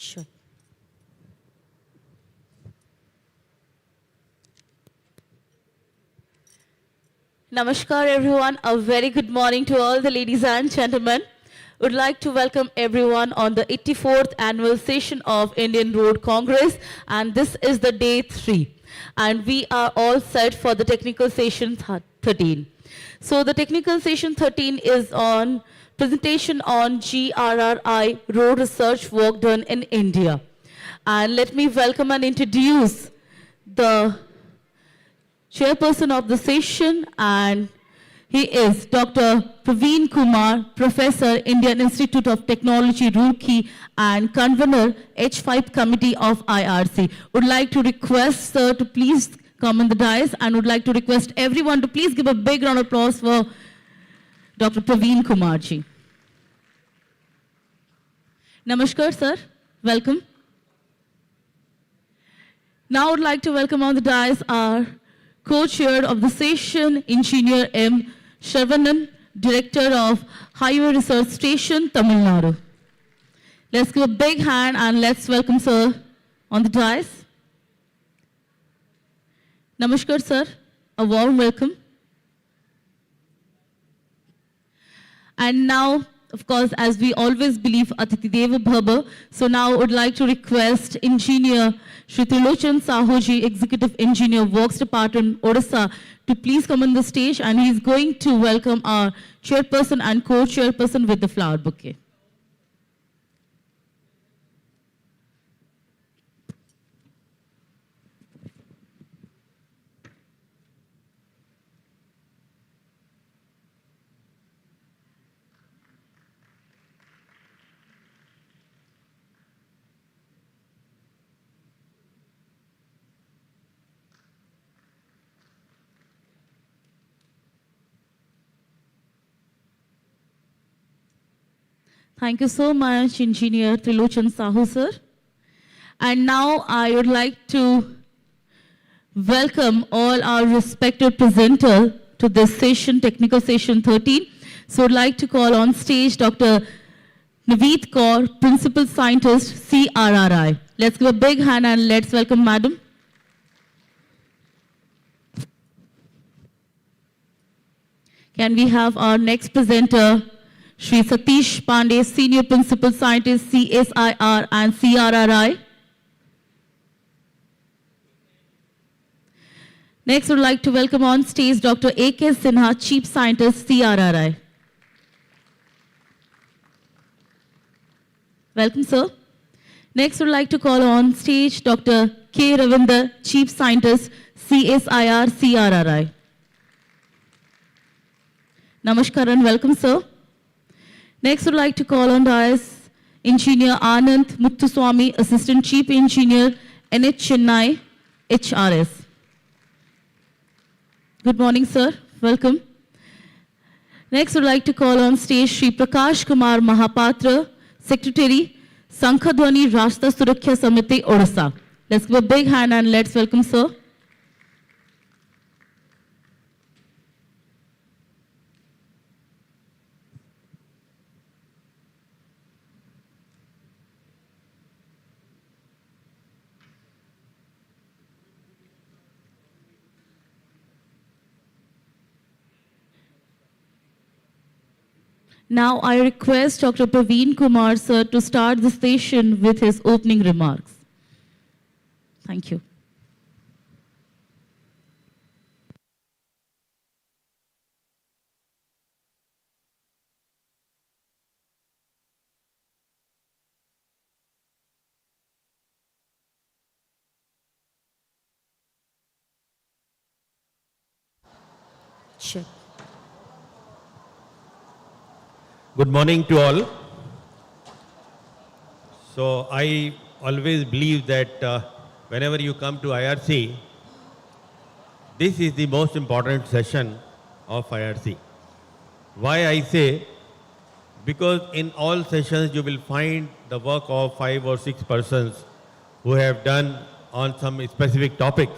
Sure. Namaskar everyone, a very good morning to all the ladies and gentlemen. Would like to welcome everyone on the 84th annual session of Indian Road Congress, and this is the day 3. And we are all set for the technical session 13. So the technical session 13 is on presentation on GRRI road research work done in India. And let me welcome and introduce the chairperson of the session, and he is Dr. Praveen Kumar, Professor, Indian Institute of Technology, Roorkee, and convener, H5 Committee of IRC. Would like to request sir to please come on the dais, and would like to request everyone to please give a big round of applause for Dr. Praveen Kumar ji. Namaskar, sir. Welcome. Now I would like to welcome on the dais our co-chair of the session, Engineer M. Sharavanan, Director of Highway Research Station, Tamil Nadu. Let's give a big hand and let's welcome sir on the dais. Namaskar, sir. A warm welcome. And now, of course, as we always believe, Atiti Deva Bhava, so now I would like to request Engineer Shri Trilochan Sahuji, Executive Engineer, Works Department, Odisha, to please come on the stage, and he's going to welcome our chairperson and co-chairperson with the flower bouquet. Thank you so much, Engineer Trilochan Sahu, sir. And now I would like to welcome all our respected presenters to this session, technical session 13. So I'd like to call on stage Dr. Naveed Kaur, Principal Scientist, CRRI. Let's give a big hand and let's welcome Madam. Can we have our next presenter, Shri Satish Pandey, Senior Principal Scientist, CSIR and CRRI. Next, I would like to welcome on stage Dr. A.K. Sinha, Chief Scientist, CRRI. Welcome, sir. Next, I would like to call on stage Dr. K. Ravinder, Chief Scientist, CSIR, CRRI. Namaskar and welcome, sir. Next, I would like to call on dais Engineer Anand Muttuswamy, Assistant Chief Engineer, NH Chennai, HRS. Good morning, sir. Welcome. Next, I would like to call on stage Shri Prakash Kumar Mahapatra, Secretary, Sankhadwani Rashtra Suraksha Samiti, Odisha. Let's give a big hand and let's welcome, sir. Now I request Dr. Praveen Kumar, sir, to start the session with his opening remarks. Thank you. Sure. Good morning to all. So I always believe that whenever you come to IRC, this is the most important session of IRC. Why I say? Because in all sessions you will find the work of 5 or 6 persons who have done on some specific topic.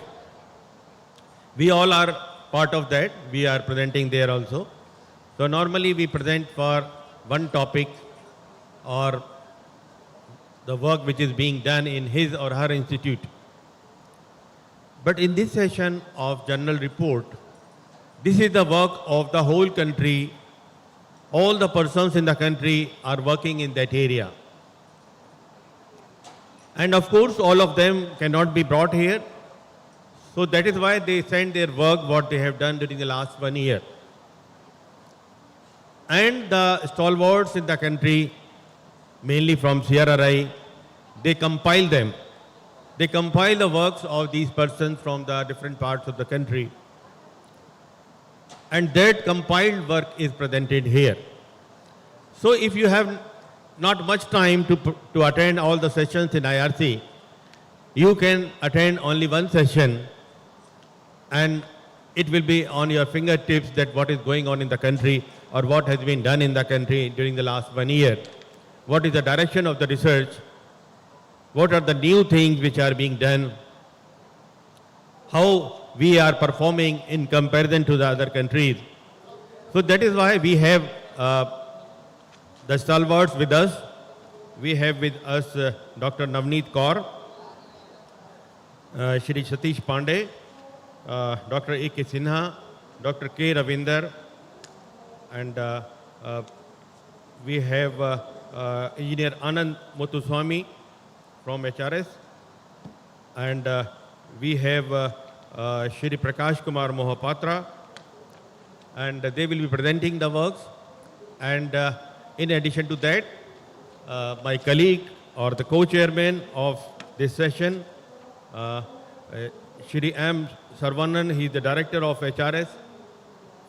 We all are part of that. We are presenting there also. So normally we present for one topic or the work which is being done in his or her institute. But in this session of general report, this is the work of the whole country. All the persons in the country are working in that area. And of course, all of them cannot be brought here. So that is why they send their work, what they have done during the last 1 year. And the stalwarts in the country, mainly from CRRI, they compile them. They compile the works of these persons from the different parts of the country. And that compiled work is presented here. So if you have not much time to attend all the sessions in IRC, you can attend only one session and it will be on your fingertips that what is going on in the country or what has been done in the country during the last 1 year. What is the direction of the research? What are the new things which are being done? How we are performing in comparison to the other countries. So that is why we have the stalwarts with us. We have with us Dr. Navneet Kaur, Shri Satish Pandey, Dr. A.K. Sinha, Dr. K. Ravinder, and we have Engineer Anand Muthuswamy from HRS, and we have Shri Prakash Kumar Mohapatra, and they will be presenting the works. And in addition to that, my colleague or the co-chairman of this session, Shri M. Sarvanan, he is the director of HRS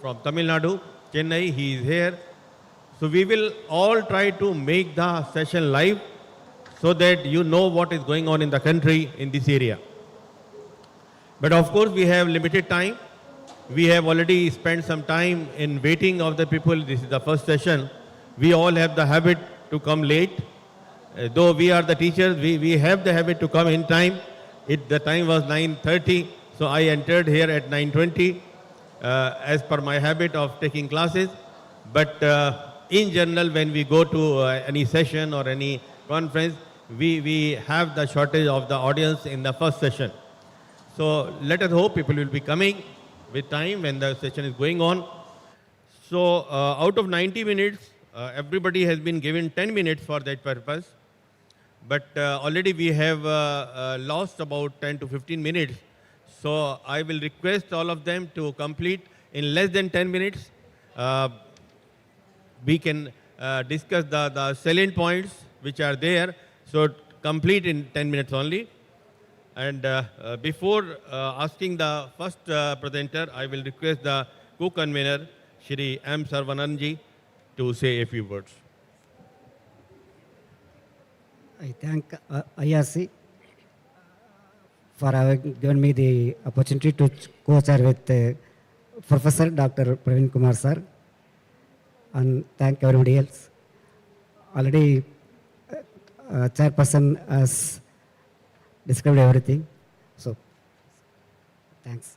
from Tamil Nadu, Chennai, he is here. So we will all try to make the session live so that you know what is going on in the country in this area. But of course we have limited time. We have already spent some time in waiting of the people. This is the first session. We all have the habit to come late. Though we are the teachers, we have the habit to come in time. The time was 9:30, so I entered here at 9:20 as per my habit of taking classes. But in general, when we go to any session or any conference, we have the shortage of the audience in the first session. So let us hope people will be coming with time when the session is going on. So out of 90 minutes, everybody has been given 10 minutes for that purpose. But already we have lost about 10 to 15 minutes. So I will request all of them to complete in less than 10 minutes. We can discuss the salient points which are there. So complete in 10 minutes only. And before asking the first presenter, I will request the co-convener, Shri M. Sarvananji, to say a few words. I thank IRC for having given me the opportunity to co-chair with Professor Dr. Praveen Kumar sir, and thank everybody else. Already chairperson has described everything, so thanks.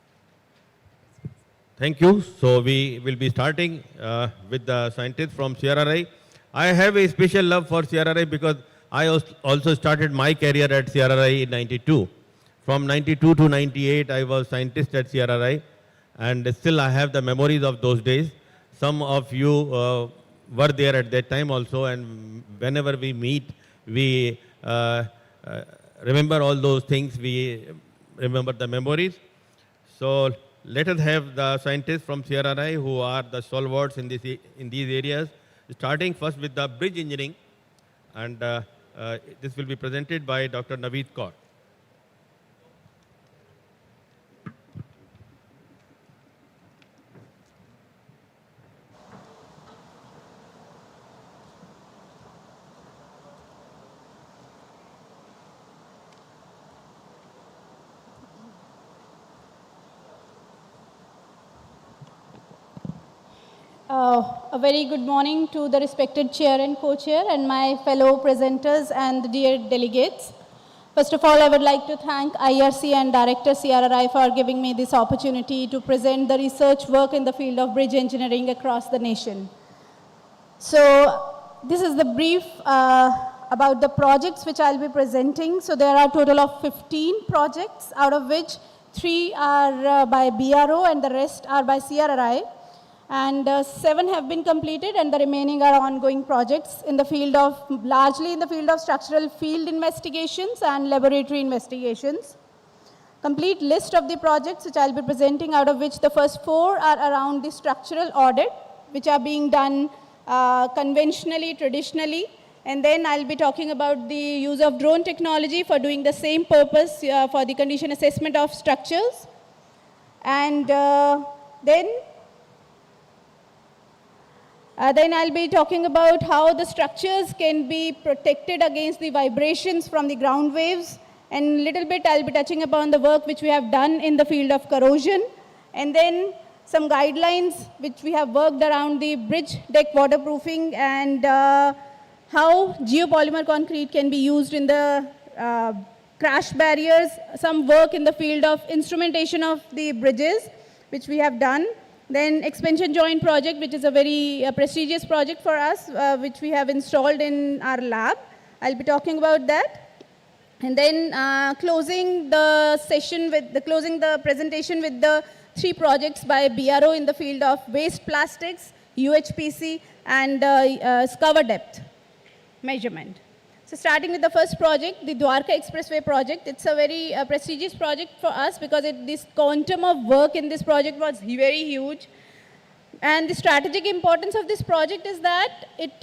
Thank you. So we will be starting with the scientists from CRRI. I have a special love for CRRI because I also started my career at CRRI in 92. From 92 to 98, I was scientist at CRRI, and still I have the memories of those days. Some of you were there at that time also, and whenever we meet, we remember all those things, we remember the memories. So let us have the scientists from CRRI who are the stalwarts in these areas, starting first with the bridge engineering, and this will be presented by Dr. Navneet Kaur. A very good morning to the respected chair and co-chair and my fellow presenters and dear delegates. First of all, I would like to thank IRC and Director CRRI for giving me this opportunity to present the research work in the field of bridge engineering across the nation. So this is the brief about the projects which I'll be presenting. So there are a total of 15 projects, out of which 3 are by BRO and the rest are by CRRI. And 7 have been completed and the remaining are ongoing projects in the field of, largely in the field of structural field investigations and laboratory investigations. Complete list of the projects which I'll be presenting, out of which the first 4 are around the structural audit, which are being done conventionally, traditionally. And then I'll be talking about the use of drone technology for doing the same purpose for the condition assessment of structures. And then I'll be talking about how the structures can be protected against the vibrations from the ground waves. And little bit I'll be touching upon the work which we have done in the field of corrosion. And then some guidelines which we have worked around the bridge deck waterproofing and how geopolymer concrete can be used in the crash barriers. Some work in the field of instrumentation of the bridges, which we have done. Then expansion joint project, which is a very prestigious project for us, which we have installed in our lab. I'll be talking about that. And then closing the presentation with the 3 projects by BRO in the field of waste plastics, UHPC, and cover depth measurement. So starting with the first project, the Dwarka Expressway project. It's a very prestigious project for us because this quantum of work in this project was very huge. And the strategic importance of this project is that it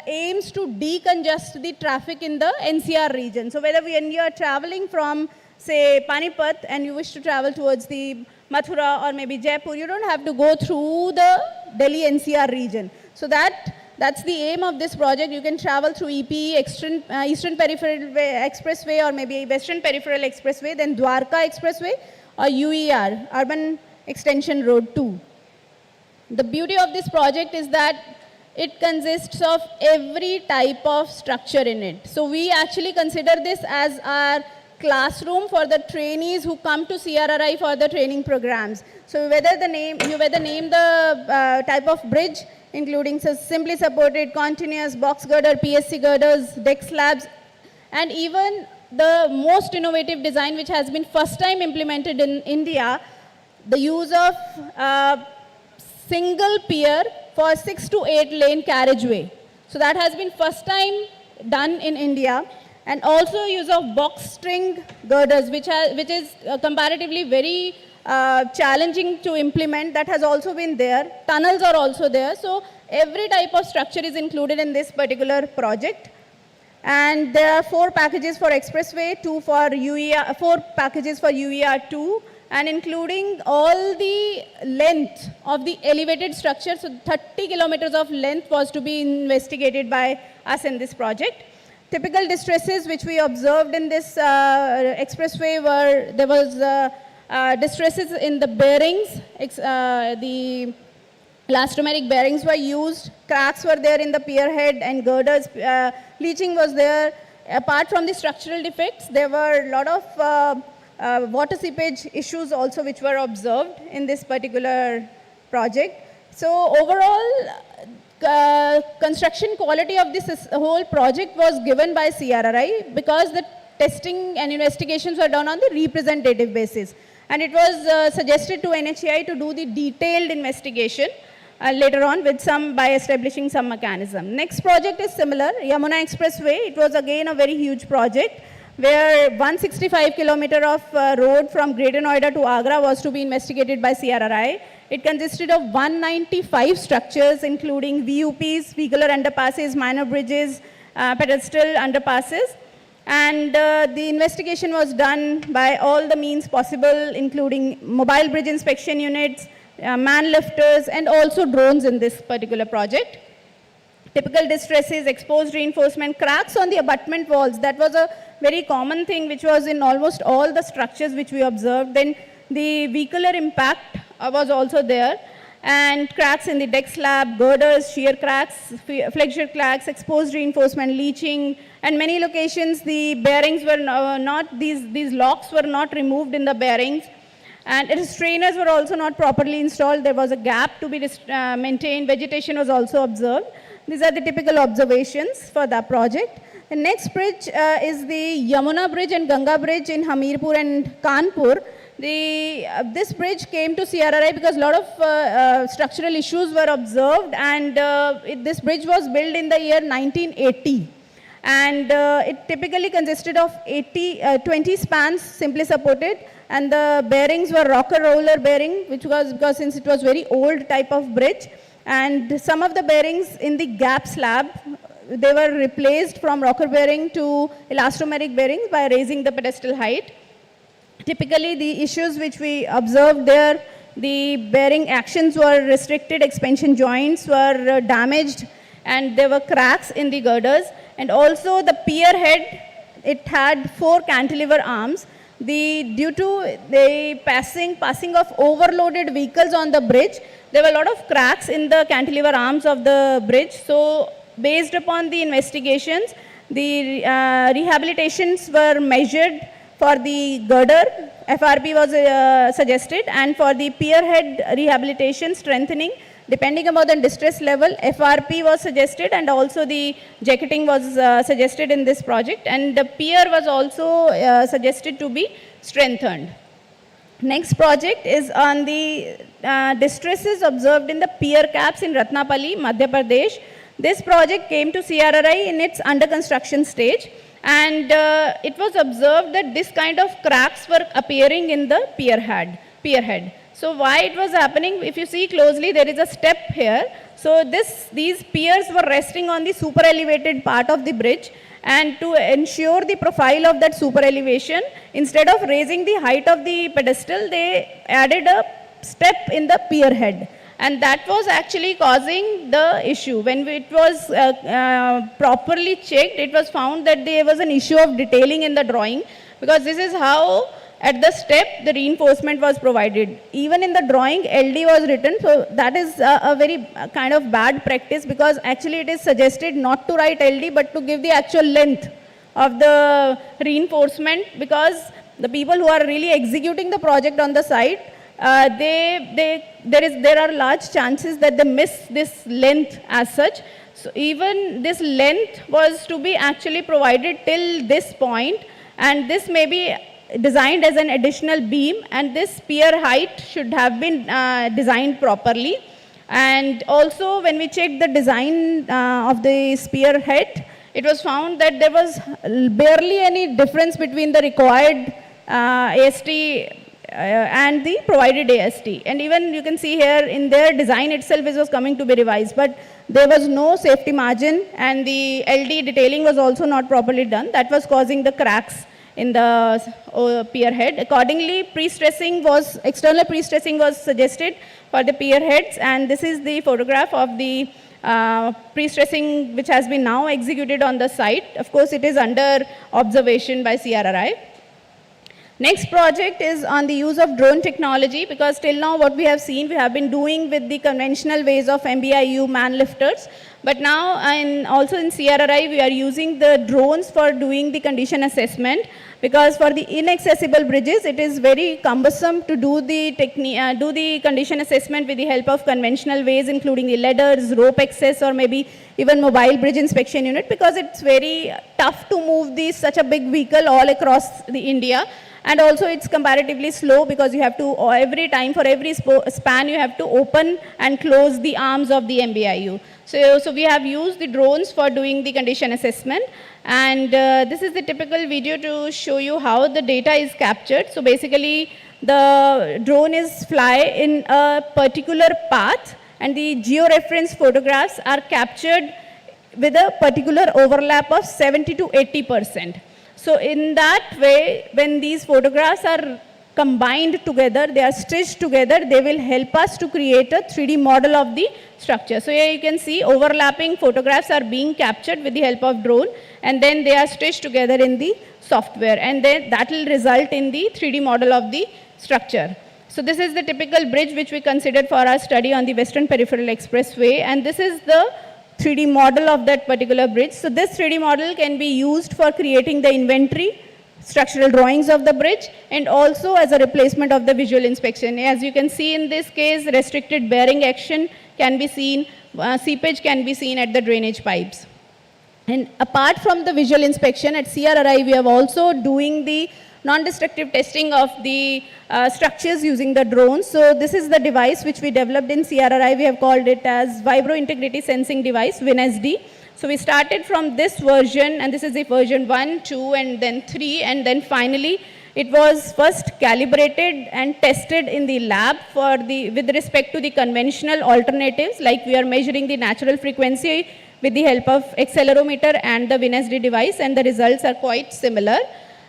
aims to decongest the traffic in the NCR region. So when you are traveling from, say, Panipat and you wish to travel towards the Mathura or maybe Jaipur, you don't have to go through the Delhi NCR region. So that's the aim of this project. You can travel through EPE, Eastern Peripheral Expressway, or maybe Western Peripheral Expressway, then Dwarka Expressway, or UER, Urban Extension Road 2. The beauty of this project is that it consists of every type of structure in it. So we actually consider this as our classroom for the trainees who come to CRRI for the training programs. So you whether name the type of bridge, including simply supported, continuous, box girder, PSC girders, deck slabs, and even the most innovative design which has been first time implemented in India, the use of single pier for 6 to 8 lane carriageway. So that has been first time done in India. And also use of box string girders, which is comparatively very challenging to implement. That has also been there. Tunnels are also there. So every type of structure is included in this particular project. And there are 4 packages for expressway, 4 packages for UER2, and including all the length of the elevated structure. So 30 kilometers of length was to be investigated by us in this project. Typical distresses which we observed in this expressway were, there was distresses in the bearings, the elastomeric bearings were used, cracks were there in the pier head and girders, leaching was there. Apart from the structural defects, there were a lot of water seepage issues also which were observed in this particular project. So overall, construction quality of this whole project was given by CRRI because the testing and investigations were done on the representative basis. And it was suggested to NHAI to do the detailed investigation later on by establishing some mechanism. Next project is similar, Yamuna Expressway. It was again a very huge project where 165 kilometer of road from Greater Noida to Agra was to be investigated by CRRI. It consisted of 195 structures, including VUPs, vehicular underpasses, minor bridges, pedestal underpasses. And the investigation was done by all the means possible, including mobile bridge inspection units, man lifters, and also drones in this particular project. Typical distresses, exposed reinforcement, cracks on the abutment walls. That was a very common thing which was in almost all the structures which we observed. Then the vehicular impact was also there. And cracks in the deck slab, girders, shear cracks, flexure cracks, exposed reinforcement, leaching, and many locations the bearings were not, these locks were not removed in the bearings. And strainers were also not properly installed. There was a gap to be maintained. Vegetation was also observed. These are the typical observations for the project. The next bridge is the Yamuna Bridge and Ganga Bridge in Hamirpur and Kanpur. This bridge came to CRRI because a lot of structural issues were observed, and this bridge was built in the year 1980. And it typically consisted of 20 spans simply supported, and the bearings were rocker roller bearing, which was because since it was very old type of bridge, and some of the bearings in the gap slab, they were replaced from rocker bearing to elastomeric bearings by raising the pedestal height. Typically, the issues which we observed there, the bearing actions were restricted, expansion joints were damaged, and there were cracks in the girders. And also the pier head, it had 4 cantilever arms. Due to the passing of overloaded vehicles on the bridge, there were a lot of cracks in the cantilever arms of the bridge. So based upon the investigations, the rehabilitations were measured. For the girder, FRP was suggested, and for the pier head rehabilitation strengthening, depending upon the distress level, FRP was suggested, and also the jacketing was suggested in this project, and the pier was also suggested to be strengthened. Next project is on the distresses observed in the pier caps in Ratnapalli, Madhya Pradesh. This project came to CRRI in its under construction stage, and it was observed that this kind of cracks were appearing in the pier head. So why it was happening, if you see closely, there is a step here. So these piers were resting on the super elevated part of the bridge, and to ensure the profile of that super elevation, instead of raising the height of the pedestal, they added a step in the pier head. And that was actually causing the issue. When it was properly checked, it was found that there was an issue of detailing in the drawing, because this is how at the step the reinforcement was provided. Even in the drawing, LD was written, so that is a very kind of bad practice, because actually it is suggested not to write LD but to give the actual length of the reinforcement, because the people who are really executing the project on the site, there are large chances that they miss this length as such. So even this length was to be actually provided till this point, and this may be designed as an additional beam, and this pier height should have been designed properly. And also when we checked the design of the pier head, it was found that there was barely any difference between the required AST and the provided AST. And even you can see here in their design itself, it was coming to be revised, but there was no safety margin, and the LD detailing was also not properly done. That was causing the cracks in the pier head. Accordingly, external pre-stressing was suggested for the pier heads, and this is the photograph of the pre-stressing which has been now executed on the site. Of course, it is under observation by CRRI. Next project is on the use of drone technology, because till now what we have seen, we have been doing with the conventional ways of MBIU man lifters. But now also in CRRI, we are using the drones for doing the condition assessment, because for the inaccessible bridges, it is very cumbersome to do the condition assessment with the help of conventional ways, including the ladders, rope access, or maybe even mobile bridge inspection unit, because it's very tough to move such a big vehicle all across the India. And also it's comparatively slow, because you have to, every time for every span, you have to open and close the arms of the MBIU. So we have used the drones for doing the condition assessment. And this is the typical video to show you how the data is captured. So basically, the drone is fly in a particular path, and the georeference photographs are captured with a particular overlap of 70 to 80%. So in that way, when these photographs are combined together, they are stitched together, they will help us to create a 3D model of the structure. So here you can see overlapping photographs are being captured with the help of drone, and then they are stitched together in the software, and then that will result in the 3D model of the structure. So this is the typical bridge which we considered for our study on the Western Peripheral Expressway, and this is the 3D model of that particular bridge. So this 3D model can be used for creating the inventory, structural drawings of the bridge, and also as a replacement of the visual inspection. As you can see in this case, restricted bearing action can be seen, seepage can be seen at the drainage pipes. And apart from the visual inspection at CRRI, we are also doing the non-destructive testing of the structures using the drones. So this is the device which we developed in CRRI. We have called it as Vibro Integrity Sensing Device, WinSD. So we started from this version, and this is the version 1, 2, and then 3, and then finally it was first calibrated and tested in the lab for with respect to the conventional alternatives, like we are measuring the natural frequency with the help of accelerometer and the WinSD device, and the results are quite similar.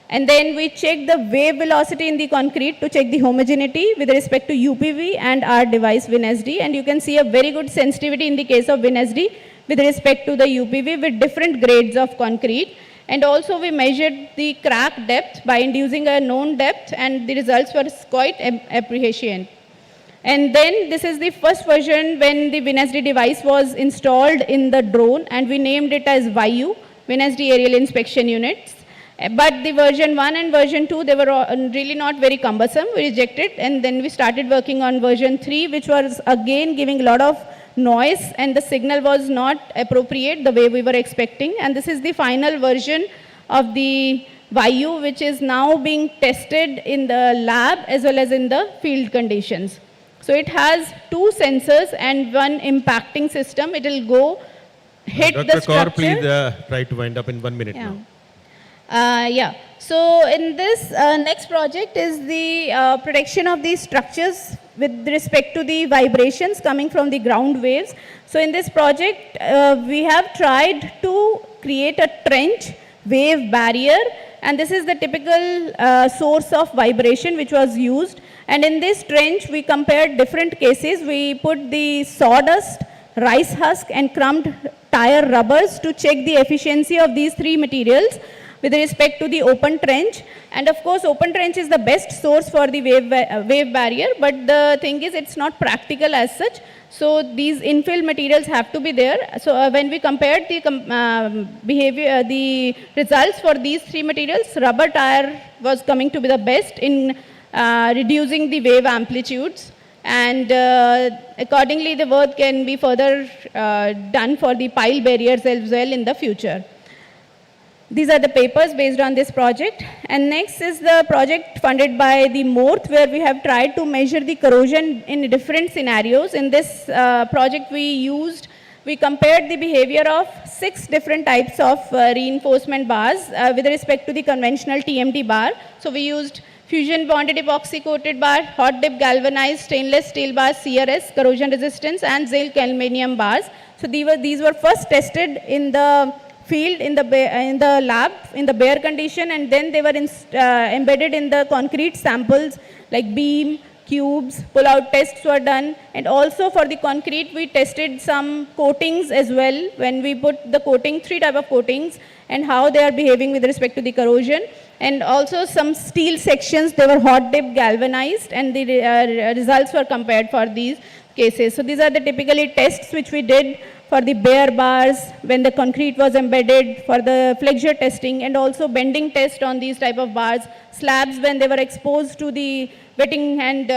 And then we check the wave velocity in the concrete to check the homogeneity with respect to UPV and our device WinSD. And you can see a very good sensitivity in the case of WinSD with respect to the UPV with different grades of concrete. And also we measured the crack depth by inducing a known depth, and the results were quite appreciated. And then this is the first version when the WinSD device was installed in the drone, and we named it as VIU, WinSD Aerial Inspection Units. But the version 1 and version 2, they were really not very cumbersome. We rejected, and then we started working on version 3, which was again giving a lot of noise, and the signal was not appropriate the way we were expecting. And this is the final version of the VIU, which is now being tested in the lab as well as in the field conditions. So it has 2 sensors and 1 impacting system. It will go hit Dr. the structure. Kaur, please try to wind up in 1 minute now. Yeah. So in this next project is the protection of these structures with respect to the vibrations coming from the ground waves. So in this project, we have tried to create a trench wave barrier, and this is the typical source of vibration which was used. And in this trench, we compared different cases. We put the sawdust, rice husk, and crumbed tire rubbers to check the efficiency of these 3 materials with respect to the open trench. And of course, open trench is the best source for the wave barrier, but the thing is it's not practical as such. So these infill materials have to be there. So when we compared the the results for these 3 materials, rubber tire was coming to be the best in reducing the wave amplitudes. And accordingly, the work can be further done for the pile barriers as well in the future. These are the papers based on this project. And next is the project funded by the MORTH, where we have tried to measure the corrosion in different scenarios. In this project, we compared the behavior of 6 different types of reinforcement bars with respect to the conventional TMT bar. So we used fusion bonded epoxy coated bar, hot dip galvanized stainless steel bars, CRS, corrosion resistance, and zinc aluminum bars. So these were first tested in the field, in the lab, in the bare condition, and then they were embedded in the concrete samples like beam, cubes, pull-out tests were done. And also for the concrete, we tested some coatings as well. When we put the coating, 3 types of coatings, and how they are behaving with respect to the corrosion. And also some steel sections, they were hot dip galvanized, and the results were compared for these cases. So these are the typically tests which we did for the bare bars when the concrete was embedded, for the flexure testing, and also bending test on these type of bars, slabs when they were exposed to the wetting and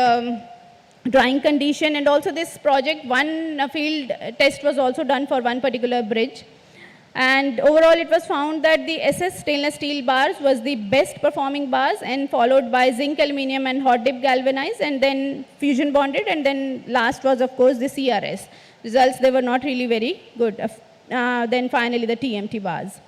drying condition. And also this project, 1 field test was also done for 1 particular bridge. And overall, it was found that the SS stainless steel bars was the best performing bars, and followed by zinc aluminum and hot dip galvanized, and then fusion bonded, and then last was of course the CRS. Results, they were not really very good. Then finally the TMT bars.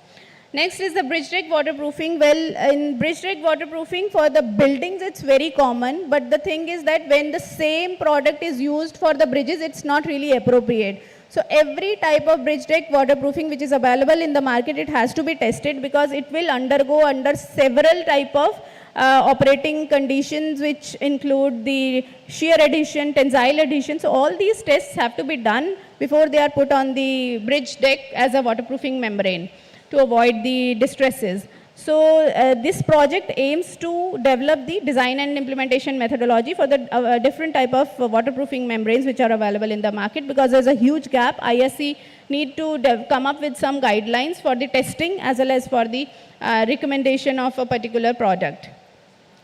Next is the bridge deck waterproofing. Well, in bridge deck waterproofing for the buildings, it's very common, but the thing is that when the same product is used for the bridges, it's not really appropriate. So every type of bridge deck waterproofing which is available in the market, it has to be tested, because it will undergo under several type of operating conditions, which include the shear adhesion, tensile adhesion. So all these tests have to be done before they are put on the bridge deck as a waterproofing membrane to avoid the distresses. So this project aims to develop the design and implementation methodology for the different type of waterproofing membranes which are available in the market, because there's a huge gap. IRC need to come up with some guidelines for the testing as well as for the recommendation of a particular product.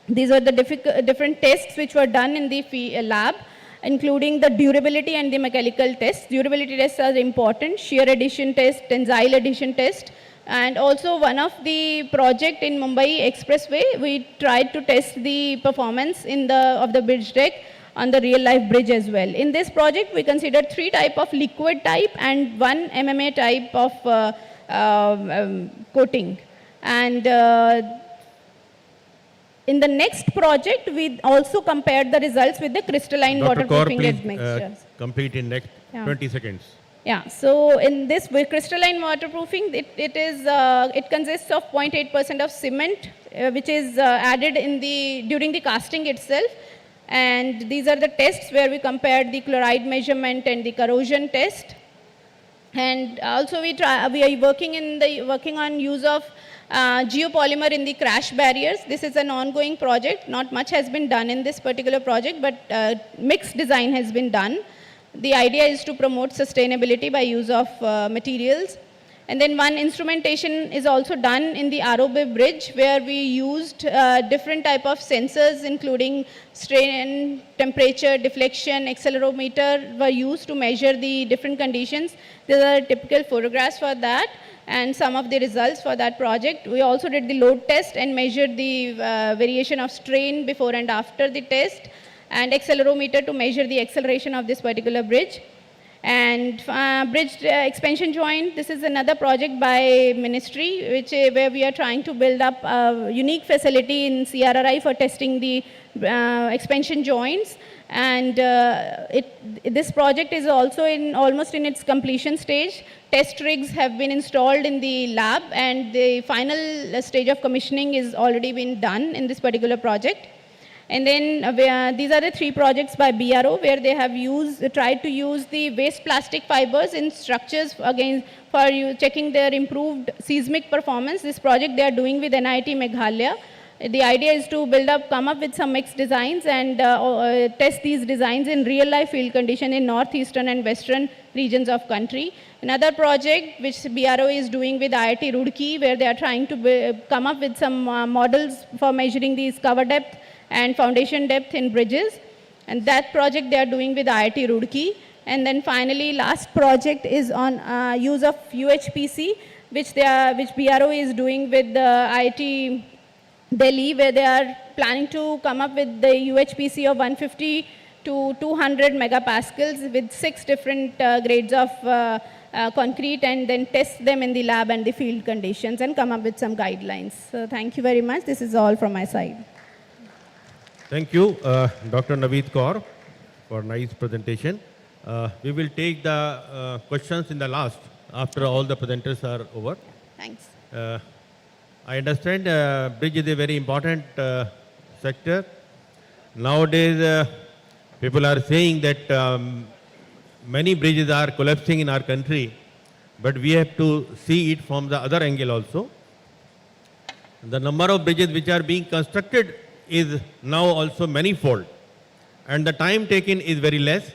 These are the different tests which were done in the lab, including the durability and the mechanical tests. Durability tests are important. Shear adhesion test, tensile adhesion test, And also one of the project in Mumbai Expressway, we tried to test the performance of the bridge deck on the real life bridge as well. In this project, we considered 3 type of liquid type and 1 MMA type of coating. And in the next project, we also compared the results with the crystalline Dr. Kaur, waterproofing please mixtures. complete in next Yeah. 20 seconds. Yeah, so in this with crystalline waterproofing, it consists of 0.8% of cement, which is added during the casting itself. And these are the tests where we compared the chloride measurement and the corrosion test. And also we are working on use of geopolymer in the crash barriers. This is an ongoing project. Not much has been done in this particular project, but mixed design has been done. The idea is to promote sustainability by use of materials. And then one instrumentation is also done in the ROB bridge, where we used different type of sensors, including strain, temperature, deflection, accelerometer were used to measure the different conditions. These are typical photographs for that and some of the results for that project. We also did the load test and measured the variation of strain before and after the test, and accelerometer to measure the acceleration of this particular bridge. And bridge expansion joint, this is another project by ministry, where we are trying to build up a unique facility in CRRI for testing the expansion joints. And this project is also almost in its completion stage. Test rigs have been installed in the lab, and the final stage of commissioning is already been done in this particular project. And then these are the 3 projects by BRO, where they have tried to use the waste plastic fibers in structures for checking their improved seismic performance. This project they are doing with NIT Meghalaya. The idea is to come up with some mixed designs and test these designs in real life field condition in northeastern and western regions of country. Another project which BRO is doing with IIT Roorkee, where they are trying to come up with some models for measuring these cover depth and foundation depth in bridges. And that project they are doing with IIT Roorkee. And then finally, last project is on use of UHPC, which BRO is doing with the IIT Delhi, where they are planning to come up with the UHPC of 150 to 200 megapascals with 6 different grades of concrete, and then test them in the lab and the field conditions and come up with some guidelines. So thank you very much. This is all from my side. Thank you, Dr. Naveed Kaur, for nice presentation. We will take the questions in the last, after all the presenters are over. Thanks. I understand bridge is a very important sector. Nowadays, people are saying that many bridges are collapsing in our country, but we have to see it from the other angle also. The number of bridges which are being constructed is now also manifold, and the time taken is very less.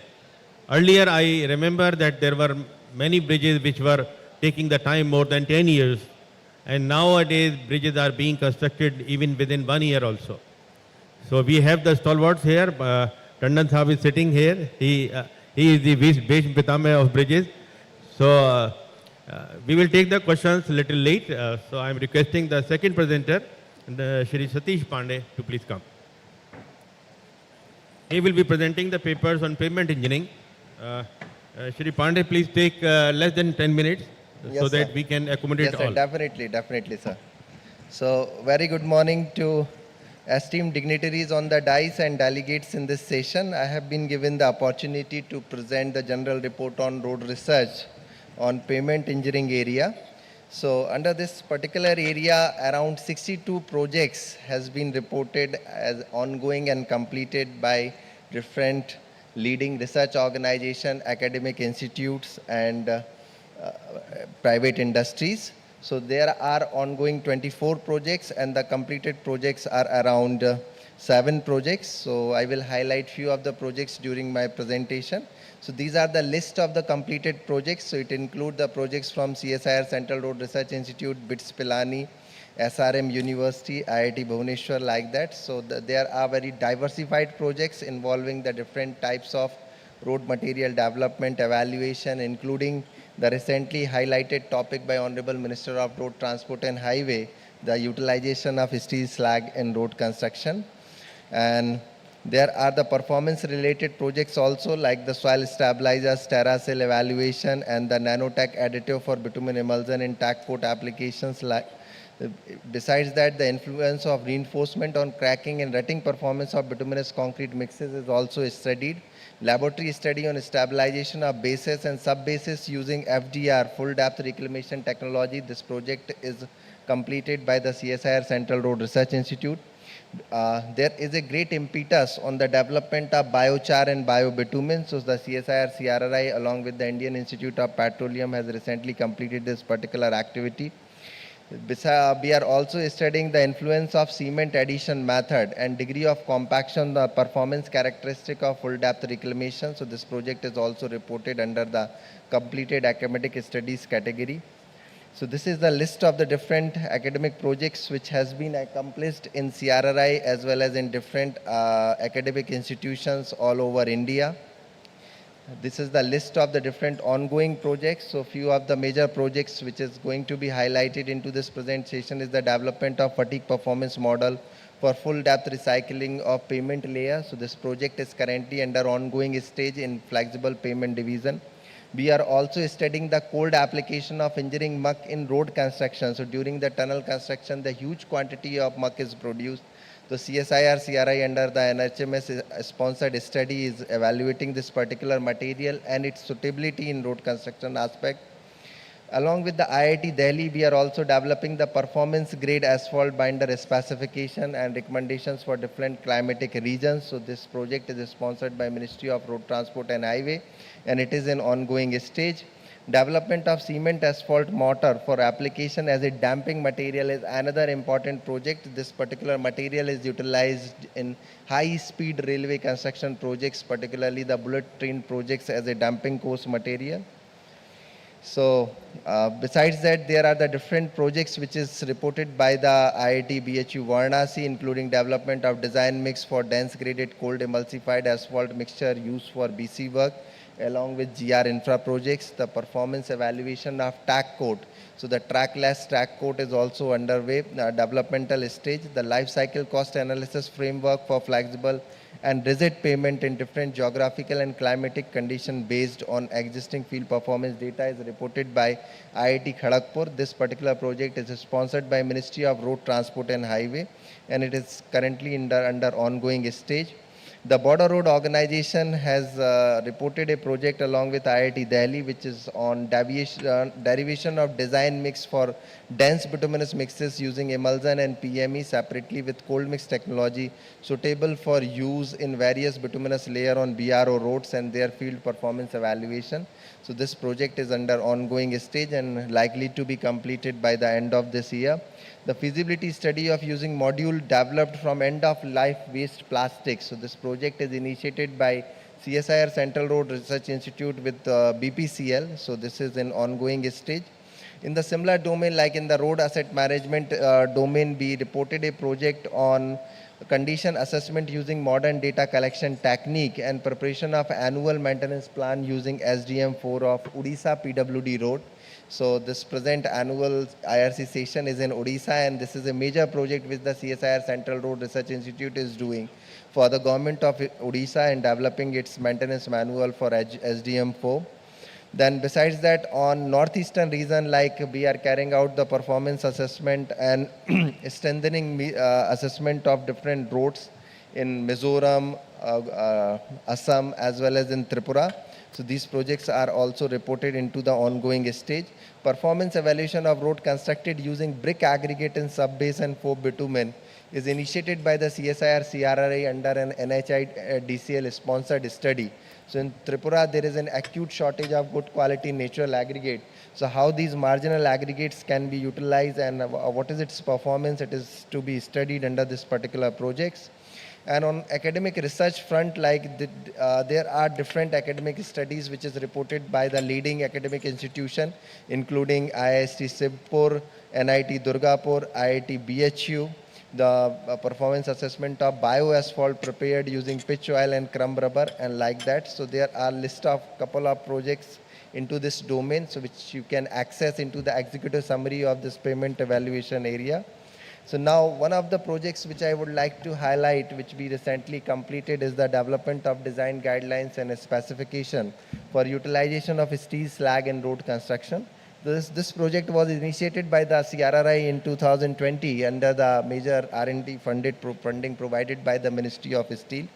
Earlier, I remember that there were many bridges which were taking the time more than 10 years, and nowadays bridges are being constructed even within 1 year also. So we have the stalwarts here. Tandon Sahab is sitting here. He is the Base Pitame of bridges. So we will take the questions a little late. So I am requesting the second presenter, Shri Satish Pandey, to please come. He will be presenting the papers on pavement engineering. Shri Pandey, please take less than 10 minutes so Yes, that sir. we can accommodate Yes, sir, all. definitely, sir. So, very good morning to esteemed dignitaries on the dais and delegates in this session. I have been given the opportunity to present the general report on road research on pavement engineering area. So, under this particular area, around 62 projects has been reported as ongoing and completed by different leading research organization, academic institutes, and private industries. So there are ongoing 24 projects, and the completed projects are around 7 projects. So I will highlight few of the projects during my presentation. So these are the list of the completed projects. So it includes the projects from CSIR Central Road Research Institute, BITS Pilani, SRM University, IIT Bhubaneswar, like that. So there are very diversified projects involving the different types of road material development, evaluation, including the recently highlighted topic by Honorable Minister of Road Transport and Highway, the utilization of steel slag in road construction. And there are the performance related projects also, like the soil stabilizers, terrasil evaluation, and the nanotech additive for bitumen emulsion in tack coat applications. Besides that, the influence of reinforcement on cracking and rutting performance of bituminous concrete mixes is also studied. Laboratory study on stabilization of bases and sub-bases using FDR, full depth reclamation technology. This project is completed by the CSIR Central Road Research Institute. There is a great impetus on the development of biochar and biobitumen. So the CSIR CRRI along with the Indian Institute of Petroleum has recently completed this particular activity. We are also studying the influence of cement addition method and degree of compaction, the performance characteristic of full depth reclamation. So this project is also reported under the completed academic studies category. So this is the list of the different academic projects which has been accomplished in CRRI as well as in different academic institutions all over India. This is the list of the different ongoing projects. So few of the major projects which is going to be highlighted into this presentation is the development of fatigue performance model for full depth recycling of pavement layer. So this project is currently under ongoing stage in flexible pavement division. We are also studying the cold application of engineering muck in road construction. So during the tunnel construction, the huge quantity of muck is produced. The CSIR CRI under the NHMS sponsored study is evaluating this particular material and its suitability in road construction aspect. Along with the IIT Delhi, we are also developing the performance grade asphalt binder specification and recommendations for different climatic regions. So this project is sponsored by Ministry of Road Transport and Highway and it is in ongoing stage. Development of cement asphalt mortar for application as a damping material is another important project. This particular material is utilized in high-speed railway construction projects, particularly the bullet train projects as a damping course material. So besides that, there are the different projects which is reported by the IIT BHU Varanasi, including development of design mix for dense graded cold emulsified asphalt mixture used for BC work, along with GR infra projects, the performance evaluation of tack coat. So the trackless tack coat is also underway, developmental stage, the life cycle cost analysis framework for flexible and rigid pavement in different geographical and climatic conditions based on existing field performance data is reported by IIT Kharagpur. This particular project is sponsored by Ministry of Road Transport and Highway and it is currently under ongoing stage. The Border Road Organization has reported a project along with IIT Delhi which is on derivation of design mix for dense bituminous mixes using emulsion and PME separately with cold mix technology suitable for use in various bituminous layer on BRO roads and their field performance evaluation. So this project is under ongoing stage and likely to be completed by the end of this year. The feasibility study of using module developed from end-of-life waste plastics. So this project is initiated by CSIR Central Road Research Institute with BPCL. So this is an ongoing stage. In the similar domain, like in the road asset management domain, we reported a project on condition assessment using modern data collection technique and preparation of annual maintenance plan using SDM4 of Odisha PWD road. So this present annual IRC session is in Odisha and this is a major project which the CSIR Central Road Research Institute is doing for the government of Odisha and developing its maintenance manual for SDM4. Then besides that, on northeastern region, like we are carrying out the performance assessment and strengthening assessment of different roads in Mizoram, Assam as well as in Tripura. So these projects are also reported into the ongoing stage. Performance evaluation of road constructed using brick aggregate and sub-base and 4 bitumen is initiated by the CSIR CRRI under an NHI DCL sponsored study. So in Tripura, there is an acute shortage of good quality natural aggregate. So how these marginal aggregates can be utilized and what is its performance, it is to be studied under this particular projects. And on academic research front, like there are different academic studies which is reported by the leading academic institution, including IIST Sibpur, NIT Durgapur, IIT BHU, the performance assessment of bioasphalt prepared using pitch oil and crumb rubber and like that. So there are list of couple of projects into this domain, so which you can access into the executive summary of this payment evaluation area. So now one of the projects which I would like to highlight, which we recently completed, is the development of design guidelines and a specification for utilization of steel slag in road construction. This project was initiated by the CRRI in 2020 under the major R&D funding provided by the Ministry of Steel.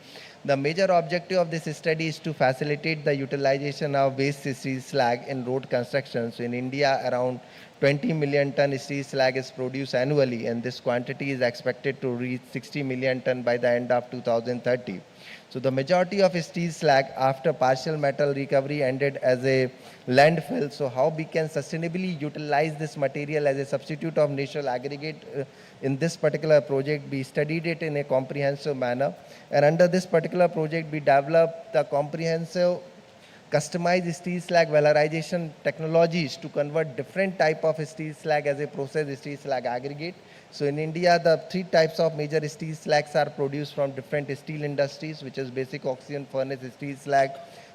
The major objective of this study is to facilitate the utilization of waste steel slag in road construction. So in India, around 20 million ton steel slag is produced annually, and this quantity is expected to reach 60 million ton by the end of 2030. So the majority of steel slag after partial metal recovery ended as a landfill. So how we can sustainably utilize this material as a substitute of natural aggregate in this particular project, we studied it in a comprehensive manner. And under this particular project, we developed the comprehensive customized steel slag valorization technologies to convert different type of steel slag as a processed steel slag aggregate. So in India, the three types of major steel slags are produced from different steel industries, which is basic oxygen furnace steel slag,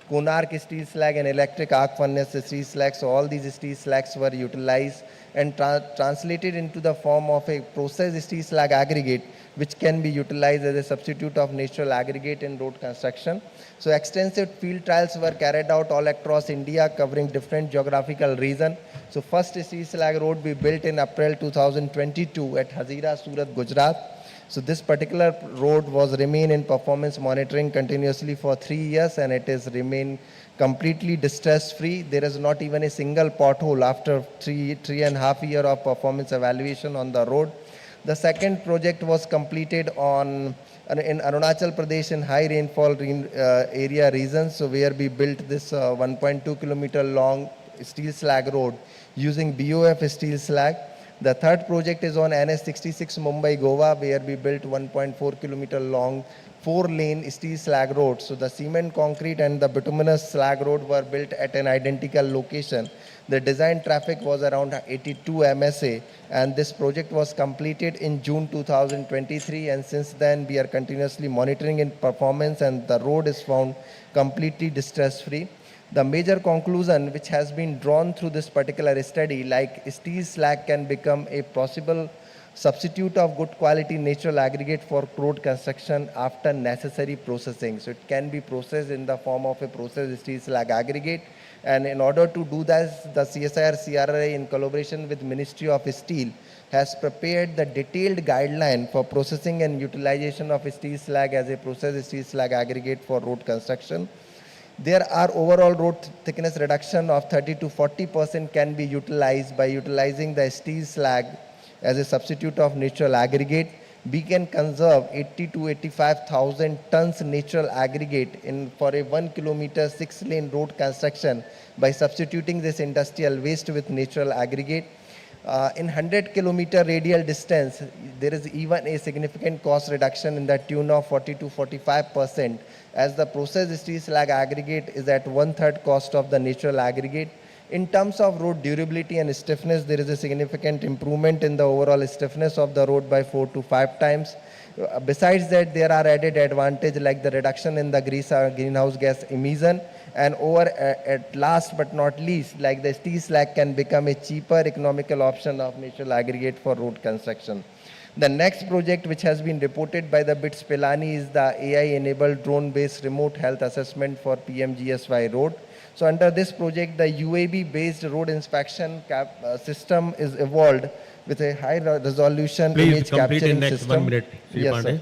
Konark steel slag, and electric arc furnace steel slag. So all these steel slags were utilized and translated into the form of a processed steel slag aggregate, which can be utilized as a substitute of natural aggregate in road construction. So extensive field trials were carried out all across India, covering different geographical regions. So first steel slag road we built in April 2022 at Hazira, Surat, Gujarat. So this particular road was remain in performance monitoring continuously for 3 years, and it is remain completely distress free. There is not even a single pothole after three and a half year of performance evaluation on the road. The second project was completed in Arunachal Pradesh in high rainfall area regions, so where we built this 1.2 kilometer long steel slag road using BOF steel slag. The third project is on NS 66 Mumbai Goa, where we built 1.4 kilometer long 4-lane steel slag road. So the cement, concrete and the bituminous slag road were built at an identical location. The design traffic was around 82 MSA, and this project was completed in June 2023, and since then we are continuously monitoring its performance, and the road is found completely distress free. The major conclusion which has been drawn through this particular study, like steel slag can become a possible substitute of good quality natural aggregate for road construction after necessary processing. So it can be processed in the form of a processed steel slag aggregate. And in order to do that, the CSIR CRI in collaboration with Ministry of Steel has prepared the detailed guideline for processing and utilization of steel slag as a processed steel slag aggregate for road construction. There are overall road thickness reduction of 30 to 40% can be utilized by utilizing the steel slag as a substitute of natural aggregate. We can conserve 80 to 85,000 tons natural aggregate for a 1 kilometer 6-lane road construction by substituting this industrial waste with natural aggregate. In 100 kilometer radial distance, there is even a significant cost reduction in the tune of 40 to 45%, as the processed steel slag aggregate is at 1/3 cost of the natural aggregate. In terms of road durability and stiffness, there is a significant improvement in the overall stiffness of the road by 4 to 5 times. Besides that, there are added advantages like the reduction in the greenhouse gas emission, and at last but not least, like the steel slag can become a cheaper economical option of natural aggregate for road construction. The next project which has been reported by the BITS Pilani is the AI-enabled drone-based remote health assessment for PMGSY road. So under this project, the UAV-based road inspection system is evolved with a high resolution image complete in capturing next system. 1 minute, Sri Yes, Pandey. sir.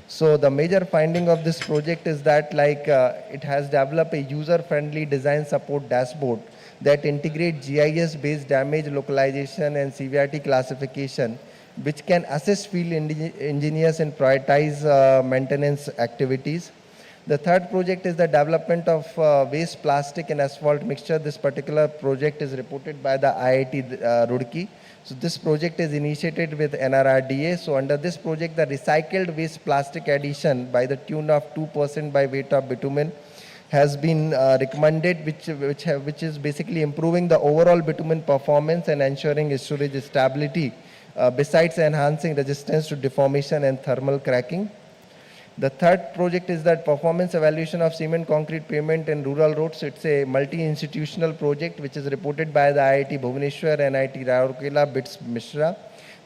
So the major finding of this project is that it has developed a user-friendly design support dashboard that integrates GIS-based damage localization and severity classification, which can assist field engineers in prioritize maintenance activities. The third project is the development of waste plastic and asphalt mixture. This particular project is reported by the IIT Roorkee. So this project is initiated with NRRDA. So under this project, the recycled waste plastic addition by the tune of 2% by weight of bitumen has been recommended, which is basically improving the overall bitumen performance and ensuring storage stability, besides enhancing resistance to deformation and thermal cracking. The third project is that performance evaluation of cement concrete pavement in rural roads. It's a multi-institutional project which is reported by the IIT Bhubaneswar and IIT Rourkela, BITS Mishra.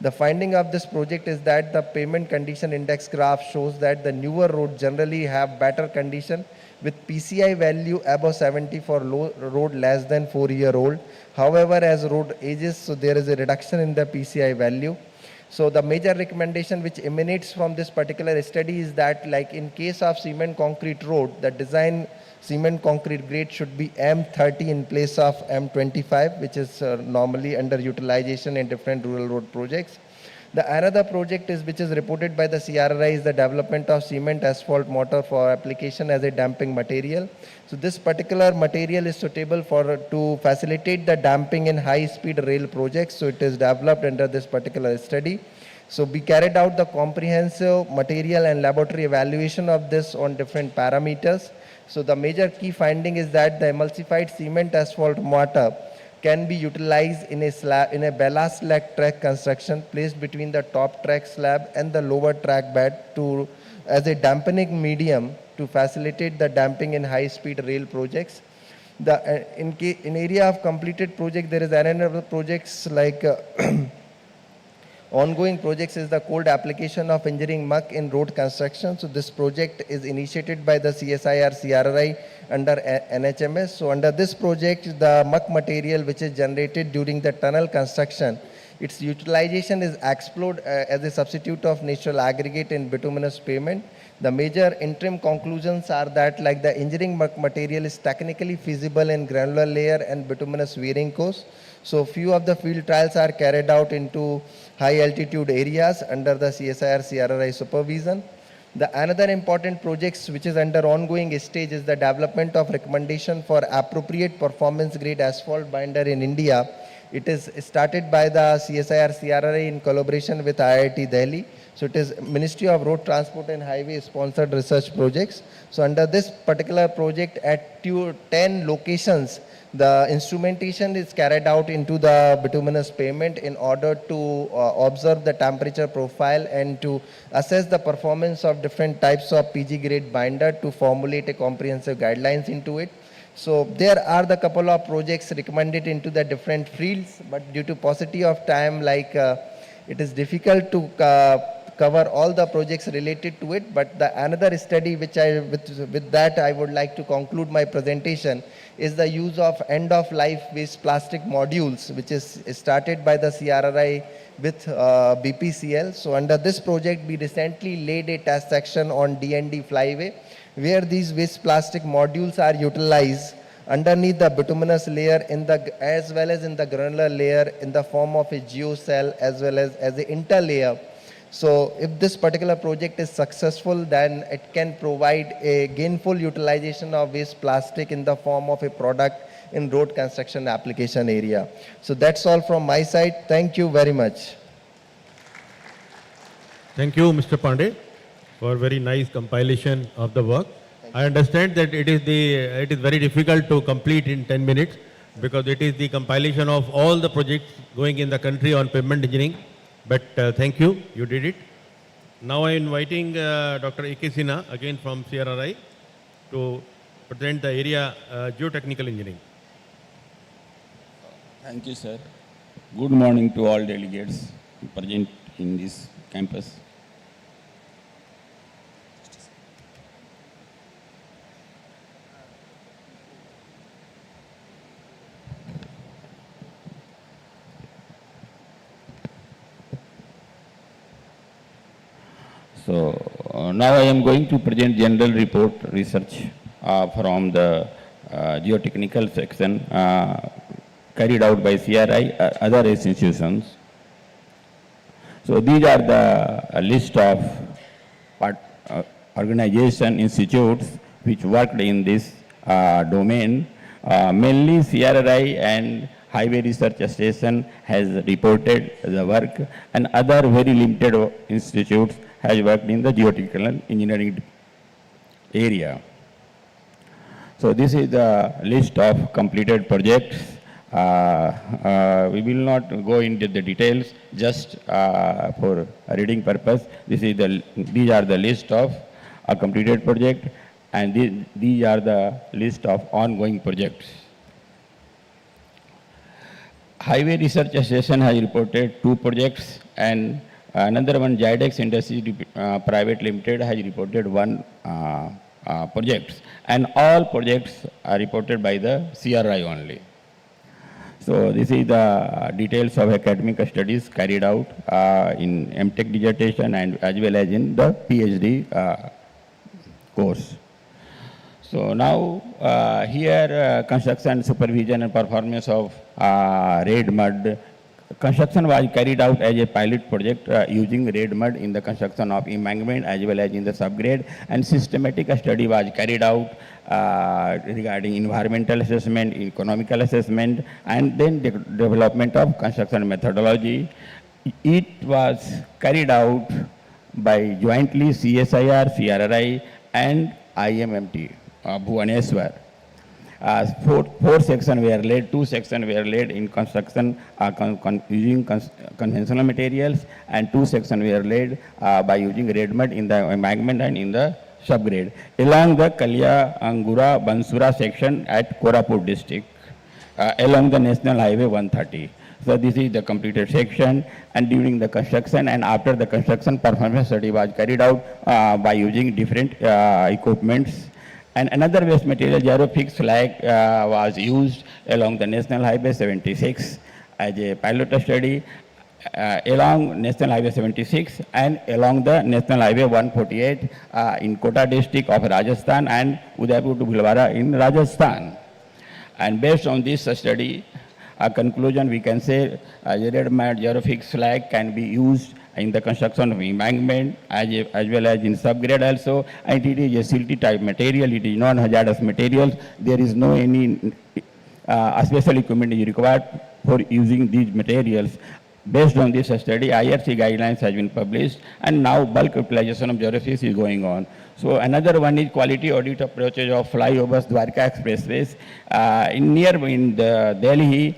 The finding of this project is that the pavement condition index graph shows that the newer roads generally have better condition with PCI value above 70 for road less than 4-year-old. However, as road ages, so there is a reduction in the PCI value. So the major recommendation which emanates from this particular study is that, like in case of cement concrete road, the design cement concrete grade should be M30 in place of M25, which is normally underutilization in different rural road projects. The another project is which is reported by the CRRI is the development of cement asphalt mortar for application as a damping material. So this particular material is suitable for to facilitate the damping in high-speed rail projects. So it is developed under this particular study. So we carried out the comprehensive material and laboratory evaluation of this on different parameters. So the major key finding is that the emulsified cement asphalt mortar can be utilized in a ballast slag track construction placed between the top track slab and the lower track bed as a dampening medium to facilitate the damping in high-speed rail projects. In area of completed project, there is another projects like ongoing projects is the cold application of engineering muck in road construction. So this project is initiated by the CSIR CRRI under NHMS. So under this project, the muck material which is generated during the tunnel construction, its utilization is explored as a substitute of natural aggregate in bituminous pavement. The major interim conclusions are that, like, the engineering muck material is technically feasible in granular layer and bituminous wearing course. So few of the field trials are carried out into high altitude areas under the CSIR CRRI supervision. The another important projects which is under ongoing stage is the development of recommendation for appropriate performance grade asphalt binder in India. It is started by the CSIR CRRI in collaboration with IIT Delhi. So it is Ministry of Road Transport and Highway sponsored research projects. So under this particular project at 10 locations, the instrumentation is carried out into the bituminous pavement in order to observe the temperature profile and to assess the performance of different types of PG grade binder to formulate a comprehensive guidelines into it. So there are the couple of projects recommended into the different fields, but due to paucity of time, like it is difficult to cover all the projects related to it. But the another study which with that I would like to conclude my presentation is the use of end-of-life waste plastic modules, which is started by the CRRI with BPCL. So under this project, we recently laid a test section on DND flyway, where these waste plastic modules are utilized underneath the bituminous layer as well as in the granular layer in the form of a geocell as well as an interlayer. So if this particular project is successful, then it can provide a gainful utilization of waste plastic in the form of a product in road construction application area. So that's all from my side. Thank you very much. Thank you, Mr. Pandey, for very nice compilation of the work. I understand that it is very difficult to complete in 10 minutes because it is the compilation of all the projects going in the country on pavement engineering. But thank you, you did it. Now I am inviting Dr. A.K. Sinha, again from CRRI, to present the area geotechnical engineering. Thank you, sir. Good morning to all delegates present in this campus. So now I am going to present general report research from the geotechnical section carried out by CRI, other institutions. So these are the list of organization, institutes which worked in this domain. Mainly CRI and Highway Research Station has reported the work, and other very limited institutes has worked in the geotechnical engineering area. So this is the list of completed projects. We will not go into the details, just for reading purpose. These are the list of completed project, and these are the list of ongoing projects. Highway Research Association has reported 2 projects, and another one, Zydex Industries Private Limited, has reported 1 project, and all projects are reported by the CRI only. So this is the details of academic studies carried out in MTech dissertation and as well as in the PhD course. So now here construction supervision and performance of red mud. Construction was carried out as a pilot project using red mud in the construction of embankment as well as in the subgrade, and systematic study was carried out regarding environmental assessment, economical assessment, and then the development of construction methodology. It was carried out by jointly CSIR, CRRI, and IMMT, Bhubaneswar. 4 sections were laid, 2 sections were laid in construction using conventional materials, and 2 sections were laid by using red mud in the embankment and in the subgrade along the Kalia Angura Bansura section at Korapur district along the National Highway 130. So this is the completed section, and during the construction and after the construction, performance study was carried out by using different equipments. And another waste material, zero fixed slag, was used along the National Highway 76 as a pilot study along National Highway 76 and along the National Highway 148 in Kota district of Rajasthan and Udaipur to Bhilwara in Rajasthan. And based on this study, a conclusion we can say red mud zero fixed slag can be used in the construction of embankment as well as in subgrade also, and it is a silty type material, it is non-hazardous material. There is no any special equipment is required for using these materials. Based on this study, IRC guidelines has been published, and now bulk utilization of geodesics is going on. So another one is quality audit approaches of flyovers Dwarka expressways. In the Delhi,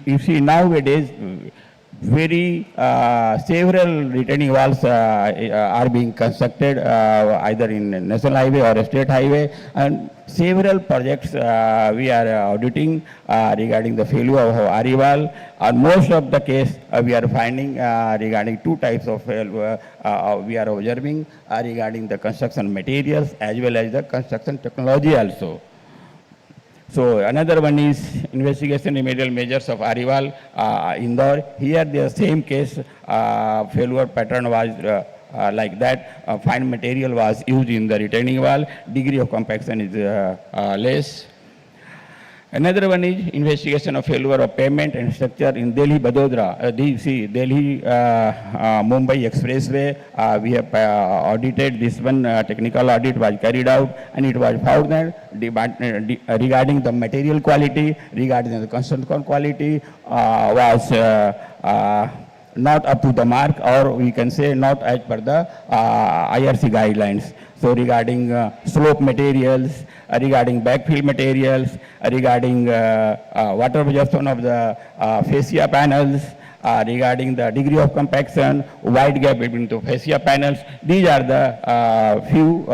you see nowadays very several retaining walls are being constructed either in National Highway or State Highway, and several projects we are auditing regarding the failure of RE wall. Most of the case we are finding regarding 2 types of failure we are observing regarding the construction materials as well as the construction technology also. So another one is investigation remedial measures of Ariwal, Indore. Here the same case failure pattern was like that. Fine material was used in the retaining wall. Degree of compaction is less. Another one is investigation of failure of pavement and structure in Delhi Vadodara. Delhi Mumbai Expressway. We have audited this one. Technical audit was carried out, and it was found that regarding the material quality, regarding the construction quality was not up to the mark, or we can say not as per the IRC guidelines. So regarding slope materials, regarding backfill materials, regarding water absorption of the fascia panels, regarding the degree of compaction, wide gap between the fascia panels, these are the few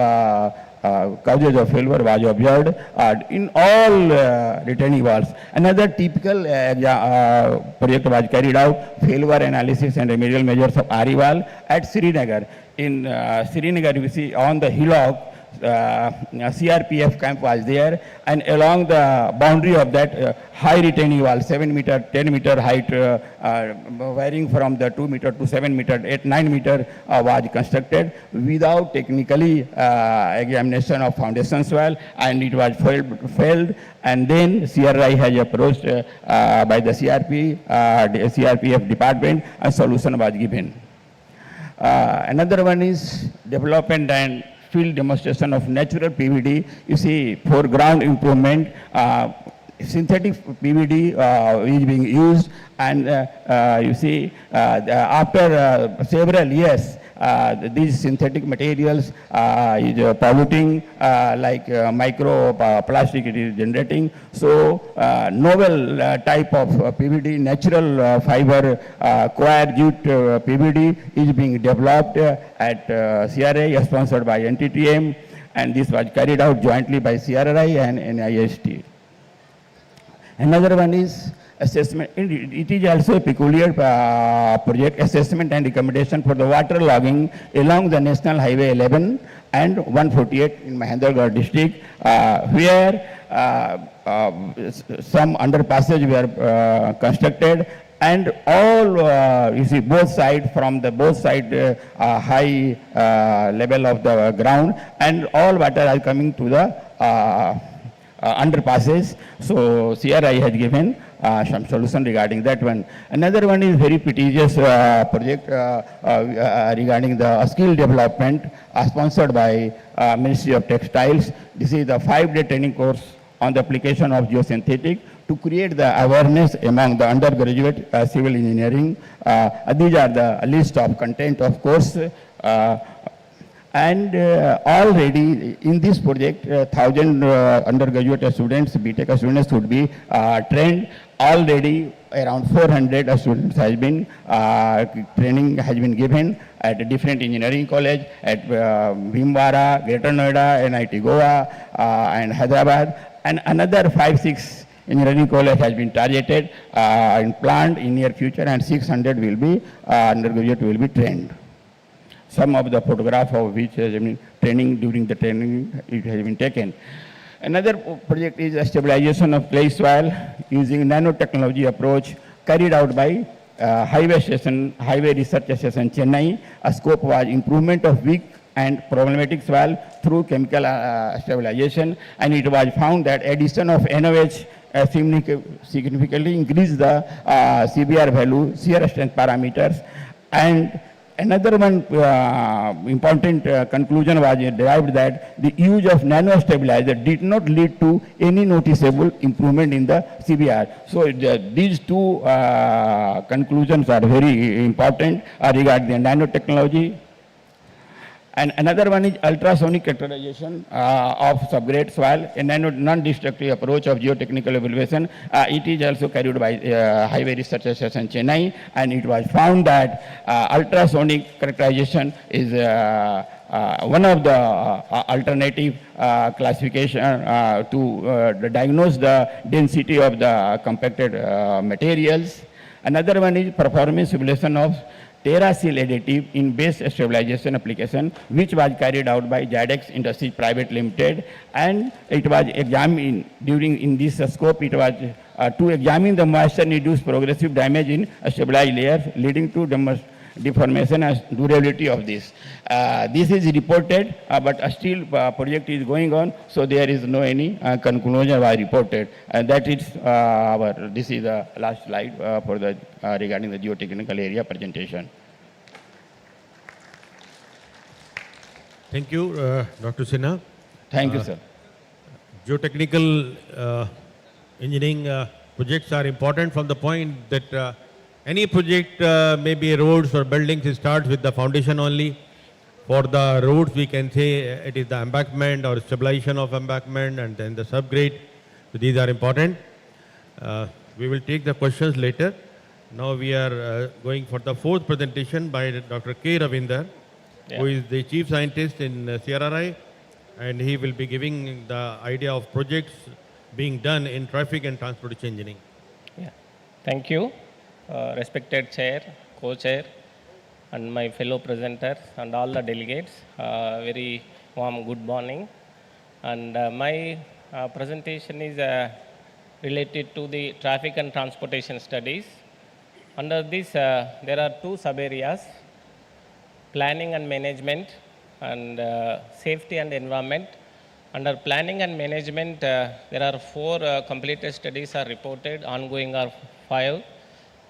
causes of failure was observed in all retaining walls. Another typical project was carried out, failure analysis and remedial measures of RE wall at Srinagar. In Srinagar, we see on the hillock, CRPF camp was there, and along the boundary of that high retaining wall, 7 meter, 10 meter height, varying from the 2 meter to 7 meter, 8, 9 meter was constructed without technically examination of foundations wall, and it was failed. And then CRI has approached by the CRPF department, and solution was given. Another one is development and field demonstration of natural PVD. You see, for ground improvement, synthetic PVD is being used, and you see, after several years, these synthetic materials is polluting, like micro plastic it is generating. So novel type of PVD, natural fiber coir jute PVD is being developed at CRI, sponsored by NTTM, and this was carried out jointly by CRI and NIST. Another one is assessment. It is also a peculiar project, assessment and recommendation for the water logging along the National Highway 11 and 148 in Mahendragarh district, where some underpasses were constructed, and all, you see, both sides, from the both side high level of the ground, and all water are coming to the underpasses. So CRI has given some solution regarding that one. Another one is very prestigious project regarding the skill development, sponsored by Ministry of Textiles. This is the 5-day training course on the application of geosynthetic to create the awareness among the undergraduate civil engineering. These are the list of content of course. And already in this project, 1,000 undergraduate students, BTech students would be trained. Already around 400 students has been, training has been given at different engineering college at Bhimwara, Greater Noida, NIT Goa, and Hyderabad. And another 5-6 engineering college has been targeted and planned in near future, and 600 will be, undergraduate will be trained. Some of the photograph of which has been training, during the training it has been taken. Another project is a stabilization of clay soil using nanotechnology approach carried out by Highway Research Station, Chennai. A scope was improvement of weak and problematic soil through chemical stabilization, and it was found that addition of NOH significantly increased the CBR value, shear strength parameters. And another one important conclusion was derived that the use of nano-stabilizer did not lead to any noticeable improvement in the CBR. So these two conclusions are very important regarding the nanotechnology. And another one is ultrasonic characterization of subgrade soil, a non-destructive approach of geotechnical evaluation. It is also carried by Highway Research Station, Chennai, and it was found that ultrasonic characterization is one of the alternative classification to diagnose the density of the compacted materials. Another one is performance simulation of TerraSeal additive in base stabilization application, which was carried out by Jadex Industries Private Limited, and it was examined during in this scope. It was to examine the moisture-induced progressive damage in stabilized layers, leading to deformation and durability of this. This is reported, but still project is going on, so there is no any conclusion was reported. And that is this is the last slide for the regarding the geotechnical area presentation. Thank you, Dr. Sinha. Thank you, sir. Geotechnical engineering projects are important from the point that any project, maybe roads or buildings, it starts with the foundation only. For the roads, we can say it is the embankment or stabilization of embankment, and then the subgrade. So these are important. We will take the questions later. Now we are going for the fourth presentation by Dr. K. Ravinder, who is the Chief Scientist in CRRI, and he will be giving the idea of projects being done in traffic and transportation engineering. Yeah. Thank you. Respected chair, co-chair, and my fellow presenters and all the delegates, very warm good morning. And my presentation is related to the traffic and transportation studies. Under this, there are two sub-areas: planning and management, and safety and environment. Under planning and management, there are 4 completed studies are reported, ongoing are 5.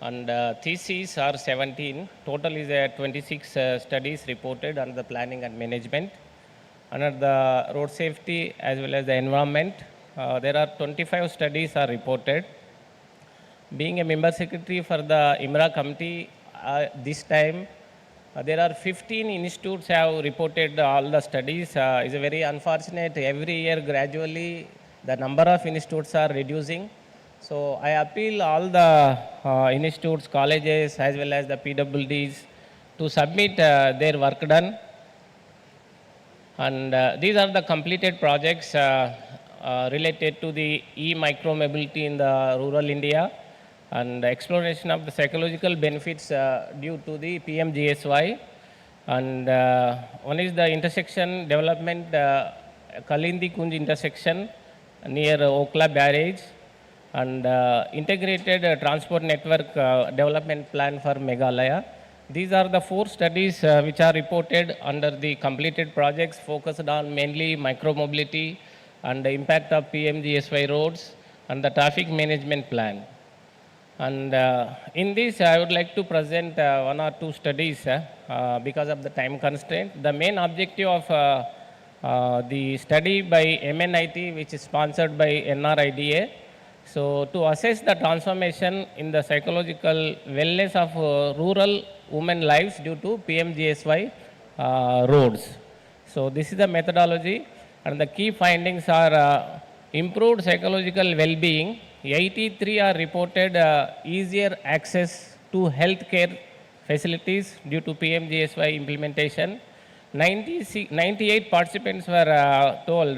And theses are 17. Total is 26 studies reported under the planning and management. Under the road safety as well as the environment, there are 25 studies are reported. Being a member secretary for the IMRA committee, this time There are 15 institutes have reported all the studies. It's a very unfortunate. Every year, gradually, the number of institutes are reducing. So I appeal all the institutes, colleges, as well as the PWDs to submit their work done. And these are the completed projects related to the e-micro mobility in the rural India and the exploration of the psychological benefits due to the PMGSY. And one is the intersection development, Kalindi Kunj intersection near Okla Barrage, and integrated transport network development plan for Meghalaya. These are the 4 studies which are reported under the completed projects focused on mainly micromobility and the impact of PMGSY roads and the traffic management plan. And in this, I would like to present 1 or 2 studies because of the time constraint. The main objective of the study by MNIT, which is sponsored by NRIDA, so to assess the transformation in the psychological wellness of rural women lives due to PMGSY roads. So this is the methodology, and the key findings are improved psychological well-being. 83 are reported easier access to healthcare facilities due to PMGSY implementation. 98 participants were told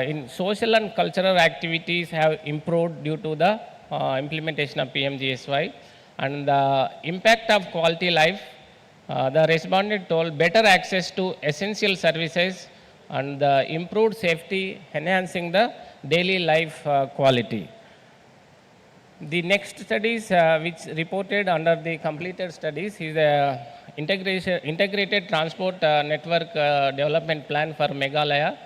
in social and cultural activities have improved due to the implementation of PMGSY. And the impact of quality life, the respondent told better access to essential services and the improved safety, enhancing the daily life quality. The next studies which reported under the completed studies is the integrated transport network development plan for Meghalaya.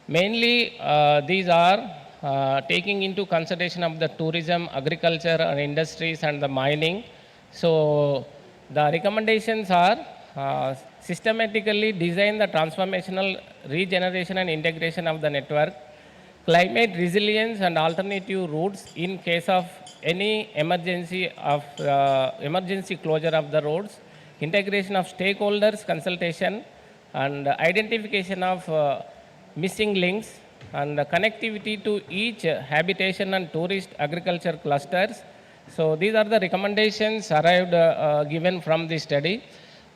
Mainly, these are taking into consideration of the tourism, agriculture, and industries and the mining. So, the recommendations are systematically design the transformational regeneration and integration of the network, climate resilience and alternative routes in case of any emergency closure of the roads, integration of stakeholders consultation, and identification of missing links, and the connectivity to each habitation and tourist agriculture clusters. So these are the recommendations arrived given from the study,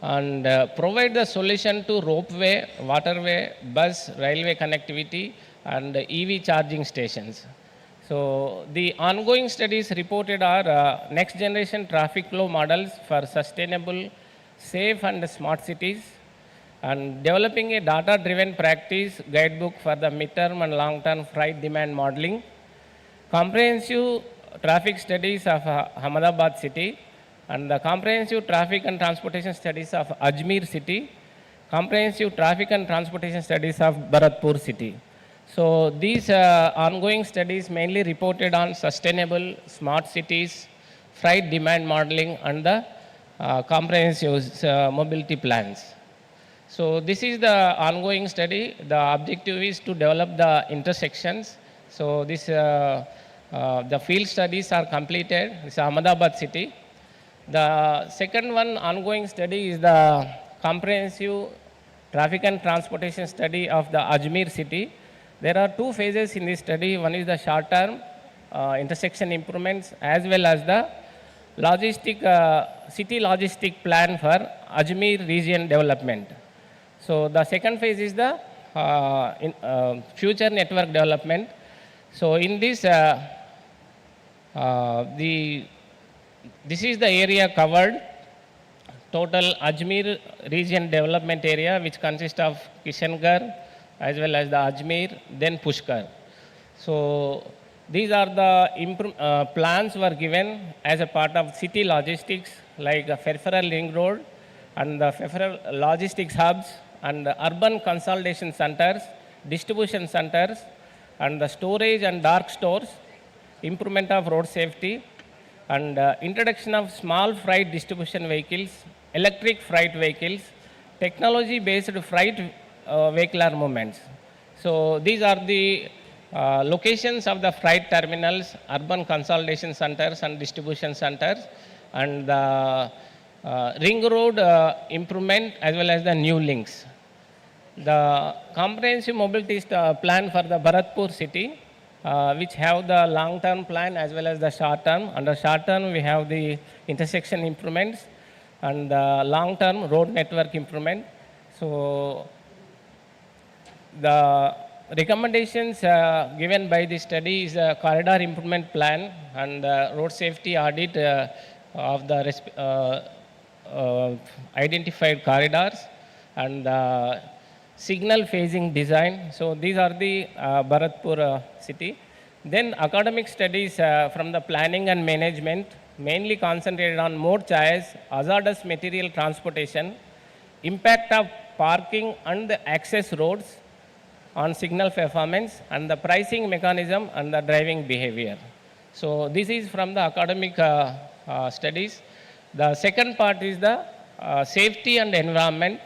and provide the solution to ropeway, waterway, bus, railway connectivity, and EV charging stations. So the ongoing studies reported are next generation traffic flow models for sustainable, safe and smart cities, and developing a data-driven practice guidebook for the midterm and long-term freight demand modeling, comprehensive traffic studies of Ahmedabad city, and the comprehensive traffic and transportation studies of Ajmer city, comprehensive traffic and transportation studies of Bharatpur city. So these ongoing studies mainly reported on sustainable smart cities, freight demand modeling, and the comprehensive mobility plans. So this is the ongoing study. The objective is to develop the intersections. So this the field studies are completed. It's Ahmedabad city. The second one ongoing study is the comprehensive traffic and transportation study of the Ajmer city. There are 2 phases in this study. One is the short term intersection improvements as well as the city logistic plan for Ajmer region development. So the second phase is the future network development. So in this, this is the area covered. Total Ajmer region development area, which consists of Kishangarh as well as the Ajmer, then Pushkar. So these are the plans were given as a part of city logistics, like a peripheral ring road and the peripheral logistics hubs and the urban consolidation centers, distribution centers, and the storage and dark stores, improvement of road safety, and introduction of small freight distribution vehicles, electric freight vehicles, technology-based freight vehicular movements. So these are the locations of the freight terminals, urban consolidation centers and distribution centers, and the ring road improvement as well as the new links. The comprehensive mobility plan for the Bharatpur city, which have the long-term plan as well as the short-term. Under short-term, we have the intersection improvements and the long-term road network improvement. So the recommendations given by the study is a corridor improvement plan and road safety audit of the identified corridors and signal phasing design. So these are the Bharatpur city. Then academic studies from the planning and management mainly concentrated on mode choice, hazardous material transportation, impact of parking and the access roads on signal performance and the pricing mechanism and the driving behavior. So this is from the academic studies. The second part is the safety and environment.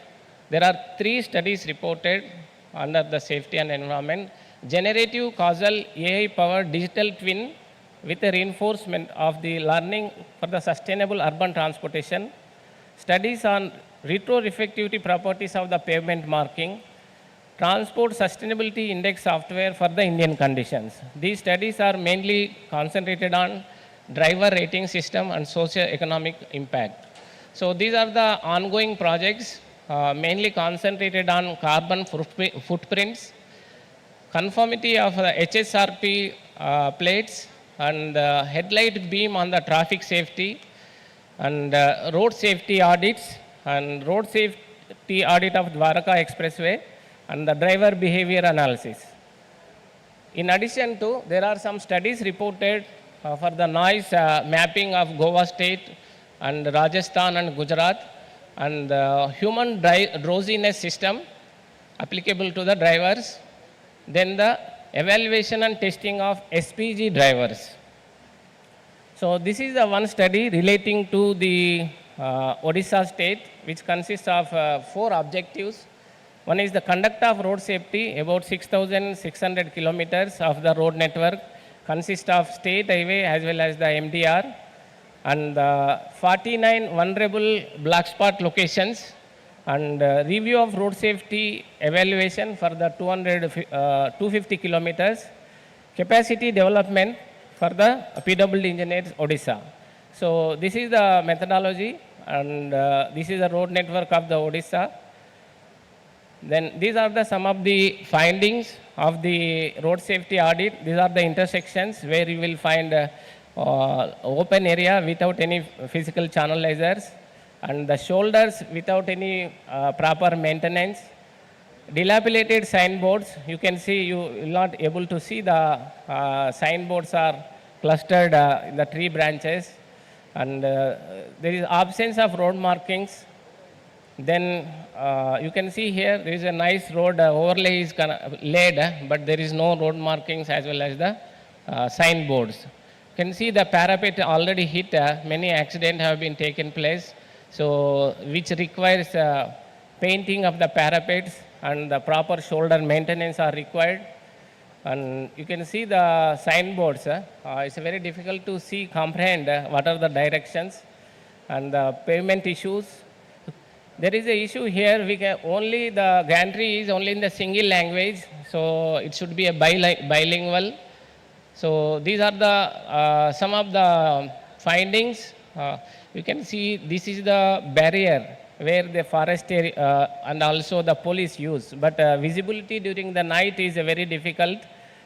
There are 3 studies reported under the safety and environment. Generative causal AI-powered digital twin with a reinforcement of the learning for the sustainable urban transportation. Studies on retroreflectivity properties of the pavement marking. Transport Sustainability Index software for the Indian conditions. These studies are mainly concentrated on driver rating system and socio-economic impact. So these are the ongoing projects mainly concentrated on carbon footprints, conformity of HSRP plates and headlight beam on the traffic safety and road safety audits and road safety audit of Dwarka Expressway and the driver behavior analysis. In addition to, there are some studies reported for the noise mapping of Goa state and Rajasthan and Gujarat and human drowsiness system applicable to the drivers. Then the evaluation and testing of SPG drivers. So this is the one study relating to the Odisha state, which consists of 4 objectives. One is the conduct of road safety, about 6,600 kilometers of the road network consists of state highway as well as the MDR and 49 vulnerable black spot locations and review of road safety evaluation for the 250 kilometers, capacity development for the PWD engineers Odisha. So this is the methodology and this is the road network of the Odisha. Then these are the some of the findings of the road safety audit. These are the intersections where you will find open area without any physical channelizers and the shoulders without any proper maintenance. Dilapidated signboards, you can see you will not able to see the signboards are clustered in the tree branches and there is absence of road markings. Then you can see here there is a nice road overlay is laid but there is no road markings as well as the signboards. You can see the parapet already hit, many accidents have been taken place. So which requires painting of the parapets and the proper shoulder maintenance are required. And you can see the signboards. It's very difficult to see, comprehend what are the directions and the pavement issues. There is a issue here, we can only the gantry is only in the single language, so it should be a bilingual. So these are the some of the findings. You can see this is the barrier where the forest area and also the police use, but visibility during the night is very difficult.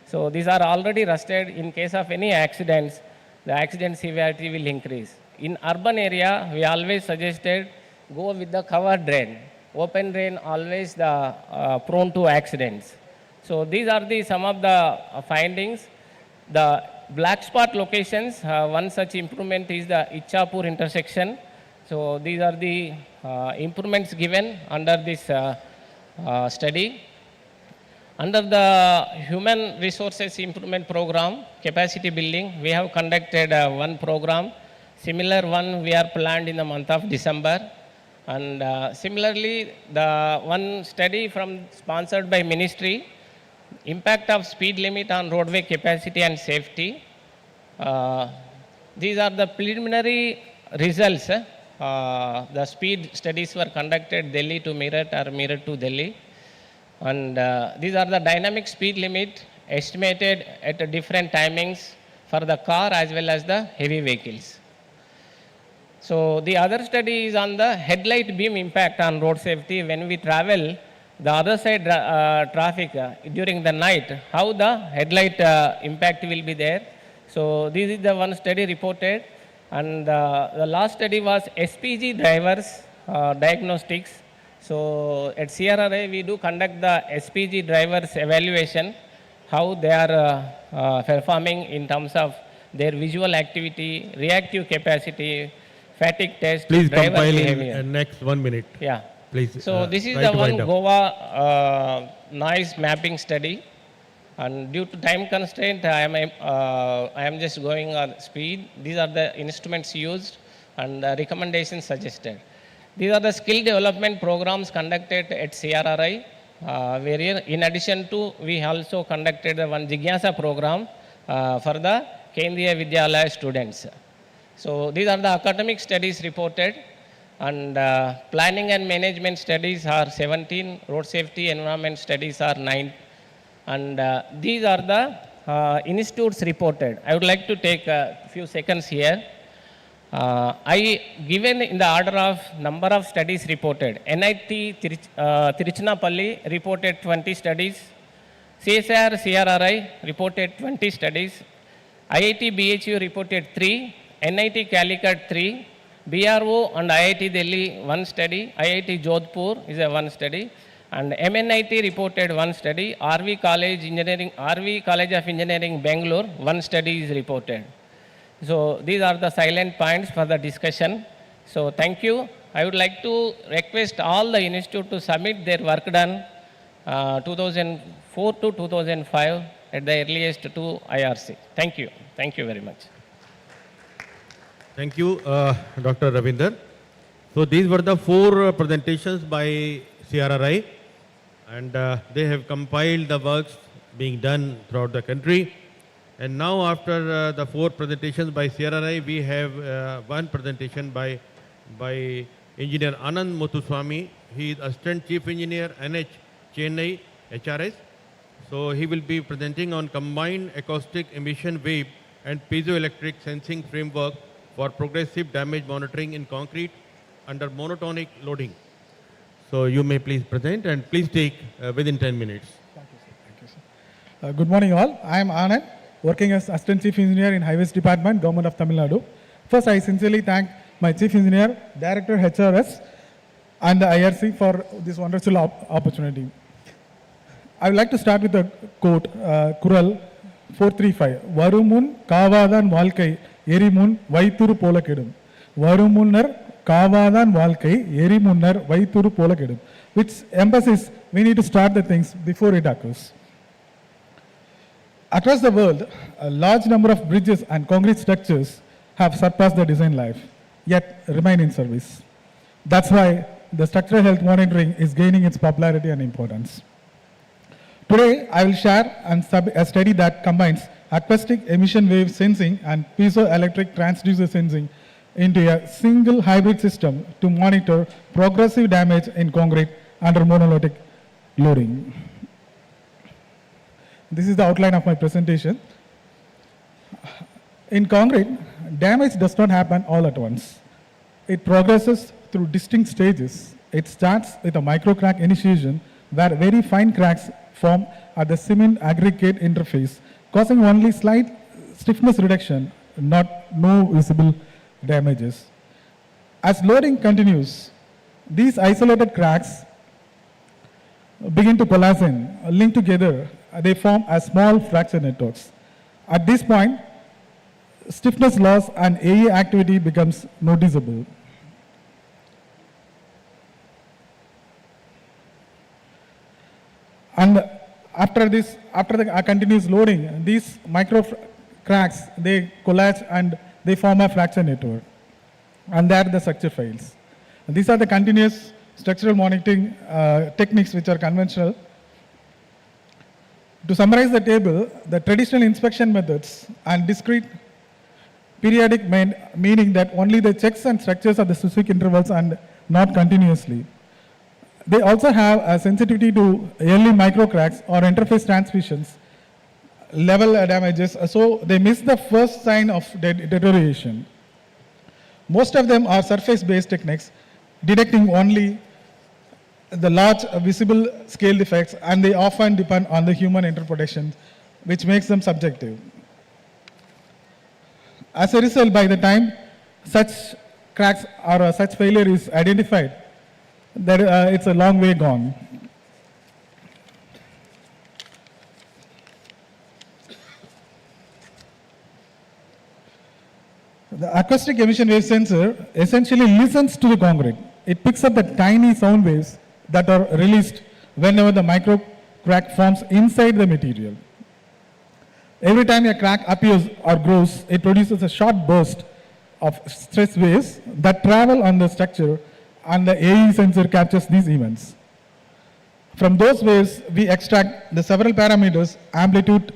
So these are already rusted. In case of any accidents, the accident severity will increase. In urban area, we always suggested go with the covered drain. Open drain always the prone to accidents. So these are the some of the findings. The black spot locations, one such improvement is the Ichapur intersection. So these are the improvements given under this study. Under the Human Resources Improvement Program, capacity building, we have conducted one program. Similar one we are planned in the month of December. And similarly, the one study sponsored by ministry, impact of speed limit on roadway capacity and safety. These are the preliminary results the speed studies were conducted Delhi to Meerut or Meerut to Delhi. And these are the dynamic speed limit estimated at different timings for the car as well as the heavy vehicles. So the other study is on the headlight beam impact on road safety when we travel the other side traffic during the night, how the headlight impact will be there. So this is the one study reported. And the last study was SPG drivers diagnostics. So at CRRI, we do conduct the SPG drivers evaluation, how they are performing in terms of their visual activity, reactive capacity, fatigue test, Please driver compile behavior. in next 1 minute. Yeah. Please. So this is try the to one wind up. Goa noise mapping study. And due to time constraint, I am just going on speed. These are the instruments used and the recommendations suggested. These are the skill development programs conducted at CRRI. Where in addition to, we also conducted the one Jigyasa program for the Kendriya Vidyalaya students. So these are the academic studies reported. And planning and management studies are 17, road safety environment studies are 9. And these are the institutes reported. I would like to take a few seconds here. I given in the order of number of studies reported. NIT Tiruchinapalli reported 20 studies. CSIR CRRI reported 20 studies. IIT BHU reported 3. NIT Calicut 3. BRO and IIT Delhi 1 study. IIT Jodhpur is a 1 study. And MNIT reported 1 study. RV College of Engineering Bangalore 1 study is reported. So these are the silent points for the discussion. So thank you. I would like to request all the institute to submit their work done 2004 to 2005 at the earliest to IRC. Thank you. Thank you very much. Thank you, Dr. Ravinder. So these were the 4 presentations by CRRI, and they have compiled the works being done throughout the country. And now after the 4 presentations by CRRI, we have 1 presentation by Engineer Anand Muthuswamy. He is Assistant Chief Engineer, NH Chennai, HRS. So he will be presenting on combined acoustic emission wave and piezoelectric sensing framework for progressive damage monitoring in concrete under monotonic loading. So you may please present, and please take within 10 minutes. Thank you, sir. Thank you, sir. Good morning, all. I am Anand, working as Assistant Chief Engineer in Highways Department, Government of Tamil Nadu. First, I sincerely thank my Chief Engineer, Director HRS, and the IRC for this wonderful opportunity. I would like to start with a quote, Kural 435. Varumun Kavadan Valkai Erimun Vaituru Polakidum. Varumunar Kavadan Valkai Erimunar Vaituru Polakidum. Which emphasizes we need to start the things before it occurs. Across the world, a large number of bridges and concrete structures have surpassed their design life, yet remain in service. That's why the structural health monitoring is gaining its popularity and importance. Today, I will share a study that combines acoustic emission wave sensing and piezoelectric transducer sensing into a single hybrid system to monitor progressive damage in concrete under monolithic loading. This is the outline of my presentation. In concrete, damage does not happen all at once. It progresses through distinct stages. It starts with a microcrack initiation where very fine cracks form at the cement aggregate interface, causing only slight stiffness reduction, no visible damages. As loading continues, these isolated cracks begin to collapse in, link together, they form as small fracture networks. At this point, stiffness loss and AE activity becomes noticeable. And after the continuous loading, these micro cracks, they collapse and they form a fracture network. And there the structure fails. And these are the continuous structural monitoring techniques which are conventional. To summarize the table, the traditional inspection methods and discrete periodic meaning that only the checks and structures are the specific intervals and not continuously. They also have a sensitivity to early microcracks or interface transmissions, level damages, so they miss the first sign of deterioration. Most of them are surface-based techniques, detecting only the large visible scale defects, and they often depend on the human interpretation, which makes them subjective. As a result, by the time such cracks or such failure is identified, it's a long way gone. The acoustic emission wave sensor essentially listens to the concrete. It picks up the tiny sound waves that are released whenever the micro crack forms inside the material. Every time a crack appears or grows, it produces a short burst of stress waves that travel on the structure, and the AE sensor captures these events. From those waves, we extract the several parameters: amplitude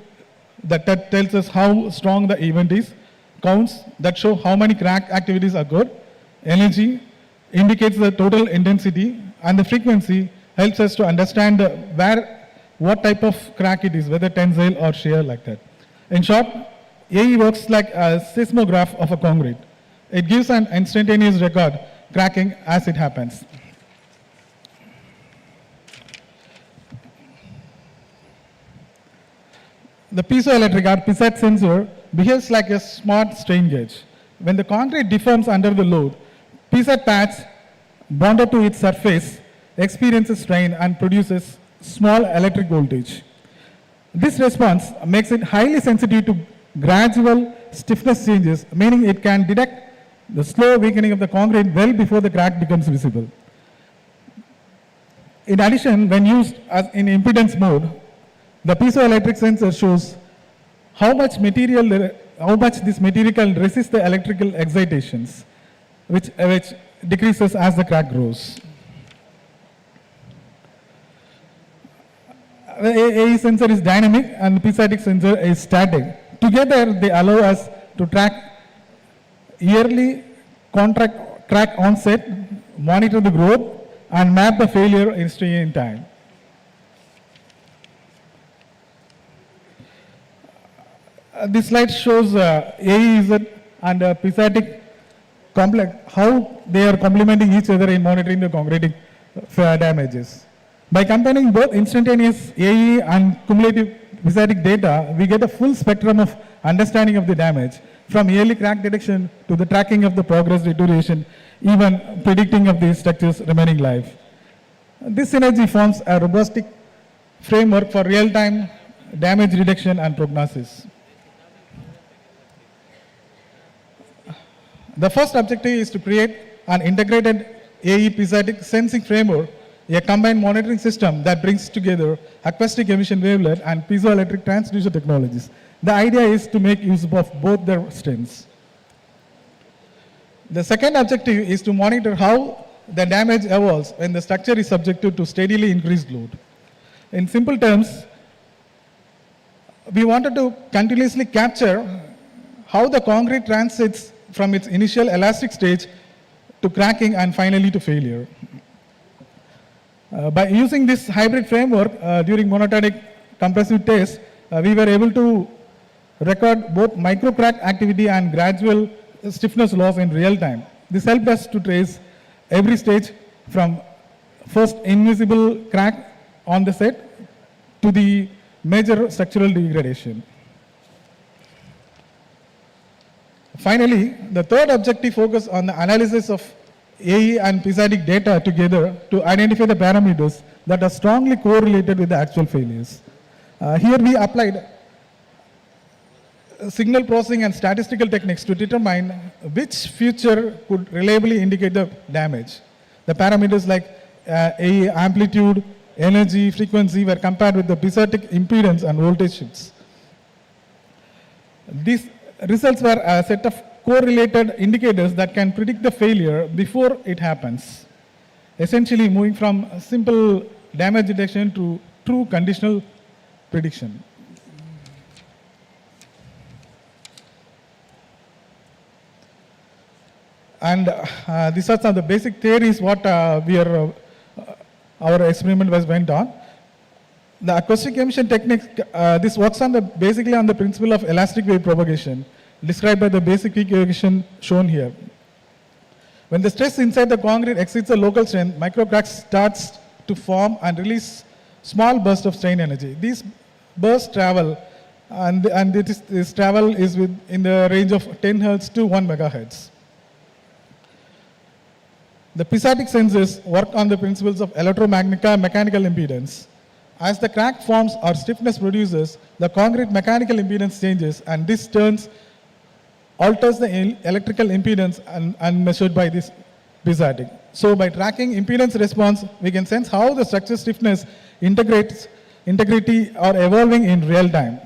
that tells us how strong the event is, counts that show how many crack activities occurred, energy indicates the total intensity, and the frequency helps us to understand what type of crack it is, whether tensile or shear, like that. In short, AE works like a seismograph of a concrete. It gives an instantaneous record cracking as it happens. The piezoelectric or PSAT sensor behaves like a smart strain gauge. When the concrete deforms under the load, PSAT pads bonded to its surface experiences strain and produces small electric voltage. This response makes it highly sensitive to gradual stiffness changes, meaning it can detect the slow weakening of the concrete well before the crack becomes visible. In addition, when used as in impedance mode, the piezoelectric sensor shows how much this material can resist the electrical excitations, which decreases as the crack grows. The AE sensor is dynamic and the piezoelectric sensor is static. Together, they allow us to track yearly crack onset, monitor the growth, and map the failure history in time. This slide shows AEZ and piezoelectric complex, how they are complementing each other in monitoring the concreting damages. By combining both instantaneous AE and cumulative piezoelectric data, we get a full spectrum of understanding of the damage, from early crack detection to the tracking of the progress deterioration, even predicting of the structures remaining live. This synergy forms a robust framework for real-time damage reduction and prognosis. The first objective is to create an integrated AE piezoelectric sensing framework, a combined monitoring system that brings together acoustic emission wavelet and piezoelectric transducer technologies. The idea is to make use of both their strengths. The second objective is to monitor how the damage evolves when the structure is subjected to steadily increased load. In simple terms, we wanted to continuously capture how the concrete transits from its initial elastic stage to cracking and finally to failure. By using this hybrid framework during monotonic compressive tests, we were able to record both micro crack activity and gradual stiffness loss in real time. This helped us to trace every stage from first invisible crack on the set to the major structural degradation. Finally, the third objective focused on the analysis of AE and piezoelectric data together to identify the parameters that are strongly correlated with the actual failures. Here we applied signal processing and statistical techniques to determine which feature could reliably indicate the damage. The parameters like AE amplitude, energy, frequency were compared with the piezoelectric impedance and voltage shifts. These results were a set of correlated indicators that can predict the failure before it happens, essentially moving from simple damage detection to true conditional prediction. And these are some of the basic theories what our experiment went on. The acoustic emission technique, this works on basically on the principle of elastic wave propagation, described by the basic equation shown here. When the stress inside the concrete exceeds the local strength, microcracks starts to form and release small bursts of strain energy. These bursts travel, and this travel is in the range of 10 Hertz to 1 megahertz. The piezoelectric sensors work on the principles of electromechanical impedance. As the crack forms or stiffness produces, the concrete mechanical impedance changes, and this alters the electrical impedance and measured by this piezoelectric. So by tracking impedance response, we can sense how the structure stiffness integrity are evolving in real time.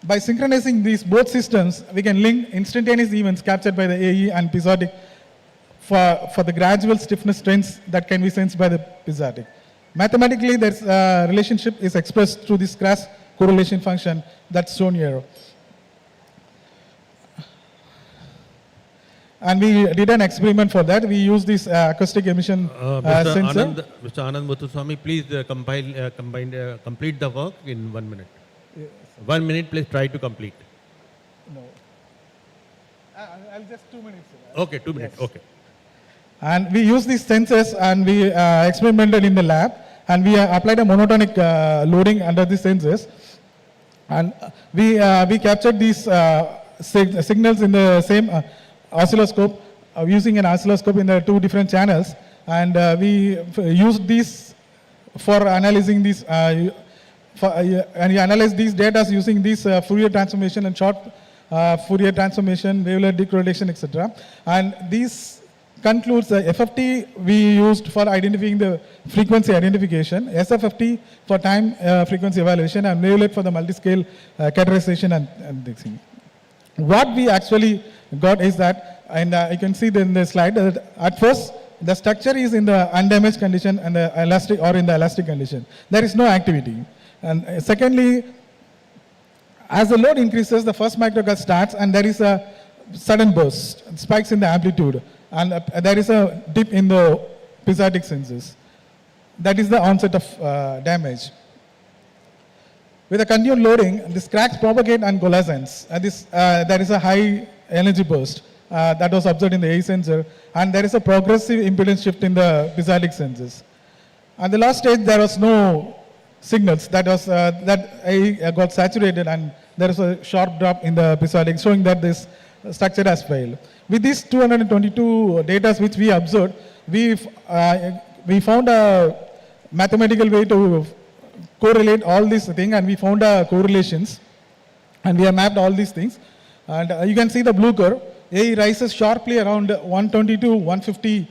By synchronizing these both systems, we can link instantaneous events captured by the AE and piezoelectric for the gradual stiffness trends that can be sensed by the piezoelectric. Mathematically, this relationship is expressed through this cross correlation function that's shown here. And we did an experiment for that. We used this acoustic emission sensor. Mr. Anand Muthuswamy, please complete the work in 1 minute. Yes. 1 minute, please try to complete. No. I'll just 2 minutes. Okay, 2 minutes, Yes. okay. And we used these sensors and we experimented in the lab, and we applied a monotonic loading under the sensors. And we captured these signals in the same oscilloscope, using an oscilloscope in the 2 different channels. And we used these for analyzing these, and we analyzed these data using these Fourier transformation and short Fourier transformation, wavelet decorrelation, etc. And these concludes the FFT we used for identifying the frequency identification, SFFT for time frequency evaluation, and wavelet for the multiscale categorization and this thing. What we actually got is that, and you can see in the slide, that at first the structure is in the undamaged condition and the elastic or in the elastic condition. There is no activity. And secondly, as the load increases, the first microcurrent starts and there is a sudden burst, spikes in the amplitude, and there is a dip in the piezoelectric sensors. That is the onset of damage. With a continued loading, these cracks propagate and coalescence. There is a high energy burst that was observed in the AE sensor, and there is a progressive impedance shift in the piezoelectric sensors. At the last stage, there was no signals. That AE got saturated, and there is a sharp drop in the piezoelectric, showing that this structure has failed. With these 222 data which we observed, we found a mathematical way to correlate all these things, and we found correlations, and we have mapped all these things. And you can see the blue curve. AE rises sharply around 120 to 150,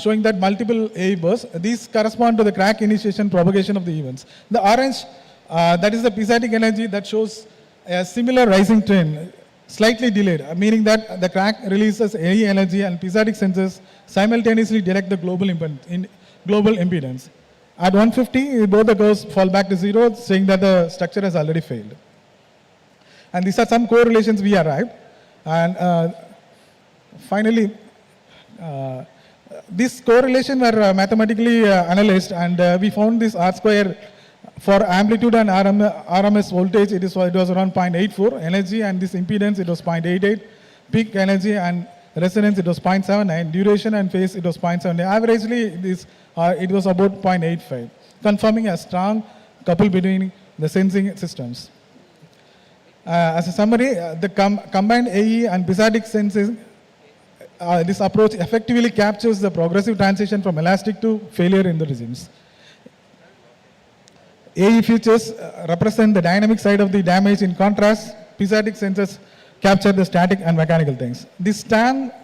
showing that multiple AE bursts. These correspond to the crack initiation propagation of the events. The orange, that is the piezoelectric energy that shows a similar rising trend, slightly delayed, meaning that the crack releases AE energy and piezoelectric sensors simultaneously detect the global impedance. At 150, both the curves fall back to 0, saying that the structure has already failed. And these are some correlations we arrived. And finally, these correlations were mathematically analyzed, and we found this R square for amplitude and RMS voltage. It was around 0.84 energy, and this impedance, it was 0.88. Peak energy and resonance, it was 0.79. Duration and phase, it was 0.7. Averagely, it was about 0.85, confirming a strong couple between the sensing systems. As a summary, the combined AE and piezoelectric sensing, this approach effectively captures the progressive transition from elastic to failure in the regimes. AE features represent the dynamic side of the damage. In contrast, piezoelectric sensors capture the static and mechanical things. This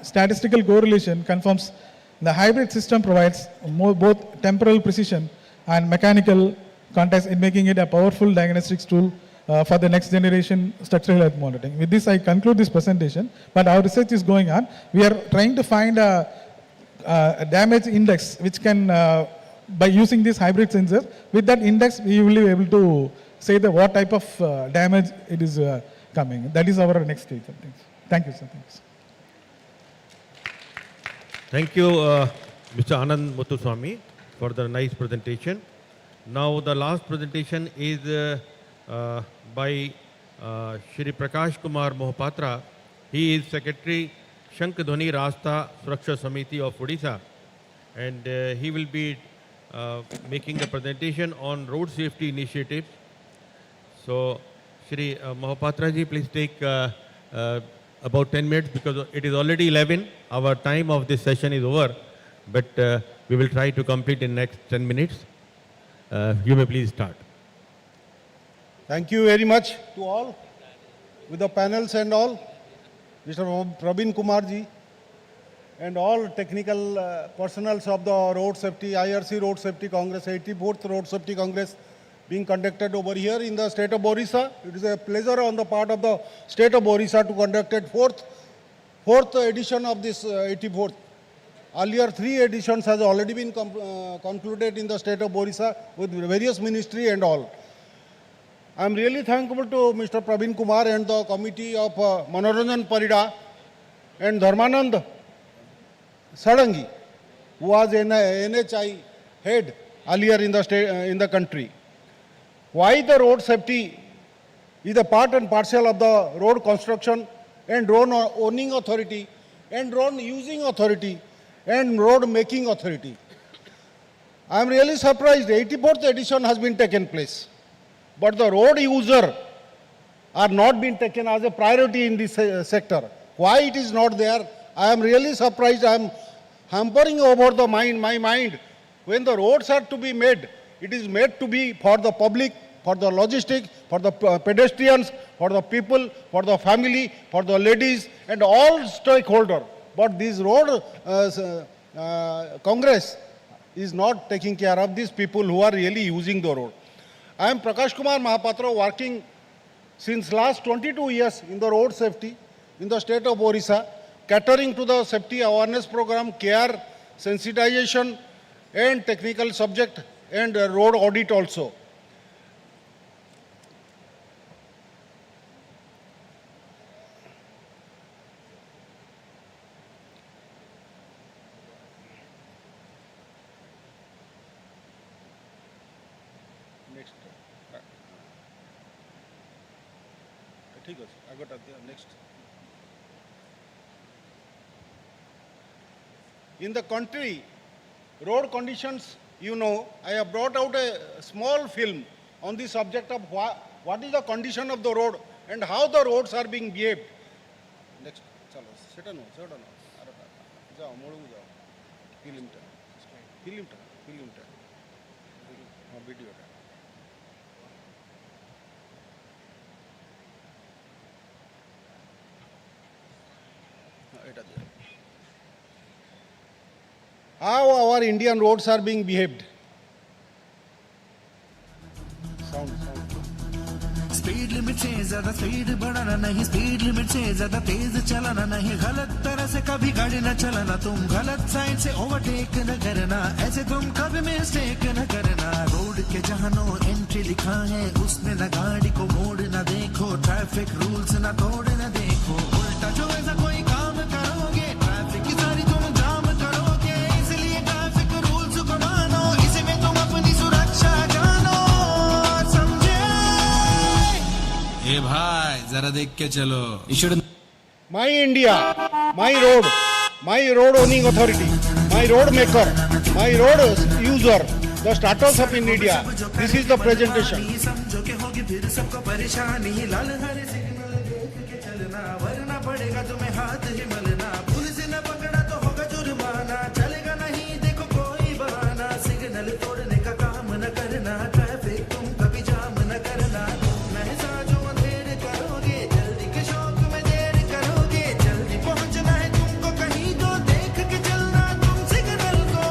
statistical correlation confirms the hybrid system provides both temporal precision and mechanical context, in making it a powerful diagnostics tool for the next generation structural health monitoring. With this, I conclude this presentation, but our research is going on. We are trying to find a damage index which can, by using this hybrid sensor, with that index, we will be able to say that what type of damage it is coming. That is our next stage of things. Thank you, sir. Thanks. Thank you, Mr. Anand Muthuswamy, for the nice presentation. Now, the last presentation is by Shri Prakash Kumar Mohapatra. He is Secretary Shankhdhwani Rasta Suraksha Samiti of Odisha, and he will be making the presentation on road safety initiatives. So, Shri Mohapatra ji, please take about 10 minutes because it is already 11. Our time of this session is over, but we will try to complete in next 10 minutes. You may please start. Thank you very much to all, with the panels and all, Mr. Praveen Kumar ji, and all technical personals of the Road Safety, IRC Road Safety Congress, 84th Road Safety Congress being conducted over here in the state of Orissa. It is a pleasure on the part of the state of Orissa to conduct fourth edition of this 84th. Earlier 3 editions has already been concluded in the state of Orissa with various ministry and all. I am really thankful to Mr. Praveen Kumar and the committee of Manoranjan Parida and Dharmanand Sadangi, who was an NHI head earlier in the country. Why the road safety is a part and parcel of the road construction and road owning authority and road using authority and road making authority. I am really surprised 84th edition has been taken place, but the road user are not being taken as a priority in this sector. Why it is not there? I am really surprised. I am hampering over my mind. When the roads are to be made, it is made to be for the public, for the logistics, for the pedestrians, for the people, for the family, for the ladies and all stakeholders. But this road Congress is not taking care of these people who are really using the road. I am Prakash Kumar Mohapatra, working since last 22 years in the road safety in the state of Orissa, catering to the safety awareness program, care, sensitization and technical subject and road audit also. Next. I got next. In the country, road conditions, you know, I have brought out a small film on the subject of what is the condition of the road and how the roads are being behaved. Next, chalo, sit down. Jao, modu jao. Film ta. Video ta. How our Indian roads are being behaved. Sound. Speed limit से ज्यादा speed बढ़ाना नहीं, speed limit से ज्यादा तेज चलाना नहीं, गलत तरह से कभी गाड़ी न चलाना, तुम गलत साइड से ओवरटेक न करना, ऐसे तुम कभी मिस्टेक न करना। रोड के जहाँ नो एंट्री लिखा है उसमें न गाड़ी को मोड़ न देखो, ट्रैफिक रूल्स न तोड़ न देखो, उल्टा जो ऐसा कोई काम करोगे ट्रैफिक की सारी तुम जाम करोगे, इसलिए ट्रैफिक रूल्स को मानो, इसमें तुम अपनी सुरक्षा जानो, समझे? ए भाई जरा देख के चलो। My India, my road owning authority, my road maker, my road user, the status of in India. This is the presentation. समझो के होगी फिर सबको परेशानी, लाल हरे सिग्नल देख के चलना, वरना पड़ेगा तुम्हें हाथ ही मलना, पुलिस ने पकड़ा तो होगा जुर्माना, चलेगा नहीं देखो कोई बहाना, सिग्नल तोड़ने का काम न करना, ट्रैफिक तुम कभी जाम न करना, महसा जो अंधेर करोगे, जल्दी के शौक में देर करोगे, जल्दी पहुंचना है तुमको कहीं तो देख के चलना तुम सिग्नल को,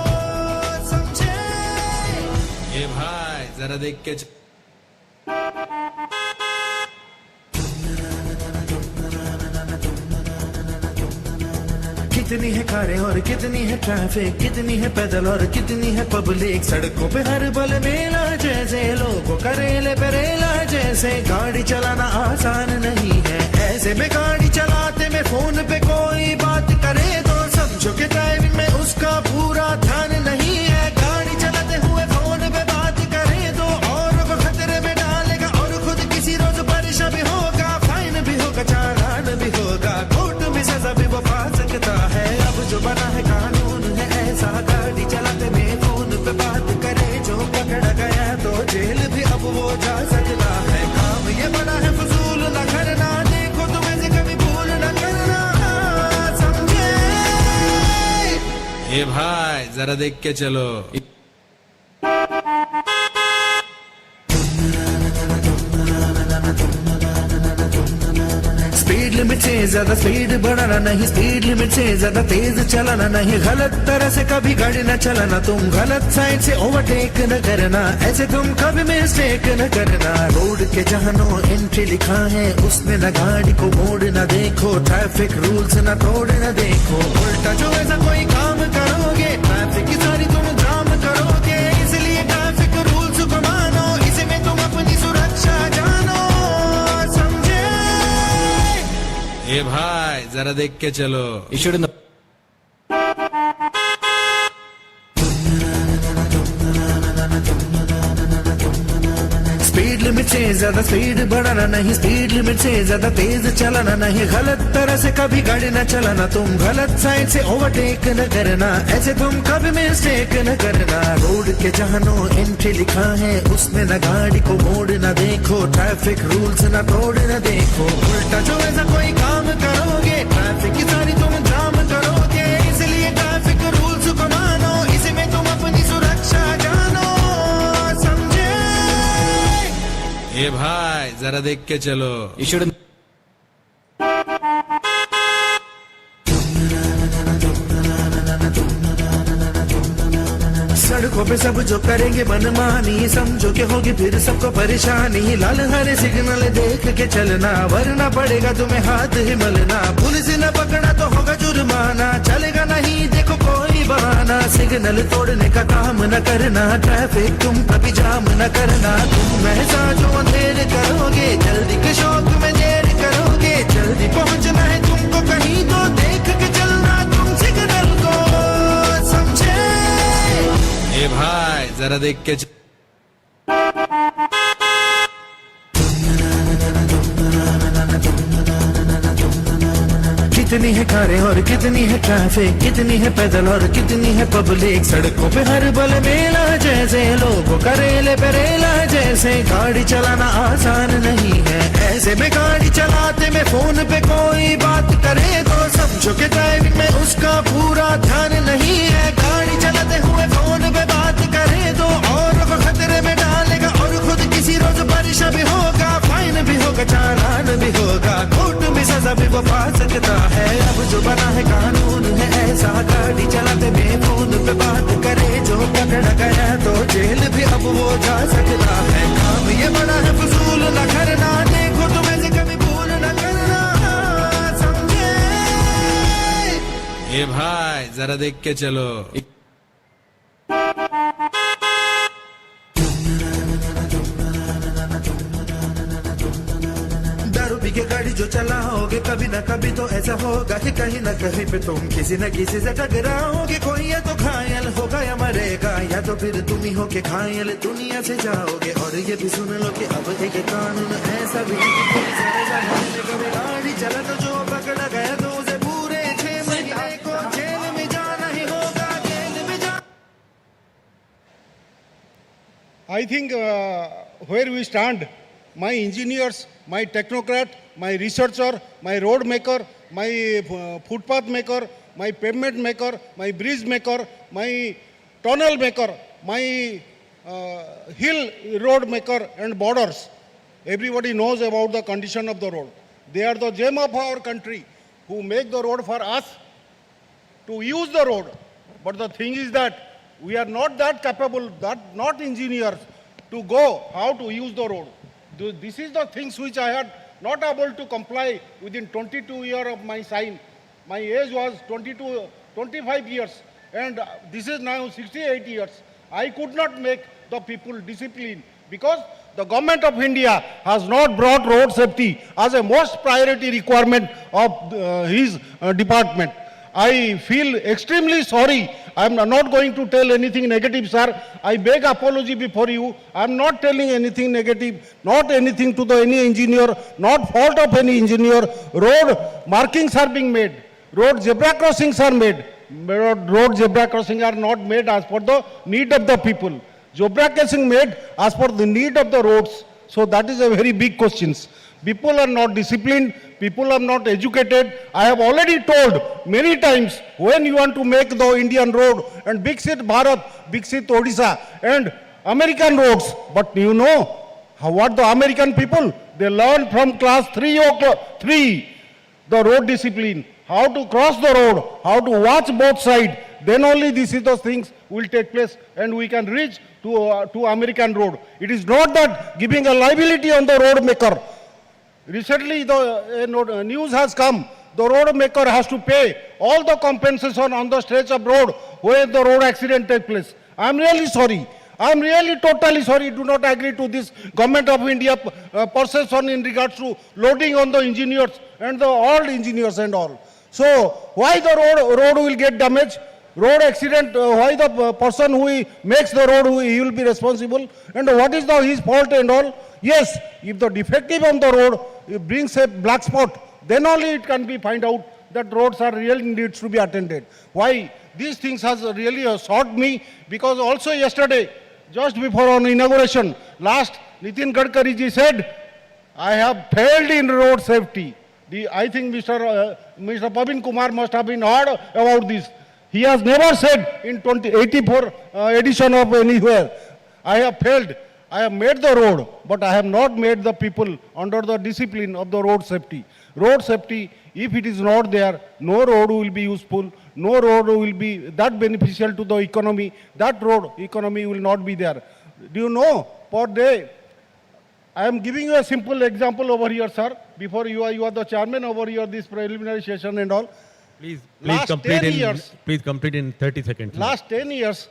समझे? ये भाई जरा देख के कितनी है कारें और कितनी है ट्रैफिक, कितनी है पैदल और कितनी है पब्लिक, सड़कों पे हर बल मेला जैसे लोगों का रेल पे रेला जैसे जैसे गाड़ी चलाना आसान नहीं है। ऐसे में गाड़ी चलाते में फोन पे कोई बात करे तो समझो कि ड्राइविंग में उसका पूरा ध्यान नहीं है। गाड़ी चलाते हुए फोन पे बात करे तो और को खतरे में डालेगा और खुद किसी रोज परेशान भी होगा, फाइन भी होगा, चालान भी होगा, कोर्ट में सजा भी वो पा सकता है। अब जो बना है कानून है ऐसा, गाड़ी चलाते में फोन पे बात करे जो पकड़ा गया तो जेल भी अब वो जा सकता है। काम ये बना है फजूल न करना, देखो तुम ऐसे कभी भूल न करना, समझे? ए भाई जरा देख के चलो। स्पीड लिमिट से ज्यादा स्पीड बढ़ाना नहीं, स्पीड लिमिट से ज्यादा तेज चलाना नहीं, गलत तरह से कभी गाड़ी न चलाना, तुम गलत साइड से ओवरटेक न करना, ऐसे तुम कभी मिस्टेक न करना। रोड के जहाँ नो एंट्री लिखा है उसमें न गाड़ी को मोड़ न देखो, ट्रैफिक रूल्स न तोड़ न देखो, उल्टा जो ऐसा कोई काम करोगे ट्रैफिक की सारी तुम जाम करोगे। इसलिए ट्रैफिक रूल्स को मानो, इसमें तुम अपनी सुरक्षा जानो, समझे? ए भाई जरा देख के चलो। स्पीड लिमिट से ज्यादा स्पीड बढ़ाना नहीं, स्पीड लिमिट से ज्यादा तेज चलाना नहीं, गलत तरह से कभी गाड़ी न चलाना, तुम गलत साइड से ओवरटेक न करना, ऐसे तुम कभी मिस्टेक न करना। रोड के जहाँ नो एंट्री लिखा है उसमें न गाड़ी को मोड़ न देखो, ट्रैफिक रूल्स न तोड़ न देखो, उल्टा जो ऐसा कोई काम करोगे ट्रैफिक की सारी तुम जाम करोगे। इसलिए ट्रैफिक रूल्स को मानो, इसमें तुम अपनी सुरक्षा जानो, समझे? ए भाई जरा देख के चलो। सड़कों पे सब जो करेंगे मनमानी, समझो के होगी फिर सबको परेशानी। लाल हरे सिग्नल देख के चलना वरना पड़ेगा तुम्हें हाथ ही मलना, पुलिस न पकड़ा तो होगा जुर्माना, चलेगा नहीं देखो कोई बहाना। सिग्नल तोड़ने का काम न करना, ट्रैफिक तुम कभी जाम न करना, तुम ऐसा जो अंधेर करोगे जल्दी के शौक में देर करोगे। जल्दी पहुंचना है तुमको कहीं तो देख के चलना तुम सिग्नल को, समझे? ए भाई जरा देख के चलो। कितनी है कारें और कितनी है ट्रैफिक, कितनी है पैदल और कितनी है पब्लिक, सड़कों पे हर बल मेला जैसे, लोगों का रेले पे रेला जैसे, गाड़ी चलाना आसान नहीं है। ऐसे में गाड़ी चलाते में फोन पे कोई बात करे तो समझो कि ड्राइविंग में उसका पूरा ध्यान नहीं है। गाड़ी चलाते हुए फोन पे बात करे तो और को खतरे में डालेगा और खुद किसी रोज परेशान भी होगा, फाइन भी होगा, चालान भी होगा, कोर्ट में सजा भी वो पा सकता है। अब जो बना है कानून है ऐसा, गाड़ी चलाते में फोन पे बात करे जो पकड़ा गया तो जेल भी अब वो जा सकता है। काम ये बना है फजूल न करना, देखो तुम ऐसे कभी भूल न करना, समझे? ए भाई जरा देख के चलो। दारू पी के गाड़ी जो चलाओगे कभी न कभी तो ऐसा होगा कि कहीं न कहीं पे तुम किसी न किसी से टकराओगे। कोई या तो घायल होगा या मरेगा, या तो फिर तुम ही हो के घायल दुनिया से जाओगे। और ये भी सुन लो कि अब एक कानून ऐसा भी है कि कोई सजा नहीं, कभी गाड़ी चला तो जो पकड़ा गया तो उसे पूरे 6 महीने को जेल में जाना ही होगा, जेल में जा। I think where we stand, my engineers, my technocrat, my researcher, my road maker, my footpath maker, my pavement maker, my bridge maker, my tunnel maker, my hill road maker and borders, everybody knows about the condition of the road. They are the gem of our country who make the road for us to use the road. But the thing is that we are not that capable, not engineers, to go how to use the road. This is the things which I had not able to comply within 22 years of my sign. My age was 25 years, and this is now 68 years. I could not make the people discipline because the government of India has not brought road safety as a most priority requirement of his department. I feel extremely sorry. I am not going to tell anything negative, sir. I beg apology before you. I am not telling anything negative, not anything to any engineer, not fault of any engineer. Road markings are being made. Road zebra crossings are made. Road zebra crossings are not made as per the need of the people. Zebra crossing made as per the need of the roads. So that is a very big question. People are not disciplined. People are not educated. I have already told many times, when you want to make the Indian road and Biksit Bharat, Biksit Odisha and American roads, but you know what the American people, they learn from class 3, the road discipline, how to cross the road, how to watch both sides. Then only these things will take place and we can reach to American road. It is not that giving a liability on the road maker. Recently, the news has come, the road maker has to pay all the compensation on the stretch of road where the road accident takes place. I am really sorry. I am really totally sorry. Do not agree to this Government of India perception in regards to loading on the engineers and the all engineers and all. So, why the road will get damaged? Road accident, why the person who makes the road, he will be responsible? And what is his fault and all? Yes, if the defective on the road it brings a black spot, then only it can be find out that roads are really needs to be attended. Why? These things has really shocked me, because also yesterday, just before on inauguration, last Nitin Gadkari ji said, I have failed in road safety. I think Mr. Pavin Kumar must have been heard about this. He has never said in 84 edition of anywhere, I have failed. I have made the road, but I have not made the people under the discipline of the road safety. Road safety, if it is not there, no road will be useful, no road will be that beneficial to the economy, that road economy will not be there. Do you know, per day, I am giving you a simple example over here, sir, before you are the chairman over here, this preliminary session and all. Please complete in 30 seconds. Last 10 years,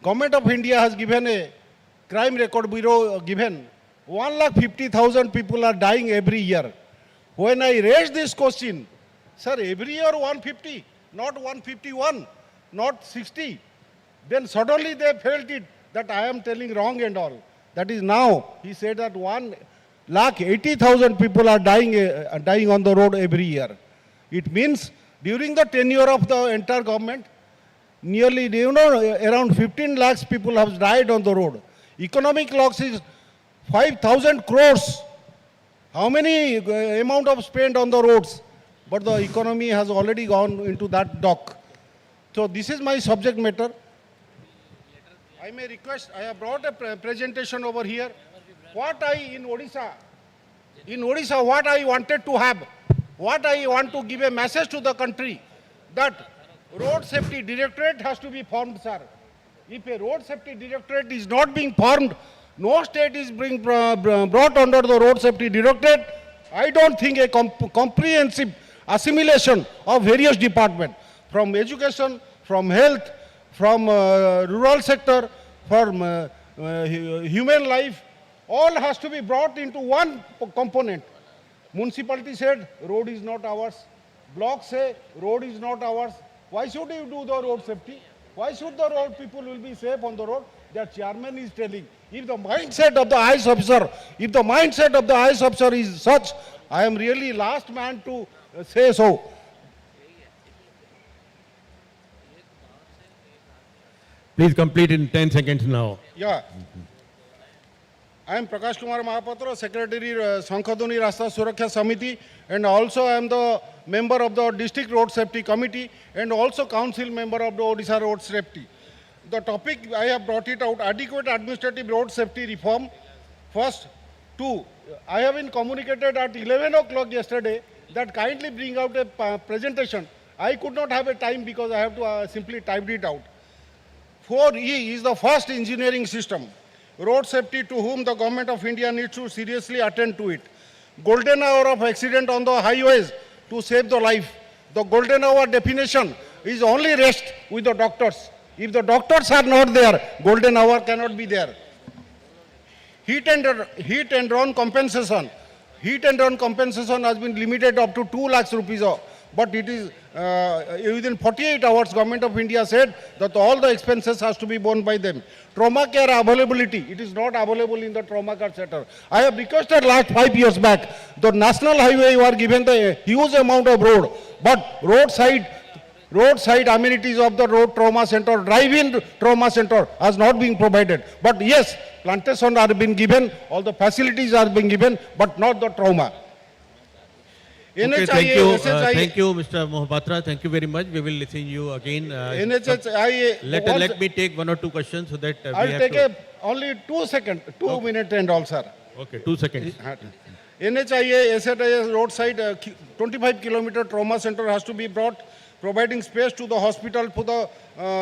Government of India has given a Crime Record Bureau given 1,50,000 people are dying every year. When I raised this question, sir, every year 150, not 151, not 60. Then suddenly they felt it that I am telling wrong and all. That is now, he said that 1,80,000 people are dying on the road every year. It means during the tenure of the entire government, nearly, around 15 lakhs people have died on the road. Economic loss is 5,000 crores. How many amount of spend on the roads? But the economy has already gone into that dock. So this is my subject matter. I may request, I have brought a presentation over here. In Odisha, what I wanted to have, what I want to give a message to the country, that road safety directorate has to be formed, sir. If a road safety directorate is not being formed, no state is being brought under the road safety directorate, I don't think a comprehensive assimilation of various departments, from education, from health, from rural sector, from human life, all has to be brought into one component. Municipality said, road is not ours. Block say, road is not ours. Why should you do the road safety? Why should the road people will be safe on the road? The chairman is telling. If the mindset of the IS officer, is such, I am really last man to say so. Please complete in 10 seconds now. Yeah. I am Prakash Kumar Mahapatra, Secretary Sankhaduni Rasta Suraksha Samiti, and also I am the member of the District Road Safety Committee and also Council member of the Odisha Road Safety. The topic I have brought it out, adequate administrative road safety reform. First, I have been communicated at 11 o'clock yesterday that kindly bring out a presentation. I could not have a time because I have to simply type it out. 4E is the first engineering system. Road safety to whom the Government of India needs to seriously attend to it. Golden hour of accident on the highways to save the life. The golden hour definition is only rest with the doctors. If the doctors are not there, golden hour cannot be there. Heat and run compensation. Heat and run compensation has been limited up to 2 lakhs rupees. But it is within 48 hours, Government of India said that all the expenses has to be borne by them. Trauma care availability, it is not available in the trauma care center. I have requested last 5 years back, the national highway were given the huge amount of road, but roadside amenities of the road trauma center, drive-in trauma center has not been provided. But yes, plantation are being given, all the facilities are being given, but not the trauma. Okay, thank you. Thank you, Mr. Mohapatra. Thank you very much. We will listen to you again. Let me take 1 or 2 questions so that I'll take only 2 seconds, 2 minutes and all, sir. Okay, 2 seconds. NHIA, SHIA roadside 25-kilometer trauma center has to be brought, providing space to the hospital for the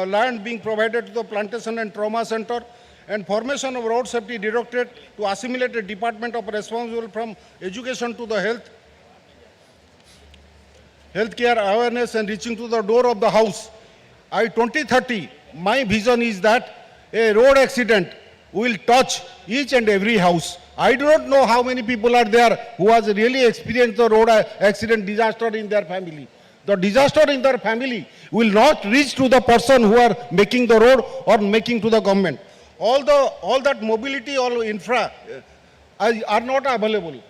land being provided to the plantation and trauma center, and formation of road safety directorate to assimilate a department of responsible from education to the healthcare awareness and reaching to the door of the house. 2030, my vision is that a road accident will touch each and every house. I do not know how many people are there who has really experienced the road accident disaster in their family. The disaster in their family will not reach to the person who are making the road or making to the government. All that mobility, all infra are not available.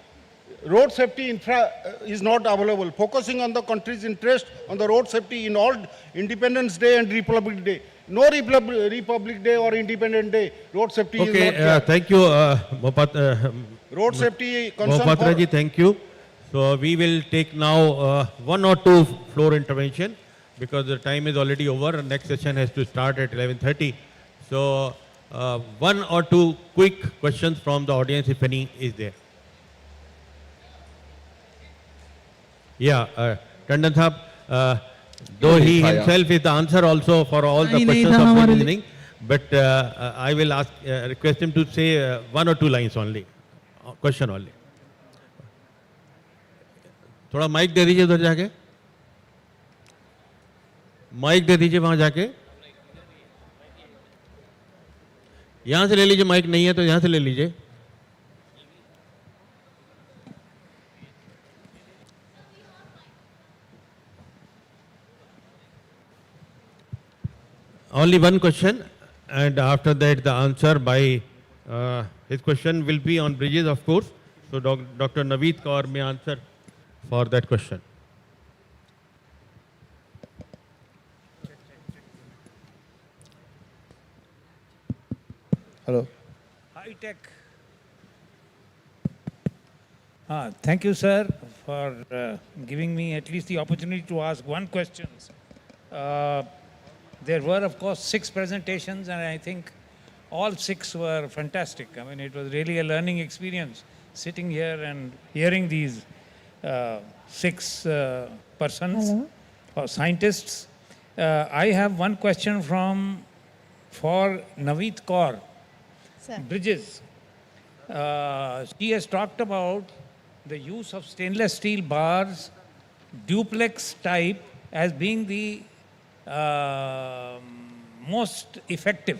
Road safety infra is not available. Focusing on the country's interest on the road safety in all Independence Day and Republic Day. No Republic Day or Independence Day, road safety is not there. Thank you, Road safety concern Mohapatra ji, thank you. So we will take now 1 or 2 floor intervention because the time is already over. Next session has to start at 11:30. So 1 or 2 quick questions from the audience if any is there. Yeah, Tandon Sahab, though he himself is the answer also for all the questions of the evening, but I will ask, request him to say 1 or 2 lines only, question only. थोड़ा mic दे दीजिए उधर जाके, mic दे दीजिए वहां जाके, यहां से ले लीजिए, माइक नहीं है तो यहां से ले लीजिए. Only 1 question, and after that the answer by his question will be on bridges, of course. So Dr. Naveed Kaur may answer for that question. Hello. High tech. Thank you, sir, for giving me at least the opportunity to ask 1 question. There were, of course, 6 presentations, and I think all 6 were fantastic. I mean, it was really a learning experience sitting here and hearing these 6 persons or scientists. I have 1 question for Naveed Kaur. Sir. Bridges. She has talked about the use of stainless steel bars, duplex type, as being the most effective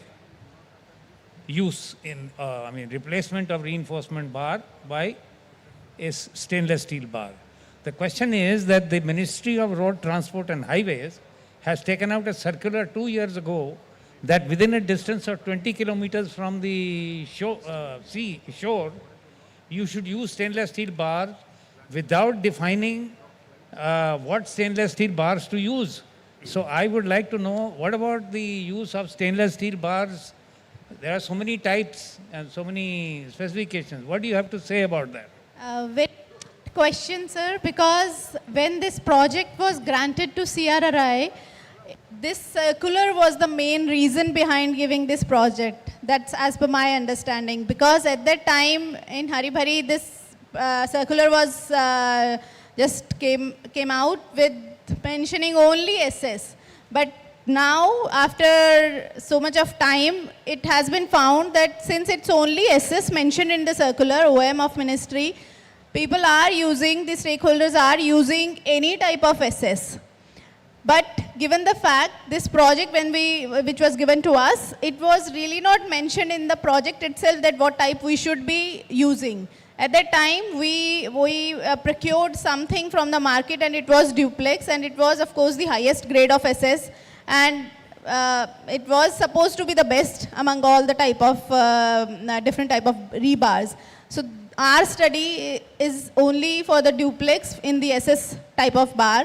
use in, replacement of reinforcement bar by a stainless steel bar. The question is that the Ministry of Road Transport and Highways has taken out a circular 2 years ago that within a distance of 20 kilometers from the shore, you should use stainless steel bars without defining what stainless steel bars to use. So I would like to know, what about the use of stainless steel bars? There are so many types and so many specifications. What do you have to say about that? Very good question, sir, because when this project was granted to CRRI, this circular was the main reason behind giving this project. That's as per my understanding, because at that time in Hari Bhari, this circular was just came out with mentioning only SS. But now, after so much of time, it has been found that since it's only SS mentioned in the circular, OM of ministry, people are using, the stakeholders are using any type of SS. But given the fact this project which was given to us, it was really not mentioned in the project itself that what type we should be using. At that time, we procured something from the market and it was duplex, and it was of course the highest grade of SS, and it was supposed to be the best among all the type of different type of rebars. So our study is only for the duplex in the SS type of bar.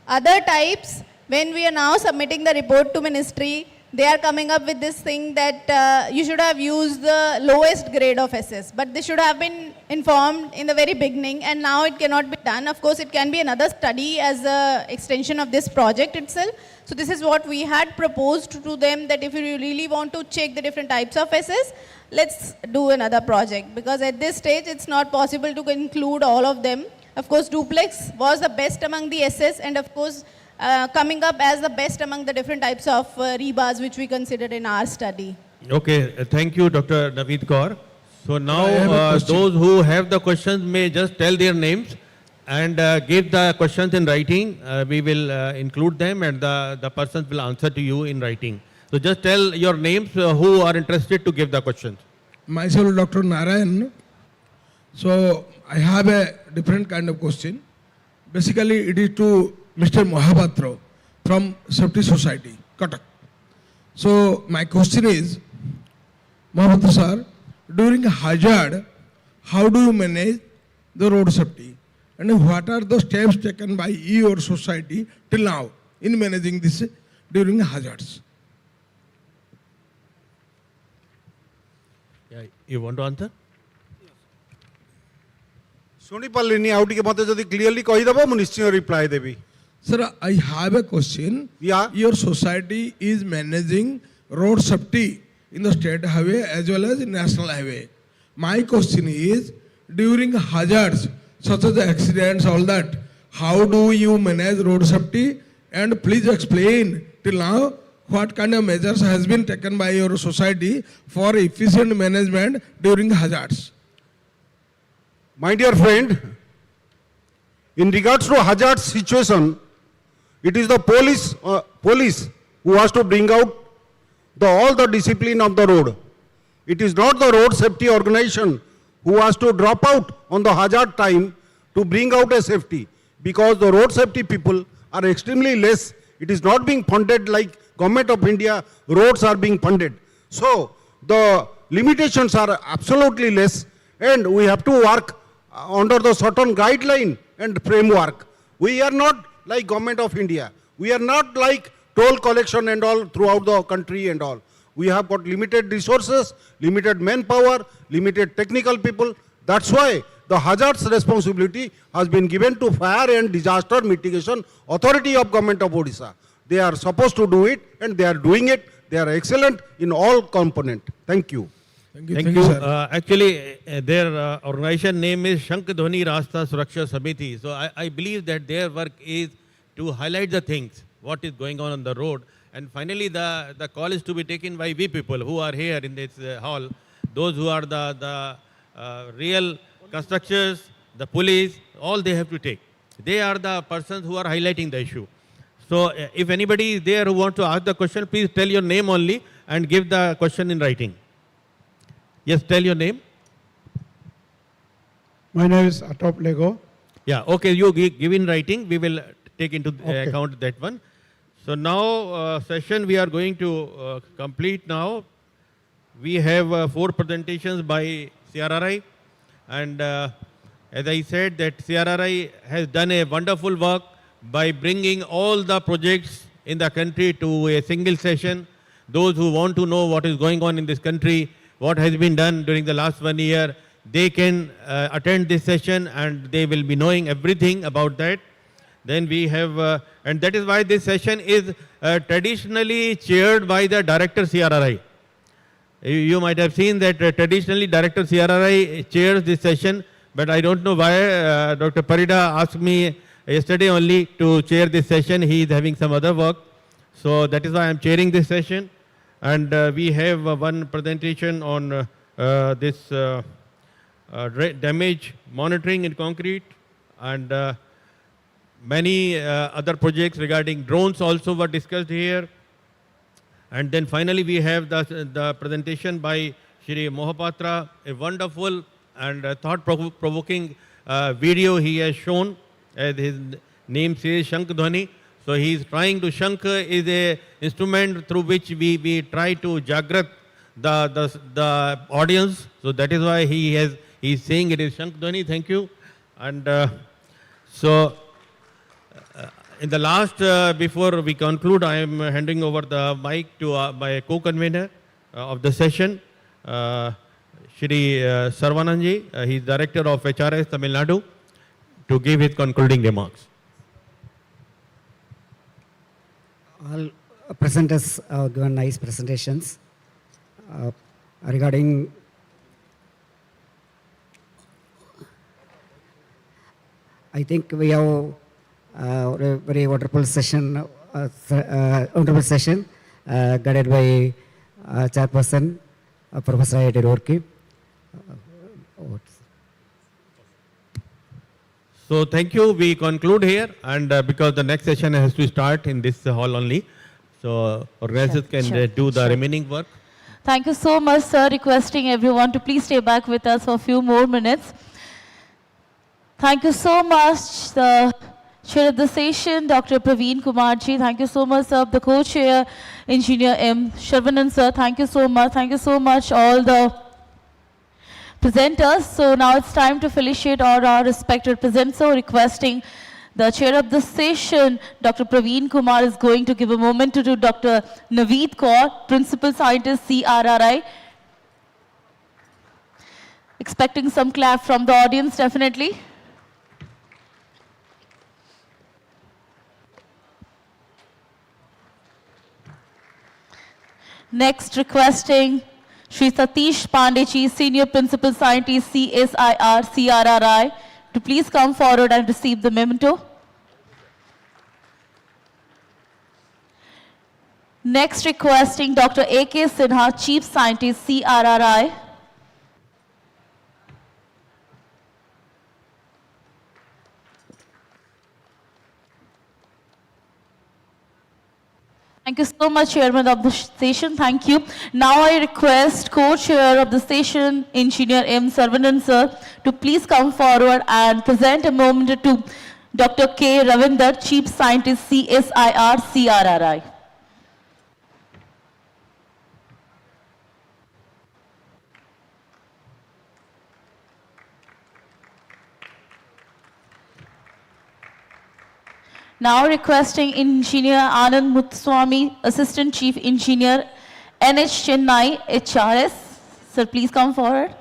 Other types, when we are now submitting the report to ministry, they are coming up with this thing that you should have used the lowest grade of SS. But this should have been informed in the very beginning, and now it cannot be done. Of course, it can be another study as an extension of this project itself. So this is what we had proposed to them, that if you really want to check the different types of SS, let's do another project. Because at this stage, it's not possible to include all of them. Of course, duplex was the best among the SS, and of course, coming up as the best among the different types of rebars which we considered in our study. Okay, thank you, Dr. Naveed Kaur. So now those who have the questions may just tell their names and give the questions in writing. We will include them, and the persons will answer to you in writing. So just tell your names who are interested to give the questions. Myself, Dr. Narayan. So I have a different kind of question. Basically, it is to Mr. Mohapatra from Safety Society, Cuttack. So my question is, Mohapatra sir, during hazard, how do you manage the road safety? And what are the steps taken by your society till now in managing this during hazards? Yeah, you want to answer? ଶୁଣି ପାରିଲିନି ଆଉ ଟିକେ ମୋତେ ଯଦି clearly କହିଦେବ ମୁଁ ନିଶ୍ଚୟ reply ଦେବି। Sir, I have a question. Yeah. Your society is managing road safety in the state highway as well as in national highway. My question is, during hazards such as accidents, all that, how do you manage road safety? And please explain till now what kind of measures has been taken by your society for efficient management during hazards. My dear friend, in regards to hazard situation, it is the police who has to bring out all the discipline of the road. It is not the road safety organization who has to drop out on the hazard time to bring out a safety, because the road safety people are extremely less. It is not being funded like Government of India roads are being funded. So the limitations are absolutely less, and we have to work under the certain guideline and framework. We are not like Government of India. We are not like toll collection and all throughout the country and all. We have got limited resources, limited manpower, limited technical people. That's why the hazards responsibility has been given to Fire and Disaster Mitigation Authority of Government of Odisha. They are supposed to do it, and they are doing it. They are excellent in all components. Thank you. Thank you. Actually, their organization name is Shank Dhwani Rasta Suraksha Samiti. So I believe that their work is to highlight the things, what is going on the road. And finally, the call is to be taken by we people who are here in this hall, those who are the real constructors, the police, all they have to take. They are the persons who are highlighting the issue. So if anybody is there who wants to ask the question, please tell your name only and give the question in writing. Yes, tell your name. My name is Atop Lego. Yeah, okay, you give in writing. We will take into account that one. So now session we are going to complete now. We have 4 presentations by CRRI, and as I said that CRRI has done a wonderful work by bringing all the projects in the country to a single session. Those who want to know what is going on in this country, what has been done during the last 1 year, they can attend this session and they will be knowing everything about that. Then we have, and that is why this session is traditionally chaired by the Director CRRI. You might have seen that traditionally Director CRRI chairs this session, but I don't know why Dr. Parida asked me yesterday only to chair this session. He is having some other work. So that is why I am chairing this session. And we have one presentation on this damage monitoring in concrete. And many other projects regarding drones also were discussed here. And then finally we have the presentation by Shri Mohapatra, a wonderful and thought-provoking video he has shown. As his name says, Shank Dhwani. So he is trying to, Shank is a instrument through which we try to jagrat the audience. So that is why he is saying it is Shank Dhwani. Thank you. And in the last, before we conclude, I am handing over the mic to my co-convener of the session, Shri Sarvananji. He is Director of HRS Tamil Nadu, to give his concluding remarks. All presenters have given nice presentations regarding I think we have a very wonderful session, guided by Chairperson Professor Ayati Roorke. So thank you. We conclude here, and because the next session has to start in this hall only, so organizers can do the remaining work. Thank you so much, sir. Requesting everyone to please stay back with us for a few more minutes. Thank you so much, the Chair of the session, Dr. Praveen Kumarji. Thank you so much, sir. The Co-Chair, Engineer M. Sharvanan, sir. Thank you so much. Thank you so much, all the presenters. So now it's time to felicitate all our respected presenters. So requesting the Chair of the session, Dr. Praveen Kumar, is going to give a moment to Dr. Naveed Kaur, Principal Scientist, CRRI. Expecting some clap from the audience, definitely. Next, requesting Shri Satish Pandeji, Senior Principal Scientist, CSIR, CRRI, to please come forward and receive the memento. Next, requesting Dr. A.K. Sinha, Chief Scientist, CRRI. Thank you so much, Chairman of the station. Thank you. Now I request Co-Chair of the station, Engineer M. Sarvanan, sir, to please come forward and present a moment to Dr. K. Ravinder, Chief Scientist, CSIR, CRRI. Now requesting Engineer Anand Muthuswamy, Assistant Chief Engineer, NH Chennai, HRS. Sir, please come forward.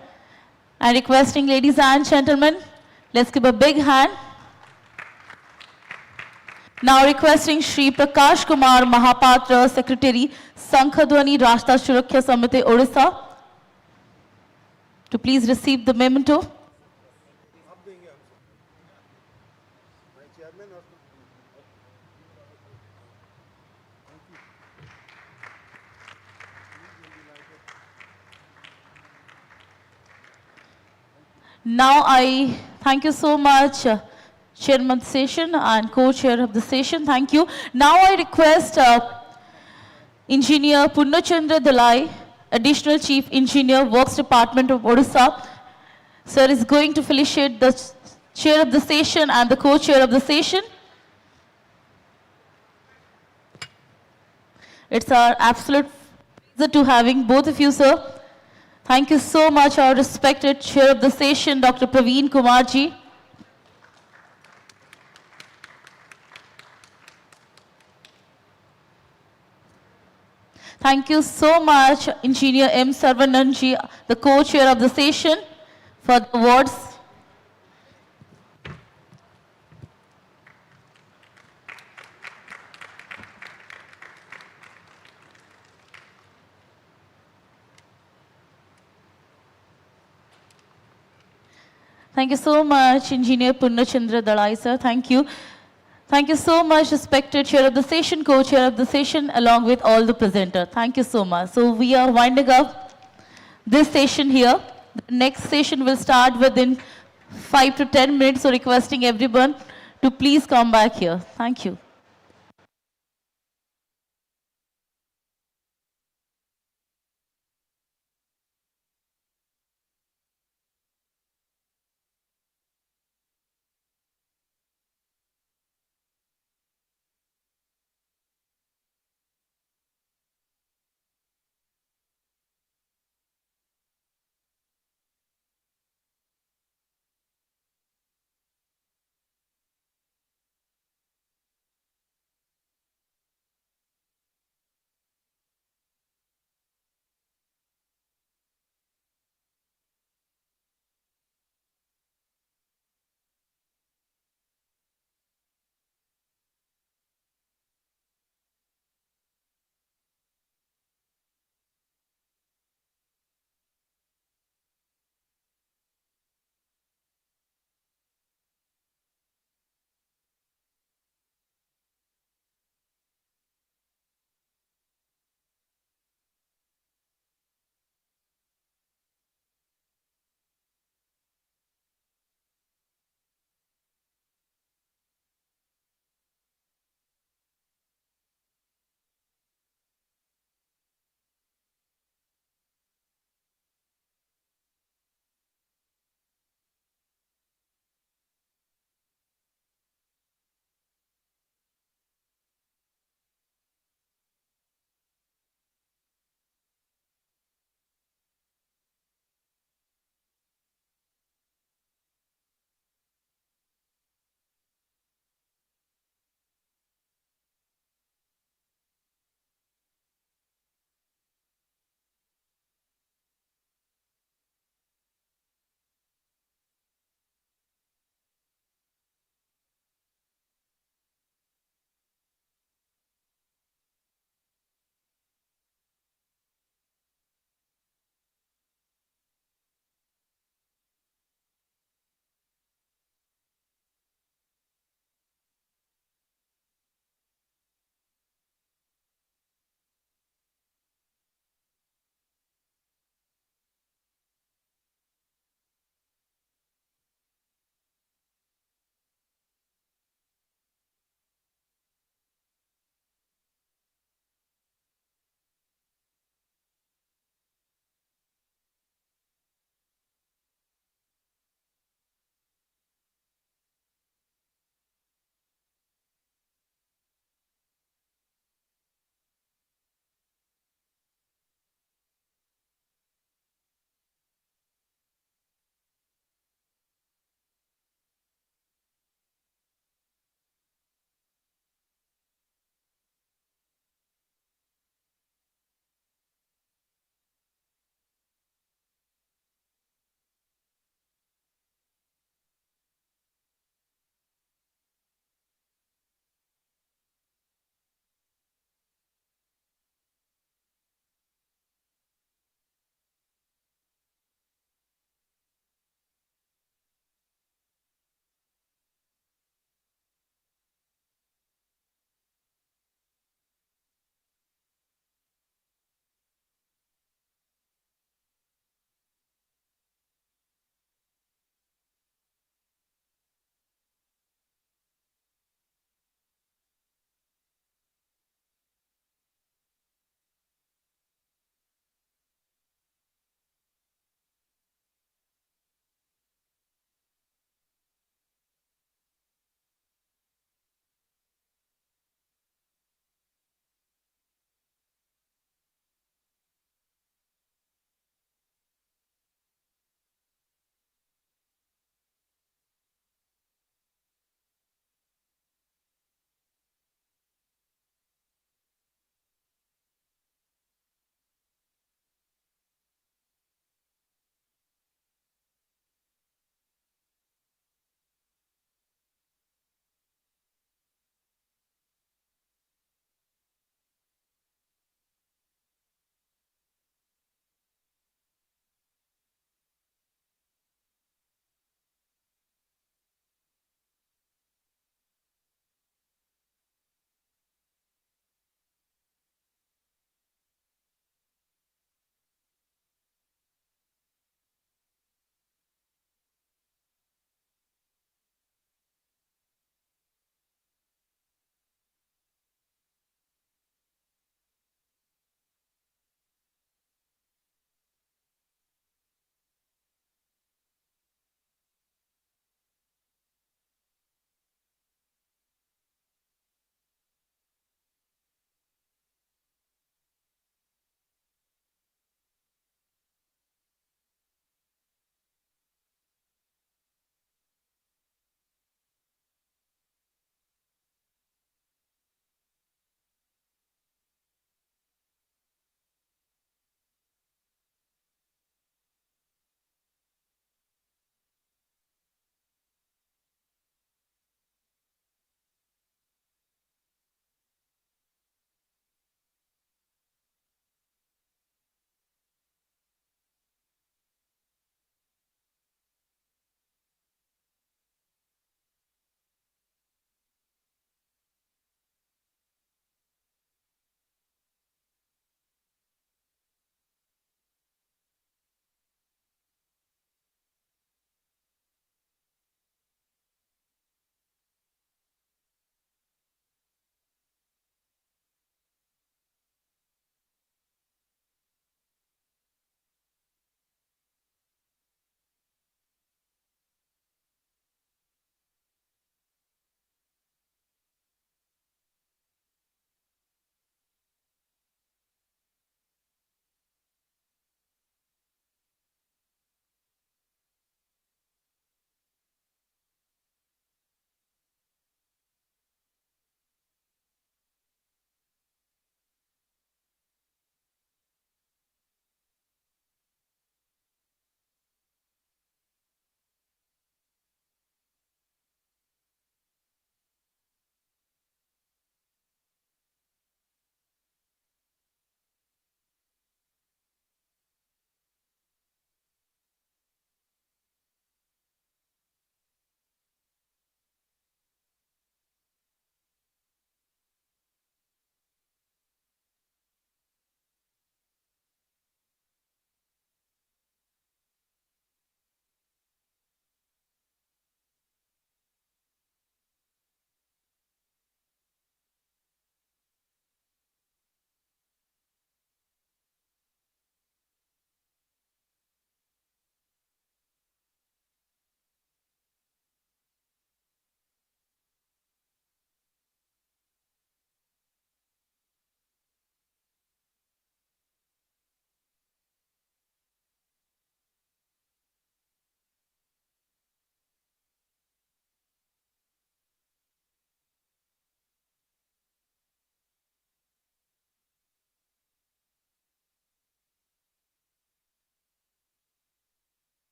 And requesting, ladies and gentlemen, let's give a big hand. Now requesting Shri Prakash Kumar Mahapatra, Secretary, Sankhadwani Rashtra Suraksha Samiti, Odisha, to please receive the memento. Now I thank you so much, Chairman of the session and Co-Chair of the session. Thank you. Now I request Engineer Purnachandra Dalai, Additional Chief Engineer, Works Department of Odisha. Sir is going to felicitate the Chair of the session and the Co-Chair of the session. It's our absolute pleasure to having both of you, sir. Thank you so much, our respected Chair of the session, Dr. Praveen Kumarji. Thank you so much, Engineer M. Sarvananji, the Co-Chair of the session, for the awards. Thank you so much, Engineer Purnachandra Dalai, sir. Thank you. Thank you so much, respected Chair of the session, Co-Chair of the session, along with all the presenters. Thank you so much. So we are winding up this session here. The next session will start within 5 to 10 minutes, so requesting everyone to please come back here. Thank you.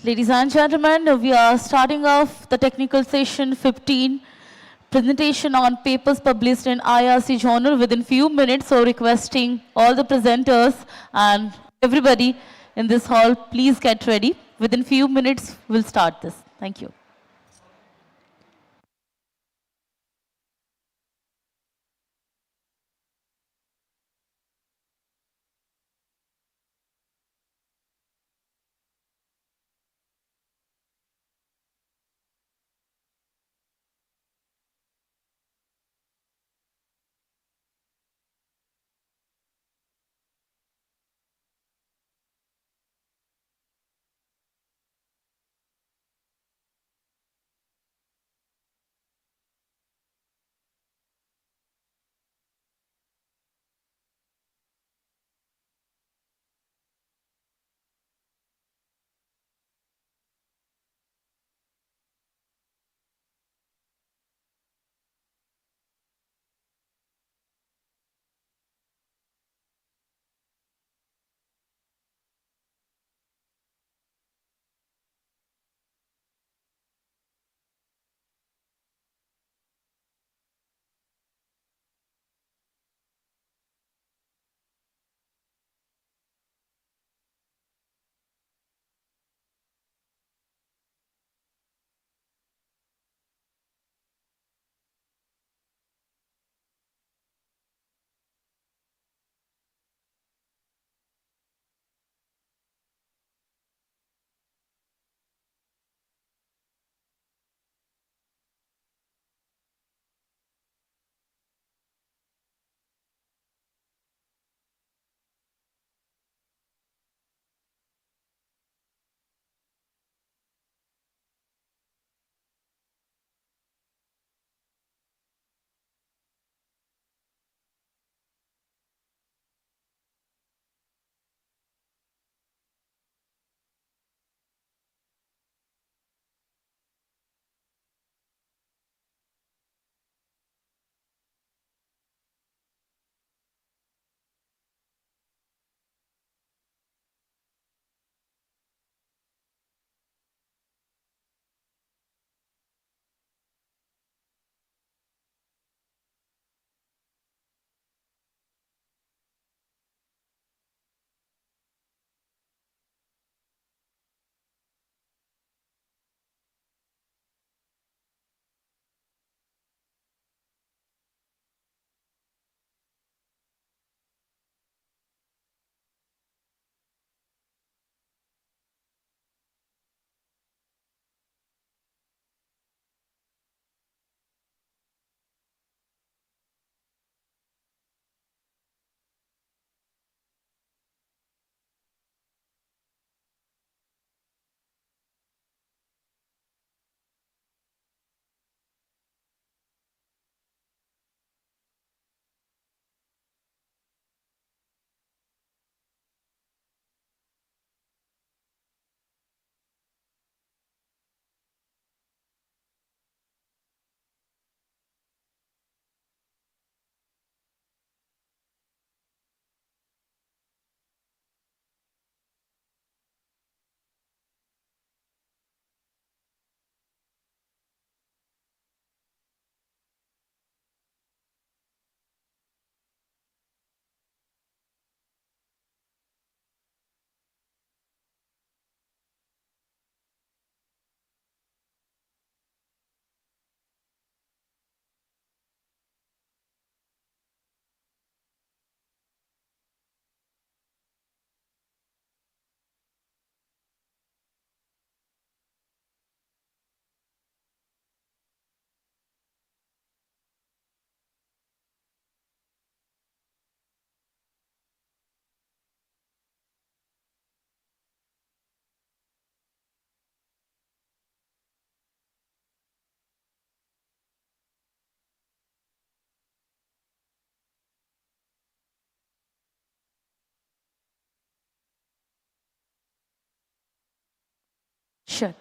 Ladies and gentlemen, we are starting off the technical session 15, presentation on papers published in IRC journal within few minutes. So requesting all the presenters and everybody in this hall, please get ready. Within few minutes, we'll start this. Thank you. Sure.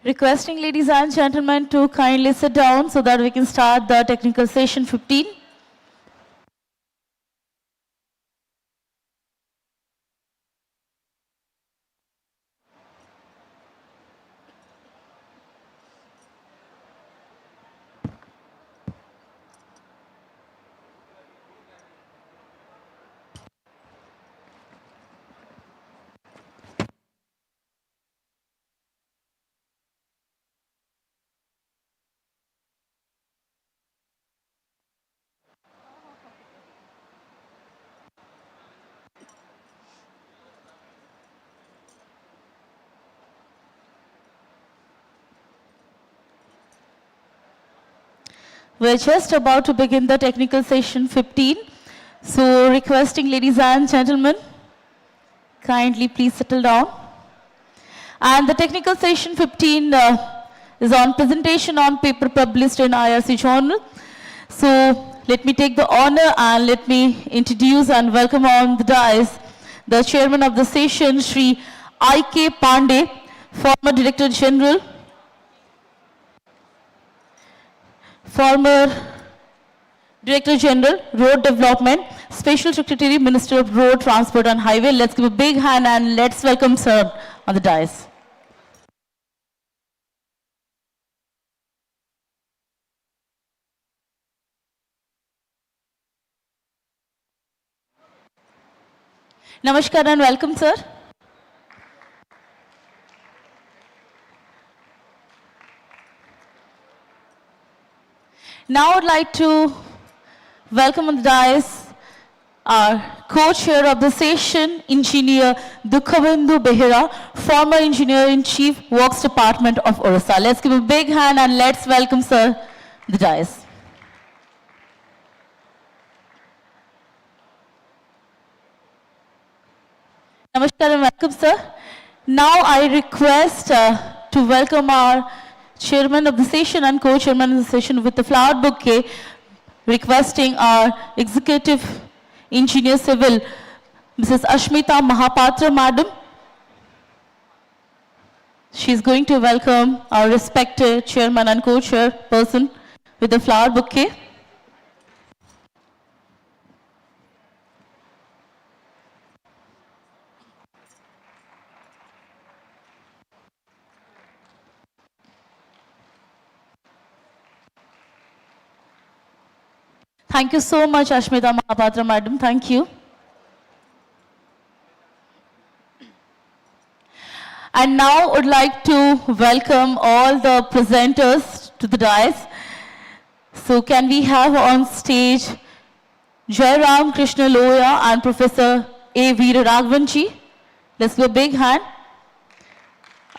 Requesting ladies and gentlemen to kindly sit down so that we can start the technical session 15. We're just about to begin the technical session 15. So requesting ladies and gentlemen, kindly please settle down. And the technical session 15 is on presentation on paper published in IRC journal. So let me take the honor and let me introduce and welcome on the dais the chairman of the session, Shri I.K. Pandey, former Director General, former Director General, Road Development, Special Secretary, Minister of Road, Transport and Highway. Let's give a big hand and let's welcome sir on the dais. Namaskar and welcome, sir. Now I'd like to welcome on the dais our co-chair of the session, Engineer Dukhavendu Behera, former Engineer-in-Chief, Works Department of Orissa. Let's give a big hand and let's welcome sir the dais. Namaskar and welcome, sir. Now I request to welcome our chairman of the session and co-chairman of the session with the flower bouquet, requesting our executive engineer civil, Mrs. Ashmita Mahapatra, madam. She's going to welcome our respected chairman and co-chair person with the flower bouquet. Thank you so much, Ashmita Mahapatra, madam. Thank you. And now I would like to welcome all the presenters to the dais. So can we have on stage Jairam Krishna Loya and Professor A. Veera Raghavanji? Let's give a big hand.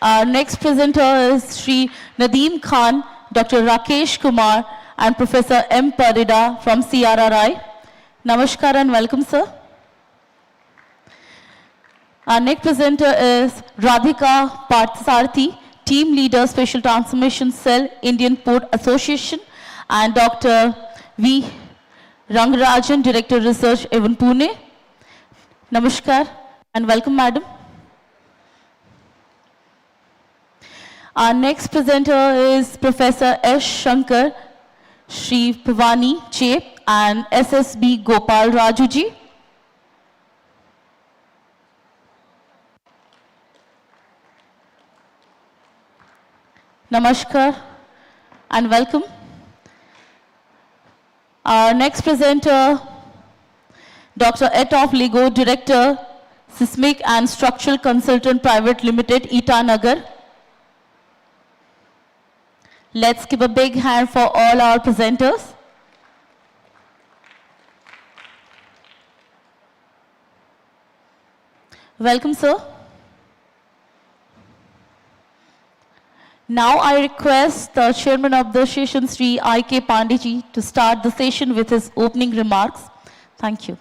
Our next presenter is Sri Nadeem Khan, Dr. Rakesh Kumar, and Professor M. Parida from CRRI. Namaskar and welcome, sir. Our next presenter is Radhika Parthasarthi, Team Leader, Special Transformation Cell, Indian Port Association, and Dr. V. Rangarajan, Director Research, Evan Pune. Namaskar and welcome, madam. Our next presenter is Professor S. Shankar, Shri Pavani Che, and SSB Gopal Rajuji. Namaskar and welcome. Our next presenter, Dr. Etoff Ligo, Director, Seismic and Structural Consultant Private Limited, Itanagar. Let's give a big hand for all our presenters. Welcome, sir. Now I request the chairman of the session, Sri I.K. Pandey, to start the session with his opening remarks. Thank you.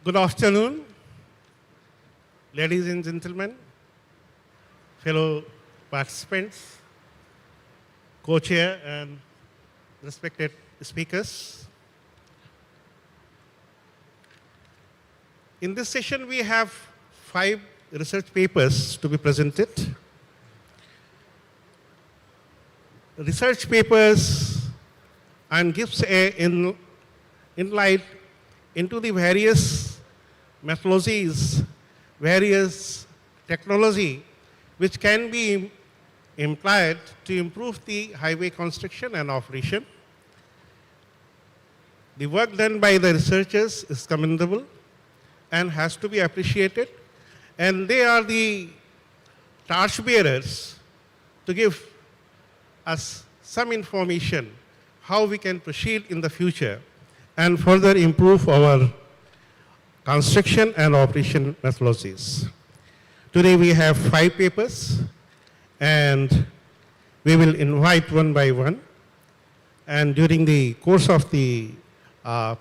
Good afternoon, ladies and gentlemen, fellow participants, co-chair and respected speakers. In this session, we have 5 research papers to be presented. Research papers and gives a insight into the various methodologies, various technology which can be employed to improve the highway construction and operation. The work done by the researchers is commendable and has to be appreciated, and they are the torchbearers to give us some information how we can proceed in the future and further improve our construction and operation methodologies. Today we have 5 papers, and we will invite one by one. And during the course of the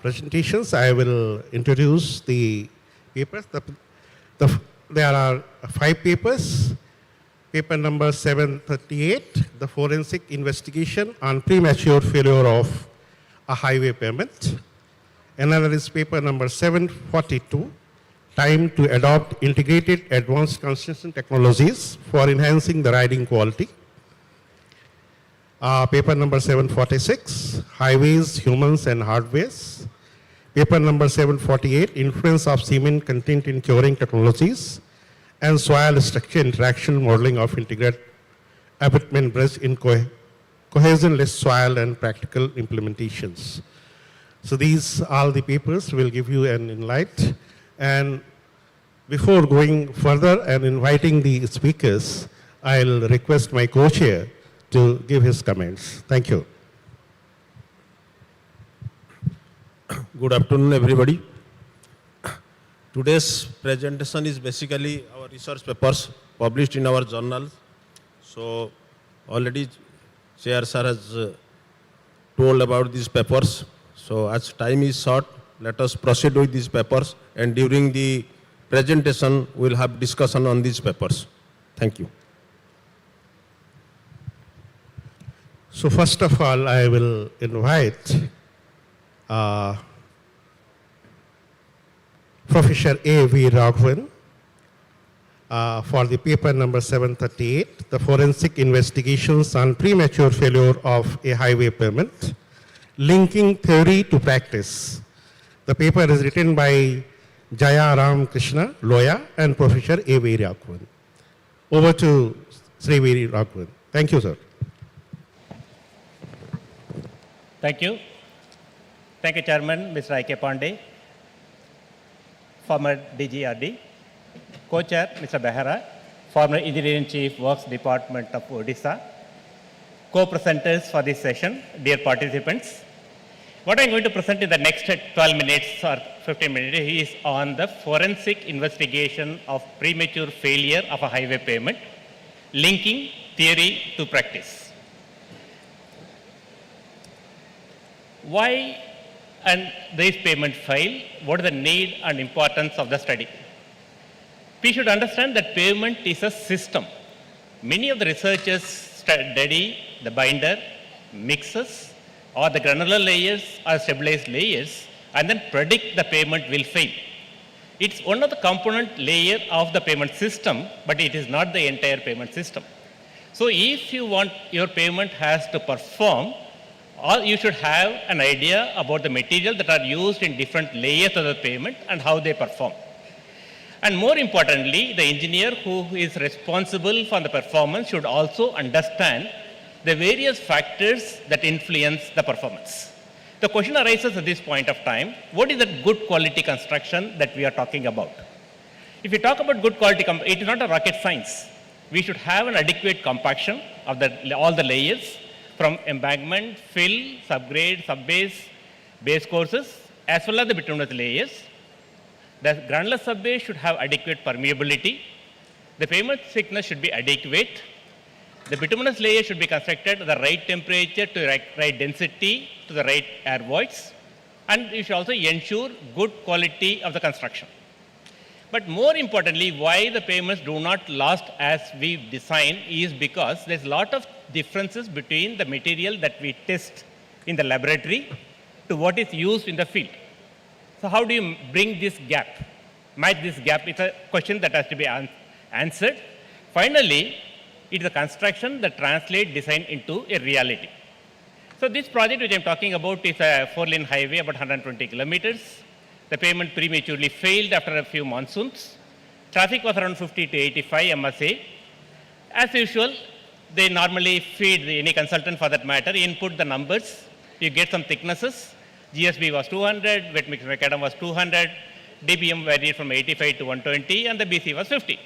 presentations, I will introduce the papers. There are 5 papers. Paper number 738, the forensic investigation on premature failure of a highway payment. Another is paper number 742, time to adopt integrated advanced construction technologies for enhancing the riding quality. Paper number 746, highways, humans and hardwares. Paper number 748, influence of cement content in curing technologies and soil structure interaction modeling of integrated abutment bridge in cohesionless soil and practical implementations. So these all the papers will give you an insight. And before going further and inviting the speakers, I'll request my co-chair to give his comments. Thank you. Good afternoon, everybody. Today's presentation is basically our research papers published in our journal. So already Chair Sir has told about these papers. So as time is short, let us proceed with these papers, and during the presentation, we'll have discussion on these papers. Thank you. So first of all, I will invite Professor A.V. Raghavan for the paper number 738, the forensic investigations on premature failure of a highway permit, linking theory to practice. The paper is written by Jaya Ram Krishna Loya and Professor A.V. Raghavan. Over to Sri V. Raghavan. Thank you, sir. Thank you. Thank you, Chairman, Mr. I.K. Pandey, former DGRD, Co-Chair, Mr. Behera, former Engineering Chief, Works Department of Odisha, co-presenters for this session, dear participants. What I'm going to present in the next 12 minutes or 15 minutes is on the forensic investigation of premature failure of a highway payment, linking theory to practice. Why and these payments fail? What is the need and importance of the study? We should understand that payment is a system. Many of the researchers study the binder, mixes, or the granular layers or stabilized layers, and then predict the payment will fail. It's one of the component layer of the payment system, but it is not the entire payment system. So if you want your payment has to perform, or you should have an idea about the material that are used in different layers of the payment and how they perform. And more importantly, the engineer who is responsible for the performance should also understand the various factors that influence the performance. The question arises at this point of time, what is the good quality construction that we are talking about? If we talk about good quality, it is not a rocket science. We should have an adequate compaction of all the layers, from embankment, fill, subgrade, subbase, base courses, as well as the bituminous layers. The granular subbase should have adequate permeability. The pavement thickness should be adequate. The bituminous layer should be constructed at the right temperature to the right density to the right air voids. And you should also ensure good quality of the construction. But more importantly, why the pavements do not last as we design is because there's a lot of differences between the material that we test in the laboratory to what is used in the field. So how do you bring this gap, match this gap? It's a question that has to be answered. Finally, it is a construction that translates design into a reality. So this project which I'm talking about is a 4-lane highway, about 120 kilometers. The pavement prematurely failed after a few monsoons. Traffic was around 50 to 85 MSA. As usual, they normally feed any consultant for that matter, input the numbers, you get some thicknesses. GSB was 200, wet mix macadam was 200, DBM varied from 85 to 120, and the BC was 50.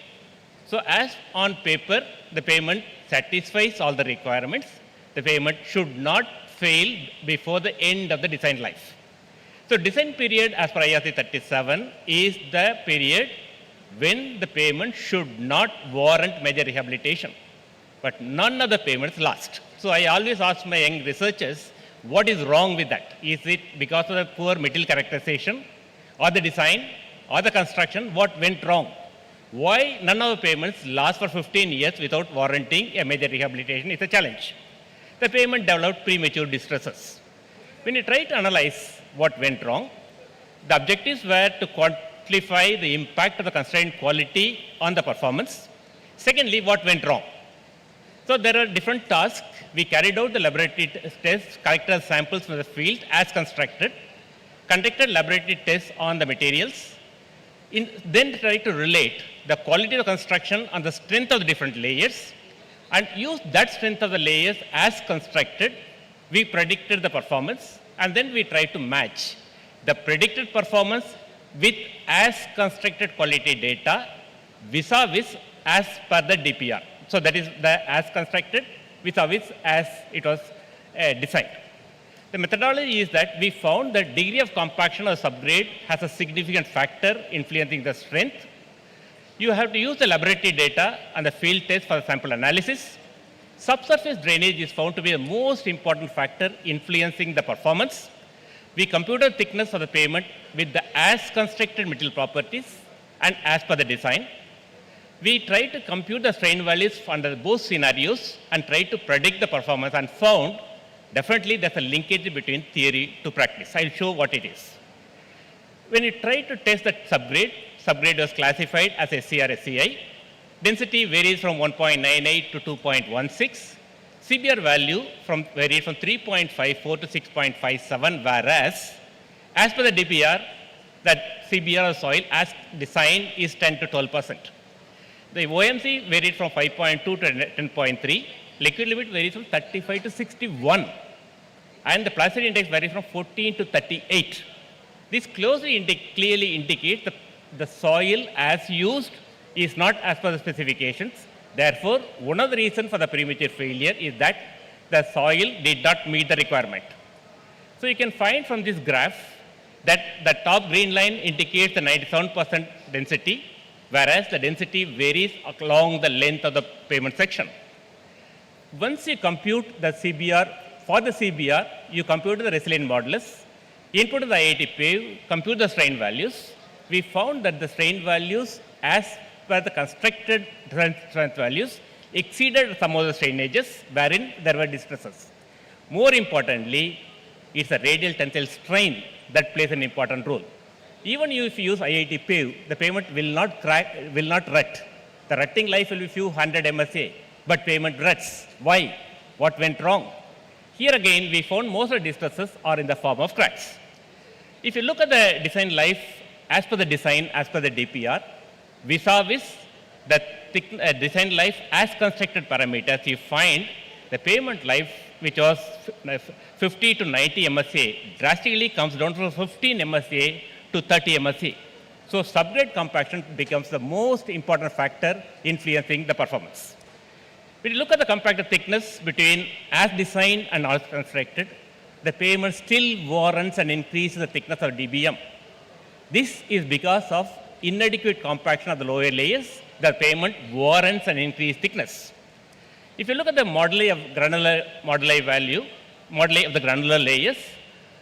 So as on paper, the payment satisfies all the requirements. The payment should not fail before the end of the design life. So design period as per IRC 37 is the period when the payment should not warrant major rehabilitation, but none of the payments last. So I always ask my young researchers, what is wrong with that? Is it because of the poor material characterization, or the design, or the construction? What went wrong? Why none of the payments last for 15 years without warranting a major rehabilitation is a challenge. The payment developed premature distresses. When you try to analyze what went wrong, the objectives were to quantify the impact of the constrained quality on the performance. Secondly, what went wrong? So there are different tasks. We carried out the laboratory tests, collected samples from the field as constructed, conducted laboratory tests on the materials, then tried to relate the quality of the construction on the strength of the different layers, and use that strength of the layers as constructed. We predicted the performance, and then we tried to match the predicted performance with as constructed quality data vis-a-vis as per the DPR. So that is the as constructed vis-a-vis as it was designed. The methodology is that we found that degree of compaction or subgrade has a significant factor influencing the strength. You have to use the laboratory data and the field test for the sample analysis. Subsurface drainage is found to be the most important factor influencing the performance. We computed thickness of the pavement with the as constructed material properties and as per the design. We tried to compute the strain values under both scenarios and tried to predict the performance, and found definitely there's a linkage between theory to practice. I'll show what it is. When you try to test the subgrade was classified as a CRSCI. Density varies from 1.98 to 2.16. CBR value varied from 3.54 to 6.57, whereas as per the DPR, that CBR of soil as designed is 10 to 12%. The OMC varied from 5.2 to 10.3. Liquid limit varies from 35 to 61. And the plasticity index varies from 14 to 38. This clearly indicates the soil as used is not as per the specifications. Therefore, one of the reasons for the premature failure is that the soil did not meet the requirement. So you can find from this graph that the top green line indicates the 97% density, whereas the density varies along the length of the pavement section. Once you compute the CBR, for the CBR, you compute the resilient modulus, input the IIT pave, compute the strain values. We found that the strain values as per the constructed strength values exceeded some of the strainages wherein there were distresses. More importantly, it's a radial tensile strain that plays an important role. Even if you use IIT pave, the pavement will not crack, will not rut. The rutting life will be few hundred MSA, but pavement ruts. Why? What went wrong? Here again, we found most of the distresses are in the form of cracks. If you look at the design life as per the design, as per the DPR, vis-a-vis the design life as constructed parameters, you find the pavement life, which was 50 to 90 MSA, drastically comes down from 15 MSA to 30 MSA. So subgrade compaction becomes the most important factor influencing the performance. When you look at the compacted thickness between as designed and as constructed, the pavement still warrants an increase in the thickness of DBM. This is because of inadequate compaction of the lower layers. The pavement warrants an increased thickness. If you look at the moduli of the granular layers,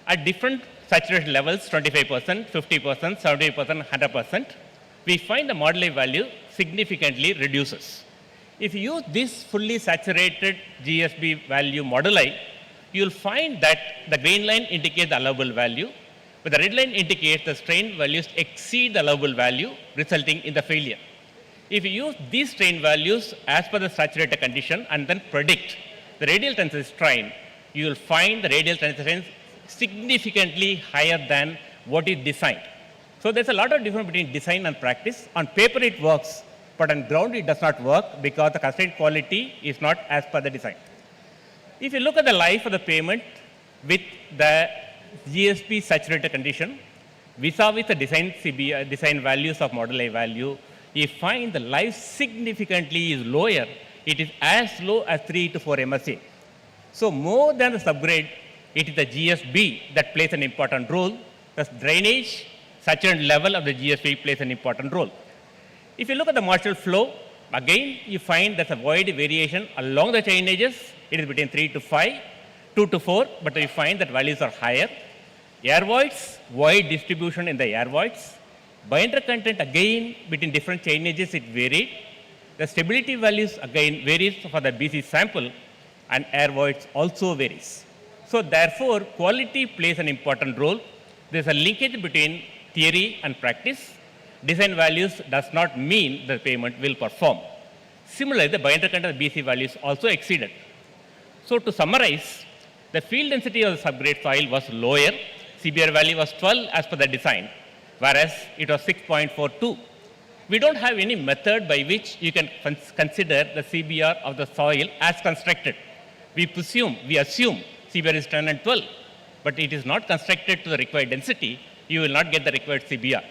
at different saturation levels, 25%, 50%, 70%, 100%, we find the moduli value significantly reduces. If you use this fully saturated GSB value moduli, you will find that the green line indicates the allowable value, but the red line indicates the strain values exceed the allowable value, resulting in the failure. If you use these strain values as per the saturated condition and then predict the radial tensile strain, you will find the radial tensile strain significantly higher than what is designed. So there's a lot of difference between design and practice. On paper it works, but on ground it does not work because the constraint quality is not as per the design. If you look at the life of the payment with the GSP saturated condition, vis-a-vis the design values of model A value, you find the life significantly is lower. It is as low as 3 to 4 MSA. So more than the subgrade, it is the GSB that plays an important role. The drainage, saturation level of the GSB plays an important role. If you look at the Marshall flow, again you find there's a wide variation along the chain edges. It is between 3 to 5, 2 to 4, but you find that values are higher. Air voids, wide distribution in the air voids. Binder content again between different chain edges it varied. The stability values again varies for the BC sample, and air voids also varies. So therefore, quality plays an important role. There's a linkage between theory and practice. Design values does not mean the payment will perform. Similarly, the binder content BC values also exceeded. So to summarize, the field density of the subgrade soil was lower. CBR value was 12 as per the design, whereas it was 6.42. We don't have any method by which you can consider the CBR of the soil as constructed. We assume CBR is 10 and 12, but it is not constructed to the required density. You will not get the required CBR.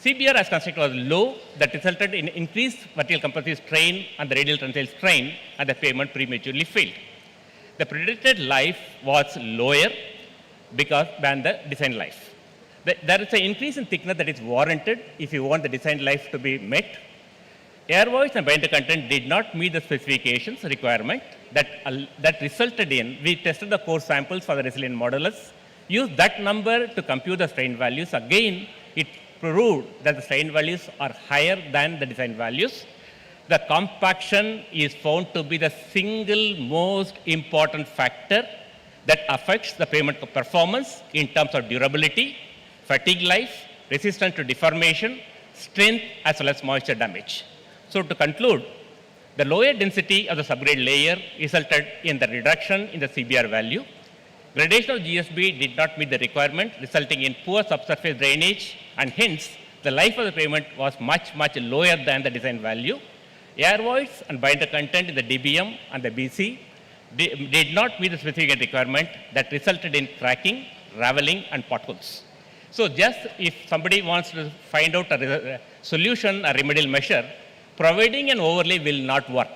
CBR as constructed was low, that resulted in increased vertical compressive strain and the radial tensile strain, and the pavement prematurely failed. The predicted life was lower than the design life. There is an increase in thickness that is warranted if you want the design life to be met. Air voids and binder content did not meet the specifications requirement that resulted in, we tested the core samples for the resilient modulus, used that number to compute the strain values. Again, it proved that the strain values are higher than the design values. The compaction is found to be the single most important factor that affects the pavement performance in terms of durability, fatigue life, resistance to deformation, strength, as well as moisture damage. So to conclude, the lower density of the subgrade layer resulted in the reduction in the CBR value. Gradation of GSB did not meet the requirement, resulting in poor subsurface drainage, and hence the life of the pavement was much lower than the design value. Air voids and binder content in the DBM and the BC did not meet the specific requirement that resulted in cracking, raveling, and potholes. So just if somebody wants to find out a solution, a remedial measure, providing an overlay will not work.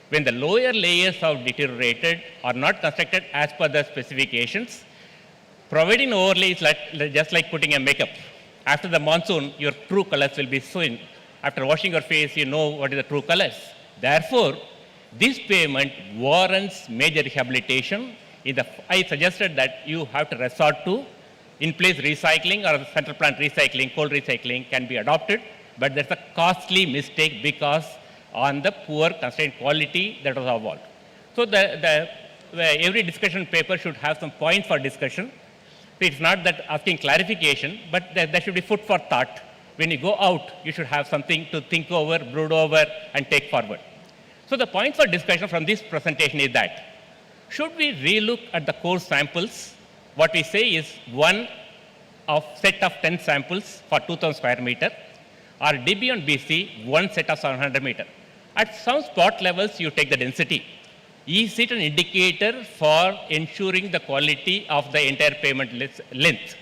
When the lower layers have deteriorated or not constructed as per the specifications, providing an overlay is just like putting a makeup. After the monsoon, your true colors will be seen. After washing your face, you know what is the true colors. Therefore, this pavement warrants major rehabilitation. I suggested that you have to resort to in-place recycling or central plant recycling, cold recycling can be adopted, but there's a costly mistake because on the poor constraint quality that was involved. So every discussion paper should have some points for discussion. It's not that asking clarification, but there should be food for thought. When you go out, you should have something to think over, brood over, and take forward. So the points for discussion from this presentation is that, should we relook at the core samples? What we say is one set of 10 samples for 2,000 square meter, or DB on BC, one set of 700 meter. At some spot levels, you take the density. Is it an indicator for ensuring the quality of the entire pavement length?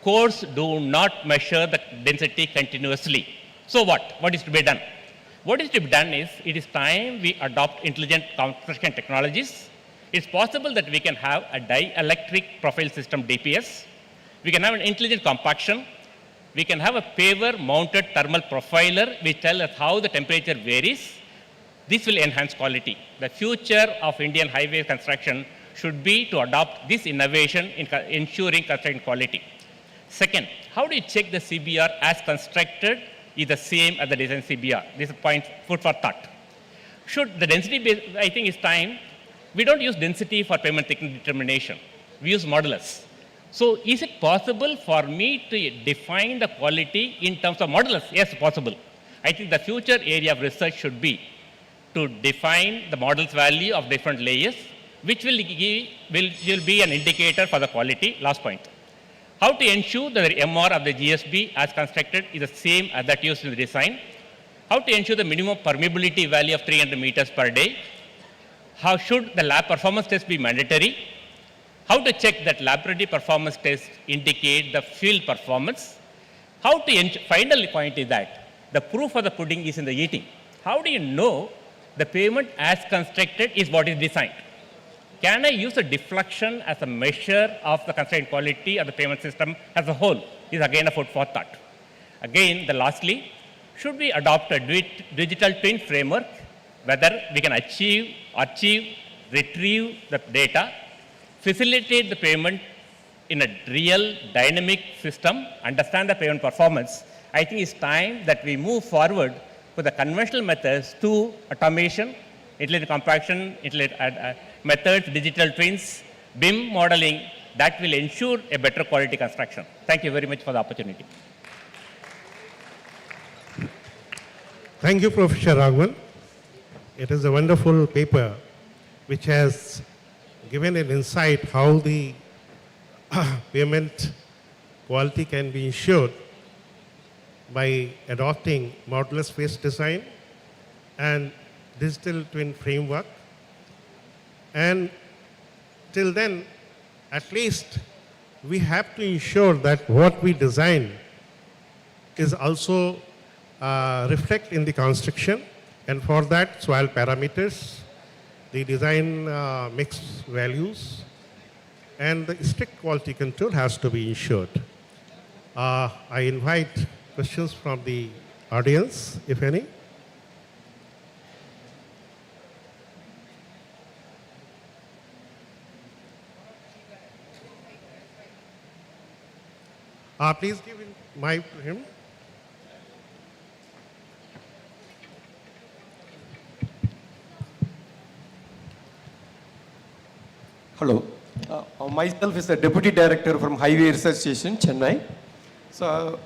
Cores do not measure the density continuously. So what? What is to be done? What is to be done is, it is time we adopt intelligent construction technologies. It's possible that we can have a dielectric profile system DPS. We can have an intelligent compaction. We can have a paver mounted thermal profiler which tells us how the temperature varies. This will enhance quality. The future of Indian highway construction should be to adopt this innovation in ensuring construction quality. Second, how do you check the CBR as constructed is the same as the design CBR? This is a point, food for thought. Should the density be, I think it's time, we don't use density for pavement thickness determination. We use modulus. So is it possible for me to define the quality in terms of modulus? Yes, possible. I think the future area of research should be to define the modulus value of different layers, which will be an indicator for the quality. Last point. How to ensure that the MR of the GSB as constructed is the same as that used in the design? how to ensure the minimum permeability value of 300 meters per day, how should the lab performance test be mandatory, how to check that laboratory performance tests indicate the field performance, how to final point is that the proof of the pudding is in the eating. How do you know the pavement as constructed is what is designed? Can I use the deflection as a measure of the constraint quality of the pavement system as a whole? Is again a food for thought. Again, lastly, should we adopt a digital twin framework, whether we can achieve, retrieve the data, facilitate the payment in a real dynamic system, understand the payment performance. I think it's time that we move forward with the conventional methods to automation, intelligent compaction, methods, digital twins, BIM modeling that will ensure a better quality construction. Thank you very much for the opportunity. Thank you, Professor Raghavan. It is a wonderful paper which has given an insight how the payment quality can be ensured by adopting modular space design and digital twin framework. And till then, at least we have to ensure that what we design is also reflect in the construction, and for that soil parameters, the design mix values, and the strict quality control has to be ensured. I invite questions from the audience, if any. Please give mic to him. Hello. Myself is the Deputy Director from Highway Research Station, Chennai. So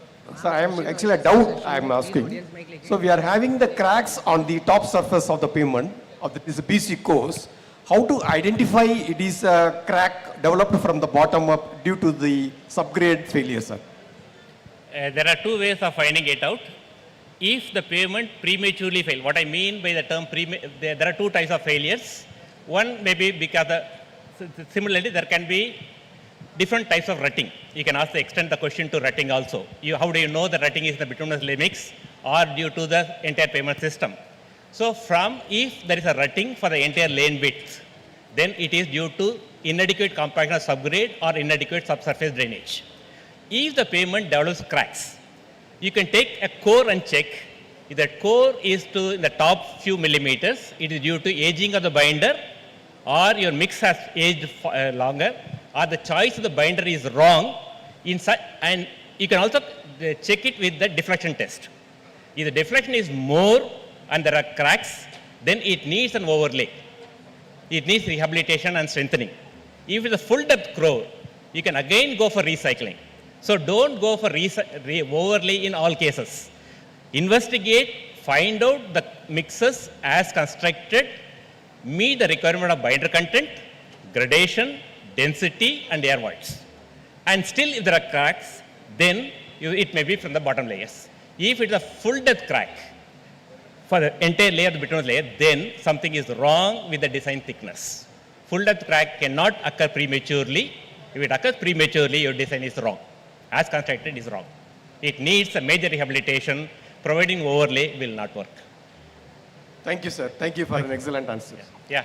I am actually a doubt I am asking. So we are having the cracks on the top surface of the pavement of this BC course. How to identify it is a crack developed from the bottom up due to the subgrade failure, sir? There are two ways of finding it out. If the pavement prematurely fails, what I mean by the term there are two types of failures. One may be because similarly there can be different types of rutting. You can also extend the question to rutting also. How do you know the rutting is the bituminous mix or due to the entire pavement system? So if there is a rutting for the entire lane width, then it is due to inadequate compaction of subgrade or inadequate subsurface drainage. If the pavement develops cracks, you can take a core and check. If that core is to the top few millimeters, it is due to aging of the binder, or your mix has aged longer, or the choice of the binder is wrong. And you can also check it with the deflection test. If the deflection is more and there are cracks, then it needs an overlay. It needs rehabilitation and strengthening. If it's a full depth core, you can again go for recycling. So don't go for overlay in all cases. Investigate, find out the mixes as constructed, meet the requirement of binder content, gradation, density, and air voids. And still if there are cracks, then it may be from the bottom layers. If it's a full depth crack for the entire layer of the bituminous layer, then something is wrong with the design thickness. Full depth crack cannot occur prematurely. If it occurs prematurely, your design is wrong. As constructed is wrong. It needs a major rehabilitation. Providing overlay will not work. Thank you, sir. Thank you for an excellent answer. Yeah.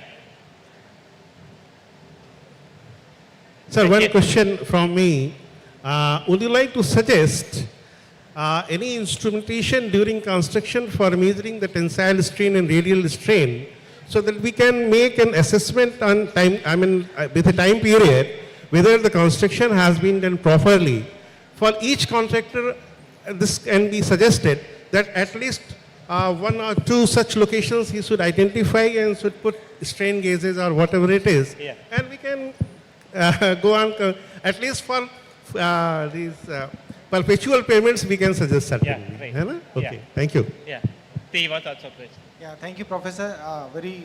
Sir, one question from me. Would you like to suggest any instrumentation during construction for measuring the tensile strain and radial strain so that we can make an assessment on time, with a time period, whether the construction has been done properly? For each contractor, this can be suggested that at least one or two such locations he should identify and should put strain gauges or whatever it is. Yeah. And we can go on, at least for these perpetual payments, we can suggest certainly. Yeah, right. Okay, Yeah. thank you. Yeah. Steve was also present. Yeah, thank you, Professor. Very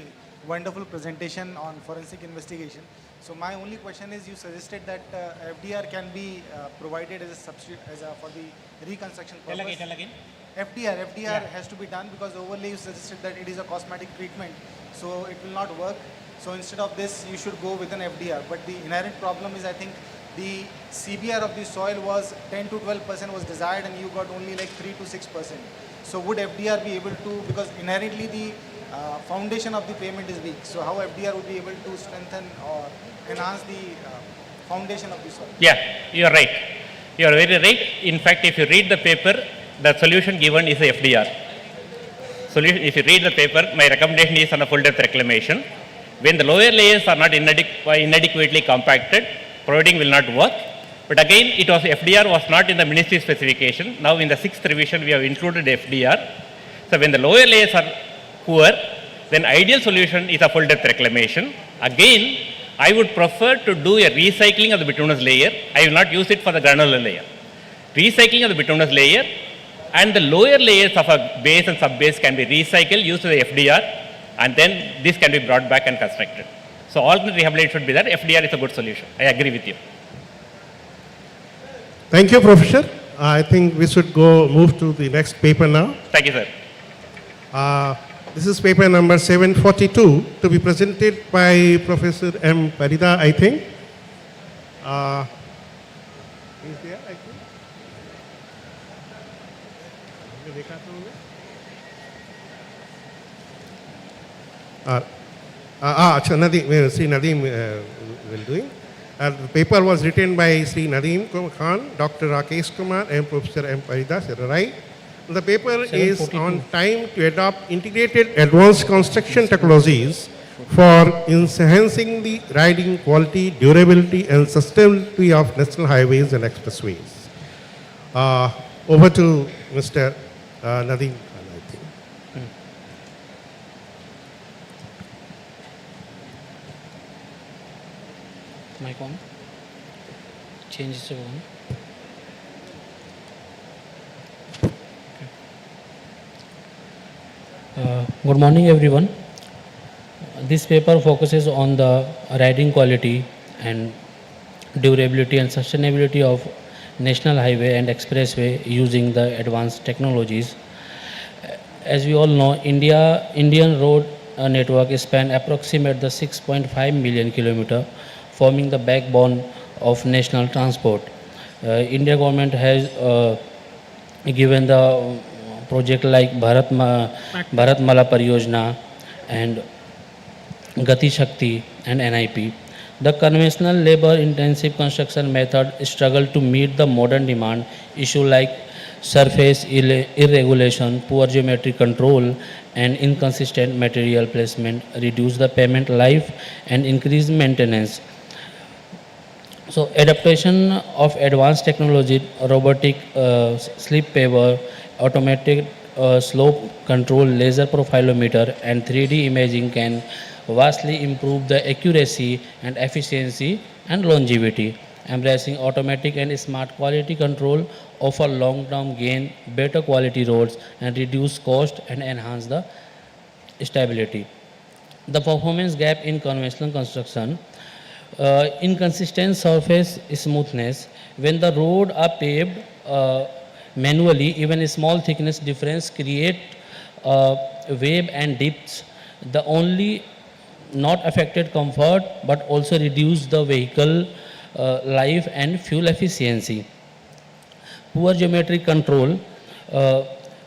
wonderful presentation on forensic investigation. So my only question is, you suggested that FDR can be provided as a substitute for the reconstruction purpose. Tell again. FDR has to be done because overlay you suggested that it is a cosmetic treatment, so it will not work. So instead of this, you should go with an FDR. But the inherent problem is, I think, the CBR of the soil was 10 to 12% was desired, and you got only like 3 to 6%. So would FDR be able to, because inherently the foundation of the payment is weak. So how FDR would be able to strengthen or enhance the foundation of the soil? Yeah, you are right. You are very right. In fact, if you read the paper, the solution given is a FDR. Solution, if you read the paper, my recommendation is on a full depth reclamation. When the lower layers are not inadequately compacted, providing will not work. But again, it was FDR was not in the ministry specification. Now in the 6th revision, we have included FDR. So when the lower layers are poor, then ideal solution is a full depth reclamation. Again, I would prefer to do a recycling of the bituminous layer. I will not use it for the granular layer. Recycling of the bituminous layer and the lower layers of a base and sub-base can be recycled, used to the FDR, and then this can be brought back and constructed. So alternate rehabilitation should be there. FDR is a good solution. I agree with you. Thank you, Professor. I think we should move to the next paper now. Thank you, sir. This is paper number 742 to be presented by Professor M. Parida, I think. Is there, I think? Nadeem, Sri Nadeem will do it. The paper was written by Sri Nadeem Khan, Dr. Rakesh Kumar, and Professor M. Parida, right? The paper is on time to adopt integrated advanced construction technologies for enhancing the riding quality, durability, and sustainability of national highways and expressways. Over to Mr. Nadeem Khan, I think. Mic on. Change it on. Good morning, everyone. This paper focuses on the riding quality and durability and sustainability of national highway and expressway using the advanced technologies. As we all know, Indian road network span approximate the 6.5 million kilometer, forming the backbone of national transport. India government has given the project like Bharatmala Pariyojana and Gati Shakti and NIP. The conventional labor-intensive construction method struggle to meet the modern demand. Issue like surface irregulation, poor geometry control, and inconsistent material placement reduce the payment life and increase maintenance. So adaptation of advanced technology, robotic slip paver, automatic slope control, laser profilometer, and 3D imaging can vastly improve the accuracy and efficiency and longevity. Embracing automatic and smart quality control offer long-term gain, better quality roads, and reduce cost and enhance the stability. The performance gap in conventional construction, inconsistent surface smoothness. When the road are paved manually, even a small thickness difference create wave and dips. The only not affected comfort but also reduce the vehicle life and fuel efficiency. Poor geometric control,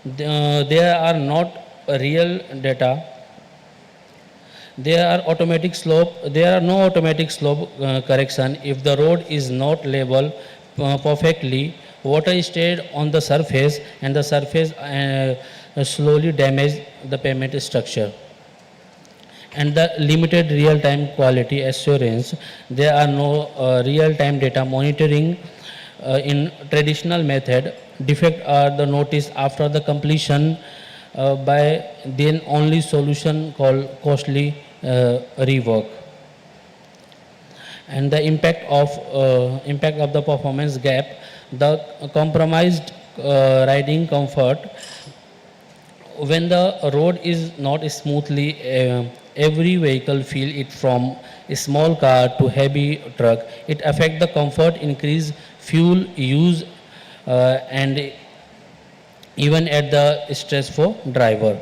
there are not real data. There are no automatic slope correction. If the road is not level perfectly, water stayed on the surface and the surface slowly damage the pavement structure. And the limited real-time quality assurance, there are no real-time data monitoring in traditional method. Defect are the notice after the completion by then only solution called costly rework. And the impact of the performance gap, the compromised riding comfort. When the road is not smoothly, every vehicle feel it, from a small car to heavy truck. It affect the comfort, increase fuel use, and even at the stress for driver.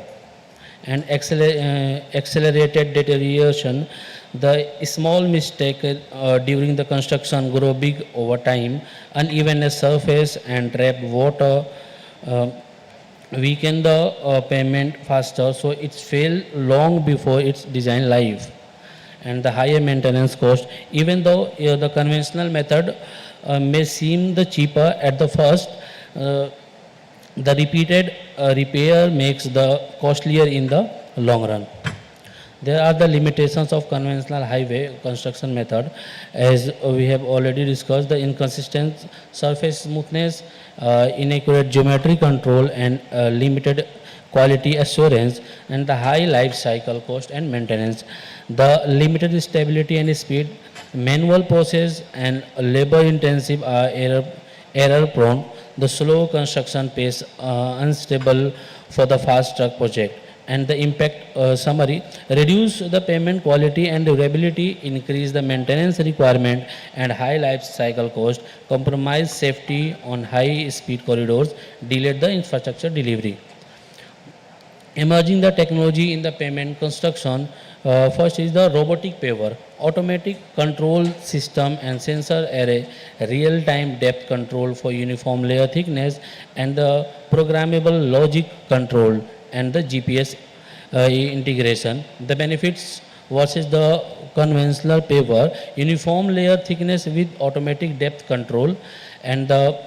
And accelerated deterioration, the small mistake during the construction grow big over time. Unevenness surface and trapped water uh, weaken the pavement faster, so it's fail long before its design life. And the higher maintenance cost, even though the conventional method may seem the cheaper at the first, uh, the repeated repair makes the costlier in the long run. There are the limitations of conventional highway construction method, as we have already discussed: the inconsistent surface smoothness, inaccurate geometry control, and limited quality assurance, and the high life cycle cost and maintenance. The limited stability and speed, manual process, and labor intensive are error prone. The slow construction pace, unstable for the fast track project. And the impact summary: reduce the payment quality and durability, increase the maintenance requirement and high life cycle cost, compromise safety on high speed corridors, delayed the infrastructure delivery. Emerging the technology in the pavement construction, first is the robotic paver, automatic control system and sensor array, real-time depth control for uniform layer thickness, and the programmable logic control and the GPS integration. The benefits versus the conventional paver: uniform layer thickness with automatic depth control, and the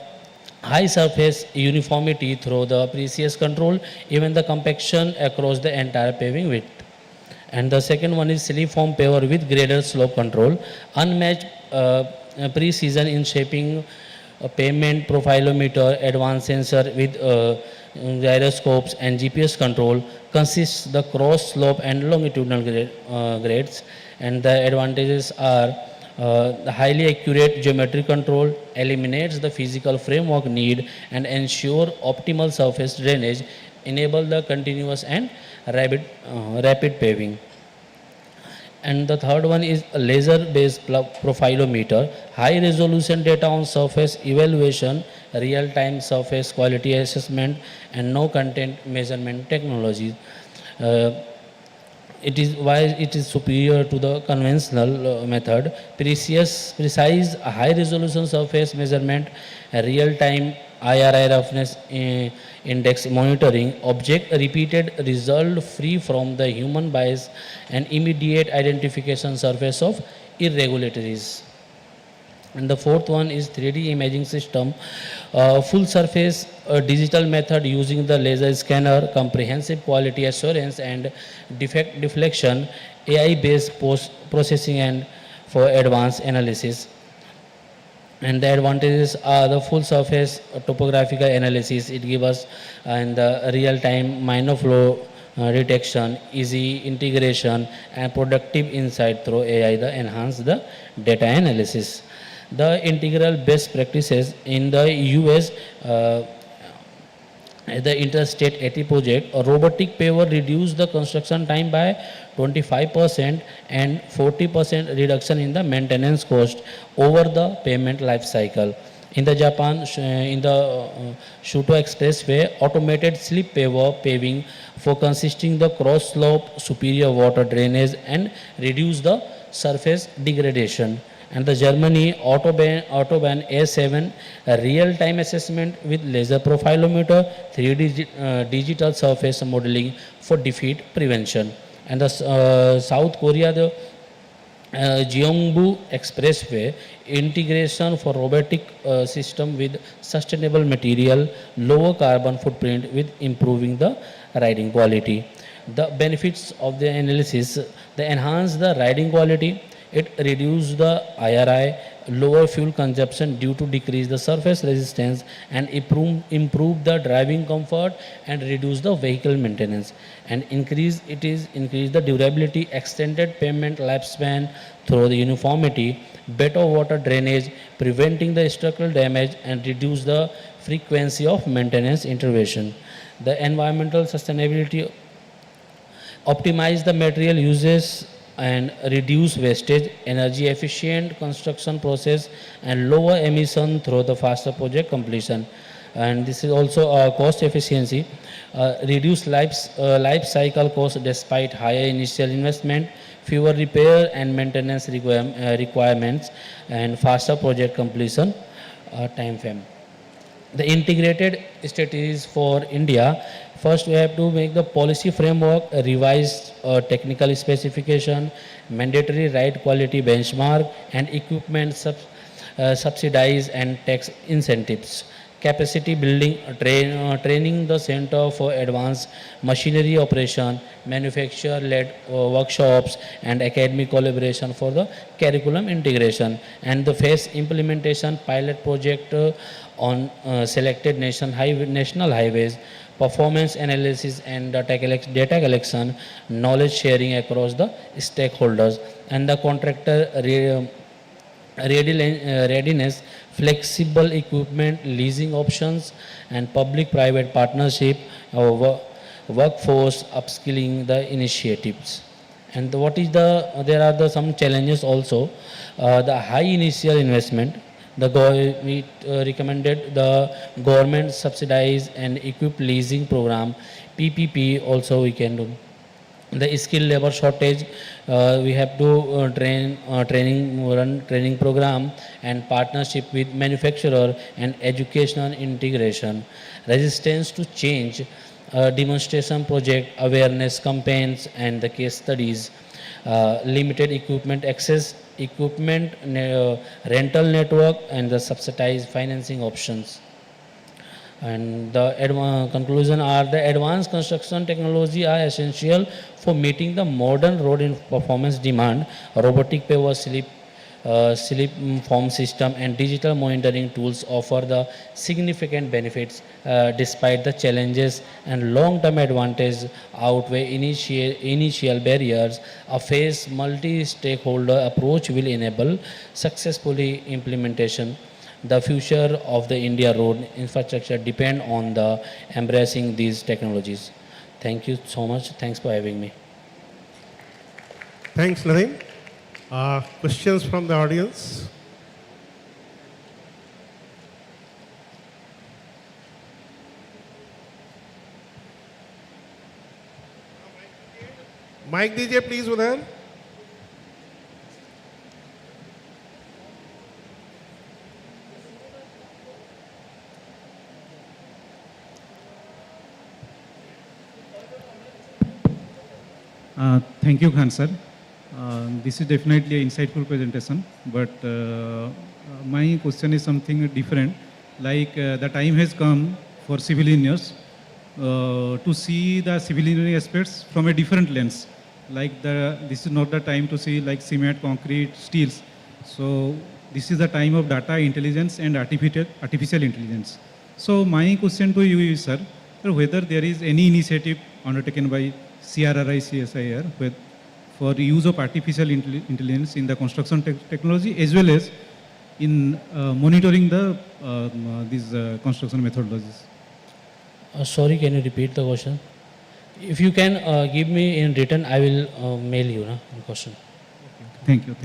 high surface uniformity through the precious control, even the compaction across the entire paving width. And the second one is siliform paver with graded slope control, unmatched precision in shaping pavement profilometer, advanced sensor with gyroscopes and GPS control, consists the cross slope and longitudinal grades. And the advantages are the highly accurate geometry control, eliminates the physical framework need and ensure optimal surface drainage, enable the continuous and rapid paving. And the third one is a laser-based profilometer, high resolution data on surface evaluation, real-time surface quality assessment, and no content measurement technologies. It is why it is superior to the conventional method: precise high resolution surface measurement, real time IRI roughness index monitoring, object repeated result free from the human bias, and immediate identification surface of irregularities. And the fourth one is 3D imaging system, full surface digital method using the laser scanner, comprehensive quality assurance and defect deflection, AI based post processing and for advanced analysis. And the advantages are the full surface topographical analysis. It gives us and the real time minor flow detection, easy integration, and productive insight through AI that enhance the data analysis. The integral best practices in the US, the Interstate 80 project, a robotic paver reduced the construction time by 25% and 40% reduction in the maintenance cost over the pavement life cycle. In the Japan, in the Shuto Expressway, automated slip paver paving for consisting the cross slope, superior water drainage, and reduce the surface degradation. And the Germany Autobahn A7, a real-time assessment with laser profilometer, 3D digital surface modeling for defeat prevention. And the South Korea, the Gyeongbu Expressway, integration for robotic system with sustainable material, lower carbon footprint with improving the riding quality. The benefits of the analysis: they enhance the riding quality, it reduces the IRI, lower fuel consumption due to decrease the surface resistance, and improve the driving comfort and reduce the vehicle maintenance, and increase the durability, extended pavement lifespan through the uniformity, better water drainage, preventing the structural damage, and reduce the frequency of maintenance intervention. The environmental sustainability: optimize the material uses and reduce wastage, energy efficient construction process, and lower emission through the faster project completion. and this is also cost efficiency, reduce life cycle cost despite higher initial investment, fewer repair and maintenance requirements, and faster project completion time frame. The integrated strategies for India. First, we have to make the policy framework, a revised technical specification, mandatory ride quality benchmark, and equipment subsidies and tax incentives. Capacity building, training the Center for Advanced Machinery Operation, manufacturer-led workshops, and academic collaboration for the curriculum integration. And the phase implementation pilot project on selected national highways, performance analysis and data collection, knowledge sharing across the stakeholders, and the contractor readiness, flexible equipment leasing options, and public-private partnership, workforce upskilling the initiatives. And there are some challenges also. The high initial investment, we recommended the government subsidized and equip leasing program, PPP also we can do. The skilled labor shortage, we have to run training program and partnership with manufacturer and educational integration. Resistance to change, demonstration project, awareness campaigns, and the case studies. Limited equipment access, rental network, and the subsidized financing options. And the conclusion are the advanced construction technology are essential for meeting the modern road performance demand. Robotic paver slip form system and digital monitoring tools offer the significant benefits despite the challenges, and long-term advantage outweigh initial barriers. A phased multi-stakeholder approach will enable successfully implementation. The future of the India road infrastructure depend on the embracing these technologies. Thank you so much. Thanks for having me. Thanks, Nadeem. Questions from the audience? Mike DJ, please, Uday. Thank you, Khan sir. This is definitely an insightful presentation, but my question is something different. Like the time has come for civil engineers to see the civil engineering aspects from a different lens. Like this is not the time to see like cement, concrete, steels. So this is the time of data intelligence and artificial intelligence. So my question to you is, sir, whether there is any initiative undertaken by CRRI, CSIR for use of artificial intelligence in the construction technology as well as in monitoring the these construction methodologies. Sorry, can you repeat the question? If you can give me in written, I will mail you the question. Thank you.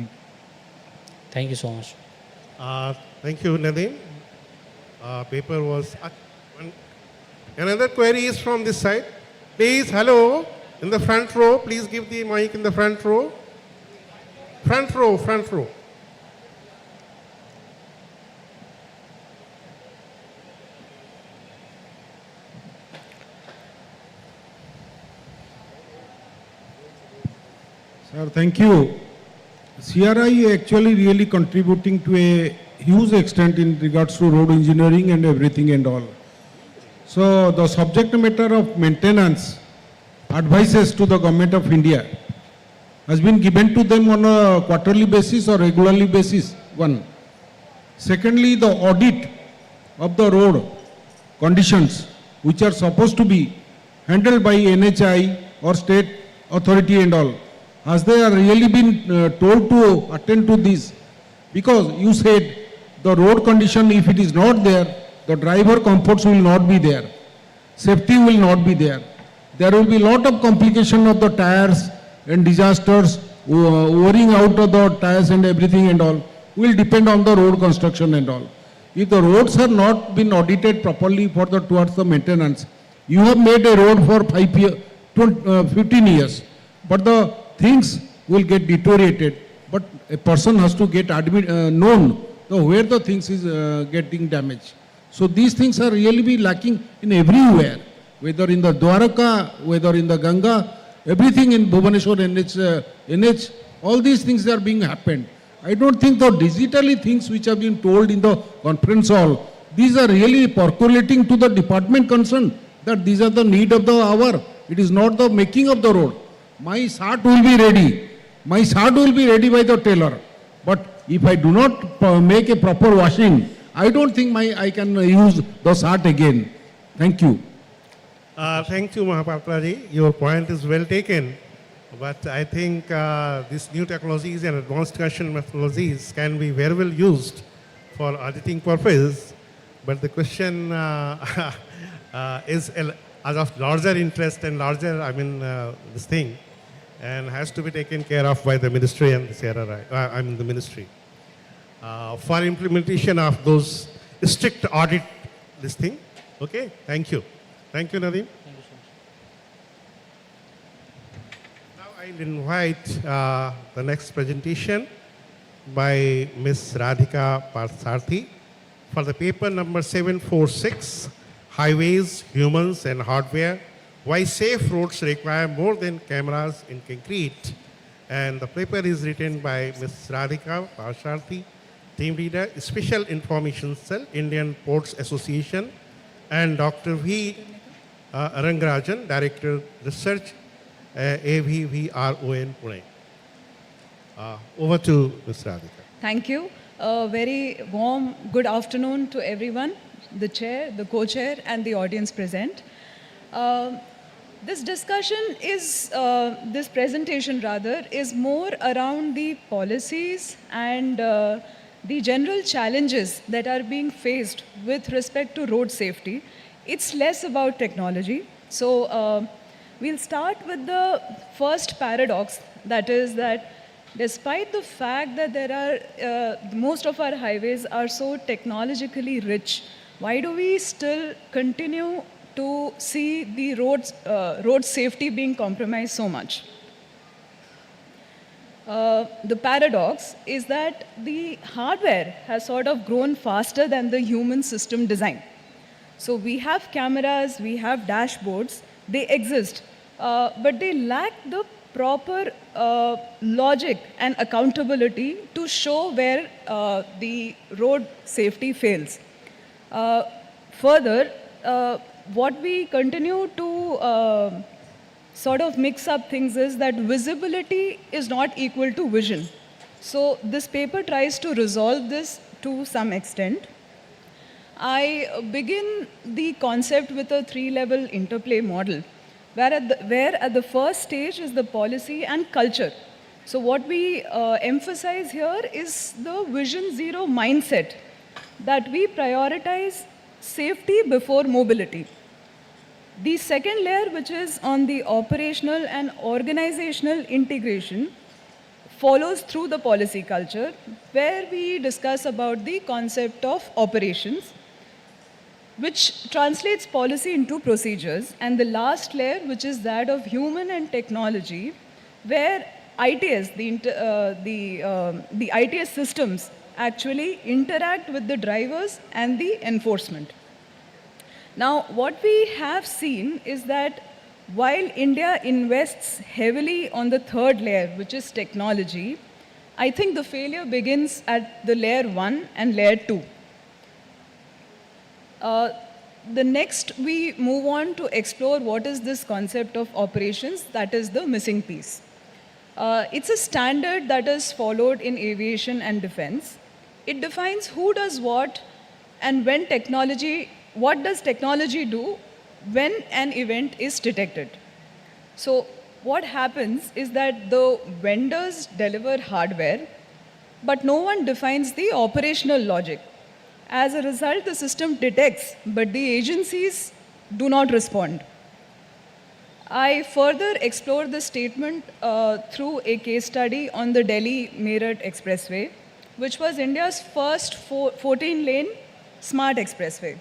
Thank you so much. Thank you, Nadeem. Paper was... Another query is from this side. Please, hello, in the front row. Please give the mic in the front row. Front row. Sir, thank you. CRI actually really contributing to a huge extent in regards to road engineering and everything and all. So the subject matter of maintenance advices to the government of India has been given to them on a quarterly basis or regularly basis, one. Secondly, the audit of the road conditions which are supposed to be handled by NHI or state authority and all. Has they really been told to attend to this? Because you said the road condition, if it is not there, the driver comforts will not be there. Safety will not be there. There will be a lot of complication of the tires and disasters, wearing out of the tires and everything and all will depend on the road construction and all. if the roads are not been audited properly for the towards the maintenance, you have made a road for 15 years, but the things will get deteriorated. But a person has to get known where the things is getting damaged. So these things are really be lacking in everywhere, whether in the Dwaraka, whether in the Ganga, everything in Bhubaneswar, NH, all these things are being happened. I don't think the digitally things which have been told in the conference hall, these are really percolating to the department concerned, that these are the need of the hour. It is not the making of the road. My sart will be ready. My sart will be ready by the tailor. But if I do not make a proper washing, I don't think I can use the sart again. Thank you. Thank you, Mahapatraji. Your point is well taken. But I think these new technologies and advanced construction methodologies can be very well used for auditing purposes. But the question is as of larger interest and larger, this thing, and has to be taken care of by the ministry and the CRRI, the ministry. For implementation of those strict audit, this thing. Okay, thank you. Thank you, Nadeem. I'll invite the next presentation by Ms. Radhika Parsarthi for the paper number 746, Highways, Humans and Hardware, Why Safe Roads Require More Than Cameras in Concrete. And the paper is written by Ms. Radhika Parsarthi, Team Leader, Special Information Cell, Indian Ports Association, and Dr. V. Rangarajan, Director, Research, AVVRON Pune. Over to Ms. Radhika. Thank you. A very warm good afternoon to everyone, the chair, the co-chair, and the audience present. This discussion is, this presentation rather, is more around the policies and the general challenges that are being faced with respect to road safety. It's less about technology. So we'll start with the first paradox, that is that despite the fact that there are, most of our highways are so technologically rich, why do we still continue to see the road safety being compromised so much? The paradox is that the hardware has sort of grown faster than the human system design. So we have cameras, we have dashboards, they exist, but they lack the proper logic and accountability to show where the road safety fails. Further, what we continue to sort of mix up things is that visibility is not equal to vision. So this paper tries to resolve this to some extent. I begin the concept with a three-level interplay model, where at the first stage is the policy and culture. So what we emphasize here is the Vision Zero mindset, that we prioritize safety before mobility. The second layer, which is on the operational and organizational integration, follows through the policy culture, where we discuss about the concept of operations, which translates policy into procedures. And the last layer, which is that of human and technology, where ITS, the ITS systems actually interact with the drivers and the enforcement. Now, what we have seen is that while India invests heavily on the third layer, which is technology, I think the failure begins at the layer 1 and layer 2. The next, we move on to explore what is this concept of operations, that is the missing piece. It's a standard that is followed in aviation and defense. It defines who does what and when what does technology do when an event is detected. So what happens is that the vendors deliver hardware, but no one defines the operational logic. As a result, the system detects, but the agencies do not respond. I further explore the statement through a case study on the Delhi-Meerut Expressway, which was India's first 14-lane smart expressway.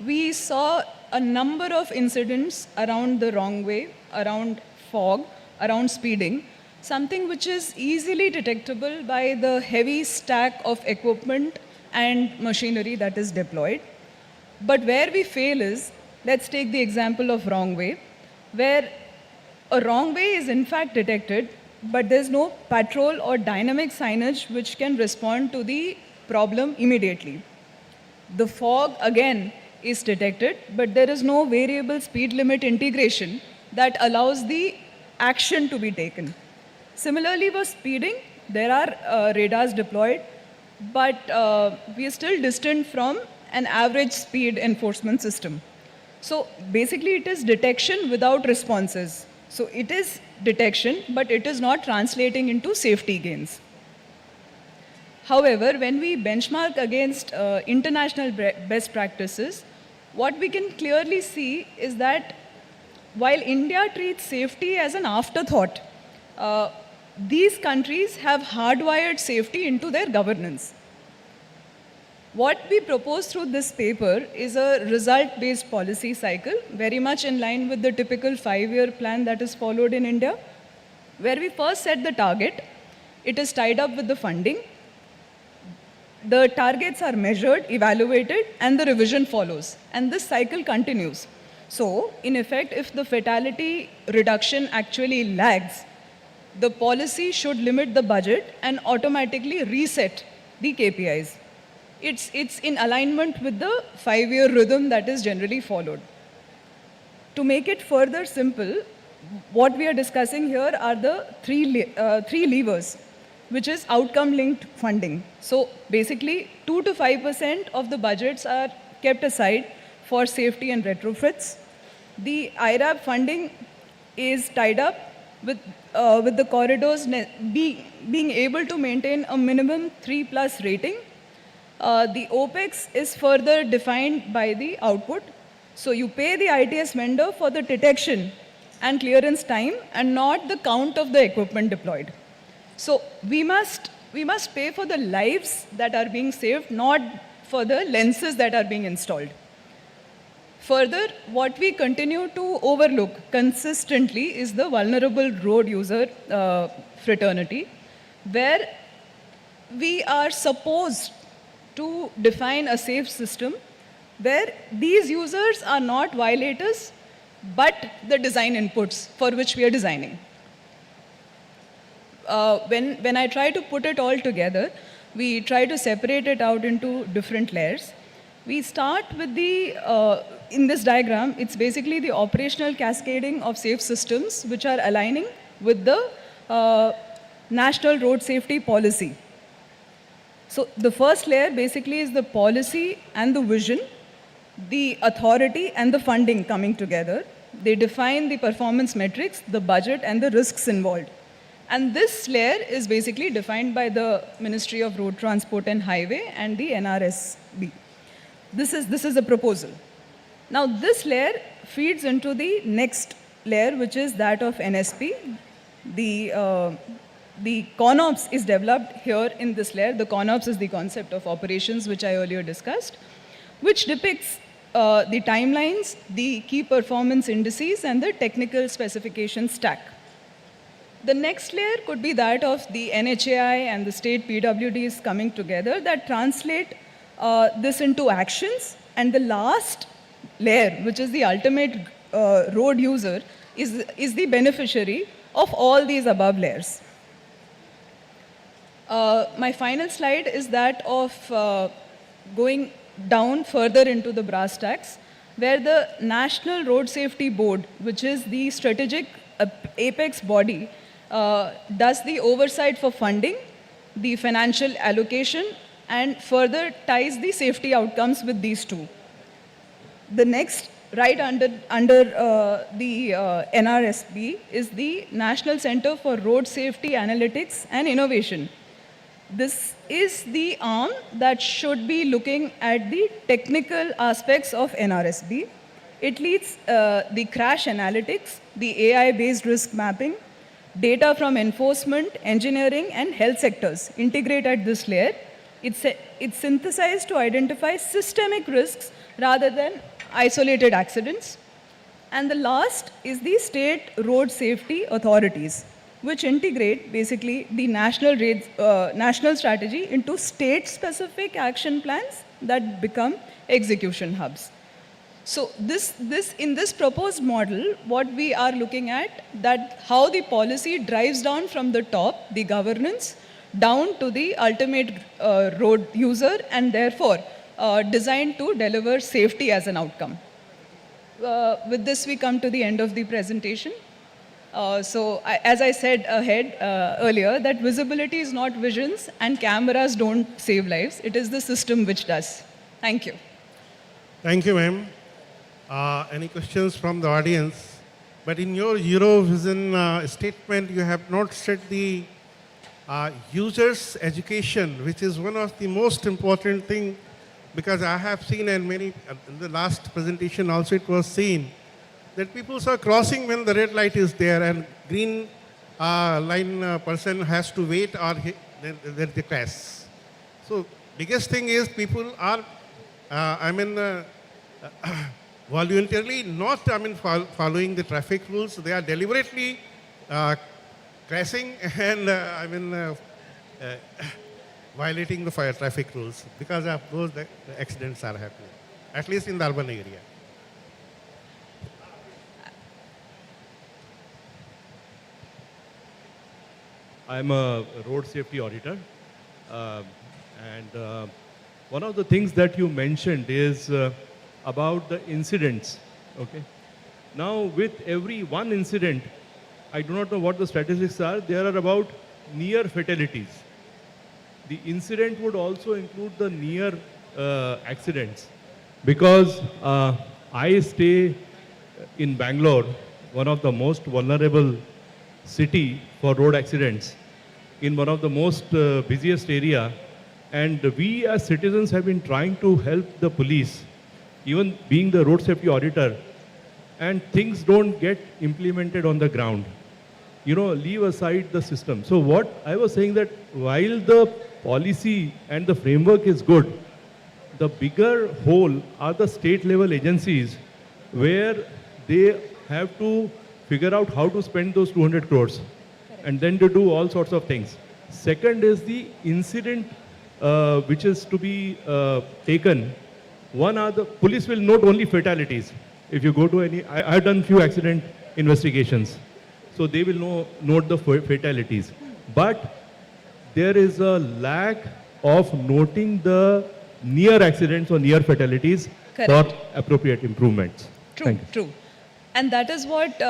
We saw a number of incidents around the wrong way, around fog, around speeding, something which is easily detectable by the heavy stack of equipment and machinery that is deployed. But where we fail is, let's take the example of wrong way, where a wrong way is in fact detected, but there's no patrol or dynamic signage which can respond to the problem immediately. The fog, again, is detected, but there is no variable speed limit integration that allows the action to be taken. Similarly, for speeding, there are radars deployed, but we are still distant from an average speed enforcement system. So basically, it is detection without responses. So it is detection, but it is not translating into safety gains. However, when we benchmark against international best practices, what we can clearly see is that while India treats safety as an afterthought, these countries have hardwired safety into their governance. What we propose through this paper is a result-based policy cycle, very much in line with the typical 5-year plan that is followed in India, where we first set the target. It is tied up with the funding. The targets are measured, evaluated, and the revision follows. And this cycle continues. So, in effect, if the fatality reduction actually lags, the policy should limit the budget and automatically reset the KPIs. It's in alignment with the 5-year rhythm that is generally followed. To make it further simple, what we are discussing here are the three levers, which is outcome-linked funding. So basically, 2 to 5% of the budgets are kept aside for safety and retrofits. The IRAB funding is tied up with the corridors being able to maintain a minimum 3+ rating. The OPEX is further defined by the output. So you pay the ITS vendor for the detection and clearance time and not the count of the equipment deployed. So we must pay for the lives that are being saved, not for the lenses that are being installed. Further, what we continue to overlook consistently is the vulnerable road user fraternity, where we are supposed to define a safe system where these users are not violators, but the design inputs for which we are designing. When I try to put it all together, we try to separate it out into different layers. We start with in this diagram, it's basically the operational cascading of safe systems which are aligning with the National Road Safety Policy. So the first layer basically is the policy and the vision, the authority and the funding coming together. They define the performance metrics, the budget and the risks involved. And this layer is basically defined by the Ministry of Road Transport and Highway and the NRSB. This is a proposal. Now this layer feeds into the next layer, which is that of NSP. The CONOPS is developed here in this layer. The CONOPS is the concept of operations, which I earlier discussed, which depicts the timelines, the key performance indices, and the technical specification stack. The next layer could be that of the NHAI and the state PWDs coming together that translate this into actions. And the last layer, which is the ultimate road user, is the beneficiary of all these above layers. My final slide is that of going down further into the brass tacks, where the National Road Safety Board, which is the strategic apex body, does the oversight for funding, the financial allocation, and further ties the safety outcomes with these two. The next, right under the NRSB, is the National Center for Road Safety Analytics and Innovation. This is the arm that should be looking at the technical aspects of NRSB. It leads the crash analytics, the AI-based risk mapping, data from enforcement, engineering, and health sectors integrate at this layer. It's synthesized to identify systemic risks rather than isolated accidents. And the last is the state road safety authorities, which integrate basically the national strategy into state-specific action plans that become execution hubs. So in this proposed model, what we are looking at, that how the policy drives down from the top, the governance, down to the ultimate road user, and therefore designed to deliver safety as an outcome. With this, we come to the end of the presentation. As I said earlier, that visibility is not visions and cameras don't save lives. It is the system which does. Thank you. Thank you, ma'am. Any questions from the audience? But in your Eurovision statement, you have not said the users' education, which is one of the most important thing, because I have seen, and many in the last presentation also it was seen, that people are crossing when the red light is there and green line person has to wait, or then they crash. So biggest thing is people are, voluntarily not, following the traffic rules. They are deliberately crashing and violating the fire traffic rules. Because of those, the accidents are happening, at least in the urban area. I'm a road safety auditor. And one of the things that you mentioned is about the incidents. Okay. Now, with every one incident, I do not know what the statistics are, there are about near fatalities. The incident would also include the near accidents, because I stay in Bangalore, one of the most vulnerable city for road accidents, in one of the most busiest area, and we as citizens have been trying to help the police, even being the road safety auditor, and things don't get implemented on the ground. You know, leave aside the system. So what I was saying, that while the policy and the framework is good, the bigger whole are the state level agencies, where they have to figure out how to spend those 200 crores and then to do all sorts of things. Second is the incident which is to be taken. One are the police will note only fatalities. If you go to any, I've done few accident investigations. So they will note the fatalities. But there is a lack of noting the near accidents or near fatalities. Correct. For appropriate improvements. True, true. And that is what,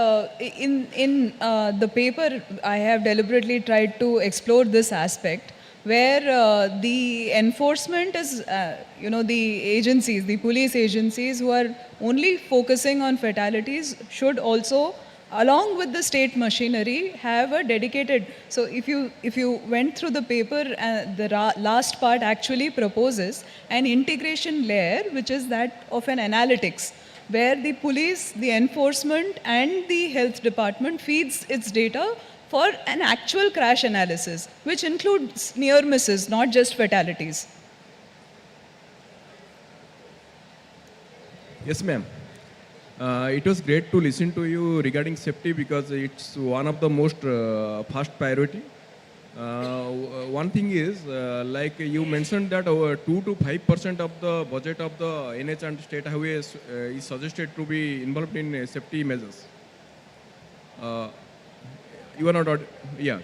in the paper, I have deliberately tried to explore this aspect, where the enforcement is, the agencies, the police agencies who are only focusing on fatalities should also, along with the state machinery, have a dedicated. So if you went through the paper, the last part actually proposes an integration layer, which is that of an analytics, where the police, the enforcement, and the health department feeds its data for an actual crash analysis, which includes near misses, not just fatalities. Yes, ma'am. It was great to listen to you regarding safety, because it's one of the most first priority. One thing is, like you mentioned that over 2 to 5% of the budget of the NH and state highways is suggested to be involved in safety measures. You are not, yeah.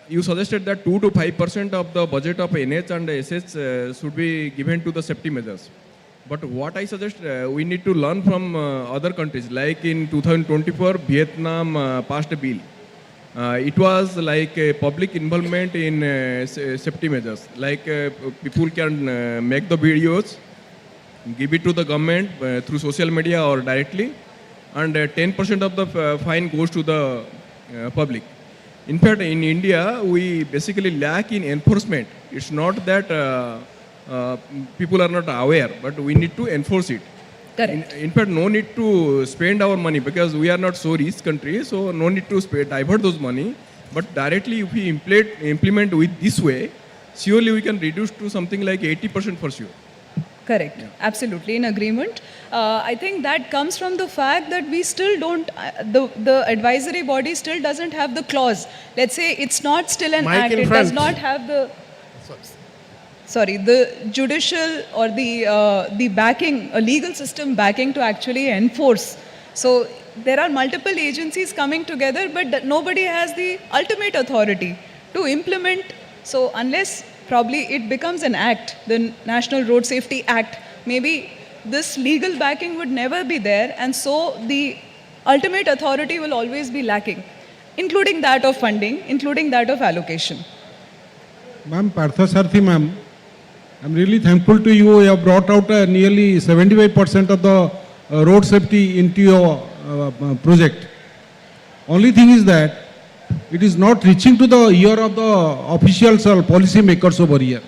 You suggested that 2 to 5% of the budget of NH and SS should be given to the safety measures. But what I suggest, we need to learn from other countries. Like in 2024, Vietnam passed a bill. It was like a public involvement in safety measures. Like people can make the videos, give it to the government through social media or directly, and 10% of the fine goes to the public. In fact, in India, we basically lack in enforcement. It's not that people are not aware, but we need to enforce it. Correct. In fact, no need to spend our money, because we are not so rich country, so no need to divert those money. But directly, if we implement with this way, surely we can reduce to something like 80% for sure. Correct. Absolutely in agreement. I think that comes from the fact that we still don't, the advisory body still doesn't have the clause. Let's say it's not still an Mic act, in it front. does not have the, sorry, the judicial or the backing, a legal system backing to actually enforce. So there are multiple agencies coming together, but nobody has the ultimate authority to implement. So unless probably it becomes an act, the National Road Safety Act, maybe this legal backing would never be there, and so the ultimate authority will always be lacking, including that of funding, including that of allocation. Ma'am, Parthasarthi ma'am, I'm really thankful to you. You have brought out nearly 75% of the road safety into your project. Only thing is that it is not reaching to the ear of the officials or policy makers over here.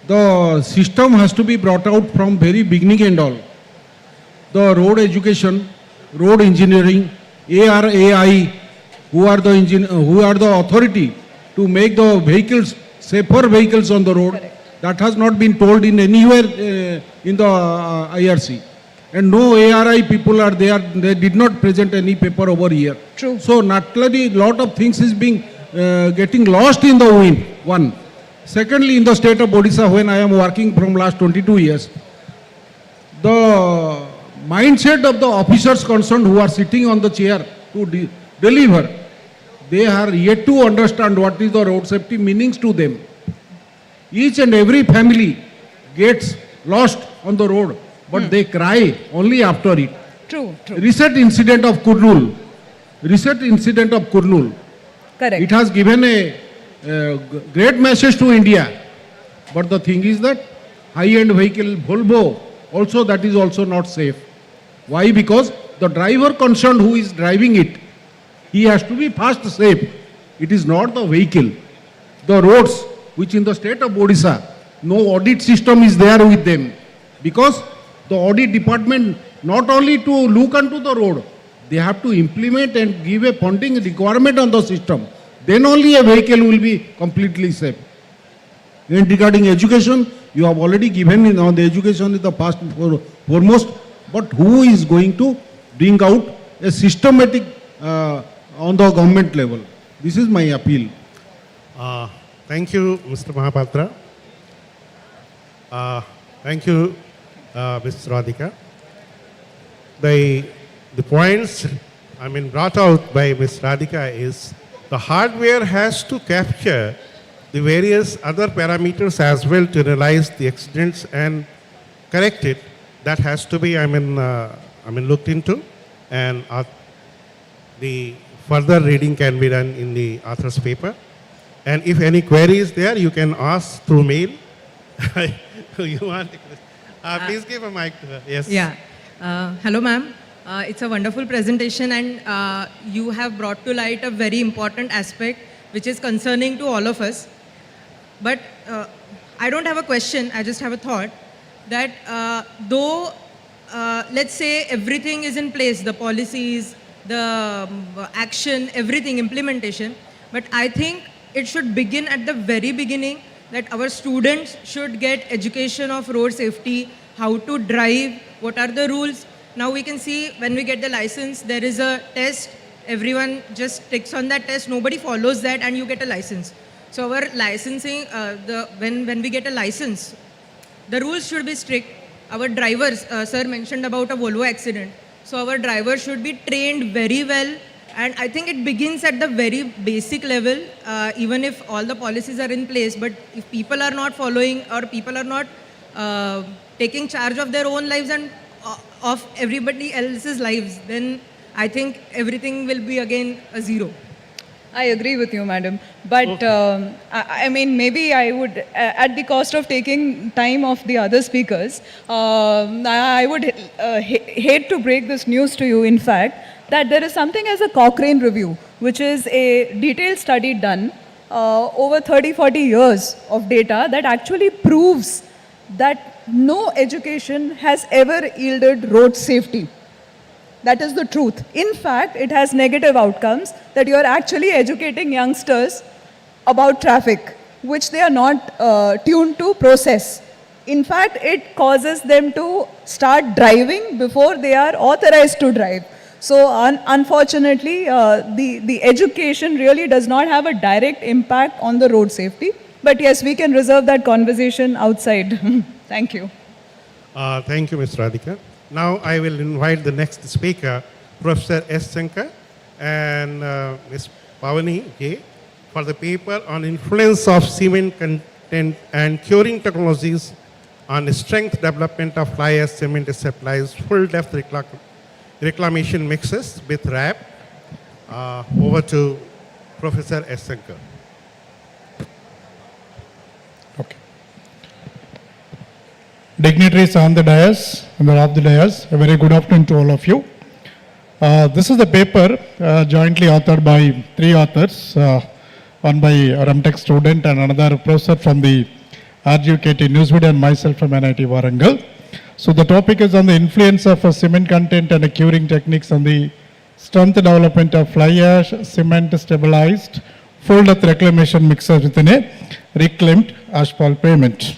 The system has to be brought out from very beginning and all. The road education, road engineering, ARAI, who are the authority to make the vehicles, safer vehicles on the road. Correct. That has not been told in anywhere in the IRC. And no ARI people are there, they did not present any paper over here. True. So naturally, lot of things is being getting lost in the wind, one. Secondly, in the state of Odisha, when I am working from last 22 years, the mindset of the officers concerned who are sitting on the chair to deliver, they are yet to understand what is the road safety meanings to them. Each and every family gets lost on the road, but they cry only after it. True, true. Recent incident of Kurnool. Correct. It has given a great message to India. But the thing is that high-end vehicle, Volvo, also that is also not safe. Why? Because the driver concerned who is driving it, he has to be fast safe. It is not the vehicle. The roads, which in the state of Odisha, no audit system is there with them. Because the audit department not only to look onto the road, they have to implement and give a funding requirement on the system. Then only a vehicle will be completely safe. And regarding education, you have already given on the education is the past foremost, but who is going to bring out a systematic on the government level? This is my appeal. Thank you, Mr. Mahapatra. Thank you, Ms. Radhika. The points brought out by Ms. Radhika is the hardware has to capture the various other parameters as well to realize the accidents and correct it. That has to be looked into, and the further reading can be done in the author's paper. And if any query is there, you can ask through mail. You want? Please give a mic to her. Yes. Yeah. Hello, ma'am. It's a wonderful presentation, and you have brought to light a very important aspect which is concerning to all of us. But I don't have a question, I just have a thought that though, let's say everything is in place, the policies, the action, everything, implementation, but I think it should begin at the very beginning, that our students should get education of road safety, how to drive, what are the rules. Now we can see when we get the license, there is a test, everyone just ticks on that test, nobody follows that, and you get a license. So our licensing, when we get a license, the rules should be strict. Our drivers, sir mentioned about a Volvo accident, so our drivers should be trained very well, and I think it begins at the very basic level, even if all the policies are in place, but if people are not following or people are not taking charge of their own lives and of everybody else's lives, then I think everything will be again a zero. I agree with you, madam. But I mean, maybe I would, at the cost of taking time of the other speakers, I would hate to break this news to you, in fact, that there is something as a Cochrane review, which is a detailed study done over 30-40 years of data that actually proves that no education has ever yielded road safety. That is the truth. In fact, it has negative outcomes, that you are actually educating youngsters about traffic, which they are not tuned to process. In fact, it causes them to start driving before they are authorized to drive. So unfortunately, the education really does not have a direct impact on the road safety. But yes, we can reserve that conversation outside. Thank you. Thank you, Ms. Radhika. Now I will invite the next speaker, Professor S. Shankar and Ms. Pavani J. for the paper on influence of cement content and curing technologies on strength development of fly ash cement supplies full depth reclamation mixes with RAP. Over to Professor S. Shankar. Dignitaries on the dais and off the dais, a very good afternoon to all of you. This is the paper jointly authored by 3 authors, one by a MTech student and another professor from the RGUKT Newswood and myself from NIT Warangal. So the topic is on the influence of cement content and curing techniques on the strength development of fly ash, cement stabilized, full depth reclamation mixers within a reclaimed asphalt pavement.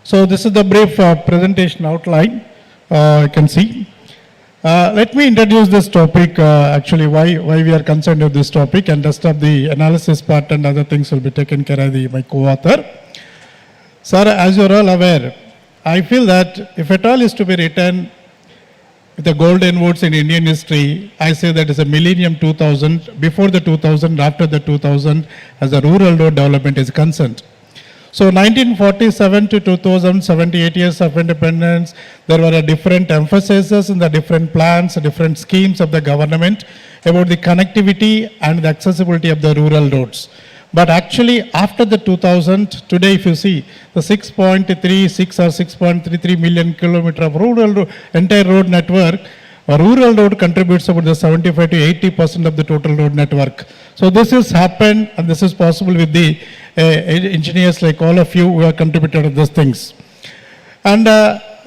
So this is the brief presentation outline, you can see. Let me introduce this topic, actually why we are concerned with this topic, and rest of the analysis part and other things will be taken care of my co-author. Sir, as you are all aware, I feel that if at all is to be written with the golden words in Indian history, I say that is a millennium 2000, before the 2000, after the 2000, as the rural road development is concerned. So 1947 to 2000, 78 years of independence, there were different emphases in the different plans, different schemes of the government about the connectivity and the accessibility of the rural roads. But actually after the 2000, today if you see the 6.36 or 6.33 million kilometer of rural entire road network, a rural road contributes about the 75 to 80% of the total road network. So this has happened, and this is possible with the engineers like all of you who have contributed to these things. And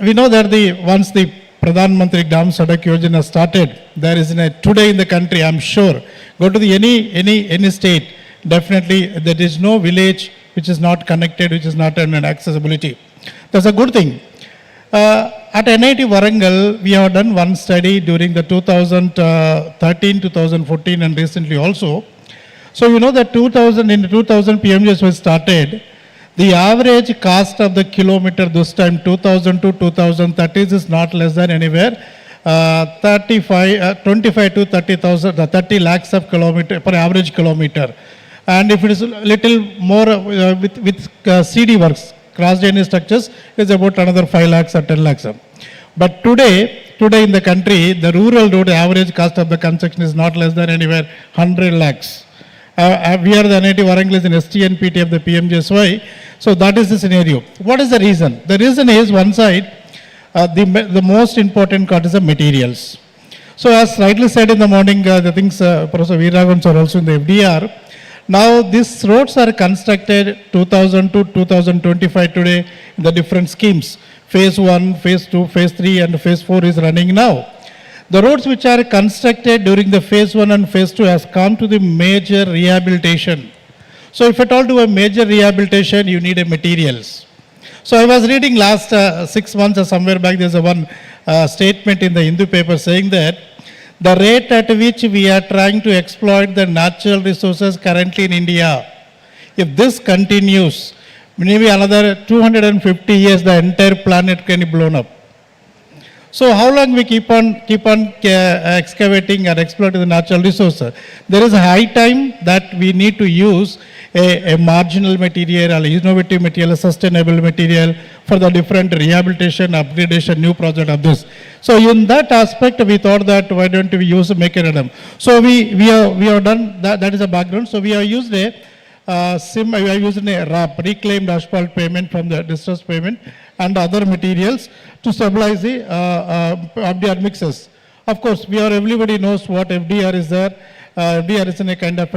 we know that once the Pradhan Mantri Gram Sadak Yojana started, there is today in the country, I'm sure, go to the any state, definitely there is no village which is not connected, which is not an accessibility. That's a good thing. At NIT Warangal, we have done one study during the 2013, 2014 and recently also. So you know that in 2000 PMJs was started, the average cost of the kilometer this time 2000 to 2030 is not less than anywhere 25 to 30 lakhs of kilometer per average kilometer. And if it is a little more with CD works, cross-drainage structures, is about another 5 lakhs or 10 lakhs. But today in the country, the rural road average cost of the construction is not less than anywhere 100 lakhs. We are the NIT Warangal is in STNPT of the PMJSY. So that is the scenario. What is the reason? The reason is one side, the most important part is the materials. So as rightly said in the morning, the things Professor Veeragans are also in the FDR. Now these roads are constructed 2000 to 2025 today in the different schemes. Phase 1, Phase 2, Phase 3 and Phase 4 is running now. The roads which are constructed during the Phase 1 and Phase 2 has come to the major rehabilitation. So if at all do a major rehabilitation, you need a materials. So I was reading last 6 months or somewhere back, there's one statement in the Hindu paper saying that the rate at which we are trying to exploit the natural resources currently in India, if this continues, maybe another 250 years, the entire planet can be blown up. So how long we keep on excavating or exploiting the natural resources? There is a high time that we need to use a marginal material, an innovative material, a sustainable material for the different rehabilitation, upgradation, new project of this. So in that aspect, we thought that why don't we use a mechanism? So we have done that is a background. So we have used a RAP, reclaimed asphalt pavement from the distressed pavement and other materials to stabilize the FDR mixes. Of course, everybody knows what FDR is there. FDR is in a kind of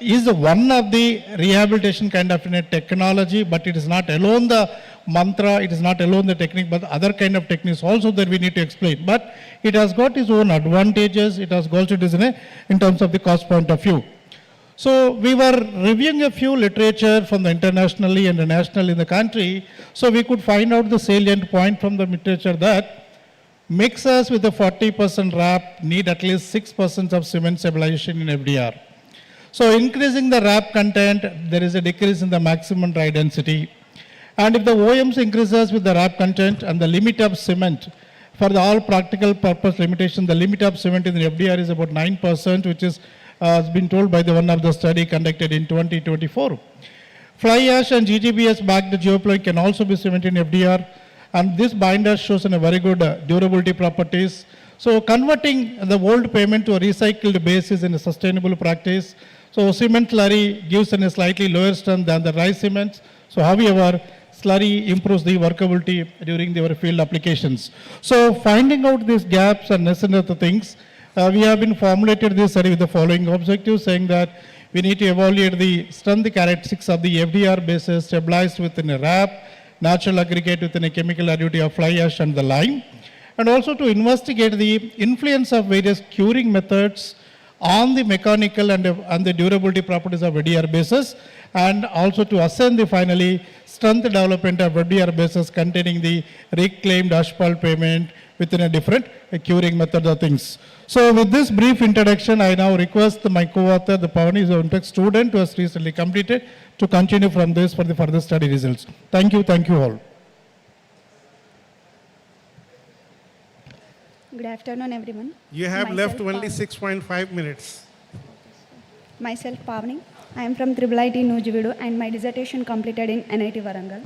is one of the rehabilitation kind of technology, but it is not alone the mantra, it is not alone the technique, but other kind of techniques also that we need to explain. But it has got its own advantages, it has got its in terms of the cost point of view. So we were reviewing a few literature from the internationally and the national in the country. So we could find out the salient point from the literature that mixers with a 40% wrap need at least 6% of cement stabilization in FDR. So increasing the wrap content, there is a decrease in the maximum dry density. And if the OMs increases with the wrap content and the limit of cement, for the all practical purpose limitation, the limit of cement in the FDR is about 9%, which is has been told by the one of the study conducted in 2024. Fly ash and GGBS backed geoploid can also be cemented in FDR, and this binder shows a very good durability properties. So converting the old pavement to a recycled base is a sustainable practice. So cement slurry gives a slightly lower strength than the dry cements. So however, slurry improves the workability during their field applications. So finding out these gaps and necessary things, we have been formulated this study with the following objectives, saying that we need to evaluate the strength characteristics of the FDR bases stabilized within a wrap, natural aggregate within a chemical additive of fly ash and the lime, and also to investigate the influence of various curing methods on the mechanical and the durability properties of FDR bases, and also to assign the finally strength development of FDR bases containing the reclaimed asphalt pavement within a different curing method of things. So with this brief introduction, I now request my co-author, the Pavani is an Impact student who has recently completed, to continue from this for the further study results. Thank you all. Good afternoon, everyone. You have left only 6.5 minutes. Myself, Pavani. I am from IIIT Nujividu and my dissertation completed in NIT Warangal.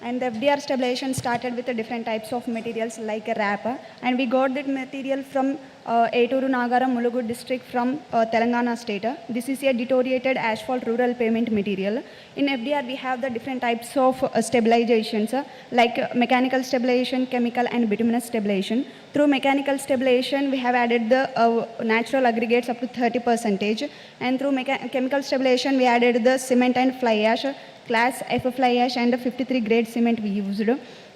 And the FDR stabilization started with the different types of materials like a wrapper, and we got that material from Eturu Nagara Mulugu district from Telangana state. This is a deteriorated asphalt rural pavement material. In FDR we have the different types of stabilizations like mechanical stabilization, chemical and bituminous stabilization. Through mechanical stabilization we have added the natural aggregates up to 30%, and through chemical stabilization we added the cement and fly ash, class F fly ash and 53 grade cement we used.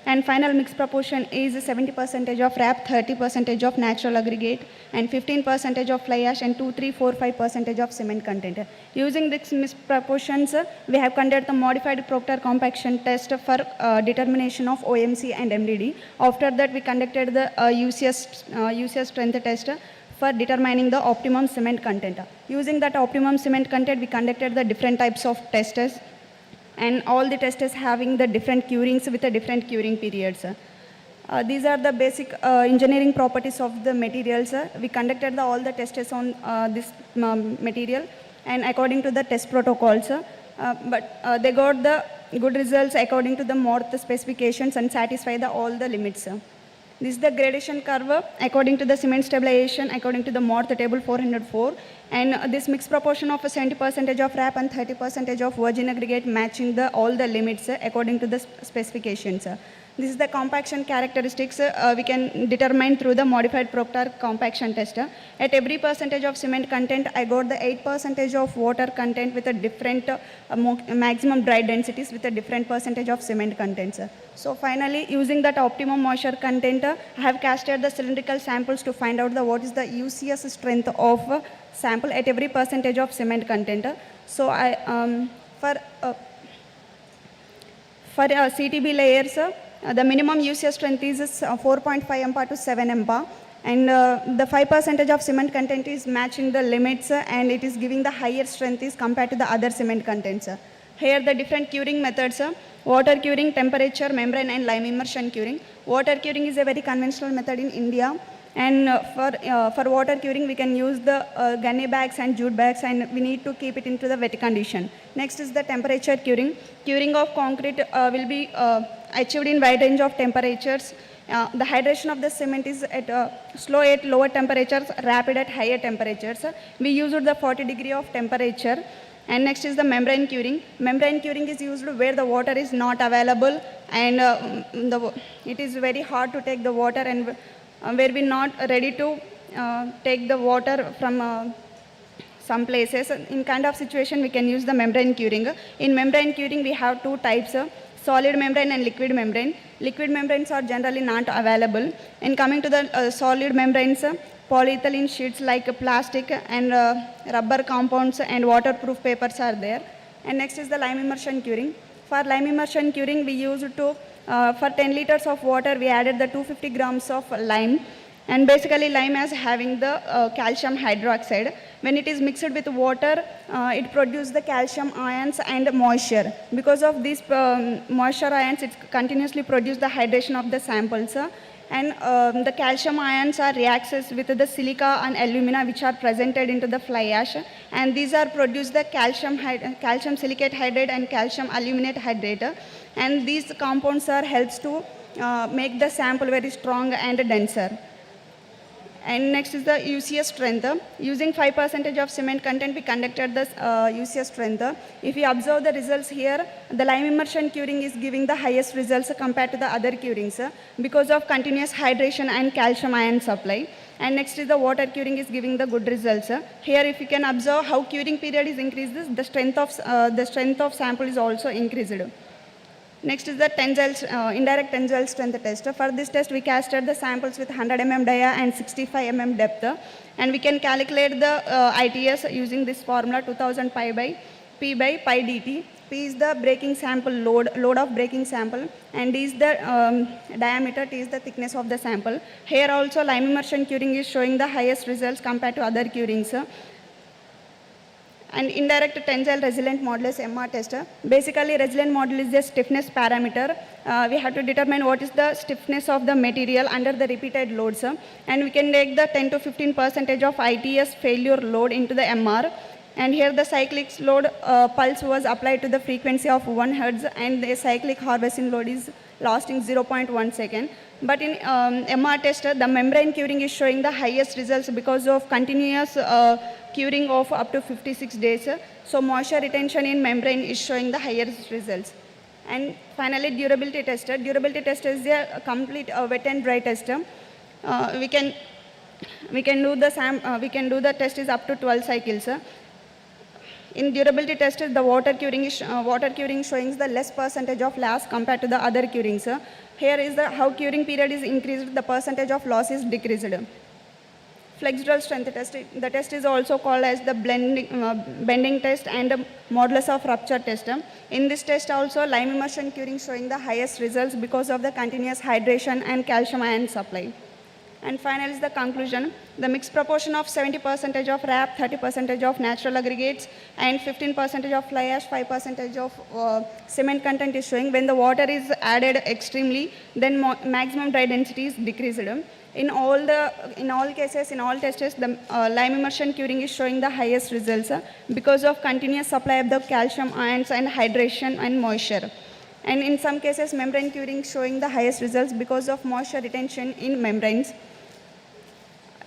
And final mix proportion is 70% of wrap, 30% of natural aggregate, and 15% of fly ash, and 2, 3, 4, 5% of cement content. Using these mix proportions, we have conducted the modified Proctor compaction test for determination of OMC and MDD. After that, we conducted the UCS strength test for determining the optimum cement content. Using that optimum cement content, we conducted the different types of tests, and all the tests having the different curings with the different curing periods. These are the basic engineering properties of the materials. We conducted all the tests on this material and according to the test protocols, but they got the good results according to the MORTH specifications and satisfy all the limits. This is the gradation curve according to the cement stabilization according to the MORTH table 404, and this mixed proportion of 70% of wrap and 30% of virgin aggregate matching all the limits according to the specifications. This is the compaction characteristics we can determine through the modified Proctor compaction test. At every percentage of cement content, I got the 8% of water content with a different maximum dry densities with a different percentage of cement contents. So finally, using that optimum moisture content, I have casted the cylindrical samples to find out what is the UCS strength of sample at every percentage of cement content. So for CTB layers, the minimum UCS strength is 4.5 MPa to 7 MPa, and the 5% of cement content is matching the limits, and it is giving the higher strength is compared to the other cement contents. Here the different curing methods: water curing, temperature, membrane and lime immersion curing. Water curing is a very conventional method in India, and for water curing we can use the gunny bags and jute bags, and we need to keep it into the wet condition. Next is the temperature curing. Curing of concrete will be achieved in wide range of temperatures. The hydration of the cement is slow at lower temperatures, rapid at higher temperatures. We used the 40 degree of temperature. And next is the membrane curing. Membrane curing is used where the water is not available, and it is very hard to take the water, and where we not ready to take the water from some places. In kind of situation, we can use the membrane curing. In membrane curing, we have two types: solid membrane and liquid membrane. Liquid membranes are generally not available. In coming to the solid membranes, polyethylene sheets like plastic and rubber compounds and waterproof papers are there. And next is the lime immersion curing. For lime immersion curing, we used to, for 10 liters of water, we added the 250 grams of lime. And basically lime is having the calcium hydroxide. When it is mixed with water, it produces the calcium ions and moisture. Because of these moisture ions, it continuously produces the hydration of the samples. And the calcium ions are reacts with the silica and alumina which are presented into the fly ash. And these are produced the calcium silicate hydrate and calcium aluminate hydrate. And these compounds are helps to make the sample very strong and denser. And next is the UCS strength. Using 5% of cement content, we conducted the UCS strength. If you observe the results here, the lime immersion curing is giving the highest results compared to the other curings because of continuous hydration and calcium ion supply. And next is the water curing is giving the good results. Here, if you can observe how curing period is increased, the strength of sample is also increased. Next is the indirect tensile strength test. For this test, we casted the samples with 100 mm dia and 65 mm depth. And we can calculate the ITS using this formula 2000 pi by P by pi dt. P is the breaking sample load of breaking sample, and D is the diameter, T is the thickness of the sample. Here also lime immersion curing is showing the highest results compared to other curings. And indirect tensile resilient modulus MR test. Basically, resilient modulus is a stiffness parameter. We have to determine what is the stiffness of the material under the repeated loads. And we can take the 10 to 15% of ITS failure load into the MR. And here the cyclic load pulse was applied to the frequency of 1 Hertz, and the cyclic harvesting load is lasting 0.1 second. But in MR test, the membrane curing is showing the highest results because of continuous curing of up to 56 days. So moisture retention in membrane is showing the highest results. And finally, durability test. Durability test is a complete wet and dry test. We can do the test is up to 12 cycles. In durability test, the water curing showing the less percentage of loss compared to the other curings. Here is the how curing period is increased, the percentage of loss is decreased. Flexural strength test. The test is also called as the bending test and the modulus of rupture test. In this test also, lime immersion curing showing the highest results because of the continuous hydration and calcium ion supply. And finally is the conclusion. The mixed proportion of 70% of RAP, 30% of natural aggregates, and 15% of fly ash, 5% of cement content is showing. When the water is added extremely, then maximum dry density is decreased. In all cases, in all tests, the lime immersion curing is showing the highest results because of continuous supply of the calcium ions and hydration and moisture. And in some cases, membrane curing showing the highest results because of moisture retention in membranes.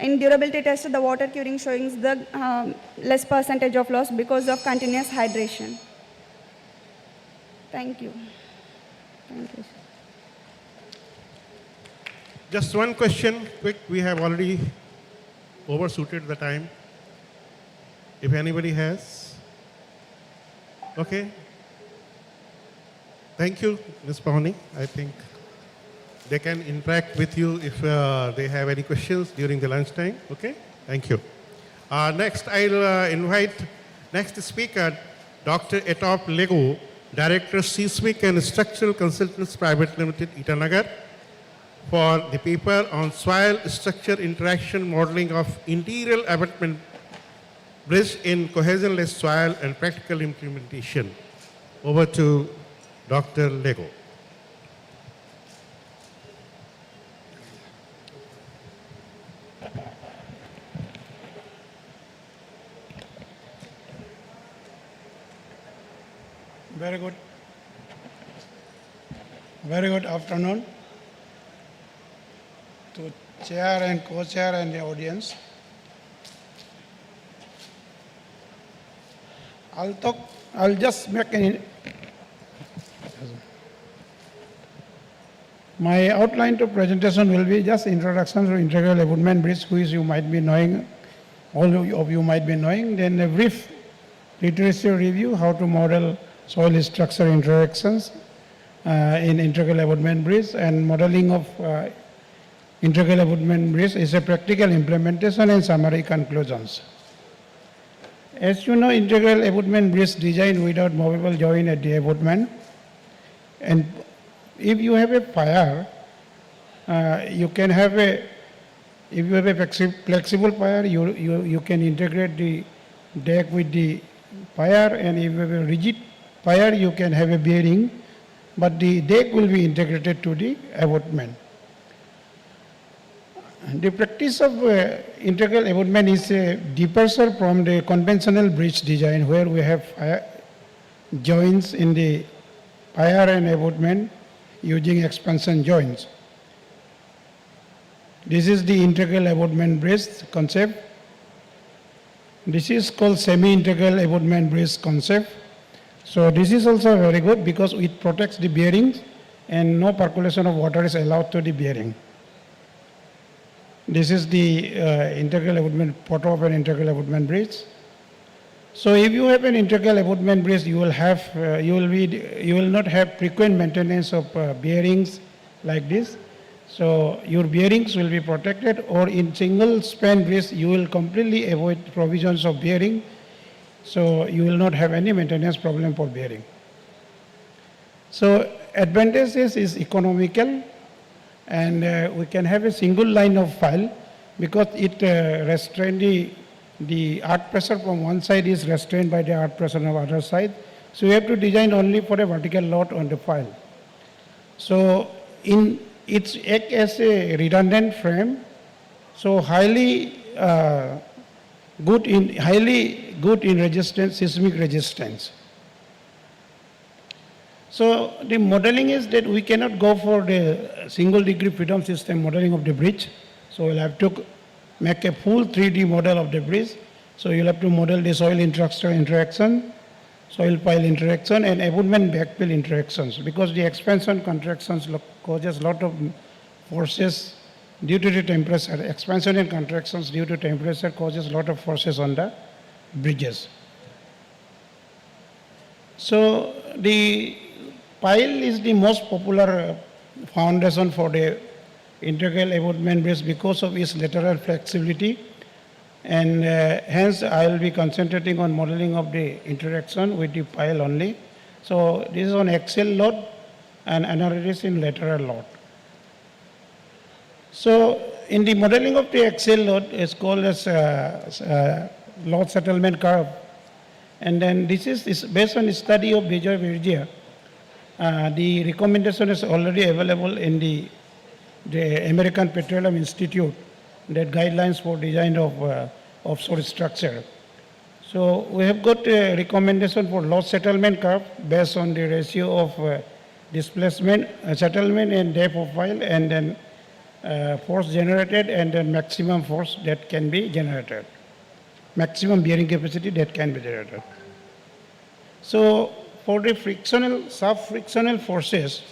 In durability test, the water curing showing the less percentage of loss because of continuous hydration. Thank you. Thank you. Just one question, quick. We have already overshooted the time. If anybody has. Okay. Thank you, Ms. Pawni. I think they can interact with you if they have any questions during the lunchtime. Okay? Thank you. Next, I'll invite next speaker, Dr. Etop Lego, Director, Seismic and Structural Consultants Private Limited, Itanagar, for the paper on soil structure interaction modeling of interior abutment bridge in cohesionless soil and practical implementation. Over to Dr. Lego. Very good. Very good afternoon to chair and co-chair and the audience. I'll just make my outline to presentation will be just introduction to integral abutment bridge, which you might be knowing, all of you might be knowing. Then a brief literacy review, how to model soil structure interactions in integral abutment bridge, and modeling of integral abutment bridge is a practical implementation and summary conclusions. As you know, integral abutment bridge designed without movable joint at the abutment, and if you have a pier, you can have a, if you have a flexible pier, you can integrate the deck with the pier, and if you have a rigid pier, you can have a bearing, but the deck will be integrated to the abutment. The practice of integral abutment is a departure from the conventional bridge design where we have joints in the pier and abutment using expansion joints. This is the integral abutment bridge concept. This is called semi-integral abutment bridge concept. So this is also very good because it protects the bearings and no percolation of water is allowed to the bearing. This is the integral abutment, photo of an integral abutment bridge. So if you have an integral abutment bridge, you will have, you will not have frequent maintenance of bearings like this. So your bearings will be protected, or in single span bridge, you will completely avoid provisions of bearing. So you will not have any maintenance problem for bearing. So advantages is economical, and we can have a single line of file because it restrains the earth pressure from one side is restrained by the earth pressure on the other side. So you have to design only for a vertical load on the file. So it's act as a redundant frame, so highly good in resistance, seismic resistance. So the modeling is that we cannot go for the single degree freedom system modeling of the bridge. So we'll have to make a full 3D model of the bridge. So you'll have to model the soil infrastructure interaction, soil pile interaction, and abutment backfill interactions, because the expansion contractions causes a lot of forces due to the temperature. Expansion and contractions due to temperature causes a lot of forces on the bridges. So the pile is the most popular foundation for the integral abutment bridge because of its lateral flexibility, and hence I will be concentrating on modeling of the interaction with the pile only. So this is on axial load and another is in lateral load. So in the modeling of the axial load is called as load settlement curve, and then this is based on the study of Vijay Virgia. The recommendation is already available in the American Petroleum Institute, that guidelines for design of offshore structure. So we have got a recommendation for load settlement curve based on the ratio of displacement, settlement and depth of pile, and then force generated, and then maximum force that can be generated, maximum bearing capacity that can be generated. So for the frictional, sub-frictional forces,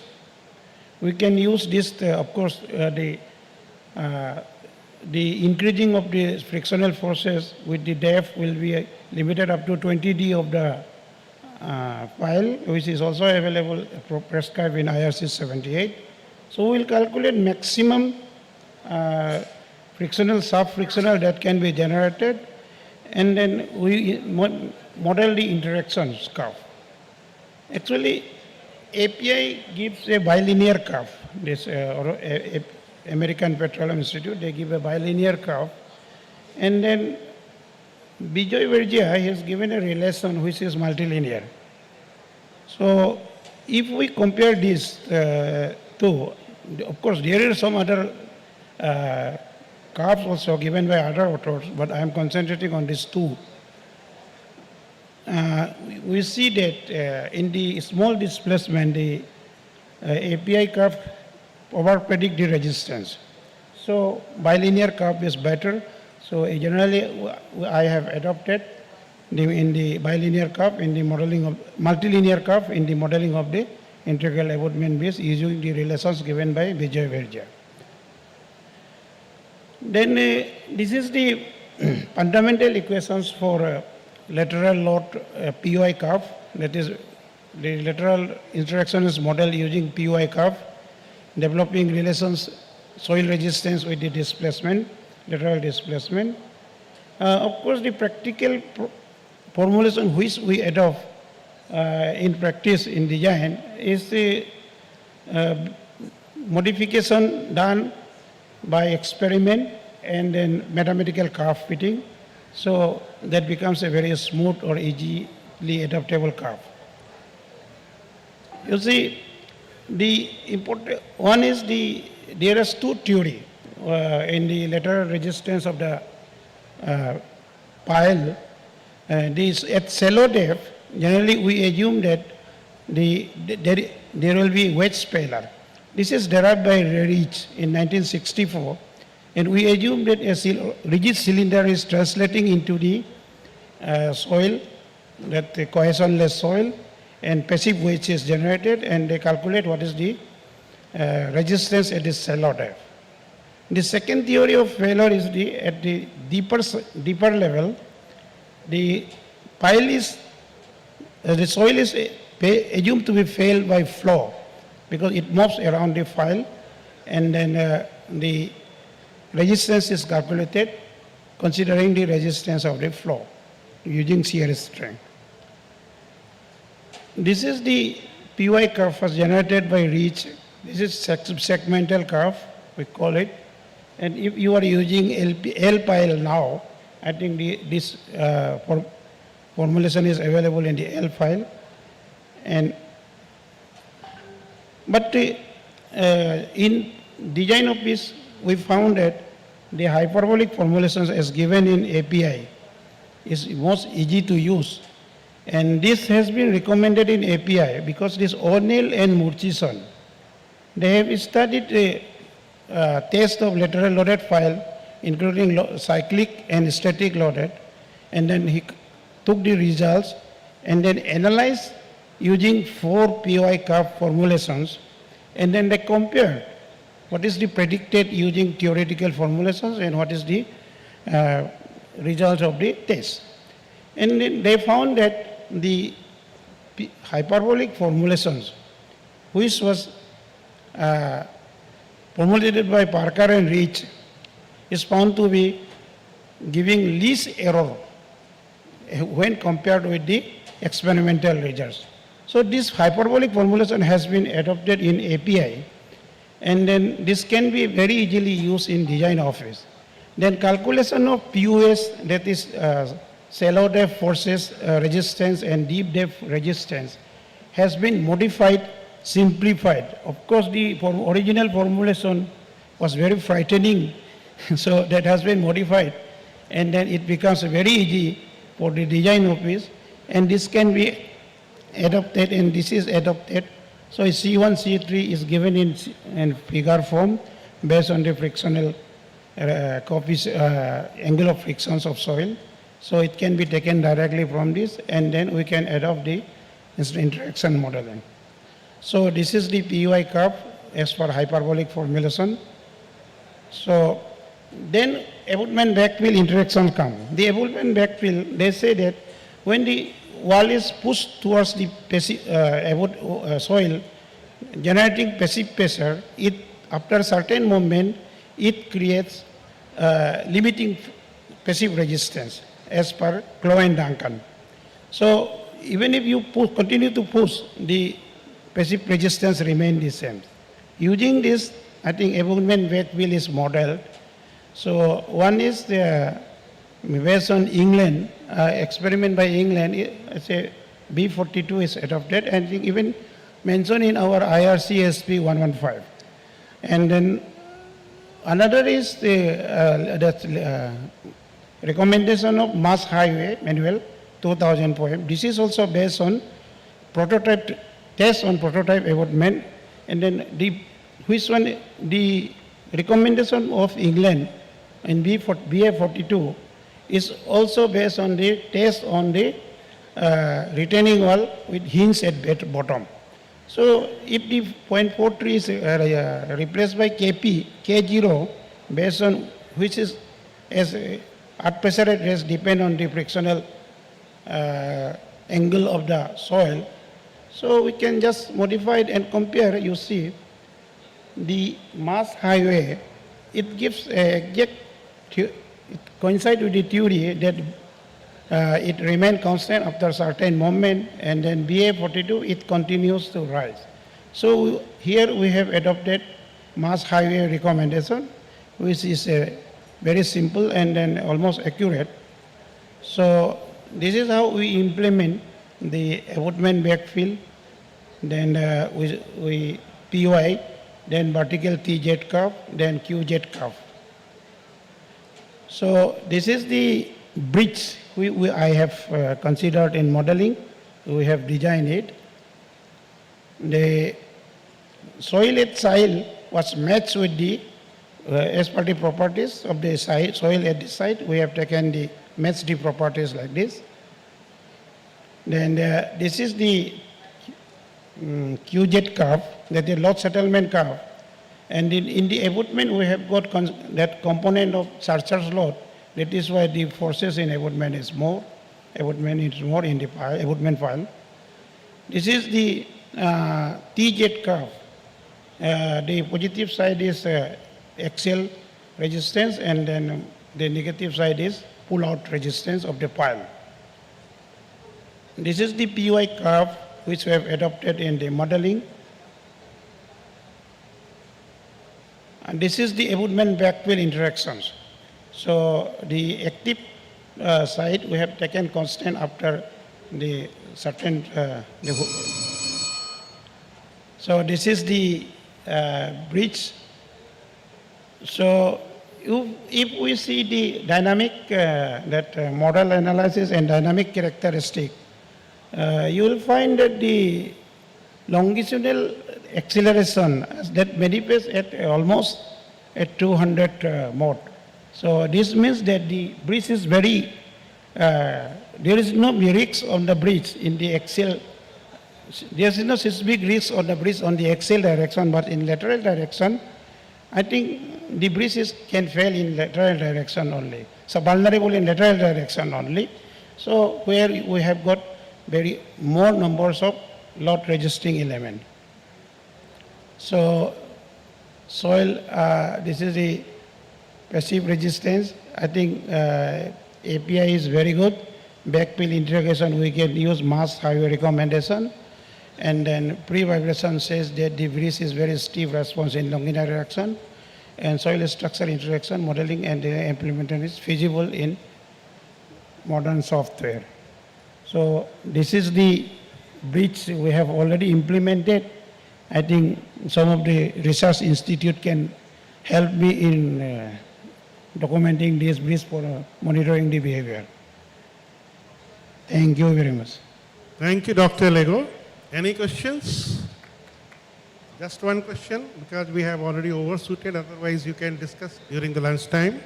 we can use this, of course, the increasing of the frictional forces with the depth will be limited up to 20D of the file, which is also available, prescribed in IRC 78. So we'll calculate maximum frictional, sub-frictional that can be generated, and then we model the interactions curve. Actually, API gives a bilinear curve. This American Petroleum Institute, they give a bilinear curve, and then Vijay Virgia has given a relation which is multilinear. So if we compare these two, of course there are some other curves also given by other authors, but I am concentrating on these two. We see that in the small displacement, the API curve over-predict the resistance. So bilinear curve is better. So generally, I have adopted in the bilinear curve in the modeling of multilinear curve in the modeling of the integral abutment base using the relations given by Vijay Virgia. Then this is the fundamental equations for lateral load POI curve. That is, the lateral interaction is modeled using POI curve, developing relations soil resistance with the displacement, lateral displacement. Of course, the practical formulation which we adopt in practice in design is the modification done by experiment and then mathematical curve fitting. So that becomes a very smooth or easily adaptable curve. You see, the important one is there is two theory in the lateral resistance of the pile. This at shallow depth, generally we assume that there will be wedge failure. This is derived by Rich in 1964, and we assume that a rigid cylinder is translating into the soil, that the cohesionless soil, and passive wedge is generated, and they calculate what is the resistance at this shallow depth. The second theory of failure is at the deeper level, the pile is, the soil is assumed to be failed by flow because it moves around the pile, and then the resistance is calculated considering the resistance of the flow using shear strength. This is the PY curve was generated by Rich. This is segmental curve, we call it. And if you are using L pile now, I think this formulation is available in the L file. But in design of this, we found that the hyperbolic formulations as given in API is most easy to use. And this has been recommended in API because this O'Neill and Murchison, they have studied a test of lateral loaded file, including cyclic and static loaded, and then he took the results and then analyzed using 4 POI curve formulations, and then they compared what is the predicted using theoretical formulations and what is the result of the test. And then they found that the hyperbolic formulations, which was formulated by Parker and Rich, is found to be giving least error when compared with the experimental results. So this hyperbolic formulation has been adopted in API, and then this can be very easily used in design office. Then calculation of PUS, that is shallow depth forces resistance and deep depth resistance, has been modified, simplified. Of course, the original formulation was very frightening, so that has been modified, and then it becomes very easy for the design office, and this can be adopted, and this is adopted. So C1, C3 is given in figure form based on the frictional angle of frictions of soil. So it can be taken directly from this, and then we can adopt the interaction modeling. So this is the PUI curve as per hyperbolic formulation. So then abutment backfill interaction come. The abutment backfill, they say that when the wall is pushed towards the soil, generating passive pressure, it after a certain moment, it creates limiting passive resistance as per Clow and Duncan. So even if you continue to push, the passive resistance remains the same. Using this, I think abutment backfill is modeled. So one is based on England, experiment by England, say B42 is adopted, and I think even mentioned in our IRC SP 115. And then another is the recommendation of mass highway manual 2000 poem. This is also based on prototype test on prototype abutment, and then the recommendation of England in BA42 is also based on the test on the retaining wall with hinge at bottom. So if the 0.43 is replaced by Kp, K0, based on which is as earth pressure at rest depend on the frictional angle of the soil. So we can just modify it and compare. You see, the mass highway, it gives a exact, it coincides with the theory that it remains constant after certain moment, and then BA42, it continues to rise. So here we have adopted mass highway recommendation, which is very simple and then almost accurate. So this is how we implement the abutment backfill, then we PY, then vertical TZ curve, then QZ curve. So this is the bridge I have considered in modeling. We have designed it. The soil at site was matched with the as per the properties of the site, soil at the site. We have taken the matched the properties like this. Then this is the QZ curve, that is load settlement curve. And in the abutment, we have got that component of surcharge load. That is why the forces in abutment is more. Abutment is more in the abutment file. This is the TZ curve. The positive side is axial resistance, and then the negative side is pull-out resistance of the pile. This is the PY curve which we have adopted in the modeling. And this is the abutment backfill interactions. So the active side we have taken constant after the certain, so this is the bridge. So if we see the dynamic, model analysis and dynamic characteristic, you will find that the longitudinal acceleration that manifests at almost at 200 mod. So this means that the bridge is very, there is no risk on the bridge in the axial, there is no seismic risk on the bridge on the axial direction, but in lateral direction, I think the bridge can fail in lateral direction only. So vulnerable in lateral direction only. So where we have got very more numbers of load resisting element. So soil, this is the passive resistance. I think API is very good. Backfill integration, we can use mass highway recommendation. And then pre-vibration says that the bridge is very steep response in longitudinal direction. And soil structure interaction modeling and implementation is feasible in modern software. So this is the bridge we have already implemented. I think some of the research institute can help me in documenting this bridge for monitoring the behavior. Thank you very much. Thank you, Dr. Lego. Any questions? Just one question, because we have already overshooted, otherwise you can discuss during the lunch time.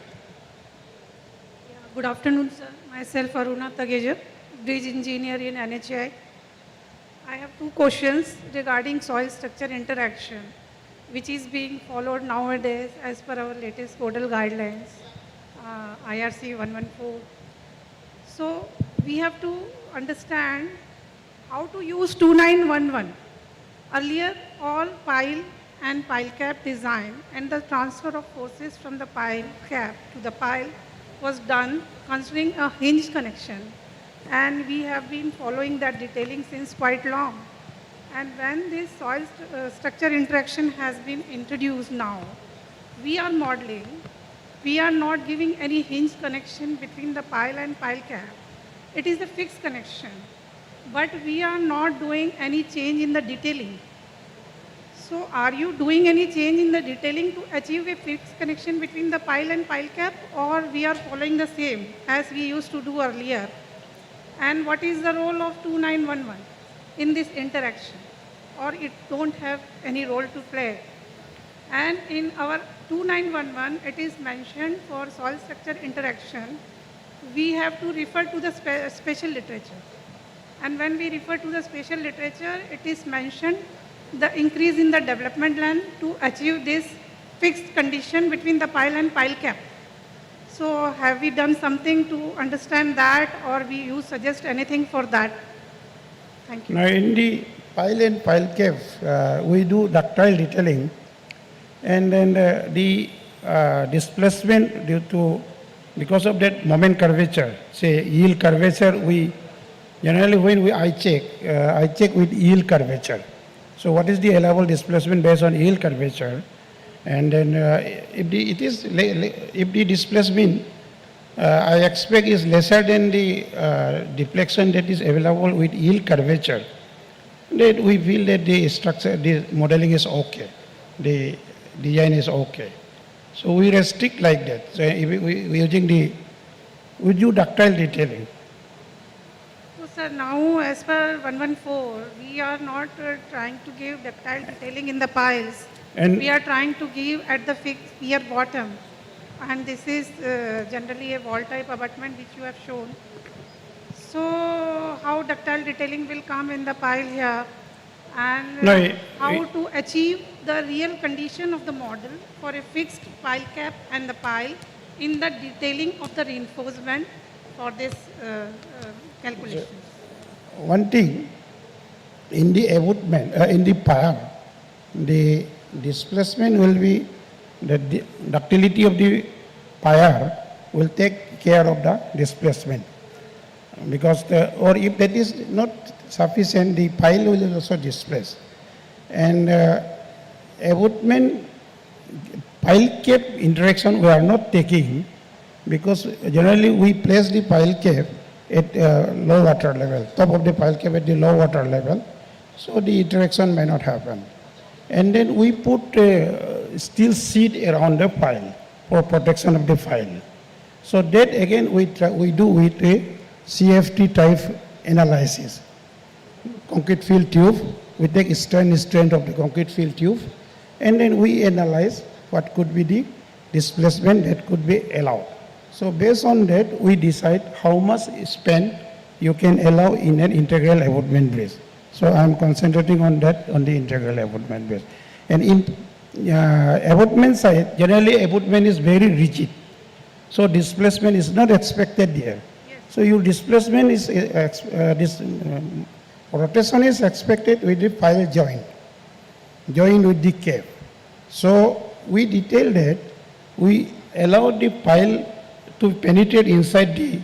Good afternoon, sir. Myself, Aruna Tageja, Bridge Engineer in NHI. I have two questions regarding soil structure interaction, which is being followed nowadays as per our latest codal guidelines, IRC 114. So we have to understand how to use 2911. Earlier, all pile and pile cap design and the transfer of forces from the pile cap to the pile was done considering a hinge connection. And we have been following that detailing since quite long. And when this soil structure interaction has been introduced now, we are modeling, we are not giving any hinge connection between the pile and pile cap. It is a fixed connection, but we are not doing any change in the detailing. So are you doing any change in the detailing to achieve a fixed connection between the pile and pile cap, or we are following the same as we used to do earlier? And what is the role of 2911 in this interaction, or it don't have any role to play? And in our 2911, it is mentioned for soil structure interaction, we have to refer to the special literature. And when we refer to the special literature, it is mentioned the increase in the development land to achieve this fixed condition between the pile and pile cap. So have we done something to understand that, or you suggest anything for that? Thank you. Now in the pile and pile cap, we do ductile detailing. And then the displacement due to, because of that moment curvature, say yield curvature, we generally when I check with yield curvature. So what is the allowable displacement based on yield curvature? And then if the displacement I expect is lesser than the deflection that is available with yield curvature, then we feel that the structure, the modeling is okay, the design is okay. So we restrict like that. So if we using we do ductile detailing. So sir, now as per 114, we are not trying to give ductile detailing in the piles. And we are trying to give at the fixed pier bottom. And this is generally a wall type abutment which you have shown. So how ductile detailing will come in the pile here? And how to achieve the real condition of the model for a fixed pile cap and the pile in the detailing of the reinforcement for this calculation. One thing, in the abutment, in the pile, the displacement will be, the ductility of the pyre will take care of the displacement. Because or if that is not sufficient, the pile will also displace. And abutment pile cap interaction we are not taking, because generally we place the pile cap at low water level, top of the pile cap at the low water level, so the interaction may not happen. And then we put steel sheet around the pile for protection of the pile. So that again we do with a CFT type analysis. Concrete field tube, we take strength of the concrete field tube, and then we analyze what could be the displacement that could be allowed. So based on that, we decide how much span you can allow in an integral abutment base. So I'm concentrating on that, on the integral abutment base. And in abutment side, generally abutment is very rigid. So displacement is not expected there. Yes. So your displacement is, rotation is expected with the pile joined with the cap. So we detail that, we allow the pile to penetrate inside the,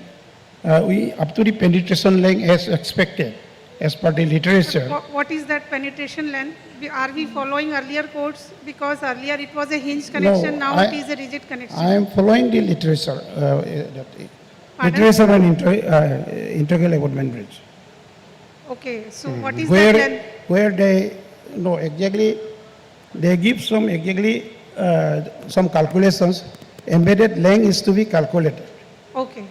up to the penetration length as expected, as per the literature. What is that penetration length? Are we following earlier codes? Because earlier it was a hinge connection, now it is a rigid connection. I am following the literature, literature on integral abutment bridge. Okay, so what is that length? Where they know exactly, they give some exactly some calculations. Embedded length is to be calculated. Okay,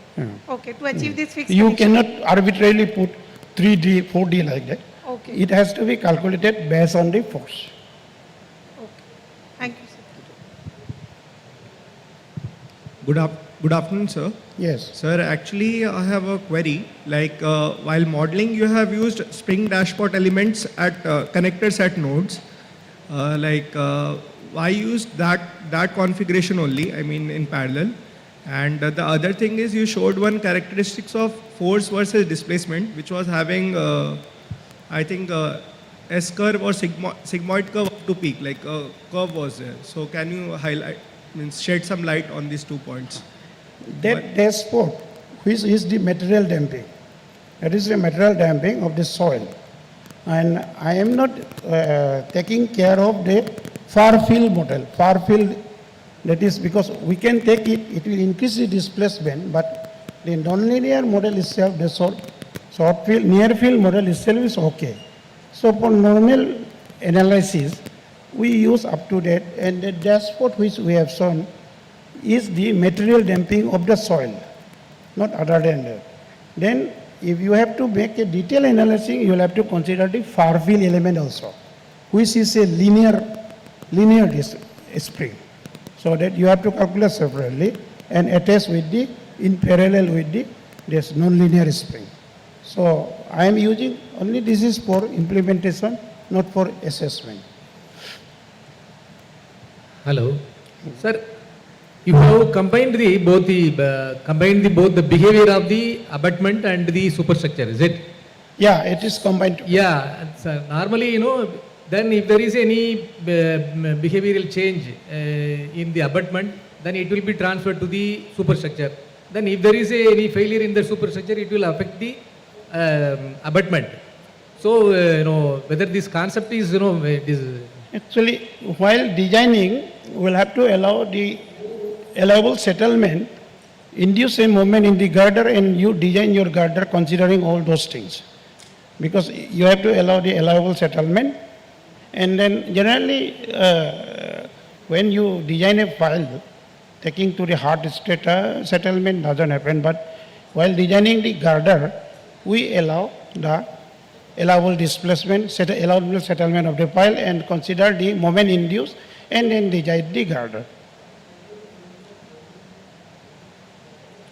okay, to achieve this fixed You connection. cannot arbitrarily put 3D, 4D like that. Okay. It has to be calculated based on the force. Okay, thank you, sir. Good afternoon, sir. Yes. Sir, actually, I have a query. Like, while modeling, you have used spring dashpot elements at connectors at nodes. Why use that configuration only? I mean, in parallel. And the other thing is, you showed one characteristics of force versus displacement, which was having, I think, S curve or sigmoid curve up to peak, like a curve was there. So can you highlight, shed some light on these 2 points? That dashpot, which is the material damping. That is the material damping of the soil. And I am not taking care of the far field model. Far field, that is because we can take it, it will increase the displacement, but the nonlinear model itself, the short field, near field model itself is okay. So for normal analysis, we use up to date, and the dashpot which we have shown is the material damping of the soil, not other than that. Then if you have to make a detailed analysis, you will have to consider the far field element also, which is a linear spring. So that you have to calculate separately and attach with the, in parallel with the, this non-linear spring. So I am using only this is for implementation, not for assessment. Hello, sir. You have combined both the behavior of the abutment and the superstructure, is it? Yeah, it is combined. Yeah, so normally, then if there is any behavioral change in the abutment, then it will be transferred to the superstructure. Then if there is any failure in the superstructure, it will affect the abutment. So, whether this concept is, it is... Actually, while designing, we'll have to allow the allowable settlement, induce a movement in the girder, and you design your girder considering all those things. Because you have to allow the allowable settlement. And then generally, when you design a file, taking to the hard state settlement doesn't happen. But while designing the girder, we allow the allowable displacement, allowable settlement of the pile, and consider the moment induced, and then design the girder.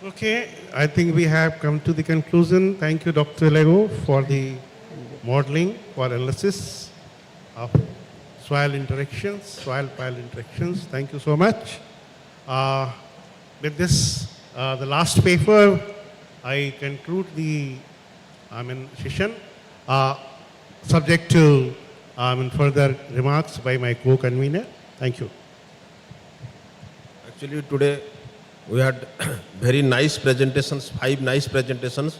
Okay, I think we have come to the conclusion. Thank you, Dr. Lego, for the modeling, for analysis of soil interactions, soil-pile interactions. Thank you so much. With this, the last paper, I conclude the session, subject to further remarks by my co-convener. Thank you. Actually, today we had very nice presentations, 5 nice presentations,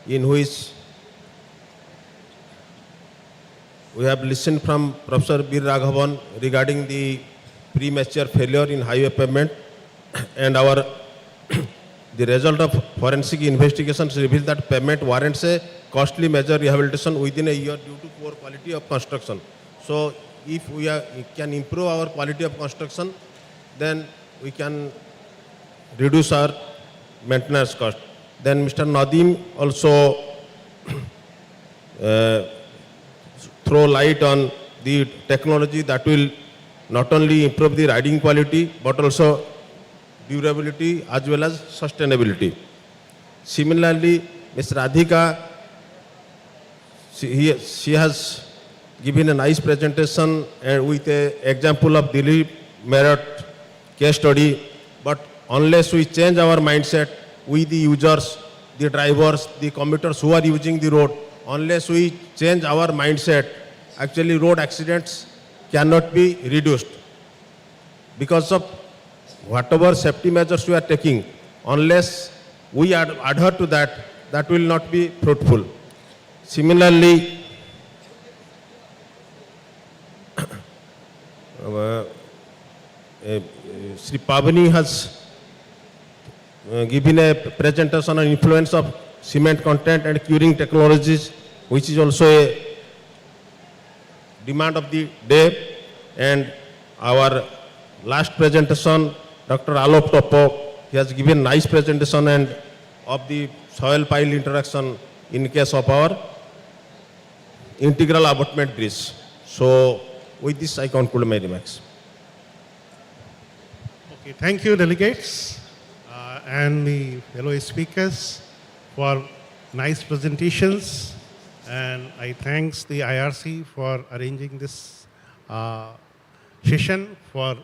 in which we have listened from Professor Bir Raghavan regarding the premature failure in highway pavement, and the result of forensic investigations reveals that pavement warrants a costly major rehabilitation within a year due to poor quality of construction. So, if we can improve our quality of construction, then we can reduce our maintenance cost. Then Mr. Nadeem also throw light on the technology that will not only improve the riding quality but also durability as well as sustainability. Similarly, Ms. Radhika, she has given a nice presentation with an example of Delhi Meerut case study. But unless we change our mindset, we the users, the drivers, the commuters who are using the road, unless we change our mindset, actually road accidents cannot be reduced. Because of whatever safety measures we are taking, unless we adhere to that, that will not be fruitful. Similarly, Sri Pavani has given a presentation on influence of cement content and curing technologies, which is also a demand of the day. And our last presentation, Dr. Alok Topo, he has given nice presentation and of the soil pile interaction in case of our integral abutment bridge. So with this, I conclude my remarks. Okay, thank you, delegates, and the fellow speakers for nice presentations. And I thanks the IRC for arranging this session, for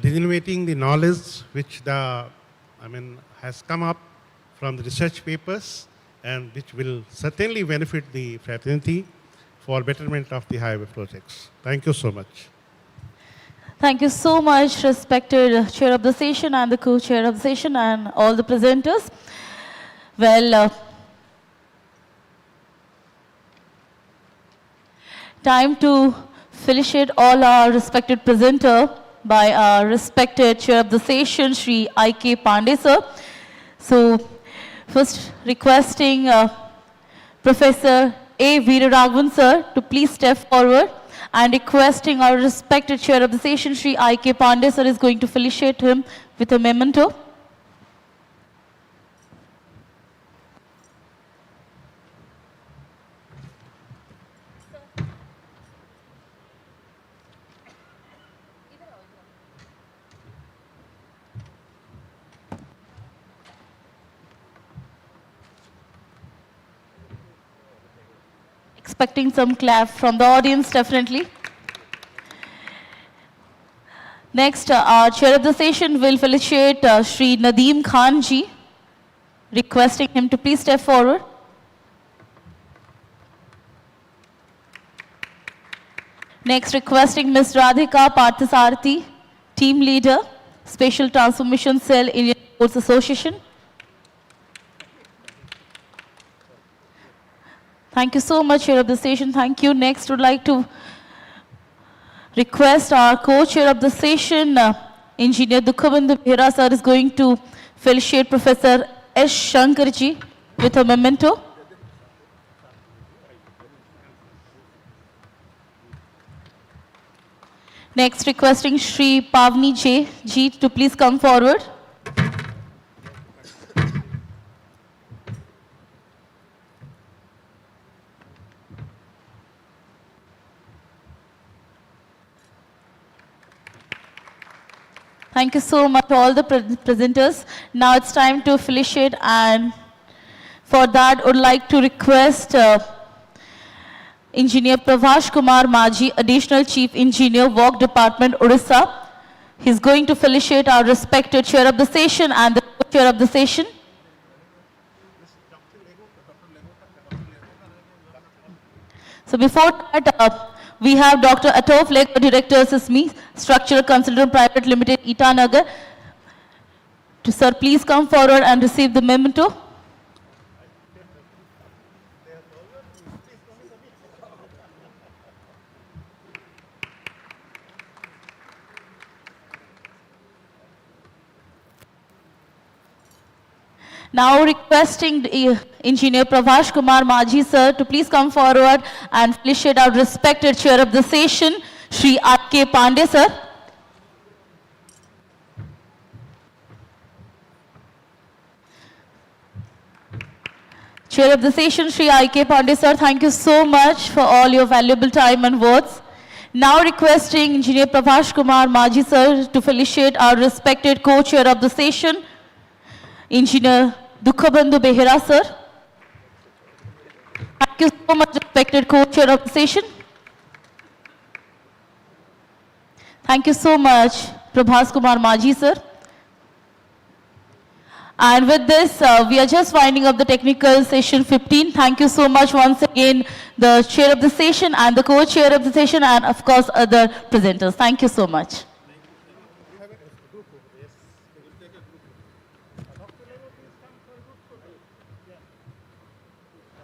disseminating the knowledge which has come up from the research papers, and which will certainly benefit the fraternity for betterment of the highway projects. Thank you so much. Thank you so much, respected chair of the session and the co-chair of the session and all the presenters. Well, time to felicitate all our respected presenter by our respected chair of the session, Shri I.K. Pandey sir. So, first requesting Professor A. Veeraraghavan sir to please step forward, and requesting our respected chair of the session, Shri I.K. Pandey sir, is going to felicitate him with a memento. Expecting some clap from the audience, definitely. Next, our chair of the session will felicitate Shri Nadeem Khan ji, requesting him to please step forward. Next, requesting Ms. Radhika Parthasarathy, Team Leader, Special Transformation Cell, Indian Sports Association. Thank you so much, Chair of the session. Thank you. Next, would like to request our co-chair of the session, Engineer Dukhabandhu Behera sir, is going to felicitate Professor S. Shankarji with a memento. Next, requesting Shri Pavni J. Ji to please come forward. Thank you so much, all the presenters. Now it's time to felicitate, and for that, would like to request Engineer Pravash Kumar Maji, Additional Chief Engineer, Work Department, Odisha. He's going to felicitate our respected chair of the session and the chair of the session. So before that, we have Dr. Atov Lek, Director SSME, Structural Consultant Private Limited, Itanagar. Sir, please come forward and receive the memento. Now requesting Engineer Pravash Kumar Maji sir to please come forward and felicitate our respected chair of the session, Shri R.K. Pandey sir. Chair of the session, Shri I.K. Pandey sir, thank you so much for all your valuable time and words. Now requesting Engineer Pravash Kumar Maji sir to felicitate our respected co-chair of the session, Engineer Dukhabandhu Behera sir. Thank you so much, respected co-chair of the session. Thank you so much, Prabhas Kumar Maji sir. And with this, we are just winding up the technical session 15. Thank you so much once again, the chair of the session and the co-chair of the session, and of course other presenters. Thank you so much.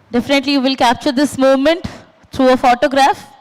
Definitely, we will capture this moment through a photograph.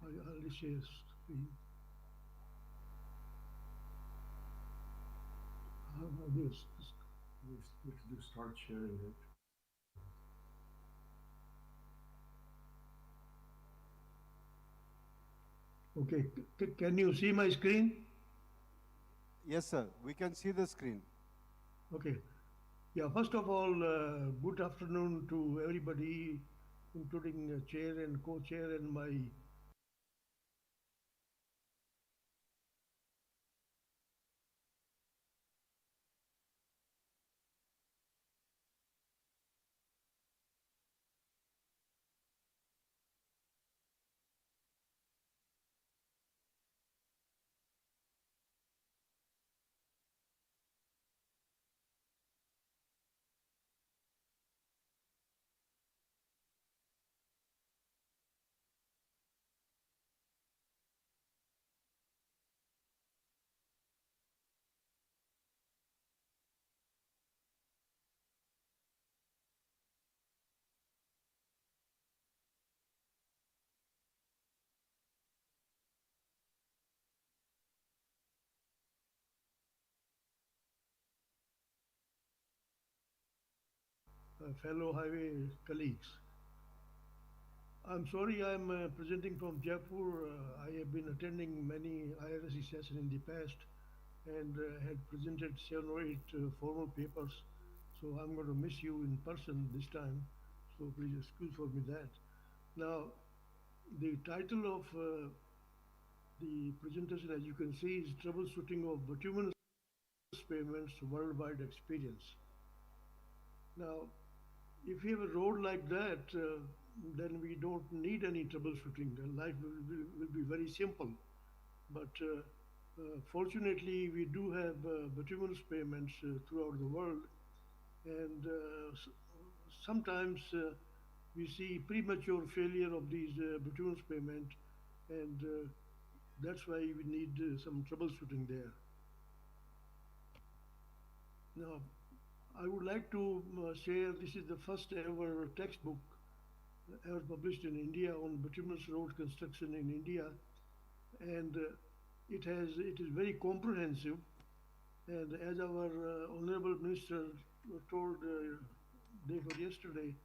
I'll share screen. This. You start sharing it. Okay, can you see my screen? Yes, sir. We can see the screen. Okay. Yeah, first of all, good afternoon to everybody, including chair and co-chair and my fellow highway colleagues. I'm sorry I'm presenting from Jaipur. I have been attending many IRC sessions in the past and had presented 7 or 8 formal papers. So I'm going to miss you in person this time. So please excuse for me that. Now, the title of the presentation, as you can see, is Troubleshooting of Bituminous Payments Worldwide Experience. Now, if we have a road like that, then we don't need any troubleshooting. Life will be very simple. But fortunately, we do have bituminous payments throughout the world, and sometimes we see premature failure of these bituminous payment, and that's why we need some troubleshooting there. Now, I would like to share this is the first ever textbook ever published in India on bituminous road construction in India, and it is very comprehensive. And as our honorable minister told day for yesterday,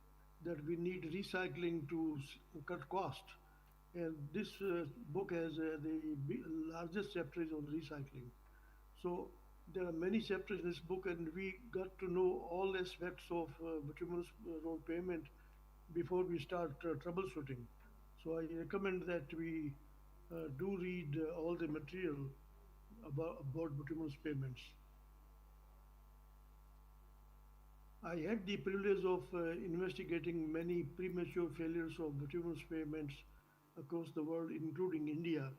that we need recycling to cut cost, and this book has the largest chapter is on recycling. So there are many chapters in this book, and we got to know all aspects of bituminous road payment before we start troubleshooting. So I recommend that we do read all the material about bituminous payments. I had the privilege of investigating many premature failures of bituminous payments across the world, including India.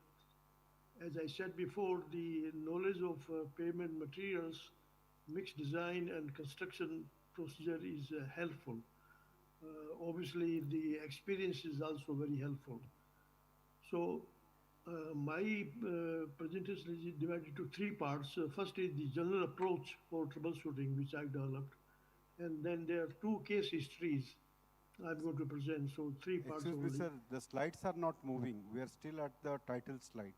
As I said before, the knowledge of payment materials, mixed design, and construction procedure is helpful. Obviously, the experience is also very helpful. So, my presentation is divided into 3 parts. First is the general approach for troubleshooting, which I've developed. And then there are 2 case histories I'm going to present. So 3 parts Excuse me, only. sir. The slides are not moving. We are still at the title slide.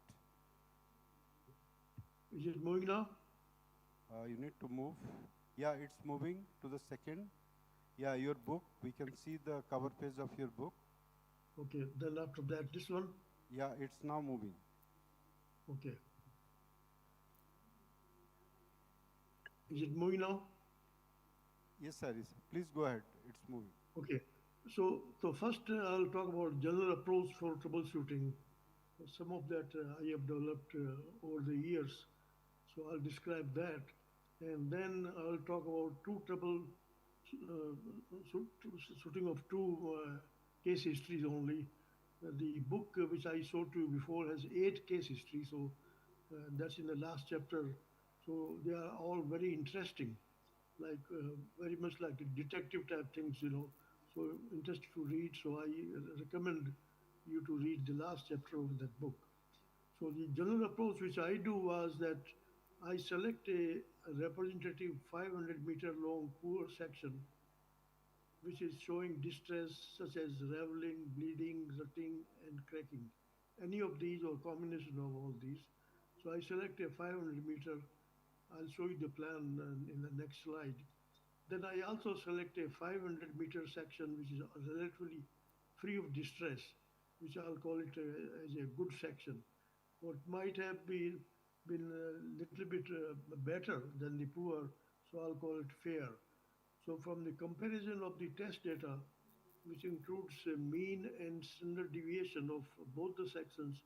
Is it moving now? You need to move. Yeah, it's moving to the second. Yeah, your book. We can see the cover page of your book. Okay, then after that, this one? Yeah, it's now moving. Okay. Is it moving now? Yes, sir. Yes. Please go ahead. It's moving. Okay. So first I'll talk about general approach for troubleshooting. Some of that I have developed over the years. So I'll describe that. And then I'll talk about shooting of 2 case histories only. The book which I showed to you before has 8 case histories. So that's in the last chapter. So they are all very interesting, like very much like detective type things, So interesting to read. So I recommend you to read the last chapter of that book. So the general approach which I do was that I select a representative 500-meter long poor section which is showing distress such as raveling, bleeding, rutting, and cracking. any of these or combination of all these. So I select a 500 meter. I'll show you the plan in the next slide. Then I also select a 500-meter section which is relatively free of distress, which I'll call it as a good section. What might have been a little bit better than the poor, so I'll call it fair. So from the comparison of the test data, which includes mean and standard deviation of both the sections,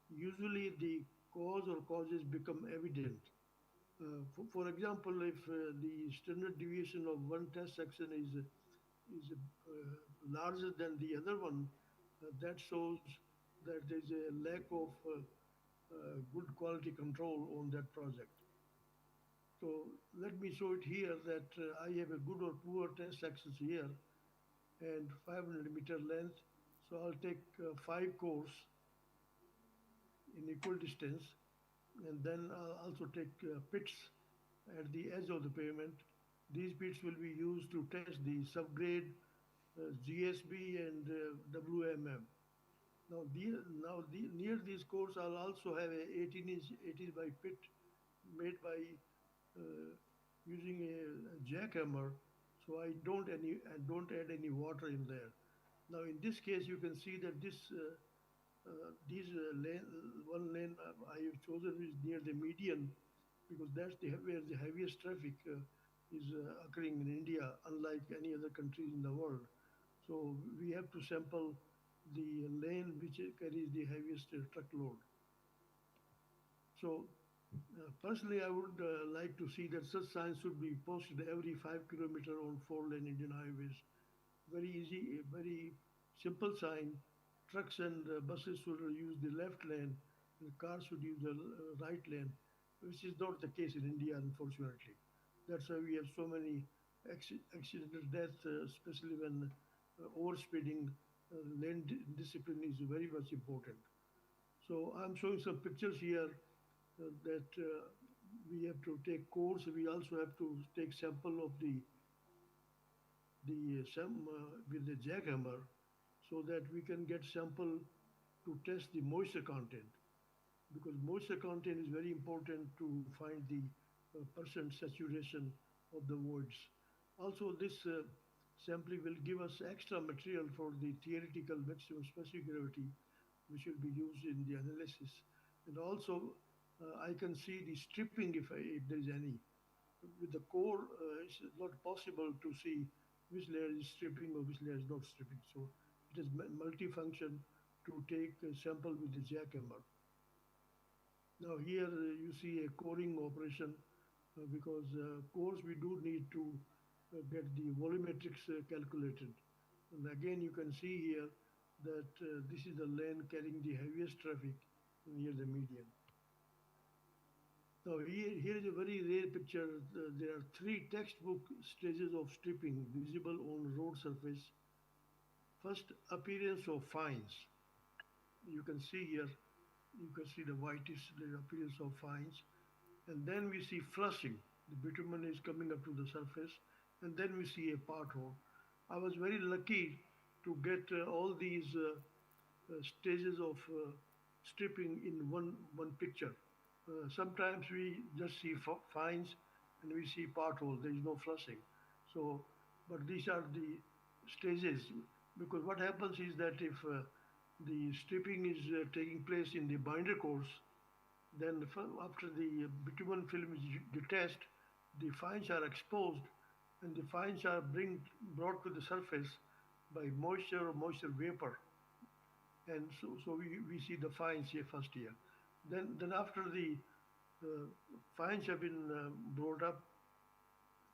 usually the cause or causes become evident. For example, if the standard deviation of one test section is larger than the other one, that shows that there is a lack of good quality control on that project. So let me show it here that I have a good or poor test sections here and 500-meter length. So I'll take 5 cores in equal distance, and then I'll also take pits at the edge of the pavement. These pits will be used to test the subgrade GSB and WMM. Near these cores, I'll also have a 18-inch 80 by pit made by using a jackhammer, so I don't add any water in there. Now in this case, you can see that one lane I have chosen is near the median because that's where the heaviest traffic is occurring in India, unlike any other countries in the world. So we have to sample the lane which carries the heaviest truckload. So personally, I would like to see that such signs should be posted every 5 kilometers on 4-lane Indian highways. Very easy, very simple sign. Trucks and buses should use the left lane, and cars should use the right lane, which is not the case in India, unfortunately. That's why we have so many accidental deaths, especially when overspeeding. Lane discipline is very much important. So I'm showing some pictures here that we have to take course. We also have to take sample of with the jackhammer so that we can get sample to test the moisture content, because moisture content is very important to find the percent saturation of the voids. Also, this sampling will give us extra material for the theoretical maximum specific gravity, which will be used in the analysis. And also, I can see the stripping if there is any. With the core, it's not possible to see which layer is stripping or which layer is not stripping. So it is multifunction to take a sample with the jackhammer. Now here you see a coring operation because cores we do need to get the volumetrics calculated. And again you can see here that this is the lane carrying the heaviest traffic near the median. Now here is a very rare picture. There are 3 textbook stages of stripping visible on road surface. First, appearance of fines. You can see here, you can see the whitish appearance of fines. And then we see flushing. The bitumen is coming up to the surface. And then we see a pothole. I was very lucky to get all these stages of stripping in one picture. Sometimes we just see fines and we see potholes. There is no flushing. So, but these are the stages, because what happens is that if the stripping is taking place in the binder course, then after the bitumen film is detached, the fines are exposed, and the fines are brought to the surface by moisture or moisture vapor. And so we see the fines here first here. Then after the fines have been brought up,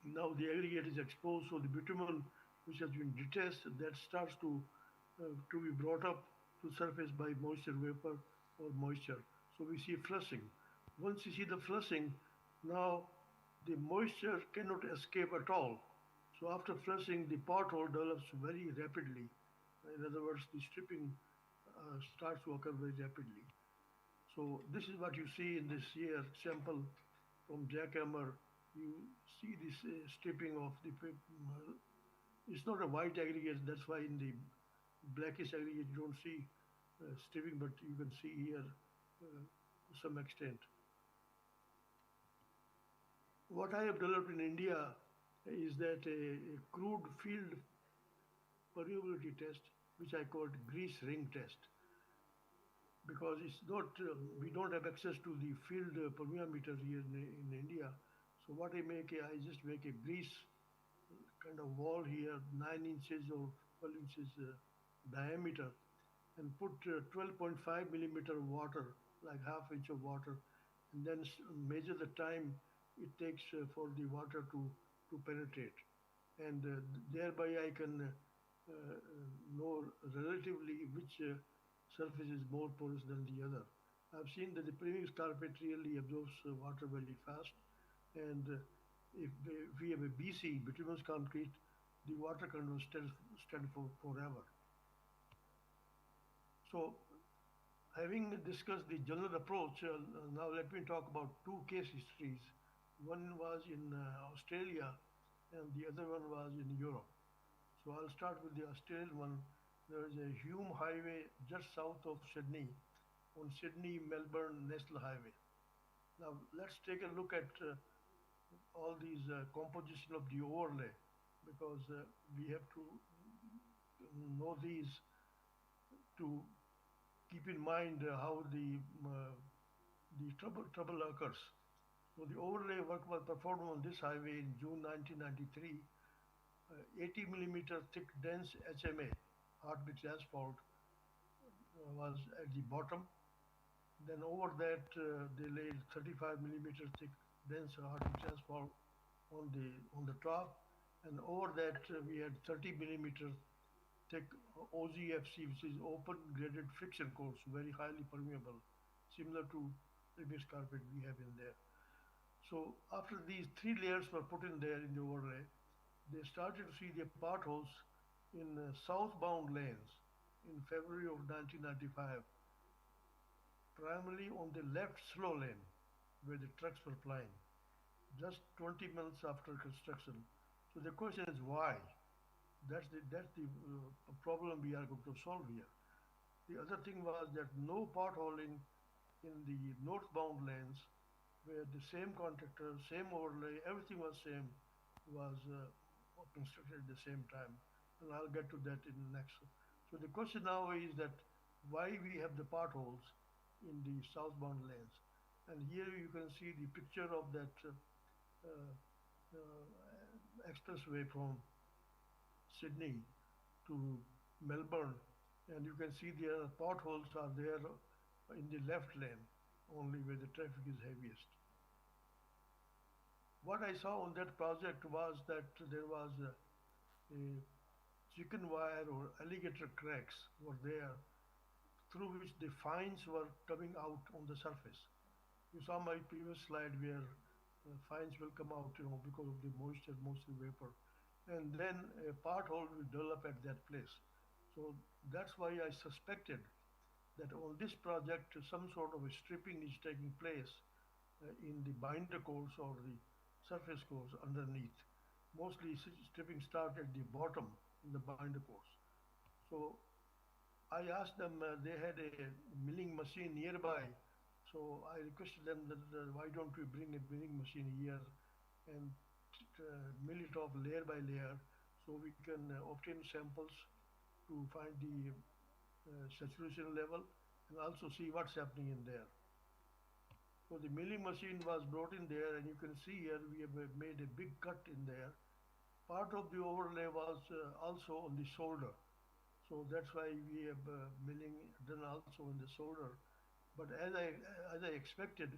now the aggregate is exposed, so the bitumen which has been detached, that starts to be brought up to surface by moisture vapor or moisture. So we see flushing. Once you see the flushing, now the moisture cannot escape at all. So after flushing, the pothole develops very rapidly. In other words, the stripping starts to occur very rapidly. So this is what you see in this here sample from jackhammer. You see this stripping of the it's not a white aggregate, that's why in the blackish aggregate you don't see stripping, but you can see here to some extent. What I have developed in India is that a crude field permeability test, which I called grease ring test, because it's not, we don't have access to the field permeameter here in India. So what I just make a grease kind of wall here, 9 inches or 12 inches diameter, and put 12.5 millimeter water, like half inch of water, and then measure the time it takes for the water to penetrate. And thereby I can know relatively which surface is more porous than the other. I've seen that the premix carpet really absorbs water very fast, and if we have a BC, bituminous concrete, the water can stand for forever. So, having discussed the general approach, now let me talk about two case histories. One was in Australia, and the other one was in Europe. So I'll start with the Australian one. There is a Hume Highway just south of Sydney, on Sydney-Melbourne National Highway. Now let's take a look at all these composition of the overlay, because we have to know these to keep in mind how the trouble occurs. So the overlay work was performed on this highway in June 1993. 80 millimeter thick dense HMA, hard mix asphalt, was at the bottom. Then over that they laid 35 millimeter thick dense hard mix asphalt on the top, and over that we had 30 millimeter thick OGFC, which is open graded friction course, very highly permeable, similar to previous carpet we have in there. So after these three layers were put in there in the overlay, they started to see the potholes in southbound lanes in February of 1995, primarily on the left slow lane where the trucks were plying, just 20 months after construction. So the question is why? That's the problem we are going to solve here. The other thing was that no potholing in the northbound lanes where the same contractor, same overlay, everything was same, was constructed at the same time. And I'll get to that in the next. So the question now is that why we have the potholes in the southbound lanes. And here you can see the picture of that expressway from Sydney to Melbourne, and you can see there potholes are there in the left lane, only where the traffic is heaviest. What I saw on that project was that there was a chicken wire or alligator cracks were there through which the fines were coming out on the surface. You saw my previous slide where fines will come out, because of the moisture, mostly vapor, and then a pothole will develop at that place. So that's why I suspected that on this project some sort of a stripping is taking place in the binder course or the surface course underneath. Mostly stripping start at the bottom in the binder course. So I asked them, they had a milling machine nearby. So I requested them that why don't we bring a milling machine here and mill it off layer by layer so we can obtain samples to find the saturation level and also see what's happening in there. So the milling machine was brought in there, and you can see here we have made a big cut in there. Part of the overlay was also on the shoulder. So that's why we have milling done also in the shoulder. But as I expected,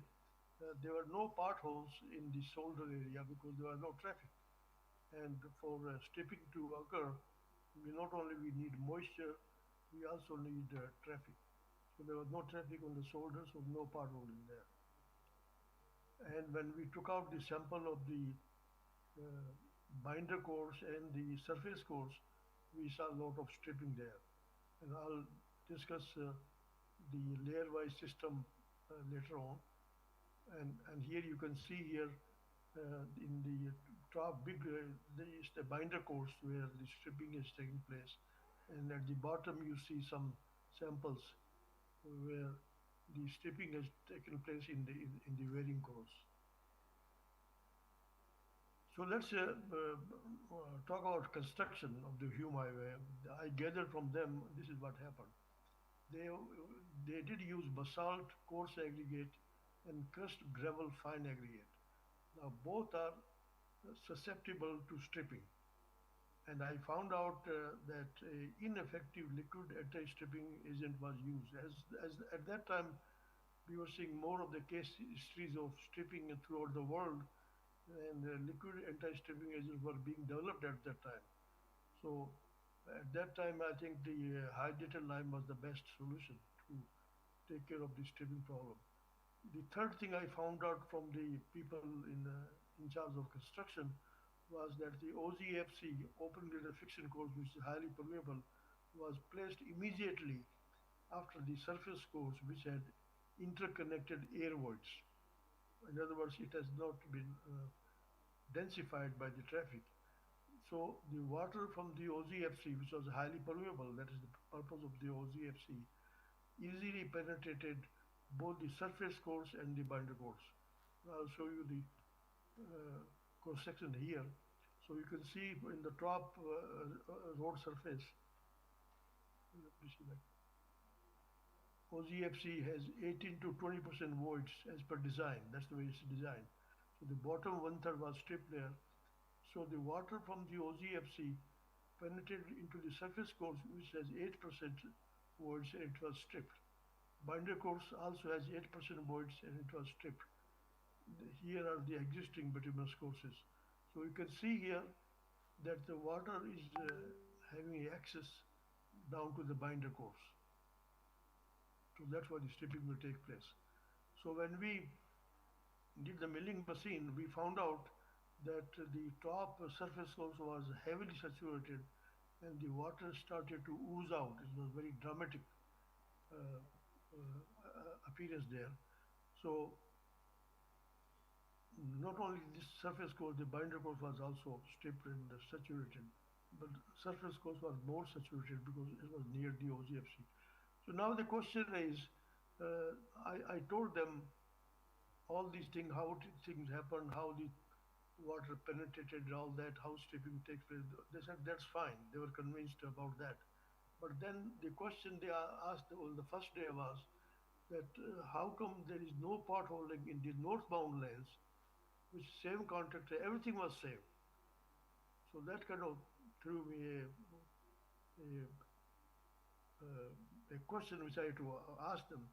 there were no potholes in the shoulder area because there was no traffic. And for stripping to occur, we not only we need moisture, we also need traffic. So there was no traffic on the shoulder, so no pothole in there. And when we took out the sample of the binder course and the surface course, we saw a lot of stripping there. And I'll discuss the layer-wise system later on. And here you can see here in the top big, there is the binder course where the stripping is taking place. And at the bottom you see some samples where the stripping has taken place in the wearing course. So let's talk about construction of the Hume Highway. I gathered from them this is what happened. They, they did use basalt coarse aggregate and crushed gravel fine aggregate. Now both are susceptible to stripping. And I found out that ineffective liquid anti-stripping agent was used. As at that time, we were seeing more of the case histories of stripping throughout the world, and liquid anti-stripping agents were being developed at that time. So at that time, I think the hydrated lime was the best solution to take care of the stripping problem. The third thing I found out from the people in charge of construction was that the OZFC, open glitter friction course, which is highly permeable, was placed immediately after the surface course, which had interconnected air voids. In other words, it has not been densified by the traffic. So the water from the OZFC, which was highly permeable, that is the purpose of the OZFC, easily penetrated both the surface course and the binder course. I'll show you the cross section here. So you can see in the top road surface, OZFC has 18 to 20% voids as per design. That's the way it's designed. So the bottom one third was stripped there. So the water from the OZFC penetrated into the surface course, which has 8% voids, and it was stripped. Binder course also has 8% voids, and it was stripped. Here are the existing bituminous courses. So you can see here that the water is having access down to the binder course. So that's why the stripping will take place. So when we did the milling machine, we found out that the top surface course was heavily saturated and the water started to ooze out. It was very dramatic appearance there. So not only this surface course, the binder course was also stripped and saturated, but surface course was more saturated because it was near the OGFC. So now the question is, I told them all these things, how things happen, how the water penetrated, all that, how stripping takes place. They said that's fine. They were convinced about that. But then the question they asked on the first day was that how come there is no potholing in the northbound lanes, which same contractor, everything was same. So that kind of threw me a question which I had to ask them.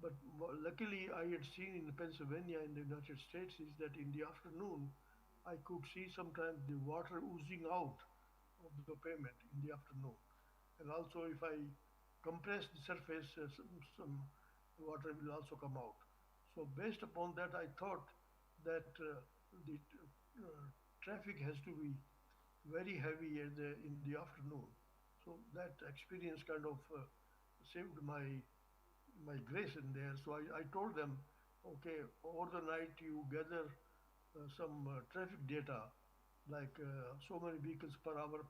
But luckily I had seen in Pennsylvania in the United States is that in the afternoon I could see sometimes the water oozing out of the pavement in the afternoon. And also if I compress the surface, some water will also come out. So based upon that, I thought that the traffic has to be very heavy in the afternoon. So that experience kind of saved my grace in there. So I told them, okay, over the night you gather some traffic data, like so many vehicles per hour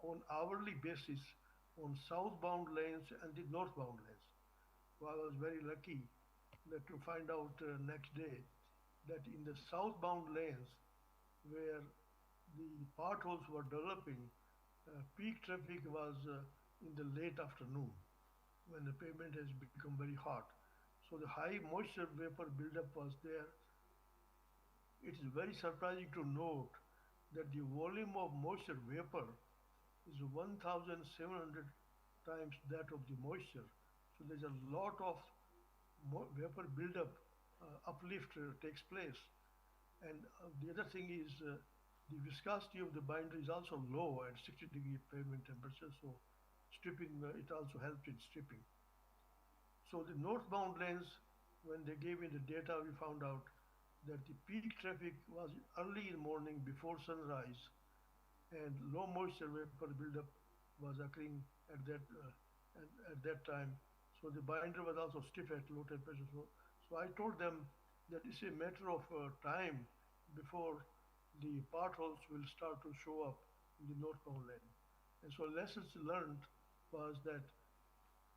on hourly basis on southbound lanes and the northbound lanes. So I was very lucky that to find out next day that in the southbound lanes where the potholes were developing, peak traffic was in the late afternoon when the pavement has become very hot. So the high moisture vapor buildup was there. It is very surprising to note that the volume of moisture vapor is 1,700 times that of the moisture. So there's a lot of vapor buildup, uplift takes place. And the other thing is the viscosity of the binder is also low at 60-degree pavement temperature. So stripping, it also helps in stripping. So the northbound lanes, when they gave me the data, we found out that the peak traffic was early in the morning before sunrise, and low moisture vapor buildup was occurring at that time. So the binder was also stiff at low temperature. So I told them that it's a matter of time before the potholes will start to show up in the northbound lane. And so lessons learned was that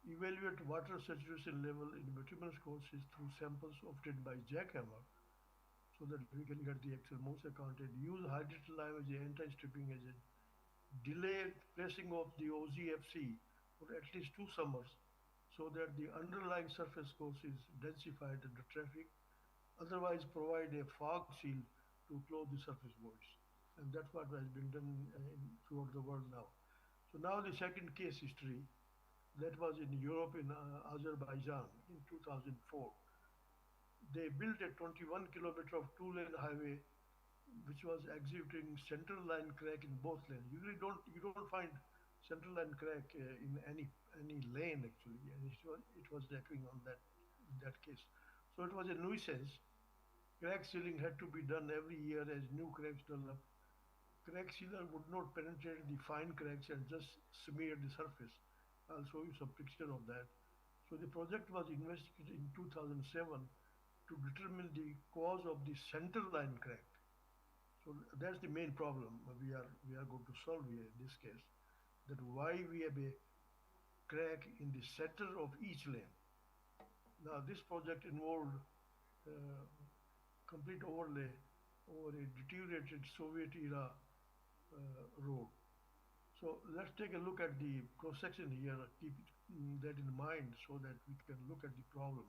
evaluate water saturation level in bituminous courses through samples obtained by jackhammer so that we can get the actual moisture content, use hydrogen lime as an anti-stripping agent, delay placing of the OZFC for at least 2 summers so that the underlying surface course is densified under traffic, otherwise provide a fog seal to close the surface voids. And that's what has been done throughout the world now. So now the second case history, that was in Europe, in Azerbaijan in 2004. They built a 21-kilometer of two-lane highway which was exhibiting central line crack in both lanes. Usually you don't find central line crack in any lane actually, and it was occurring on that in that case. So it was a nuisance. Crack sealing had to be done every year as new cracks developed. Crack sealer would not penetrate the fine cracks and just smear the surface. I'll show you some picture of that. So the project was investigated in 2007 to determine the cause of the center line crack. So that's the main problem we are going to solve here in this case. That why we have a crack in the center of each lane. Now this project involved complete overlay over a deteriorated Soviet era road. So let's take a look at the cross section here. Keep that in mind so that we can look at the problem.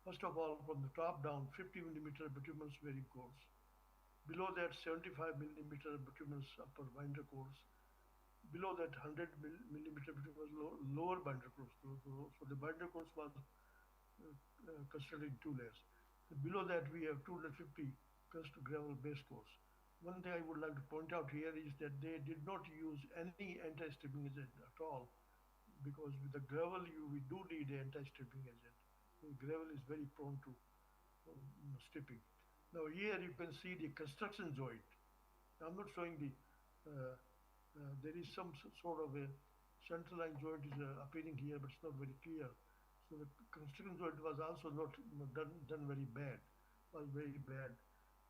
First of all, from the top down, 50 millimeter bituminous wearing course. Below that, 75 millimeter bituminous upper binder course. Below that, 100 millimeter bituminous lower binder course. So the binder course was considered in 2 layers. Below that, we have 250 crust gravel base course. One thing I would like to point out here is that they did not use any anti-stripping agent at all, because with the gravel we do need an anti-stripping agent. The gravel is very prone to stripping. Now here you can see the construction joint. I'm not showing the, there is some sort of a centerline joint is appearing here, but it's not very clear. So the construction joint was also not done very bad, was very bad.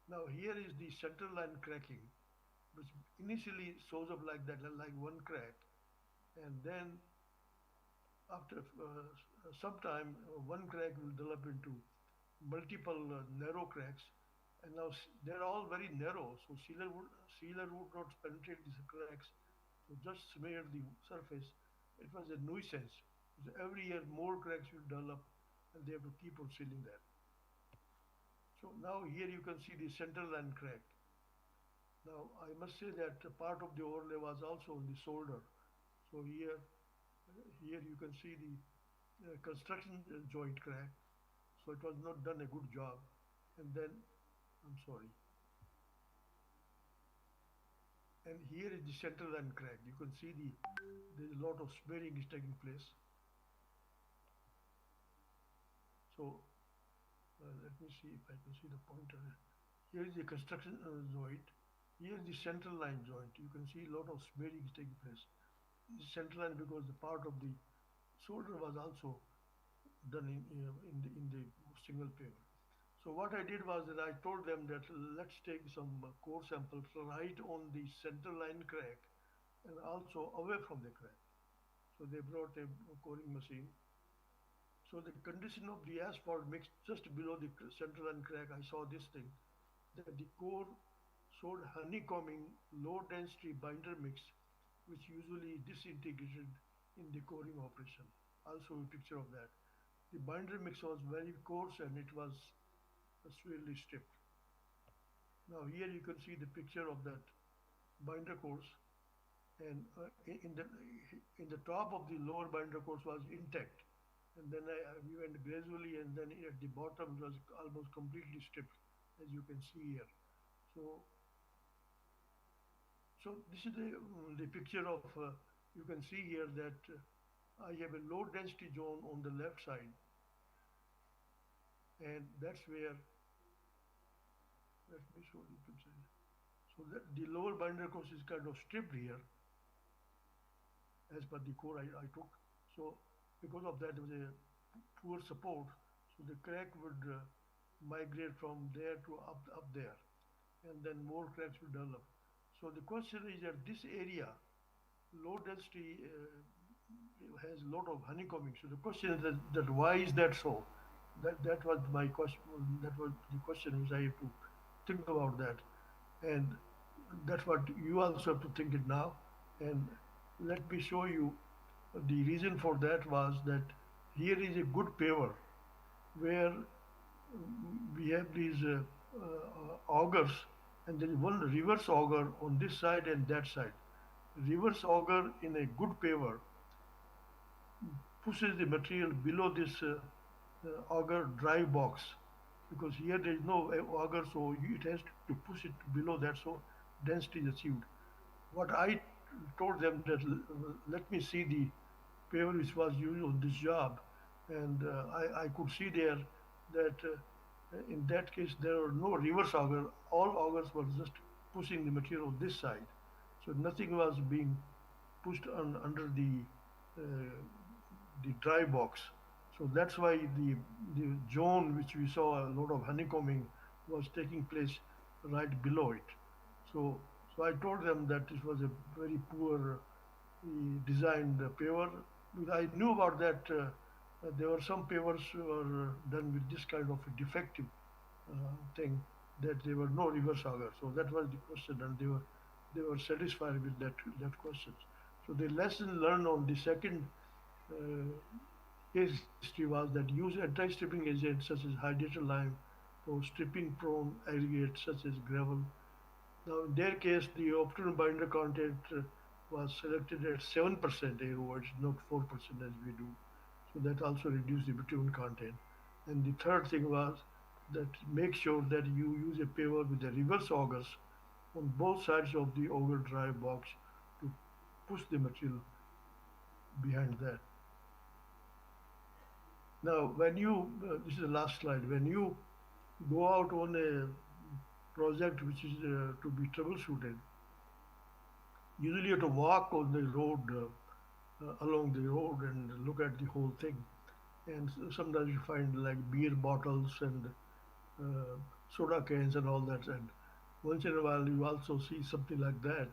Now here is the centerline cracking, which initially shows up like that, like one crack, and then after some time, one crack will develop into multiple narrow cracks, and now they're all very narrow, so sealer would not penetrate these cracks, so just smear the surface. It was a nuisance. So every year more cracks will develop, and they have to keep on sealing that. So now here you can see the center line crack. Now I must say that part of the overlay was also on the shoulder. So here you can see the construction joint crack. So it was not done a good job. And then, I'm sorry. And here is the center line crack. You can see there's a lot of smearing is taking place. So let me see if I can see the pointer. Here is the construction joint. Here is the central line joint. You can see a lot of smearing is taking place. The central line because the part of the shoulder was also done in the single pavement. So what I did was that I told them that let's take some core samples right on the center line crack and also away from the crack. So they brought a coring machine. So the condition of the asphalt mix just below the center line crack, I saw this thing, that the core showed honeycombing low density binder mix, which usually disintegrated in the coring operation. I'll show you a picture of that. The binder mix was very coarse and it was severely stripped. Now here you can see the picture of that binder course, and in the top of the lower binder course was intact, and then we went gradually, and then at the bottom it was almost completely stripped, as you can see here. So this is the picture of, you can see here that I have a low density zone on the left side, and that's where, let me show you picture. So the lower binder course is kind of stripped here as per the core I took. So because of that there was a poor support, so the crack would migrate from there to up there, and then more cracks will develop. So the question is that this area, low density has a lot of honeycombing. So the question is that why is that so? That was my question. That was the question which I have to think about that, and that's what you also have to think it now. And let me show you the reason for that was that here is a good paver where we have these augers, and there is one reverse auger on this side and that side. Reverse auger in a good paver pushes the material below this auger drive box, because here there is no auger, so it has to push it below that, so density is achieved. What I told them that let me see the paver which was used on this job, and I could see there that in that case there were no reverse auger. All augers were just pushing the material on this side, so nothing was being pushed under uh, the dry box. So that's why the zone which we saw a lot of honeycombing was taking place right below it. So I told them that it was a very poor designed paver. I knew about that. There were some pavers were done with this kind of a defective thing, that there were no reverse auger. So that was the question, and they were satisfied with that question. So the lesson learned on the second uh, case history was that use anti-stripping agents such as hydrated lime for stripping prone aggregates such as gravel. Now in their case, the optimal binder content was selected at 7% air voids, not 4% as we do. So that also reduced the bitumen content. And the third thing was that make sure that you use a paver with the reverse augers on both sides of the auger drive box to push the material behind that. Now, when you, this is the last slide, when you go out on a project which is to be troubleshooted, usually you have to walk on the road, along the road and look at the whole thing. And sometimes you find like beer bottles and uh, soda cans and all that. And once in a while, you also see something like that.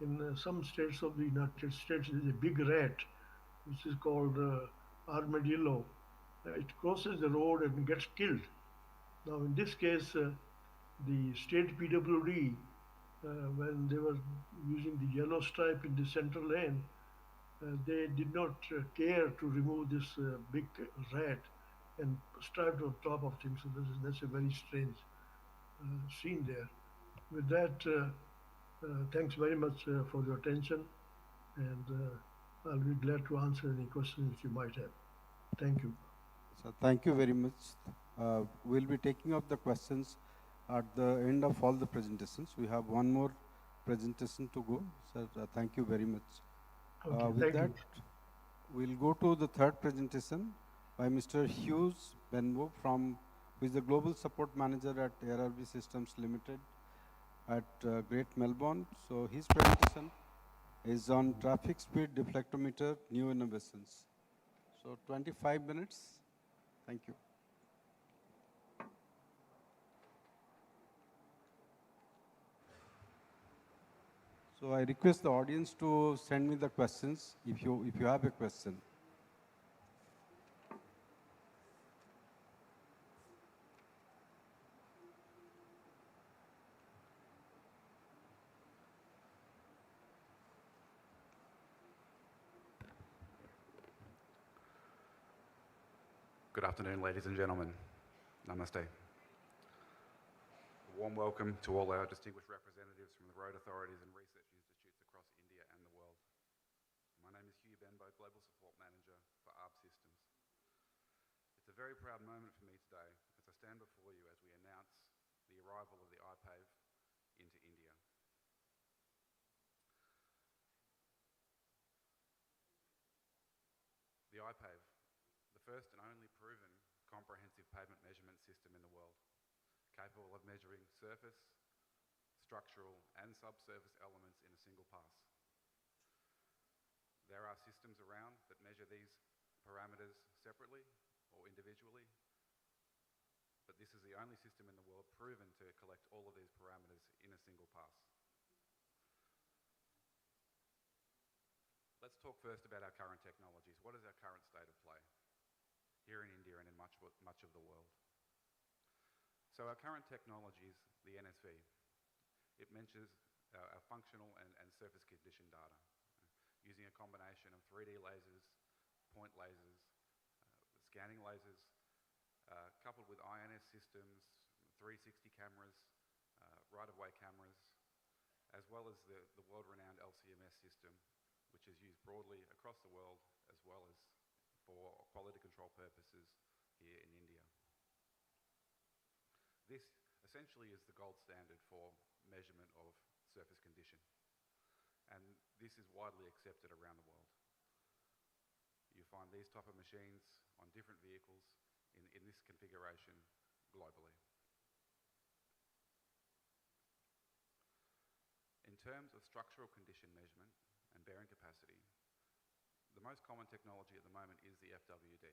In some states of the United States, there is a big rat, which is called armadillo. It crosses the road and gets killed. Now, in this case, the state PWD, when they were using the yellow stripe in the central lane, they did not care to remove this big rat and striped on top of things. So that's a very strange scene there. With that, thanks very much for your attention, and I'll be glad to answer any questions you might have. Thank you. So thank you very much. We'll be taking up the questions at the end of all the presentations. We have one more presentation to go. So thank you very much. Okay, With thank that, you. we'll go to the third presentation by Mr. Hughes Benbow, who is the Global Support Manager at ARRB Systems Limited at Great Melbourne. So his presentation is on traffic speed deflectometer, new innovations. So 25 minutes. Thank you. So I request the audience to send me the questions if you have a question. Good afternoon, ladies and gentlemen. Namaste. A warm welcome to all our distinguished representatives from the road authorities and research institutes across India and the world. My name is Hugh Benbow, Global Support Manager for ARB Systems. It's a very proud moment for me today as I stand before you as we announce the arrival of the iPave into India. The iPave, the first and only proven comprehensive pavement measurement system in the world, capable of measuring surface, structural and subsurface elements in a single pass. There are systems around that measure these parameters separately or individually, but this is the only system in the world proven to collect all of these parameters in a single pass. Let's talk first about our current technologies. What is our current state of play here in India and in much of the world? So our current technologies, the NSV, it mentions our functional and surface condition data using a combination of 3D lasers, point lasers, scanning lasers, coupled with INS systems, 360 cameras, right-of-way cameras, as well as the world-renowned LCMS system, which is used broadly across the world as well as for quality control purposes here in India. This essentially is the gold standard for measurement of surface condition, and this is widely accepted around the world. You find these type of machines on different vehicles in this configuration globally. In terms of structural condition measurement and bearing capacity, the most common technology at the moment is the FWD.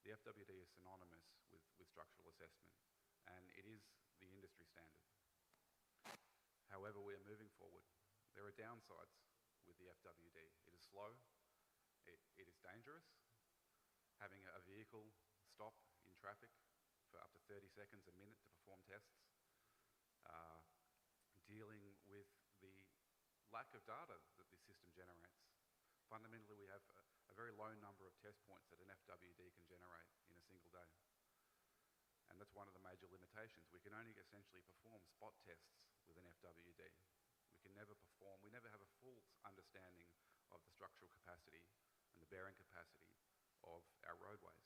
The FWD is synonymous with structural assessment, and it is the industry standard. However, we are moving forward. There are downsides with the FWD. It is slow, it is dangerous. Having a vehicle stop in traffic for up to 30 seconds a minute to perform tests, dealing with the lack of data that this system generates. Fundamentally, we have a very low number of test points that an FWD can generate in a single day. And that's one of the major limitations. We can only essentially perform spot tests with an FWD. We never have a full understanding of the structural capacity and the bearing capacity of our roadways.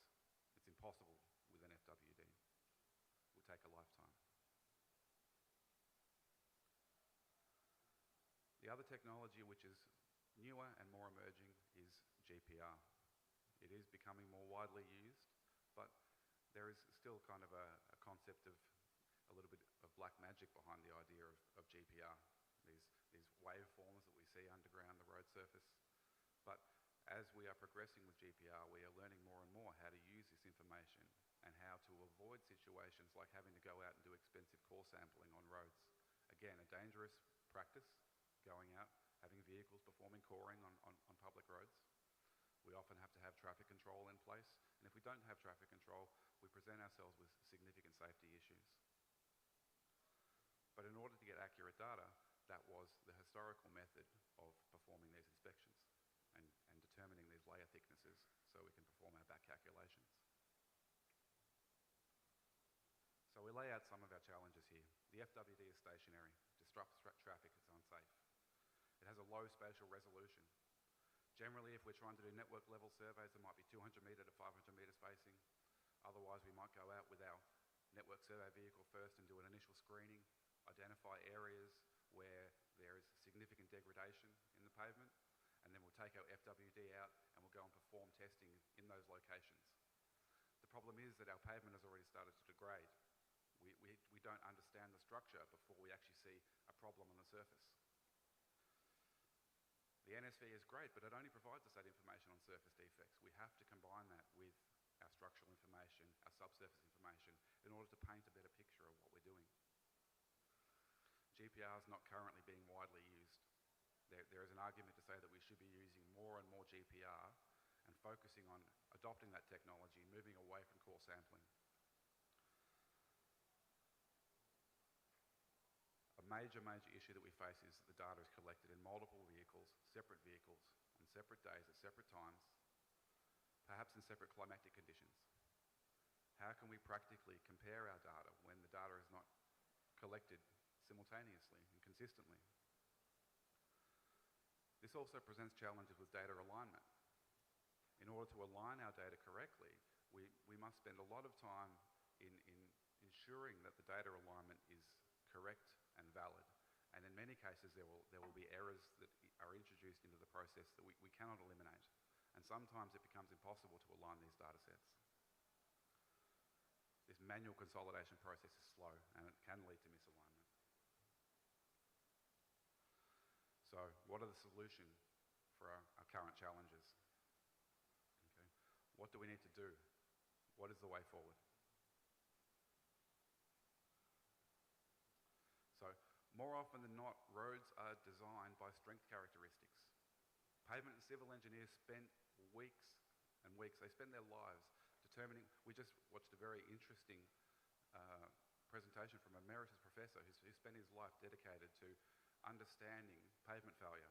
It's impossible with an FWD. It will take a lifetime. The other technology which is newer and more emerging is GPR. It is becoming more widely used, but there is still kind of a concept of a little bit of black magic behind the idea of GPR. These waveforms that we see underground the road surface. But as we are progressing with GPR, we are learning more and more how to use this information and how to avoid situations like having to go out and do expensive core sampling on roads. Again, a dangerous practice, going out, having vehicles performing coring on public roads. We often have to have traffic control in place, and if we don't have traffic control, we present ourselves with significant safety issues. But in order to get accurate data, that was the historical method of performing these inspections and determining these layer thicknesses so we can perform our back calculations. So we lay out some of our challenges here. The FWD is stationary, disrupts traffic, it's unsafe. It has a low spatial resolution. Generally, if we're trying to do network level surveys, there might be 200 metre to 500 metre spacing. Otherwise, we might go out with our network survey vehicle first and do an initial screening, identify areas where there is significant degradation in the pavement, and then we'll take our FWD out and we'll go and perform testing in those locations. The problem is that our pavement has already started to degrade. We don't understand the structure before we actually see a problem on the surface. The NSV is great, but it only provides us that information on surface defects. We have to combine that with our structural information, our subsurface information, in order to paint a better picture of what we're doing. GPR is not currently being widely used. There is an argument to say that we should be using more and more GPR and focusing on adopting that technology, moving away from core sampling. A major issue that we face is that the data is collected in multiple vehicles, on separate days at separate times, perhaps in separate climatic conditions. How can we practically compare our data when the data is not collected simultaneously and consistently? This also presents challenges with data alignment. In order to align our data correctly, we must spend a lot of time in ensuring that the data alignment is correct and valid. And in many cases, there will be errors that are introduced into the process that we cannot eliminate. And sometimes it becomes impossible to align these data sets. This manual consolidation process is slow and it can lead to misalignment. So what are the solutions for our current challenges? Okay. What do we need to do? What is the way forward? So more often than not, roads are designed by strength characteristics. Pavement and civil engineers spent weeks and weeks, they spend their lives determining. We just watched a very interesting presentation from an emeritus professor who spent his life dedicated to understanding pavement failure.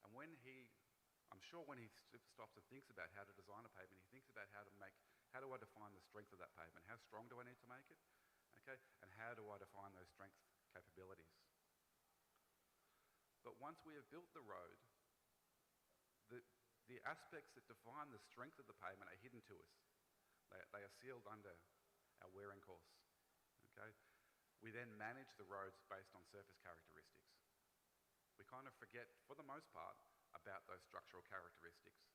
And I'm sure when he stops and thinks about how to design a pavement, he thinks about how do I define the strength of that pavement? How strong do I need to make it? Okay, and how do I define those strength capabilities? But once we have built the road, the aspects that define the strength of the pavement are hidden to us. They are sealed under our wearing course. Okay? We then manage the roads based on surface characteristics. We kind of forget, for the most part, about those structural characteristics.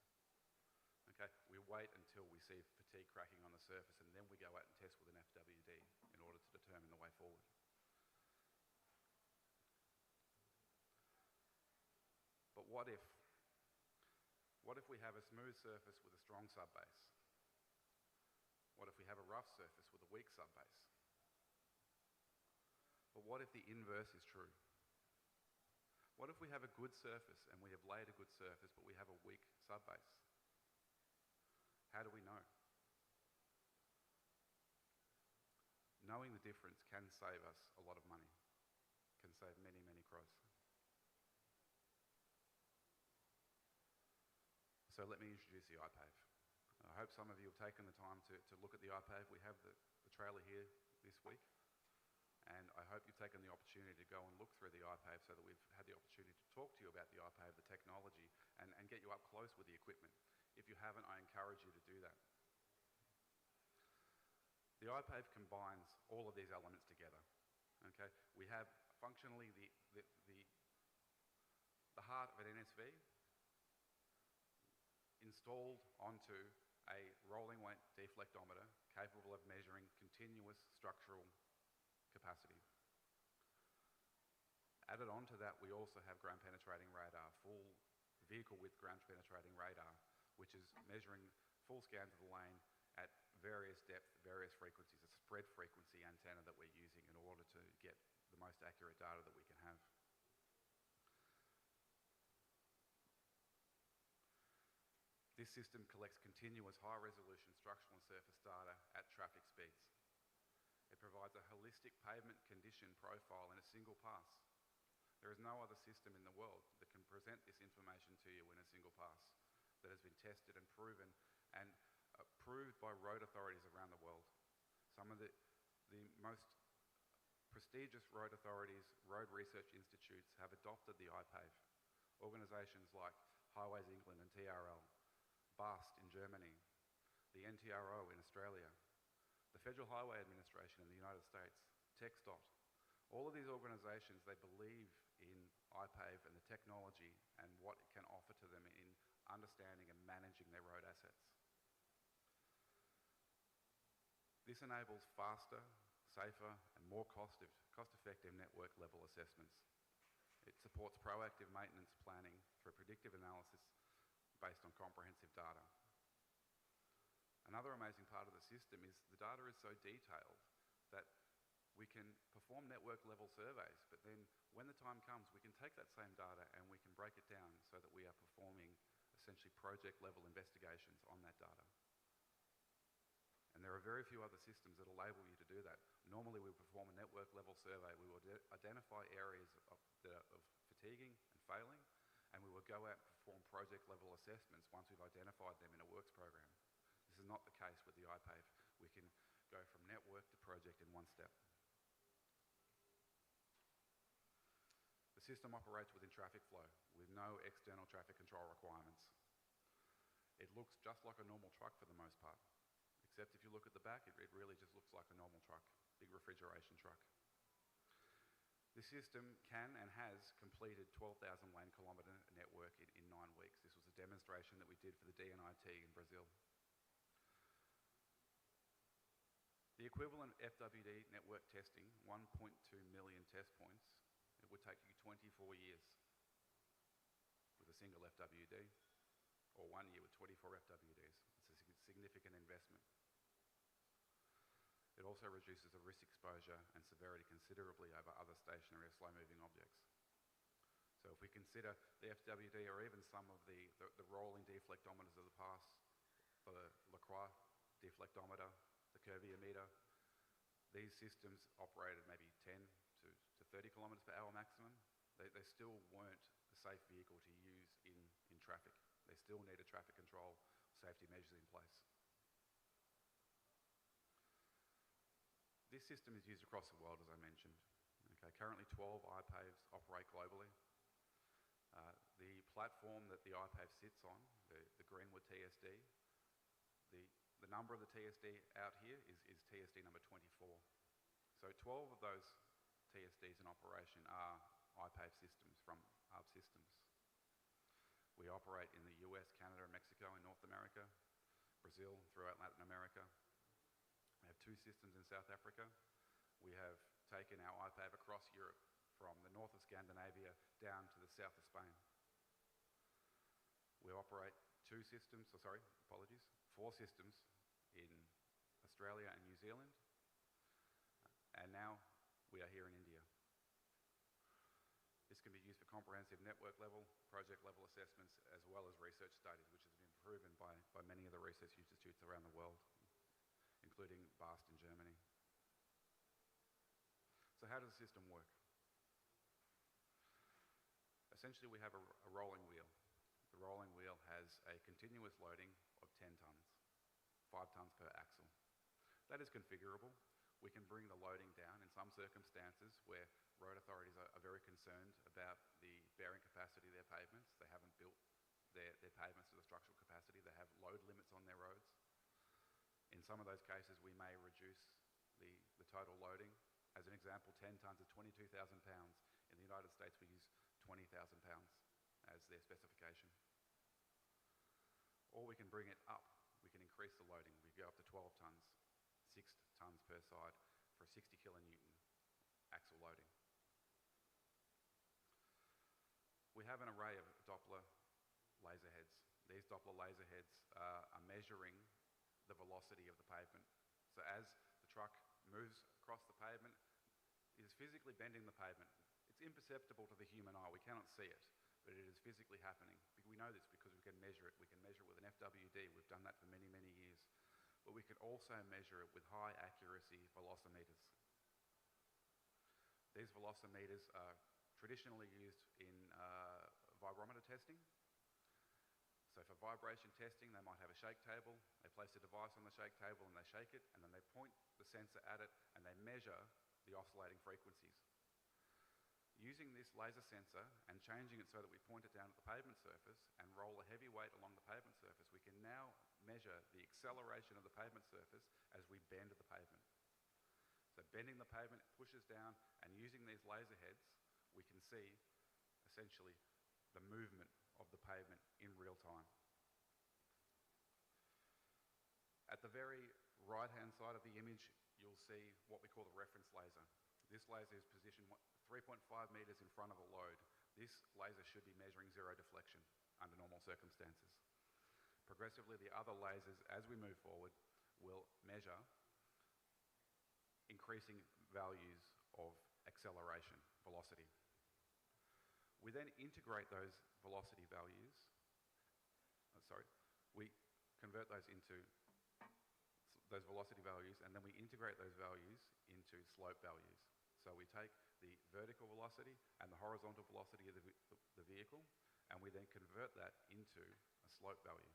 Okay? We wait until we see fatigue cracking on the surface, and then we go out and test with an FWD in order to determine the way forward. But what if we have a smooth surface with a strong subbase? What if we have a rough surface with a weak subbase? But what if the inverse is true? What if we have a good surface and we have laid a good surface, but we have a weak subbase? How do we know? Knowing the difference can save us a lot of money, can save many, many crores. So let me introduce the iPave. I hope some of you have taken the time to look at the iPave. We have the trailer here this week, and I hope you've taken the opportunity to go and look through the iPave so that we've had the opportunity to talk to you about the iPave, the technology, and get you up close with the equipment. If you haven't, I encourage you to do that. The iPave combines all of these elements together. Okay? We have functionally the heart of an NSV installed onto a rolling weight deflectometer capable of measuring continuous structural capacity. Added onto that, we also have ground penetrating radar, full vehicle width ground penetrating radar, which is measuring full scans of the lane at various depth, various frequencies, a spread frequency antenna that we're using in order to get the most accurate data that we can have. This system collects continuous high-resolution structural and surface data at traffic speeds. It provides a holistic pavement condition profile in a single pass. There is no other system in the world that can present this information to you in a single pass that has been tested and proven and approved by road authorities around the world. Some of the most prestigious road authorities, road research institutes have adopted the iPave. Organisations like Highways England and TRL, BAST in Germany, the NTRO in Australia, the Federal Highway Administration in the United States, TxDOT. All of these organisations, they believe in iPave and the technology and what it can offer to them in understanding and managing their road assets. This enables faster, safer and more cost-effective network level assessments. It supports proactive maintenance planning through predictive analysis based on comprehensive data. Another amazing part of the system is the data is so detailed that we can perform network level surveys, but then when the time comes, we can take that same data and we can break it down so that we are performing essentially project level investigations on that data. And there are very few other systems that will enable you to do that. Normally we perform a network level survey, we will identify areas of fatiguing and failing, and we will go out and perform project level assessments once we've identified them in a works program. This is not the case with the iPave. We can go from network to project in one step. The system operates within traffic flow with no external traffic control requirements. It looks just like a normal truck for the most part, except if you look at the back, it really just looks like a normal truck, big refrigeration truck. The system can and has completed 12,000 lane kilometre network in 9 weeks. This was a demonstration that we did for the DNIT in Brazil. The equivalent FWD network testing, 1.2 million test points, it would take you 24 years with a single FWD, or 1 year with 24 FWDs. It's a significant investment. It also reduces the risk exposure and severity considerably over other stationary or slow-moving objects. So if we consider the FWD or even some of the rolling deflectometers of the past, the Lacroix deflectometer, the curviometer, these systems operated maybe 10 to 30 kilometres per hour maximum. They still weren't a safe vehicle to use in traffic. They still needed traffic control safety measures in place. This system is used across the world, as I mentioned. Okay, currently 12 iPaves operate globally. The platform that the iPave sits on, the Greenwood TSD, the number of the TSD out here is TSD number 24. So 12 of those TSDs in operation are iPave systems from ARB Systems. We operate in the US, Canada, and Mexico in North America, Brazil, throughout Latin America. We have 2 systems in South Africa. We have taken our iPave across Europe from the north of Scandinavia down to the south of Spain. We operate 4 systems in Australia and New Zealand, and now we are here in India. This can be used for comprehensive network level, project level assessments, as well as research studies, which has been proven by many of the research institutes around the world, including BAST in Germany. So how does the system work? Essentially, we have a rolling wheel. The rolling wheel has a continuous loading of 10 tonnes, 5 tonnes per axle. That is configurable. We can bring the loading down in some circumstances where road authorities are very concerned about the bearing capacity of their pavements. They haven't built their pavements to the structural capacity. They have load limits on their roads. In some of those cases, we may reduce the total loading. As an example, 10 tonnes is 22,000 pounds. In the United States, we use 20,000 pounds as their specification. Or we can bring it up. We can increase the loading. We go up to 12 tonnes, 6 tonnes per side for a 60 kilonewton axle loading. We have an array of Doppler laser heads. These Doppler laser heads are measuring the velocity of the pavement. So as the truck moves across the pavement, it is physically bending the pavement. It's imperceptible to the human eye. We cannot see it, but it is physically happening. We know this because we can measure it. We can measure it with an FWD. We've done that for many, many years. But we can also measure it with high accuracy velocimeters. These velocimeters are traditionally used in vibrometer testing. So for vibration testing, they might have a shake table. They place a device on the shake table and they shake it, and then they point the sensor at it and they measure the oscillating frequencies. Using this laser sensor and changing it so that we point it down at the pavement surface and roll a heavy weight along the pavement surface, we can now measure the acceleration of the pavement surface as we bend the pavement. So bending the pavement pushes down, and using these laser heads, we can see essentially the movement of the pavement in real time. At the very right-hand side of the image, you'll see what we call the reference laser. This laser is positioned 3.5 metres in front of a load. This laser should be measuring zero deflection under normal circumstances. Progressively, the other lasers, as we move forward, will measure increasing values of acceleration, velocity. We then integrate those velocity values, we convert those into those velocity values, and then we integrate those values into slope values. So we take the vertical velocity and the horizontal velocity of the vehicle, and we then convert that into a slope value.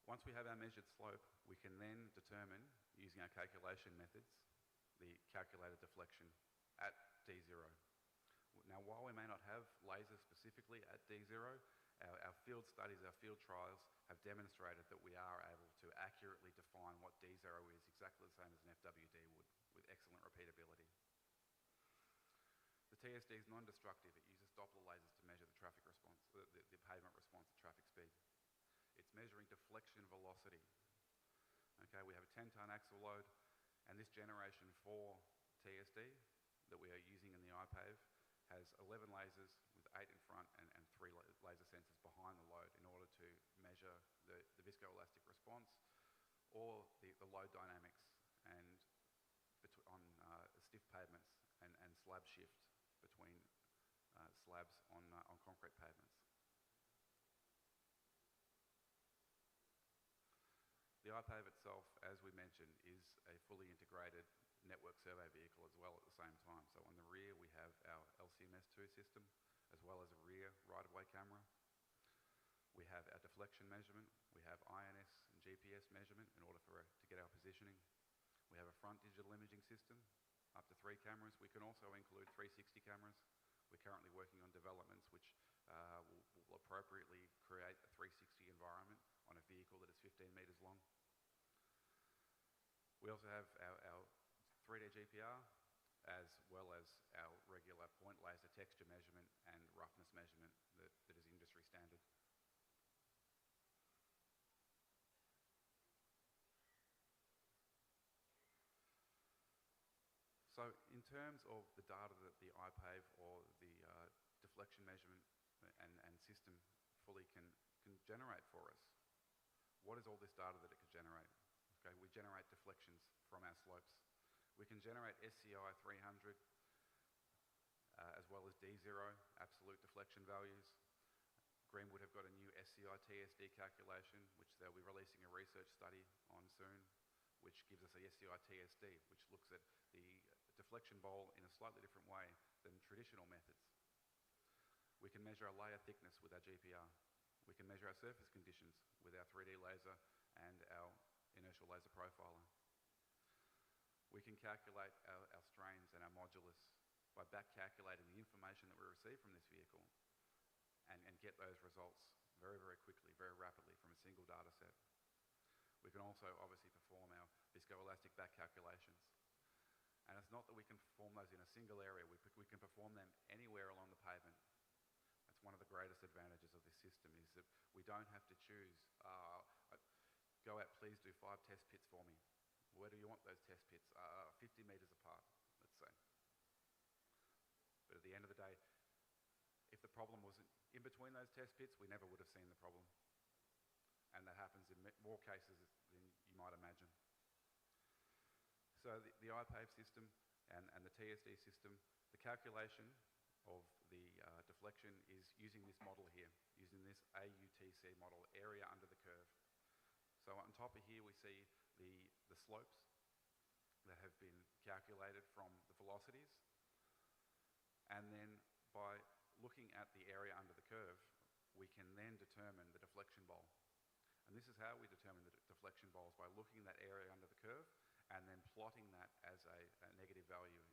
Once we have our measured slope, we can then determine, using our calculation methods, the calculated deflection at D0. Now, while we may not have lasers specifically at D0, our field studies, our field trials have demonstrated that we are able to accurately define what D0 is, exactly the same as an FWD would, with excellent repeatability. The TSD is non-destructive. It uses Doppler lasers to measure the traffic response, the pavement response at traffic speed. It's measuring deflection velocity. Okay, we have a 10-ton axle load, and this generation 4 TSD that we are using in the iPave has 11 lasers with 8 in front and 3 laser sensors behind the load in order to measure the viscoelastic response or the load dynamics and slab shift between slabs on concrete pavements. The iPave itself, as we mentioned, is a fully integrated network survey vehicle as well at the same time. So on the rear we have our LCMS2 system as well as a rear right-of-way camera. We have our deflection measurement, we have INS and GPS measurement in order to get our positioning. We have a front digital imaging system, up to 3 cameras. We can also include 360 cameras. We're currently working on developments which will appropriately create a 360 environment on a vehicle that is 15 metres long. We also have our 3D GPR as well as our regular point laser texture measurement and roughness measurement that is industry standard. So in terms of the data that the iPave or the deflection measurement and system fully can generate for us, what is all this data that it could generate? Okay, we generate deflections from our slopes. We can generate SCI 300 as well as D0, absolute deflection values. Greenwood have got a new SCI TSD calculation, which they'll be releasing a research study on soon, which gives us a SCI TSD, which looks at the deflection bowl in a slightly different way than traditional methods. We can measure our layer thickness with our GPR. We can measure our surface conditions with our 3D laser and our inertial laser profiler. We can calculate our strains and our modulus by back calculating the information that we receive from this vehicle and get those results very, very quickly, very rapidly from a single data set. We can also obviously perform our viscoelastic back calculations. And it's not that we can perform those in a single area, we can perform them anywhere along the pavement. That's one of the greatest advantages of this system, is that we don't have to choose, go out, please do 5 test pits for me. Where do you want those test pits? 50 metres apart, let's say. But at the end of the day, if the problem was in between those test pits, we never would have seen the problem. And that happens in more cases than you might imagine. So the iPave system and the TSD system, the calculation of the deflection is using this model here, using this AUTC model, area under the curve. So on top of here we see the slopes that have been calculated from the velocities, and then by looking at the area under the curve, we can then determine the deflection bowl. And this is how we determine the deflection bowls, by looking at that area under the curve and then plotting that as a negative value,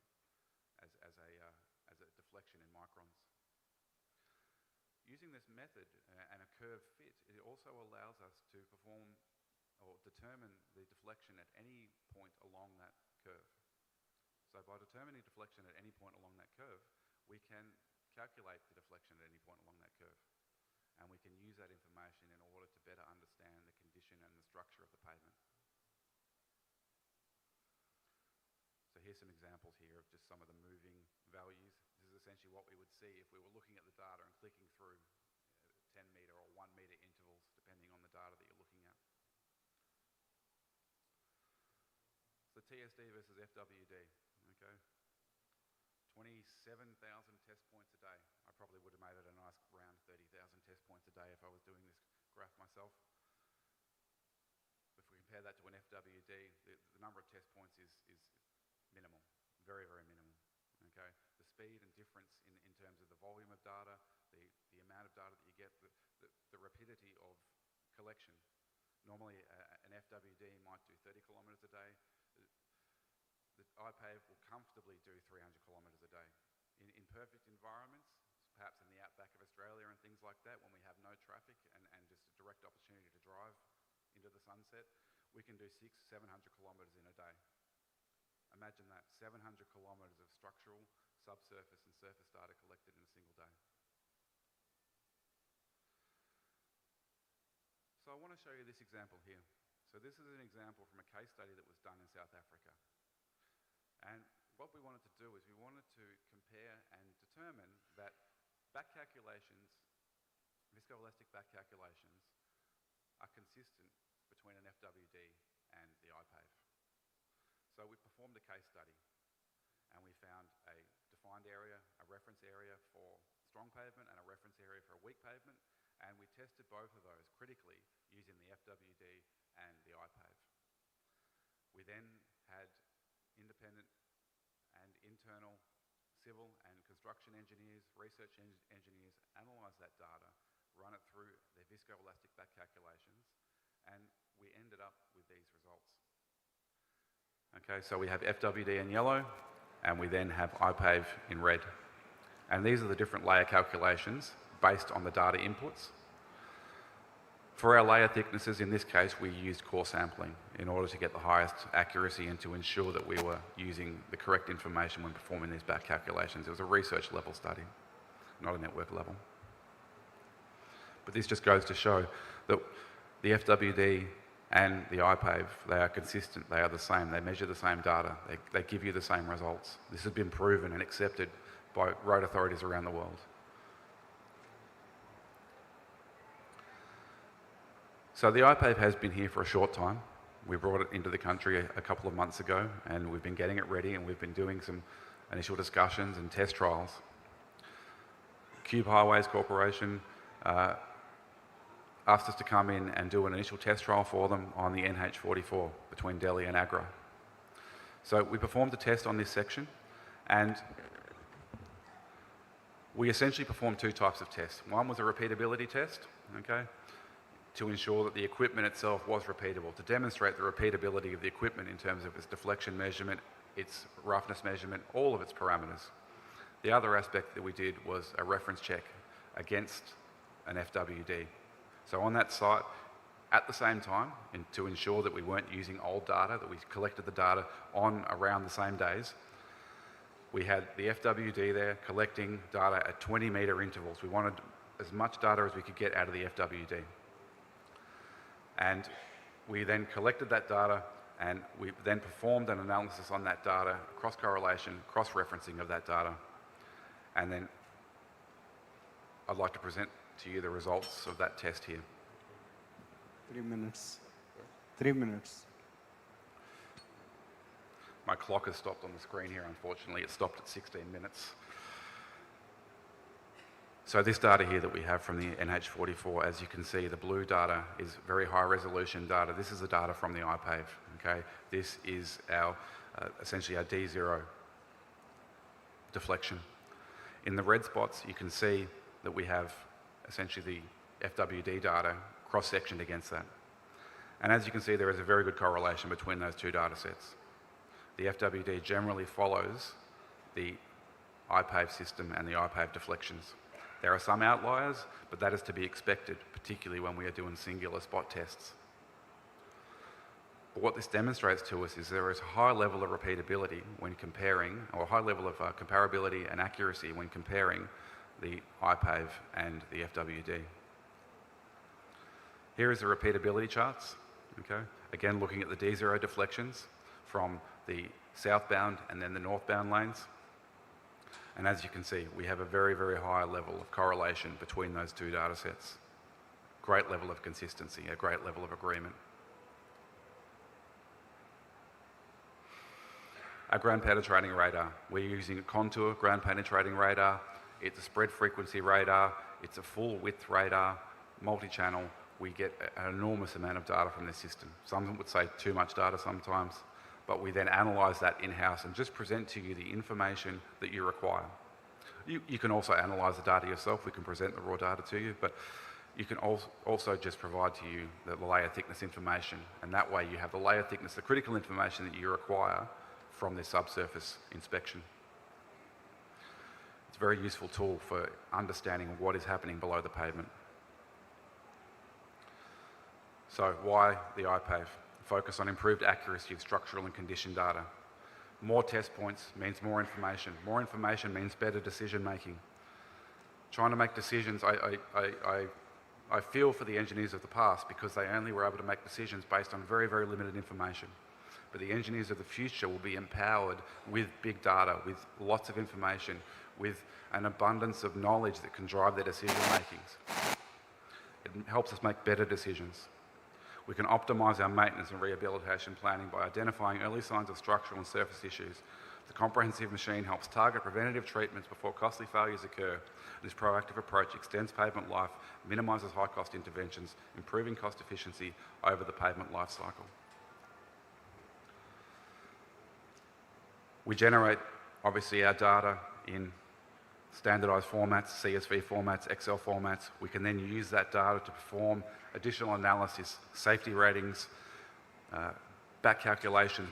as a deflection in microns. Using this method and a curve fit, it also allows us to perform or determine the deflection at any point along that curve. So by determining deflection at any point along that curve, we can calculate the deflection at any point along that curve. And we can use that information in order to better understand the condition and the structure of the pavement. So here's some examples here of just some of the moving values. This is essentially what we would see if we were looking at the data and clicking through 10 metre or 1 metre intervals, depending on the data that you're looking at. So TSD versus FWD, okay? 27,000 test points a day. I probably would have made it a nice round 30,000 test points a day if I was doing this graph myself. If we compare that to an FWD, the number of test points is minimal, very, very minimal. Okay? The speed and difference in terms of the volume of data, the amount of data that you get, the rapidity of collection. Normally an FWD might do 30 kilometres a day. The iPave will comfortably do 300 kilometres a day. In perfect environments, perhaps in the outback of Australia and things like that, when we have no traffic and just a direct opportunity to drive into the sunset, we can do 600-700 kilometres in a day. Imagine that, 700 kilometres of structural, subsurface and surface data collected in a single day. So I want to show you this example here. So this is an example from a case study that was done in South Africa. And what we wanted to do is we wanted to compare and determine that back calculations, viscoelastic back calculations, are consistent between an FWD and the iPave. So we performed a case study and we found a defined defined area, a reference area for strong pavement and a reference area for a weak pavement, and we tested both of those critically using the FWD and the IPAVE. We then had independent and internal civil and construction engineers, research engineers analyse that data, run it through their viscoelastic back calculations, and we ended up with these results. Okay, so we have FWD in yellow, and we then have IPAVE in red. And these are the different layer calculations based on the data inputs. For our layer thicknesses, in this case, we used core sampling in order to get the highest accuracy and to ensure that we were using the correct information when performing these back calculations. It was a research level study, not a network level. But this just goes to show that the FWD and the IPAVE, they are consistent, they are the same, they measure the same data, they give you the same results. This has been proven and accepted by road authorities around the world. So the IPAVE has been here for a short time. We brought it into the country a couple of months ago, and we've been getting it ready, and we've been doing some initial discussions and test trials. Cube Highways Corporation asked us to come in and do an initial test trial for them on the NH44 between Delhi and Agra. So we performed a test on this section, and we essentially performed two types of tests. One was a repeatability test, okay, to ensure that the equipment itself was repeatable, to demonstrate the repeatability of the equipment in terms of its deflection measurement, its roughness measurement, all of its parameters. The other aspect that we did was a reference check against an FWD. So on that site, at the same time, and to ensure that we weren't using old data, that we collected the data on around the same days, we had the FWD there collecting data at 20-metre intervals. We wanted as much data as we could get out of the FWD. And we then collected that data, and we then performed an analysis on that data, cross-correlation, cross-referencing of that data. And then I'd like to present to you the results of that test here. 3 minutes. 3 minutes. My clock has stopped on the screen here, unfortunately. It stopped at 16 minutes. So this data here that we have from the NH44, as you can see, the blue data is very high resolution data. This is the data from the IPAVE, okay? This is our, essentially our D0 deflection. In the red spots, you can see that we have essentially the FWD data cross-sectioned against that. And as you can see, there is a very good correlation between those two data sets. The FWD generally follows the IPAVE system and the IPAVE deflections. There are some outliers, but that is to be expected, particularly when we are doing singular spot tests. But what this demonstrates to us is there is a high level of repeatability when comparing, or a high level of comparability and accuracy when comparing the IPAVE and the FWD. Here is the repeatability charts, okay? Again, looking at the D0 deflections from the southbound and then the northbound lanes. And as you can see, we have a very, very high level of correlation between those two data sets. Great level of consistency, a great level of agreement. Our ground penetrating radar. We're using a contour ground penetrating radar. It's a spread frequency radar. It's a full width radar, multi-channel. We get an enormous amount of data from this system. Some would say too much data sometimes, but we then analyse that in-house and just present to you the information that you require. You can also analyse the data yourself. We can present the raw data to you, but you can also just provide to you the layer thickness information, and that way you have the layer thickness, the critical information that you require from this subsurface inspection. It's a very useful tool for understanding what is happening below the pavement. So why the IPAVE? Focus on improved accuracy of structural and condition data. More test points means more information. More information means better decision making. Trying to make decisions, I feel for the engineers of the past because they only were able to make decisions based on very, very limited information. But the engineers of the future will be empowered with big data, with lots of information, with an abundance of knowledge that can drive their decision makings. It helps us make better decisions. We can optimise our maintenance and rehabilitation planning by identifying early signs of structural and surface issues The comprehensive machine helps target preventative treatments before costly failures occur. This proactive approach extends pavement life, minimises high-cost interventions, improving cost efficiency over the pavement life cycle. We generate, obviously, our data in standardised formats, CSV formats, Excel formats. We can then use that data to perform additional analysis, safety ratings, back calculations,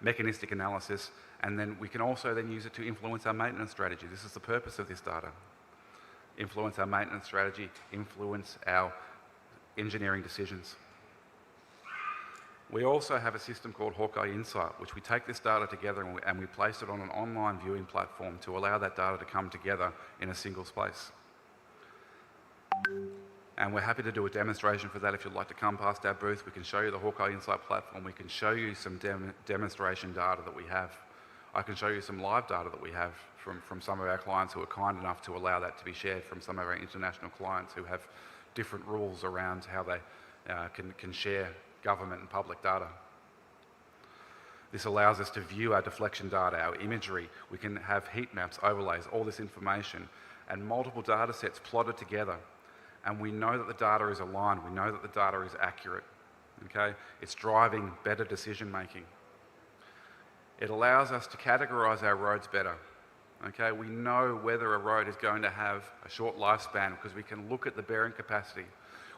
mechanistic analysis, and then we can also then use it to influence our maintenance strategy. This is the purpose of this data. Influence our maintenance strategy, influence our engineering decisions. We also have a system called Hawkeye Insight, which we take this data together and we place it on an online viewing platform to allow that data to come together in a single space. And we're happy to do a demonstration for that. If you'd like to come past our booth, we can show you the Hawkeye Insight platform. We can show you some demonstration data that we have. I can show you some live data that we have from some of our clients who are kind enough to allow that to be shared from some of our international clients who have different rules around how they can share government and public data. This allows us to view our deflection data, our imagery. We can have heat maps, overlays, all this information, and multiple data sets plotted together. And we know that the data is aligned. We know that the data is accurate. Okay? It's driving better decision making. It allows us to categorise our roads better. Okay? We know whether a road is going to have a short lifespan because we can look at the bearing capacity.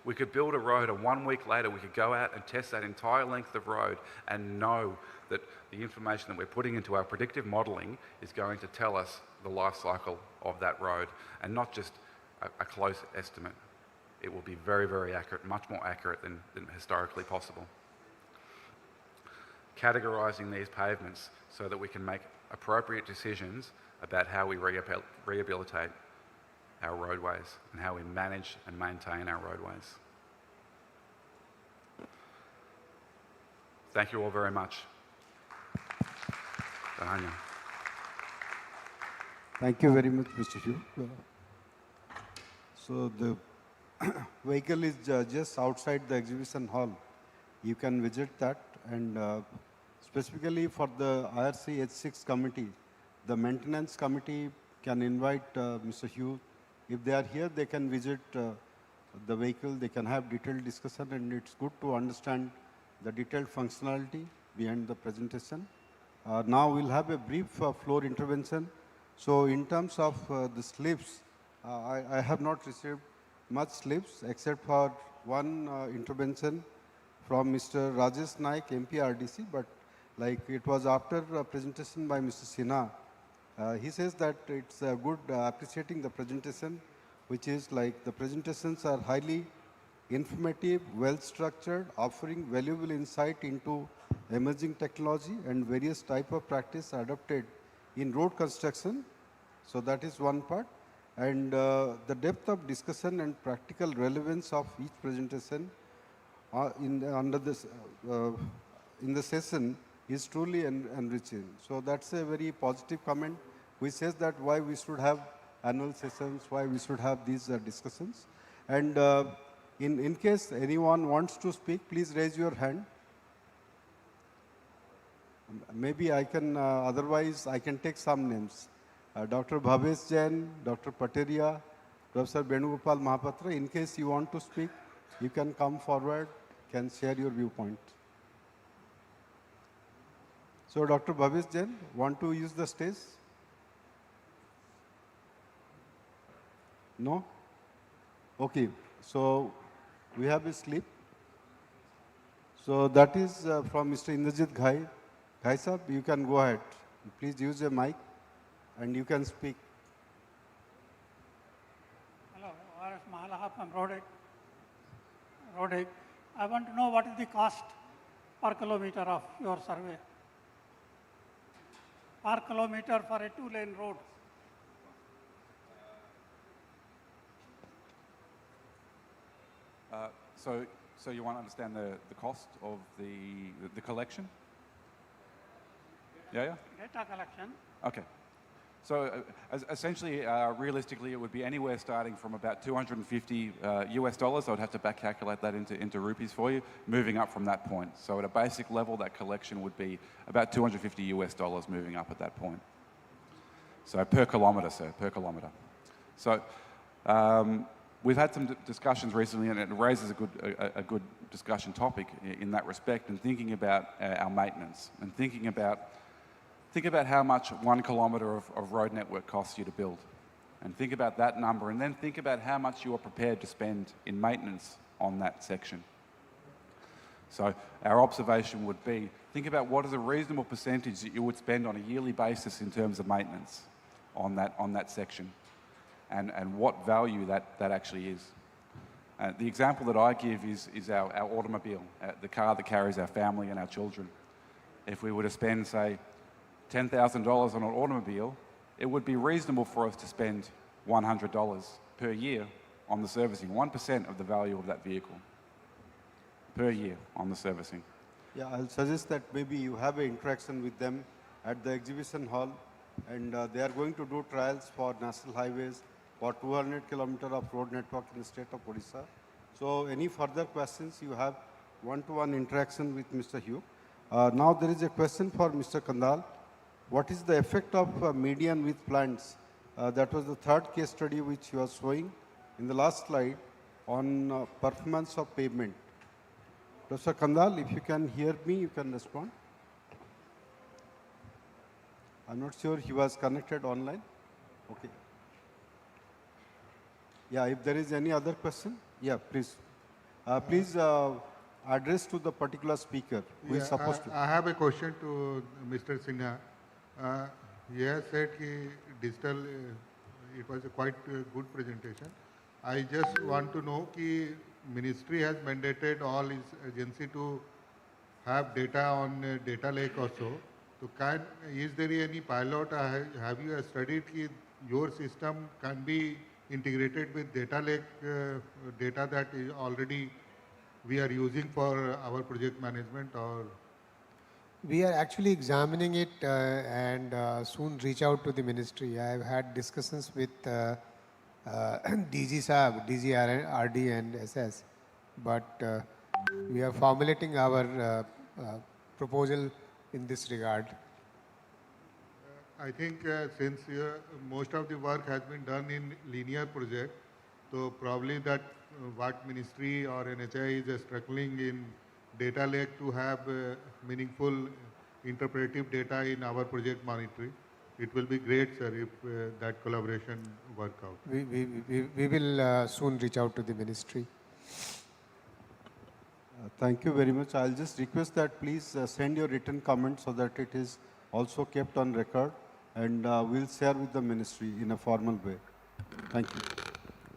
We could build a road and 1 week later we could go out and test that entire length of road and know that the information that we're putting into our predictive modelling is going to tell us the life cycle of that road and not just a close estimate. It will be very, very accurate, much more accurate than historically possible. Categorising these pavements so that we can make appropriate decisions about how we rehabilitate our roadways and how we manage and maintain our roadways. Thank you all very much. Dahania. Thank you very much, Mr. Hugh. So the vehicle is just outside the exhibition hall. You can visit that, and specifically for the IRC H6 committee, the maintenance committee can invite Mr. Hugh. If they are here, they can visit the vehicle, they can have detailed discussion, and it's good to understand the detailed functionality behind the presentation. Now we'll have a brief floor intervention. So in terms of the slips, I have not received much slips except for one intervention from Mr. Rajesh Naik, MP RDC, but like it was after a presentation by Mr. Sinha. He says that it's good appreciating the presentation, which is like the presentations are highly informative, well-structured, offering valuable insight into emerging technology and various type of practice adopted in road construction. So that is one part. And the depth of discussion and practical relevance of each presentation in the session is truly enriching. So that's a very positive comment, which says that why we should have annual sessions, why we should have these discussions. And in case anyone wants to speak, please raise your hand. Maybe I can, otherwise I can take some names. Dr. Bhavesh Jain, Dr. Pateria, Professor Venugopal Mahapatra. In case you want to speak, you can come forward, can share your viewpoint. So Dr. Bhavesh Jain, want to use the stage? No? Okay, so we have a slip. So that is from Mr. Indrajit Ghai. Ghai sir, you can go ahead. Please use a mic and you can speak. Hello, R.S. Mahalaha from Rodek. I want to know what is the cost per kilometer of your survey? Per kilometer for a 2-lane road. So you want to understand the cost of the collection? Yeah. Data collection. Okay. So essentially, realistically, it would be anywhere starting from about 250 US dollars. I would have to back calculate that into rupees for you, moving up from that point. So at a basic level, that collection would be about 250 US dollars moving up at that point. So per kilometre, sir, per kilometre. So we've had some discussions recently, and it raises a good discussion topic in that respect, and thinking about our maintenance, and think about how much 1 kilometre of road network costs you to build, and think about that number, and then think about how much you are prepared to spend in maintenance on that section. So our observation would be, think about what is a reasonable percentage that you would spend on a yearly basis in terms of maintenance on that section, and what value that actually is. The example that I give is our automobile, the car that carries our family and our children. If we were to spend, say, $10,000 on an automobile, it would be reasonable for us to spend $100 per year on the servicing, 1% of the value of that vehicle per year on the servicing. Yeah, I'll suggest that maybe you have an interaction with them at the exhibition hall, and they are going to do trials for national highways for 200 kilometers of road network in the state of Odisha. So any further questions, you have one-to-one interaction with Mr. Hugh. Now there is a question for Mr. Kandal. What is the effect of median with plants? That was the third case study which you are showing in the last slide on performance of pavement. Professor Kandal, if you can hear me, you can respond. I'm not sure he was connected online. Okay. Yeah, if there is any other question, yeah, please. Please address to the particular speaker who is supposed to. I have a question to Mr. Sinha. He has said that digital, it was a quite good presentation. I just want to know that ministry has mandated all its agency to have data on data lake also. So is there any pilot? Have you studied that your system can be integrated with data lake data that is already we are using for our project management, or? We are actually examining it and soon reach out to the ministry. I have had discussions with DG Saab, DG RD and SS, but we are formulating our proposal in this regard. I think since most of the work has been done in linear project, so probably that what ministry or NHI is struggling in data lake to have meaningful interpretive data in our project monitoring. It will be great, sir, if that collaboration work out. We will soon reach out to the ministry. Thank you very much. I'll just request that please send your written comment so that it is also kept on record, and we'll share with the ministry in a formal way. Thank you.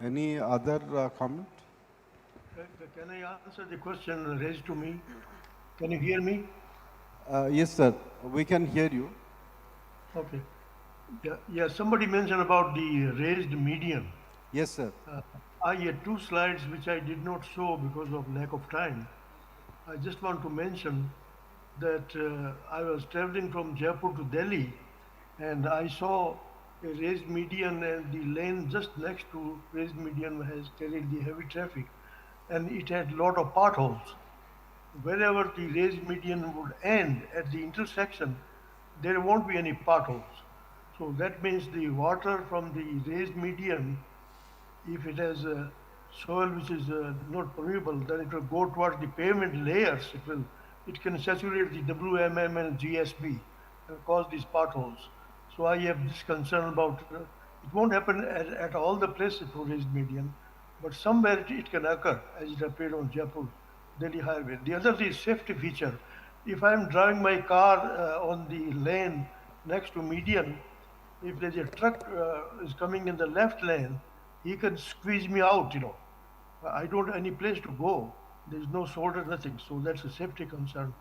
Any other comment? Can I answer the question raised to me? Can you hear me? Yes, sir. We can hear you. Okay. Yeah, somebody mentioned about the raised median. Yes, sir. I had two slides which I did not show because of lack of time. I just want to mention that I was traveling from Jaipur to Delhi, and I saw a raised median, and the lane just next to raised median has carried the heavy traffic, and it had a lot of potholes. Wherever the raised median would end at the intersection, there won't be any potholes. So that means the water from the raised median, if it has soil which is not permeable, then it will go towards the pavement layers. It can saturate the WMM and GSB and cause these potholes. So I have this concern about it won't happen at all the places for raised median, but somewhere it can occur, as it appeared on Jaipur Delhi highway. The other is safety feature. If I am driving my car on the lane next to median, if there's a truck is coming in the left lane, he can squeeze me out, I don't have any place to go. There's no shoulder, nothing. So that's a safety concern.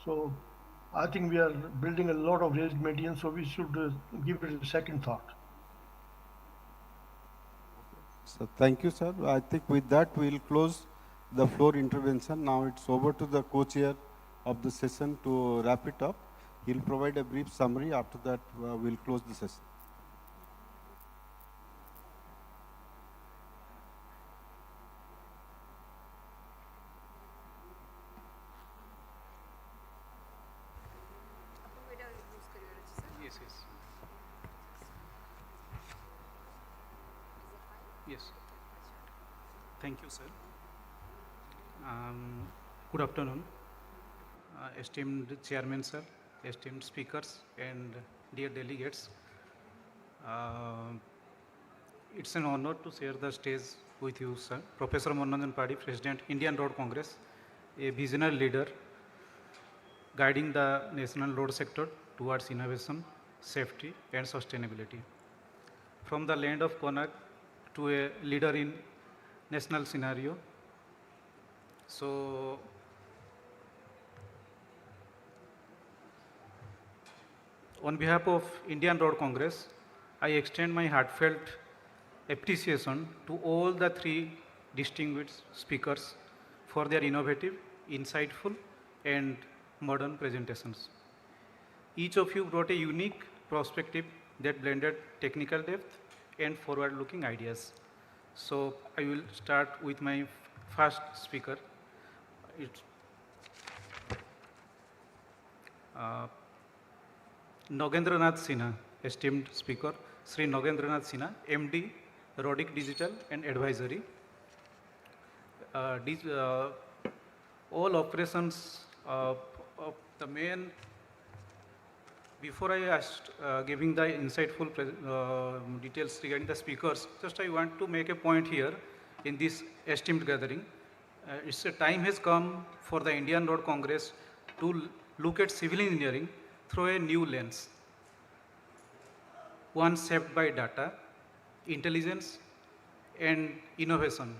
So I think we are building a lot of raised median, so we should give it a second thought. So thank you, sir. I think with that we'll close the floor intervention. Now it's over to the co-chair of the session to wrap it up. He'll provide a brief summary. After that, we'll close the session. Yes. Thank you, sir. Good afternoon, esteemed chairman, sir, esteemed speakers, and dear delegates. Uh, it's an honor to share the stage with you, sir. Professor Mananjan Padi, President, Indian Road Congress, a visionary leader guiding the national road sector towards innovation, safety, and sustainability. From the land of Konak to a leader in national scenario. So, on behalf of Indian Road Congress, I extend my heartfelt appreciation to all the three distinguished speakers for their innovative, insightful, and modern presentations. Each of you brought a unique perspective that blended technical depth and forward-looking ideas. So I will start with my first speaker. It's Nagendranath Sinha, esteemed speaker, Sri Nagendranath Sinha, MD, Rodic Digital and Advisory. All operations of the main, before I asked giving the insightful details regarding the speakers, just I want to make a point here in this esteemed gathering. It's a time has come for the Indian Road Congress to look at civil engineering through a new lens, one shaped by data, intelligence, and innovation.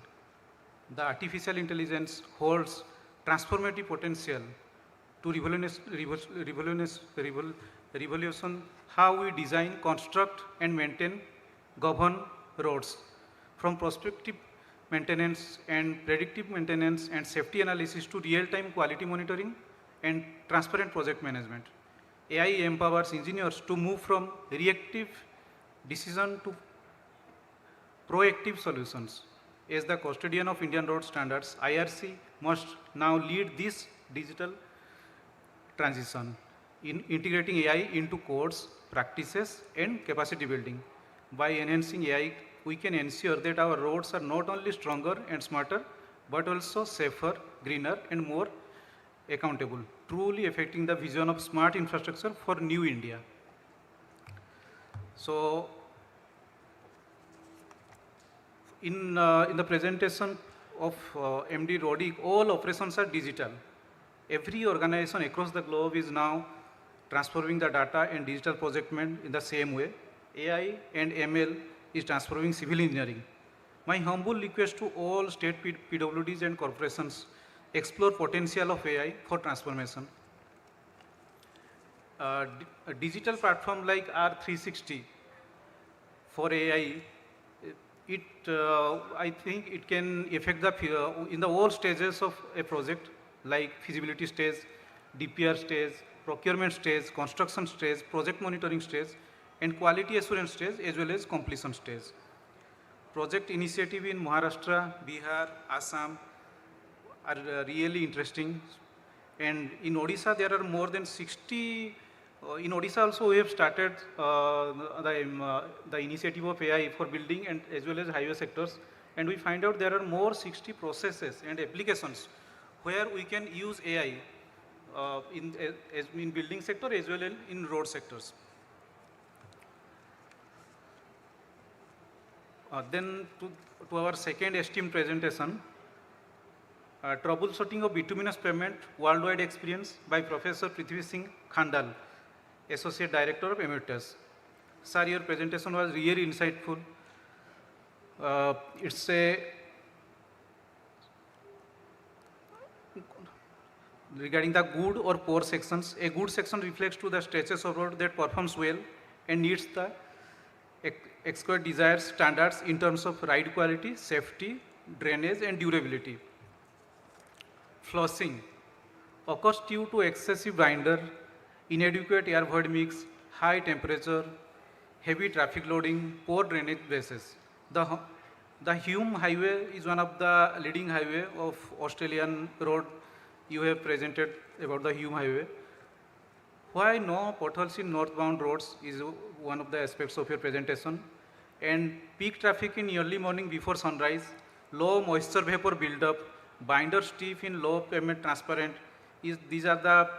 The artificial intelligence holds transformative potential to revolution how we design, construct, and maintain, govern roads. From prospective maintenance and predictive maintenance and safety analysis to real-time quality monitoring and transparent project management. AI empowers engineers to move from reactive decision to proactive solutions. As the custodian of Indian road standards, IRC must now lead this digital transition in integrating AI into codes, practices, and capacity building. By enhancing AI, we can ensure that our roads are not only stronger and smarter, but also safer, greener, and more accountable, truly affecting the vision of smart infrastructure for new India. So, in the presentation of MD Rodic, all operations are digital. Every organization across the globe is now transforming the data and digital project management in the same way. AI and ML is transforming civil engineering. My humble request to all state PWDs and corporations, explore potential of AI for transformation. A digital platform like R360 for AI, I think it can affect the in the all stages of a project, like feasibility stage, DPR stage, procurement stage, construction stage, project monitoring stage, and quality assurance stage, as well as completion stage. Project initiative in Maharashtra, Bihar, Assam are really interesting. And in Odisha, there are more than 60. In Odisha also, we have started the initiative of AI for building and as well as highway sectors. And we find out there are more 60 processes and applications where we can use AI in building sector as well as in road sectors. Then to our second esteemed presentation, troubleshooting of bituminous pavement worldwide experience by Professor Prithvi Singh Khandal, Associate Director of Emeritus. Sir, your presentation was really insightful. It's a regarding the good or poor sections. A good section reflects to the stretches of road that performs well and meets the expert desired standards in terms of ride quality, safety, drainage, and durability. Flushing occurs due to excessive binder, inadequate air void mix, high temperature, heavy traffic loading, poor drainage bases. The Hume Highway is one of the leading highway of Australian road. You have presented about the Hume Highway. Why no potholes in northbound roads is one of the aspects of your presentation. and peak traffic in early morning before sunrise, low moisture vapor buildup, binder stiff in low pavement transparent. These are the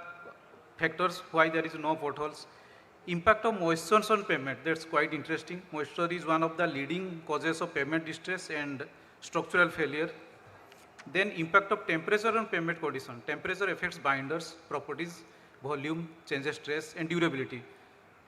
factors why there is no potholes. Impact of moisture on pavement, that's quite interesting. Moisture is one of the leading causes of pavement distress and structural failure. Then impact of temperature on pavement condition. Temperature affects binders, properties, volume, changes stress and durability.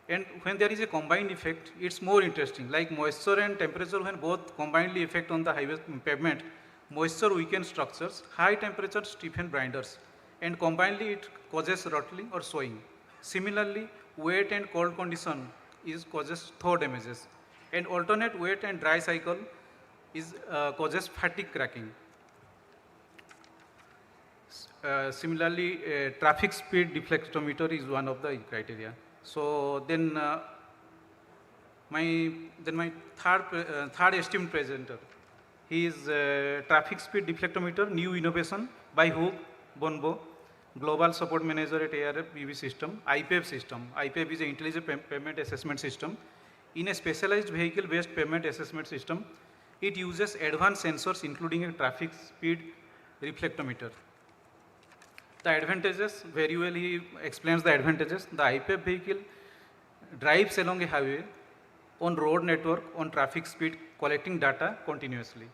And when there is a combined effect, it's more interesting. Like moisture and temperature, when both combinedly affect on the highway pavement, moisture weakens structures, high temperature stiffen binders, and combinedly it causes rattling or swaying. Similarly, wet and cold condition causes toe damages, and alternate wet and dry cycle causes fatigue cracking. Similarly, traffic speed deflectometer is one of the criteria. So then my third esteemed presenter, he is traffic speed deflectometer, new innovation by Hook Bonbo, Global Support Manager at ARF system, IPAV system. IPAV is an intelligent payment assessment system. In a specialized vehicle-based payment assessment system, it uses advanced sensors including a traffic speed reflectometer. The advantages, very well he explains the advantages. The IPAV vehicle drives along a highway on road network on traffic speed, collecting data continuously.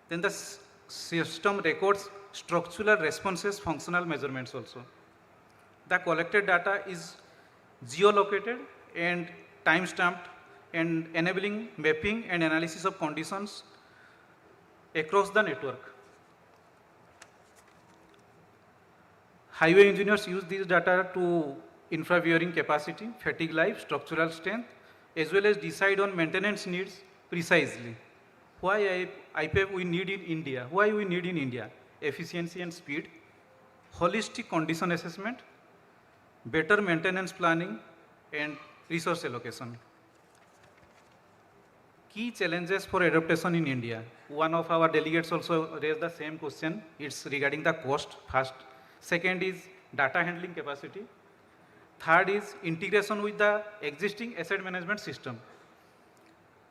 Then the system records structural responses, functional measurements also. The collected data is geolocated and time-stamped and enabling mapping and analysis of conditions across the network. Highway engineers use these data to infra-bearing capacity, fatigue life, structural strength, as well as decide on maintenance needs precisely. Why IPAV we need in India? Why we need in India? Efficiency and speed, holistic condition assessment, better maintenance planning, and resource allocation. Key challenges for adaptation in India. One of our delegates also raised the same question. It's regarding the cost first. Second is data handling capacity. Third is integration with the existing asset management system.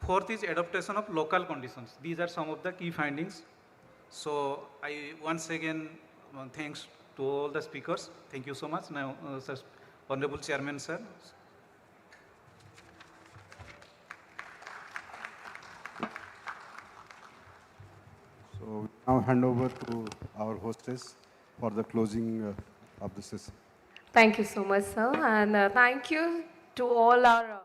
Fourth is adaptation of local conditions. These are some of the key findings. So I once again thanks to all the speakers. Thank you so much. Now, Honorable Chairman, sir. So we now hand over to our hostess for the closing of the session. Thank you so much, sir, and thank you to all our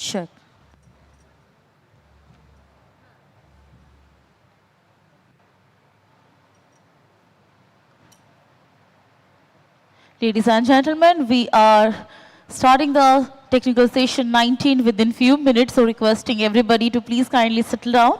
Check. Ladies and gentlemen, we are starting the technical session 19 within few minutes, so requesting everybody to please kindly settle down.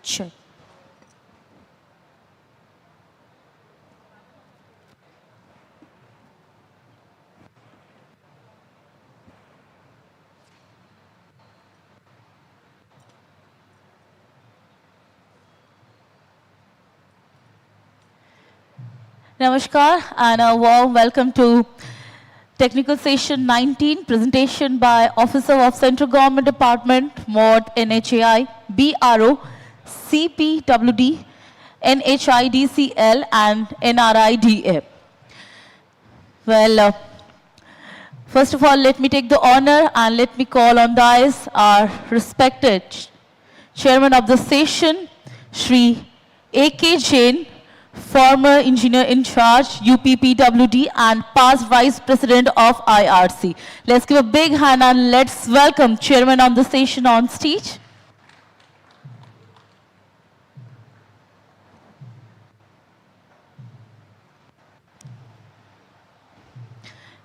Sure. Namaskar and a warm welcome to Technical Session 19, presentation by Officer of Central Government Department, MOD, NHAI, BRO, CPWD, NHIDCL and NRIDA. Well, first of all, let me take the honor and let me call on dais our respected Chairman of the session, Shri A.K. Jain, former engineer in charge, UPPWD, and past Vice President of IRC. Let's give a big hand and let's welcome Chairman of the session on stage.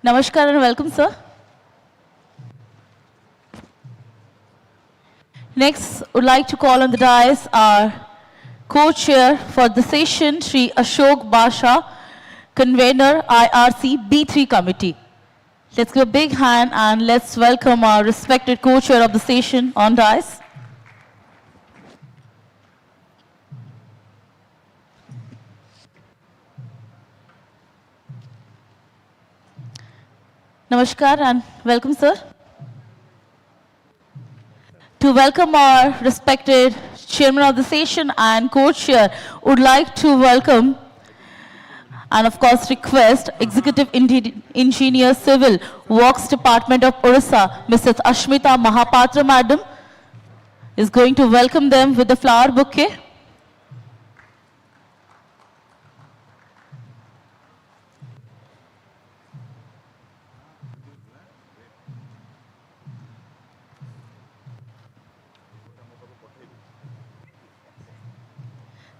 Namaskar and welcome, sir. Next, would like to call on the dais our co-chair for the session, Sri Ashok Basha, convener IRC B3 committee. Let's give a big hand and let's welcome our respected co-chair of the session on dais. Namaskar and welcome, sir. To welcome our respected Chairman of the session and co-chair, would like to welcome and of course request Executive Engineer Civil Works Department of Orissa, Mrs. Ashmita Mahapatra Madam, is going to welcome them with the flower bouquet.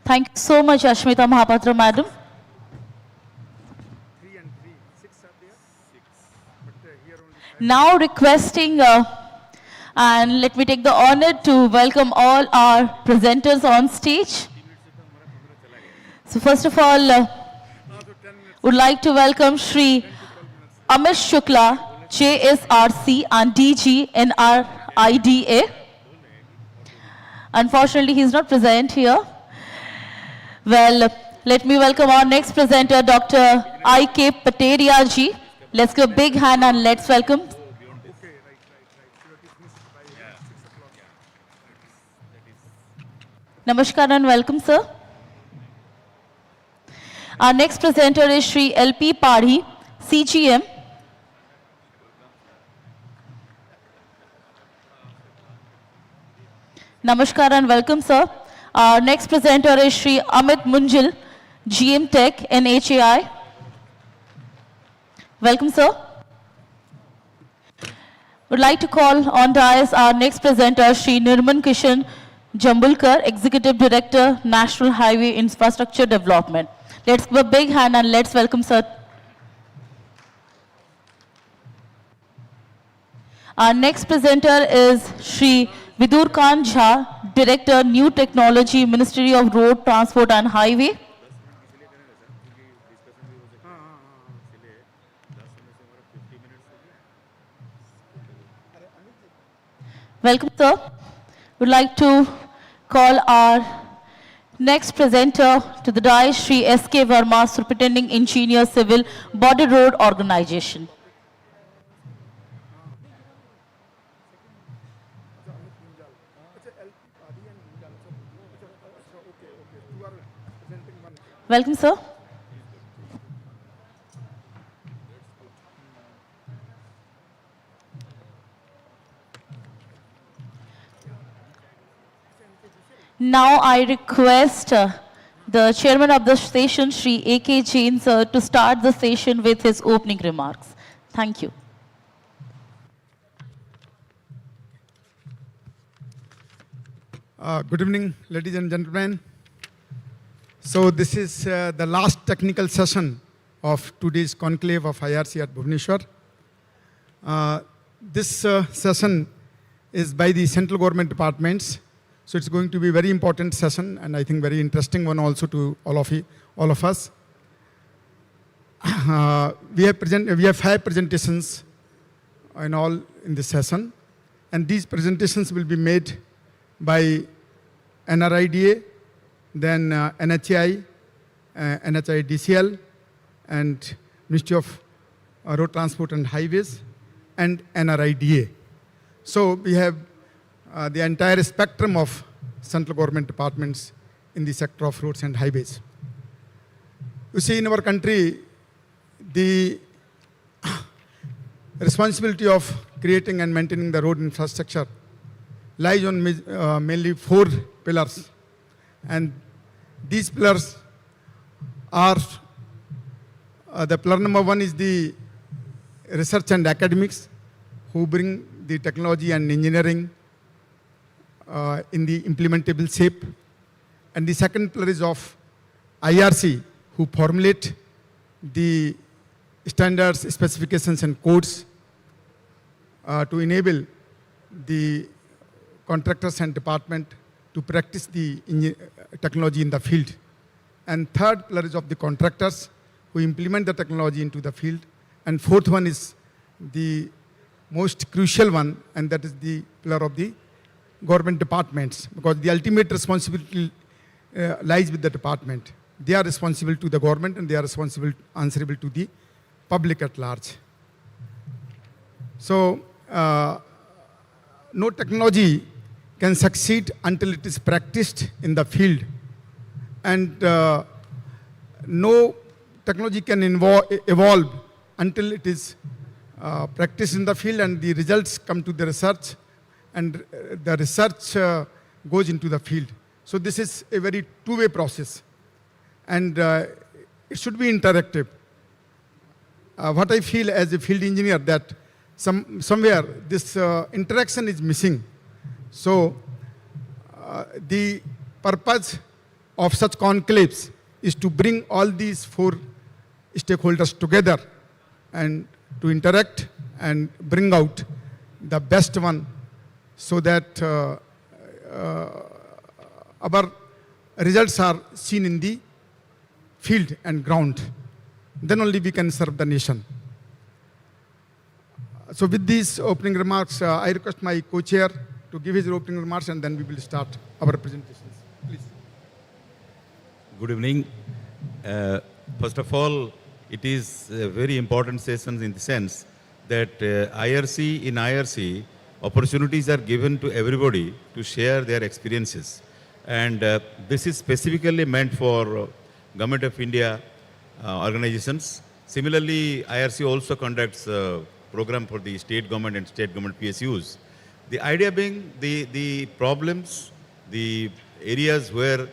Thank you so much, Ashmita Mahapatra Madam. Now requesting, and let me take the honor to welcome all our presenters on stage. So first of all, would like to welcome Shri Amit Shukla, JSRC and DG NRIDA. Unfortunately, he is not present here. Well, let me welcome our next presenter, Dr. I.K. Pateria ji. Let's give a big hand and let's welcome. Namaskar and welcome, sir. Our next presenter is Shri L.P. Padhi, CGM. Namaskar and welcome, sir. Our next presenter is Shri Amit Munjal, GM Tech, NHAI. Welcome, sir. Would like to call on dais our next presenter, Shri Nirman Kishan Jambulkar, Executive Director, National Highway Infrastructure Development. Let's give a big hand and let's welcome, sir. Our next presenter is Shri Vidur Khan Jha, Director, New Technology, Ministry of Road, Transport and Highway. Welcome, sir. Would like to call our next presenter to the dais, Shri S.K. Verma, Superintending Engineer, Civil, Border Road Organization. Welcome, sir. Now I request the chairman of the session, Shri A.K. Jain, sir, to start the session with his opening remarks. Thank you. Good evening, ladies and gentlemen. So this is the last technical session of today's conclave of IRC at Bhubaneswar. This session is by the central government departments So it's going to be a very important session, and I think very interesting one also to all of us. We have 5 presentations in this session, and these presentations will be made by NRIDA, then NHI, NHIDCL, and Ministry of Road Transport and Highways, and NRIDA. So we have the entire spectrum of central government departments in the sector of roads and highways. You see, in our country, the responsibility of creating and maintaining the road infrastructure lies on mainly 4 pillars. And these pillars are, the pillar number 1 is the research and academics, who bring the technology and engineering in the implementable shape. And the second pillar is of IRC, who formulate the standards, specifications, and codes to enable the contractors and department to practice the technology in the field. And third pillar is of the contractors, who implement the technology into the field. And fourth one is the most crucial one, and that is the pillar of the government departments, because the ultimate responsibility lies with the department. They are responsible to the government, and they are answerable to the public at large. So, no technology can succeed until it is practiced in the field. And no technology can evolve until it is practiced in the field and the results come to the research, and the research goes into the field. So this is a very two-way process, and it should be interactive. What I feel as a field engineer, that somewhere this interaction is missing. So the purpose of such conclaves is to bring all these 4 stakeholders together and to interact and bring out the best one, so that our results are seen in the field and ground. Then only we can serve the nation. So with these opening remarks, I request my co-chair to give his opening remarks, and then we will start our presentations. Please. Good evening. First of all, it is a very important session in the sense that in IRC, opportunities are given to everybody to share their experiences. And this is specifically meant for Government of India organizations. Similarly, IRC also conducts a program for the state government and state government PSUs. The idea being the problems, the areas where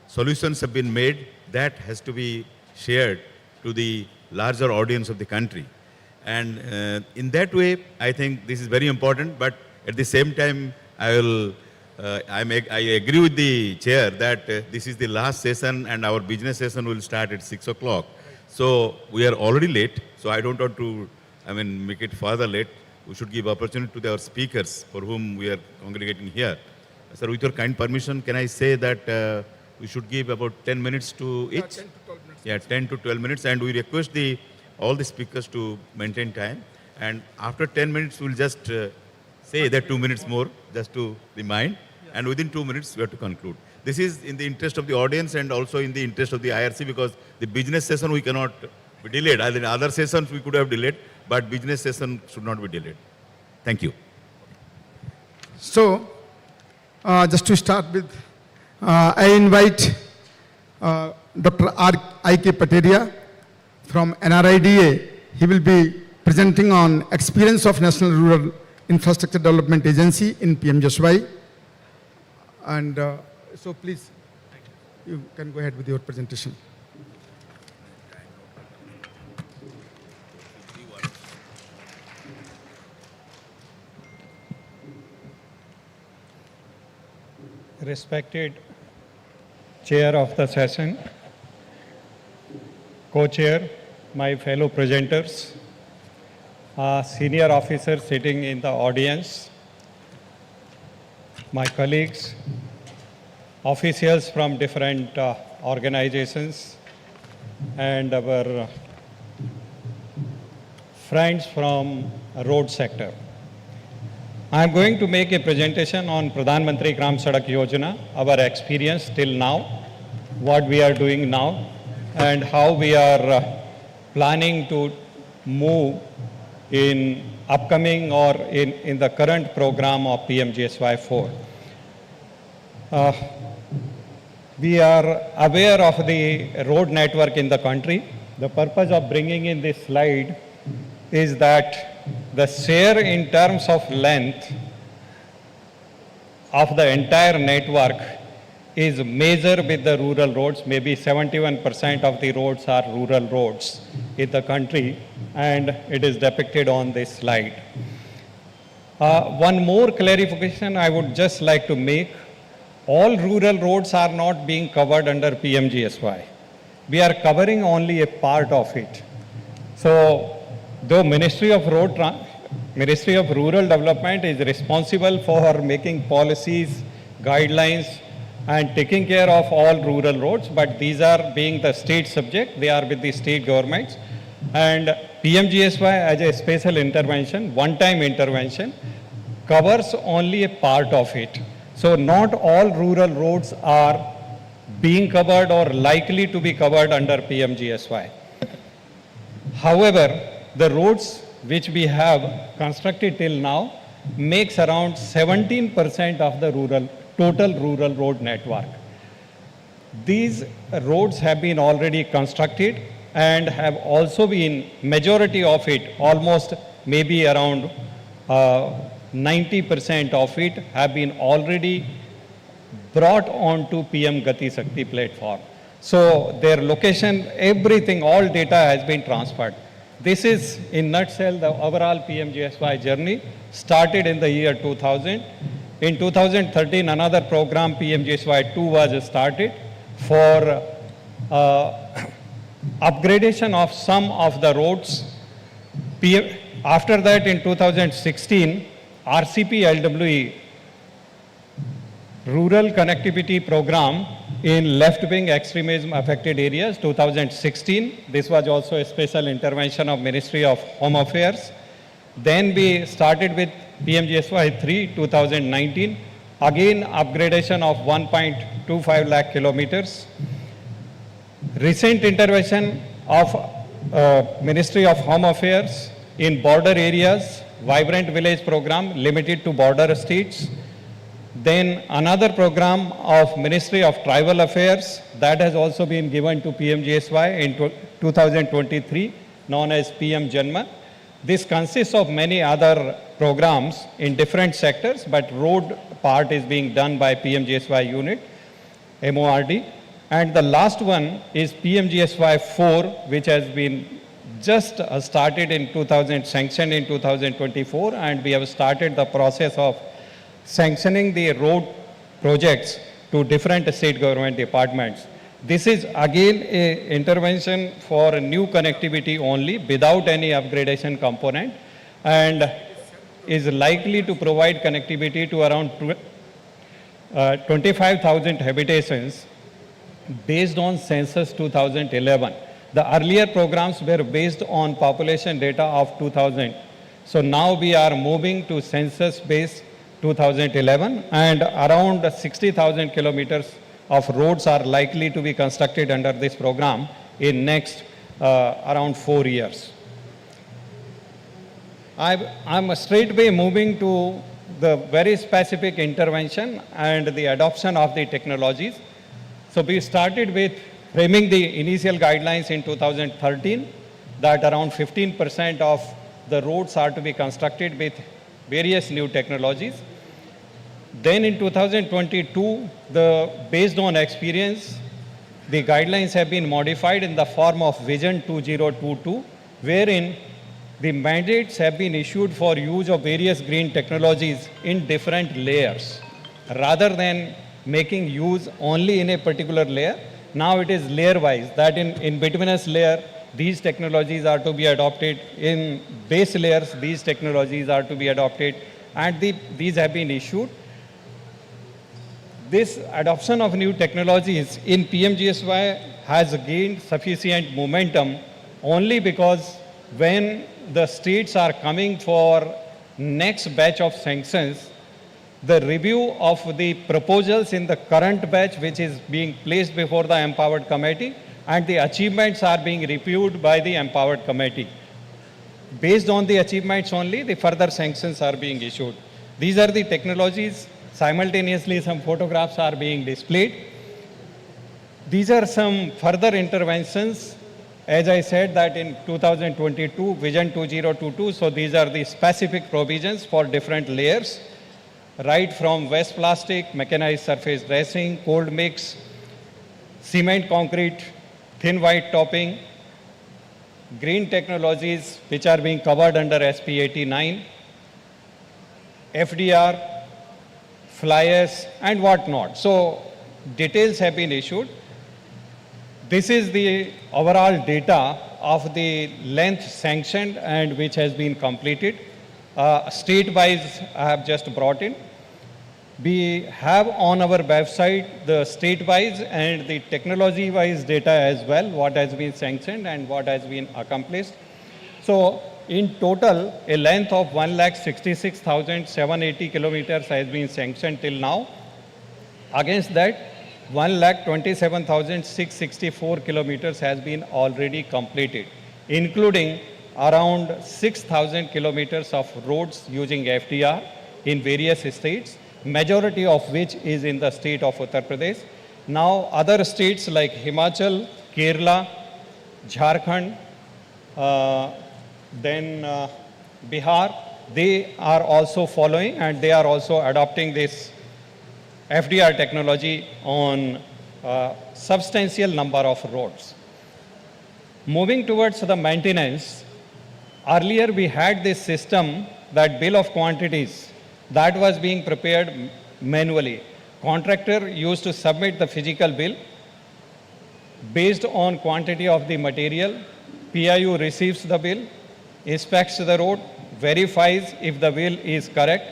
solutions have been made, that has to be shared to the larger audience of the country. And in that way, I think this is very important, but at the same time, I agree with the chair that this is the last session and our business session will start at 6 o'clock. So we are already late, so I don't want to make it further late. We should give opportunity to our speakers for whom we are congregating here. Sir, with your kind permission, can I say that we should give about 10 minutes to each? 10 to 12 minutes. Yeah, 10 to 12 minutes, and we request all the speakers to maintain time. And after 10 minutes, we'll just say that 2 minutes more, just to remind. Yes. And within 2 minutes, we have to conclude. This is in the interest of the audience and also in the interest of the IRC, because the business session we cannot be delayed. Other sessions we could have delayed, but business session should not be delayed. Thank you. So, just to start with, I invite Dr. R.I.K. Pateria from NRIDA. He will be presenting on experience of National Rural Infrastructure Development Agency in PMJSY. And so please, you can go ahead with your presentation. Respected chair of the session, co-chair, my fellow presenters, senior officers sitting in the audience, my colleagues, officials from different organizations, and our friends from road sector. I am going to make a presentation on Pradhan Mantri Gram Sadak Yojana, our experience till now, what we are doing now, and how we are planning to move in upcoming or in the current program of PMGSY 4. We are aware of the road network in the country. The purpose of bringing in this slide is that the share in terms of length of the entire network is major with the rural roads. Maybe 71% of the roads are rural roads in the country, and it is depicted on this slide. One more clarification I would just like to make. All rural roads are not being covered under PMGSY. We are covering only a part of it. So, though Ministry of Rural Development is responsible for making policies, guidelines, and taking care of all rural roads, but these are being the state subject, they are with the state governments. And PMGSY as a special intervention, one-time intervention, covers only a part of it. So not all rural roads are being covered or likely to be covered under PMGSY. However, the roads which we have constructed till now makes around 17% of the total rural road network. These roads have been already constructed and have also been, majority of it, almost maybe around 90% of it have been already brought onto PM Gati Shakti platform. So their location, everything, all data has been transferred. This is, in nutshell, the overall PMGSY journey, started in the year 2000. In 2013, another program, PMGSY 2, was started for upgradation of some of the roads. After that, in 2016, RCP LWE, Rural Connectivity Program in left-wing extremism affected areas, 2016. This was also a special intervention of Ministry of Home Affairs. Then we started with PMGSY 3, 2019. Again, upgradation of 1.25 lakh kilometers. Recent intervention of Ministry of Home Affairs in border areas, Vibrant Village Program limited to border states. Then another program of Ministry of Tribal Affairs that has also been given to PMGSY in 2023, known as PM Janma. This consists of many other programs in different sectors, but road part is being done by PMGSY unit, MORD. And the last one is PMGSY 4, which has been just started in sanctioned in 2024, and we have started the process of sanctioning the road projects to different state government departments. This is again a intervention for new connectivity only without any upgradation component, and is likely to provide connectivity to around 25,000 habitations based on census 2011. The earlier programs were based on population data of 2000. So now we are moving to census based 2011, and around 60,000 kilometers of roads are likely to be constructed under this program in next around 4 years. I'm straightway moving to the very specific intervention and the adoption of the technologies. So we started with framing the initial guidelines in 2013 that around 15% of the roads are to be constructed with various new technologies. Then in 2022, based on experience, the guidelines have been modified in the form of Vision 2022, wherein the mandates have been issued for use of various green technologies in different layers. Rather than making use only in a particular layer, now it is layer-wise, that in bituminous layer, these technologies are to be adopted. In base layers, these technologies are to be adopted, and these have been issued. this adoption of new technologies in PMGSY has gained sufficient momentum only because when the states are coming for next batch of sanctions, the review of the proposals in the current batch, which is being placed before the empowered committee, and the achievements are being reviewed by the empowered committee. Based on the achievements only, the further sanctions are being issued. These are the technologies. Simultaneously, some photographs are being displayed. These are some further interventions. As I said that in 2022, Vision 2022, so these are the specific provisions for different layers, right from waste plastic, mechanized surface dressing, cold mix, cement concrete, thin white topping, green technologies which are being covered under SP 89, FDR, flyers, and whatnot. So details have been issued. This is the overall data of the length sanctioned and which has been completed. State-wise, I have just brought in. We have on our website the state-wise and the technology-wise data as well, what has been sanctioned and what has been accomplished. So in total, a length of 1,66,780 kilometers has been sanctioned till now. Against that, 1,27,664 kilometers has been already completed, including around 6,000 kilometers of roads using FDR in various states, majority of which is in the state of Uttar Pradesh. Now, other states like Himachal, Kerala, Jharkhand, then Bihar, they are also following and they are also adopting this FDR technology on substantial number of roads. Moving towards the maintenance, earlier we had this system, that bill of quantities, that was being prepared manually. Contractor used to submit the physical bill based on quantity of the material. PIU receives the bill, inspects the road, verifies if the bill is correct.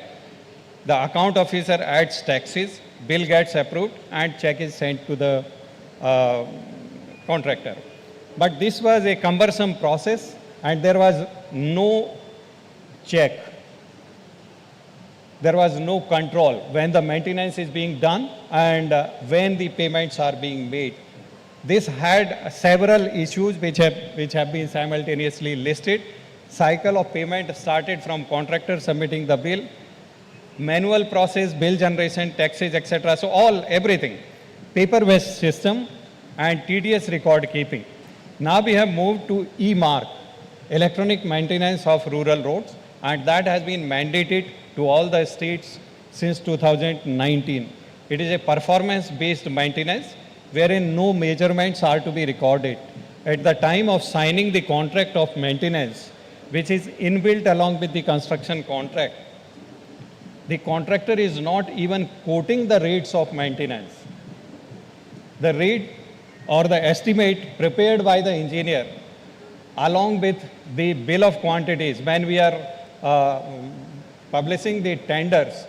The account officer adds taxes, bill gets approved, and check is sent to the contractor. But this was a cumbersome process and there was no check. There was no control when the maintenance is being done and when the payments are being made. This had several issues which have been simultaneously listed. Cycle of payment started from contractor submitting the bill, manual process, bill generation, taxes, etc. So everything, paper-based system and tedious record keeping. Now we have moved to e-mark, electronic maintenance of rural roads, and that has been mandated to all the states since 2019. It is a performance-based maintenance wherein no measurements are to be recorded. At the time of signing the contract of maintenance, which is inbuilt along with the construction contract, the contractor is not even quoting the rates of maintenance. The rate or the estimate prepared by the engineer along with the bill of quantities when we are publishing the tenders,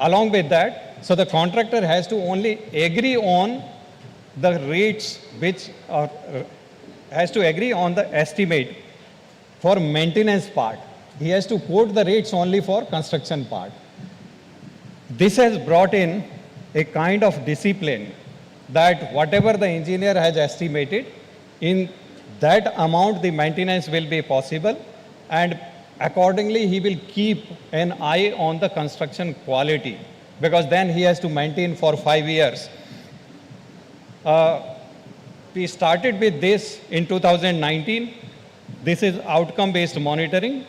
along with that, so the contractor has to only agree on the rates which are, has to agree on the estimate for maintenance part. He has to quote the rates only for construction part. This has brought in a kind of discipline that whatever the engineer has estimated, in that amount the maintenance will be possible, and accordingly he will keep an eye on the construction quality, because then he has to maintain for 5 years. We started with this in 2019. This is outcome-based monitoring.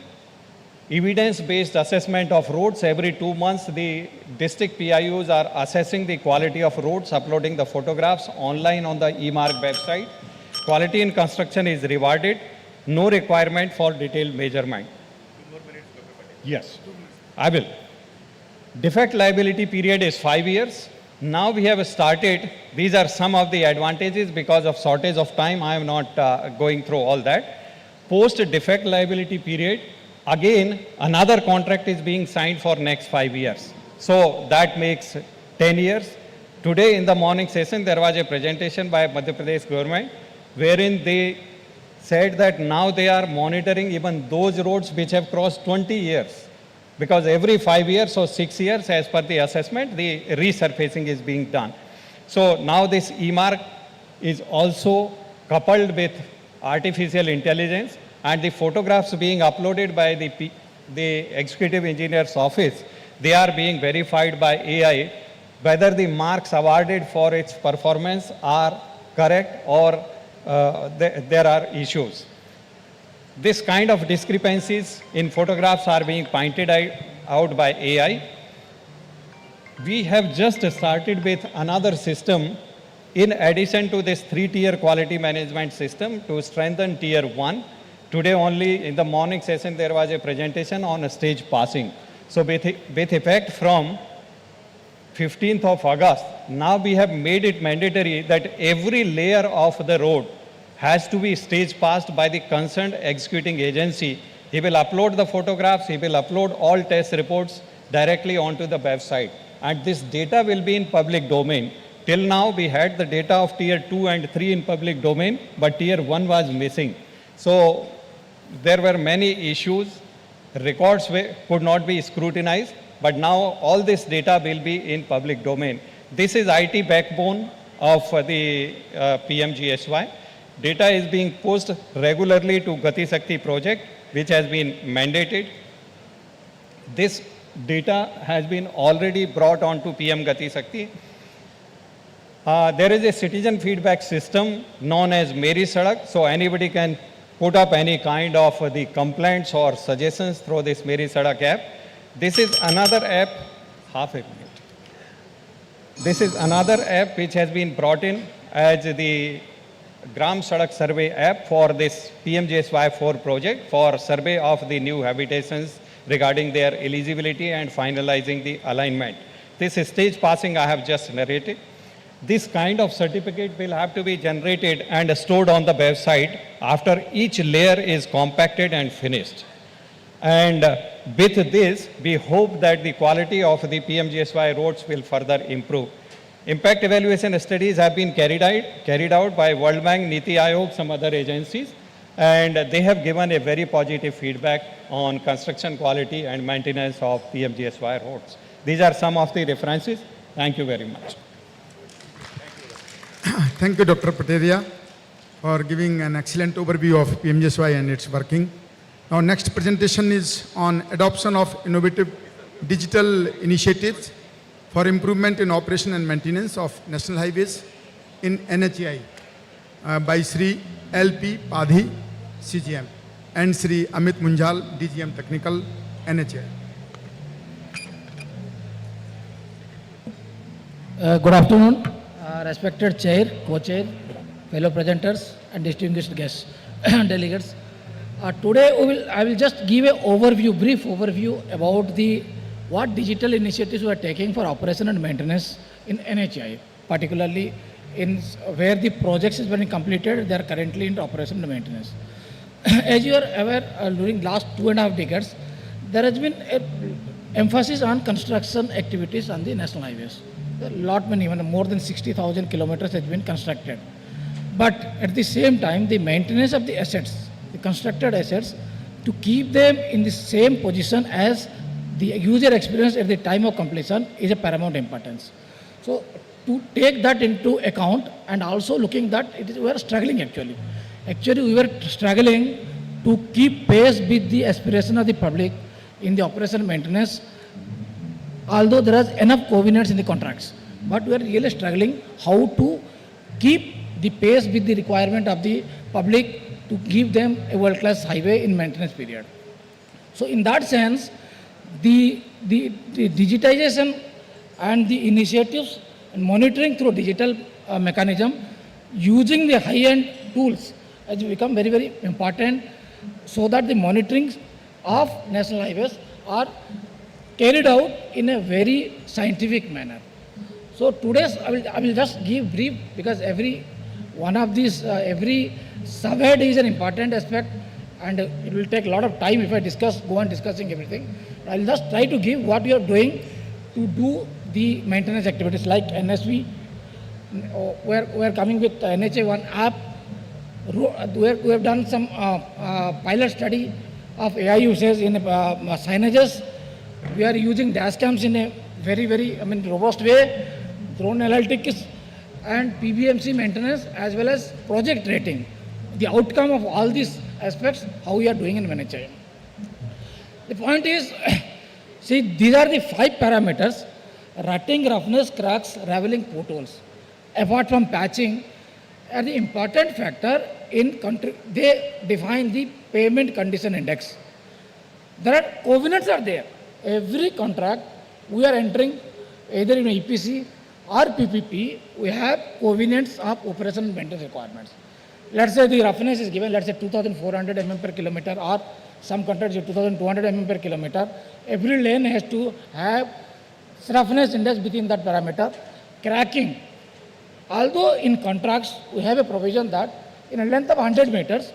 Evidence-based assessment of roads. Every 2 months, the district PIUs are assessing the quality of roads, uploading the photographs online on the e-mark website. Quality in construction is rewarded. No requirement for detailed measurement. 2 more minutes, Dr. Patel. Yes, I will. Defect liability period is 5 years. Now we have started, these are some of the advantages. Because of shortage of time, I am not going through all that. Post defect liability period, again, another contract is being signed for next 5 years. So that makes 10 years. Today in the morning session, there was a presentation by Madhya Pradesh government wherein they said that now they are monitoring even those roads which have crossed 20 years. Because every 5 years or 6 years, as per the assessment, the resurfacing is being done. So now this e-mark is also coupled with artificial intelligence, and the photographs being uploaded by the executive engineer's office, they are being verified by AI whether the marks awarded for its performance are correct or there are issues. This kind of discrepancies in photographs are being pointed out by AI. We have just started with another system in addition to this 3-tier quality management system to strengthen tier 1. Today only in the morning session there was a presentation on a stage passing. So with effect from 15th of August, now we have made it mandatory that every layer of the road has to be stage passed by the concerned executing agency. He will upload the photographs, he will upload all test reports directly onto the website. And this data will be in public domain. Till now, we had the data of tier 2 and 3 in public domain, but tier 1 was missing. So there were many issues. Records could not be scrutinized, but now all this data will be in public domain. This is IT backbone of the PMGSY. Data is being posted regularly to Gati Shakti project, which has been mandated. This data has been already brought on to PM Gati Shakti. There is a citizen feedback system known as Meri Sadak, so anybody can put up any kind of the complaints or suggestions through this Meri Sadak app. This is another app, This is another app which has been brought in as the Gram Sadak Survey app for this PMGSY 4 project for survey of the new habitations regarding their eligibility and finalizing the alignment. This stage passing I have just narrated. This kind of certificate will have to be generated and stored on the website after each layer is compacted and finished. And with this, we hope that the quality of the PMGSY roads will further improve. Impact evaluation studies have been carried out by World Bank, Niti Aayog, some other agencies, and they have given a very positive feedback on construction quality and maintenance of PMGSY roads. These are some of the references. Thank you very much. Thank you, Dr. Pateria, for giving an excellent overview of PMGSY and its working. Now, next presentation is on adoption of innovative digital initiatives for improvement in operation and maintenance of national highways in NHAI by Sri L.P. Padhi, CGM, and Sri Amit Munjal, DGM Technical, NHAI. Good afternoon, respected chair, co-chair, fellow presenters, and distinguished guests, delegates. Today I will just give a brief overview about what digital initiatives we are taking for operation and maintenance in NHAI, particularly in where the projects is being completed, they are currently in operation and maintenance. As you are aware, during last 2.5 decades, there has been an emphasis on construction activities on the national highways. More than 60,000 kilometers has been constructed. But at the same time, the maintenance of the assets, the constructed assets, to keep them in the same position as the user experience at the time of completion is a paramount importance. So to take that into account and also looking that we are struggling actually. Actually, we were struggling to keep pace with the aspiration of the public in the operation maintenance, although there is enough covenants in the contracts. But we are really struggling how to keep the pace with the requirement of the public to give them a world-class highway in maintenance period. So in that sense, the digitization and the initiatives and monitoring through digital mechanism using the high-end tools has become very, very important so that the monitoring of national highways are carried out in a very scientific manner. So today's I will just give brief because every one of these, every survey is an important aspect and it will take a lot of time if I go on discussing everything. I'll just try to give what we are doing to do the maintenance activities like NSV. We are coming with NHA one app. We have done some pilot study of AI usage in signages. We are using dash cams in a very, robust way, drone analytics and PBMC maintenance as well as project rating. The outcome of all these aspects, how we are doing in NHA. The point is, see, these are the 5 parameters: rutting, roughness, cracks, raveling, potholes. Apart from patching, are the important factor in they define the payment condition index. There are covenants are there. Every contract we are entering, either in EPC or PPP, we have covenants of operation and maintenance requirements. Let's say the roughness is given, let's say 2,400 mm per kilometer, or some contracts 2,200 mm per kilometer. Every lane has to have roughness index within that parameter. Cracking. Although in contracts we have a provision that in a length of 100 meters,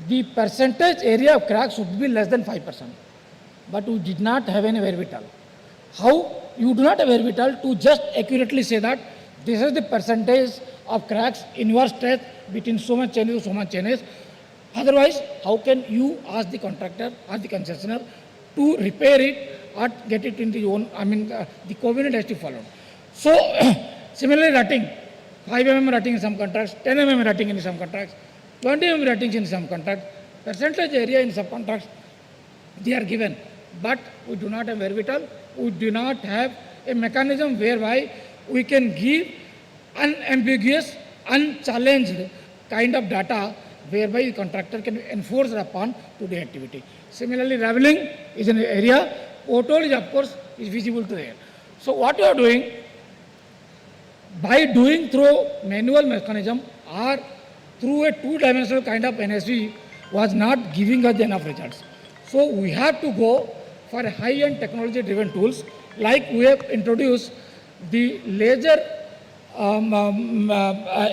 the percentage area of crack should be less than 5%. But we did not have any wherewithal. How? You do not have wherewithal to just accurately say that this is the percentage of cracks in your stretch between so much chainage to so much chainage. Otherwise, how can you ask the contractor or the concessionaire to repair it or get it in the own, the covenant has to follow. So, similarly, rutting, 5 mm rutting in some contracts, 10 mm rutting in some contracts, 20 mm rutting in some contracts, percentage area in some contracts, they are given. But we do not have wherewithal, we do not have a mechanism whereby we can give unambiguous, unchallenged kind of data whereby the contractor can enforce upon to the activity. Similarly, raveling is an area, pothole is of course is visible to there. So what you are doing, by doing through manual mechanism or through a 2-dimensional kind of NSV was not giving us enough results. So we have to go for high-end technology-driven tools, like we have introduced the laser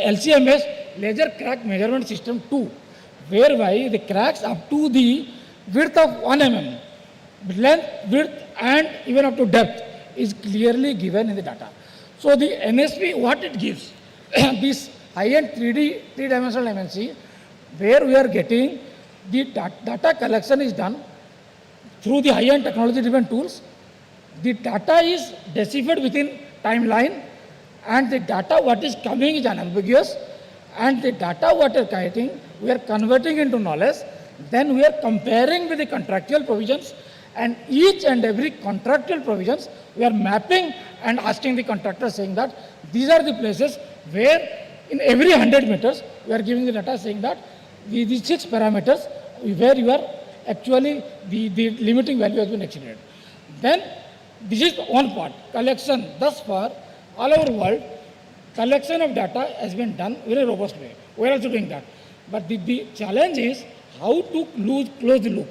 LCMS, laser crack measurement system 2, whereby the cracks up to the width of 1 mm, length, width and even up to depth is clearly given in the data. So the NSP, what it gives, this high-end 3-dimensional MNC, where we are getting the data collection is done through the high-end technology-driven tools. The data is deciphered within timeline, and the data what is coming is unambiguous, and the data what is getting, we are converting into knowledge. Then we are comparing with the contractual provisions, and each and every contractual provisions we are mapping and asking the contractor, saying that these are the places where in every 100 meters we are giving the data saying that these 6 parameters where you are actually the limiting value has been exceeded. Then this is one part, collection. Thus far, all over the world, collection of data has been done in a robust way. We are also doing that. But the challenge is how to close the loop.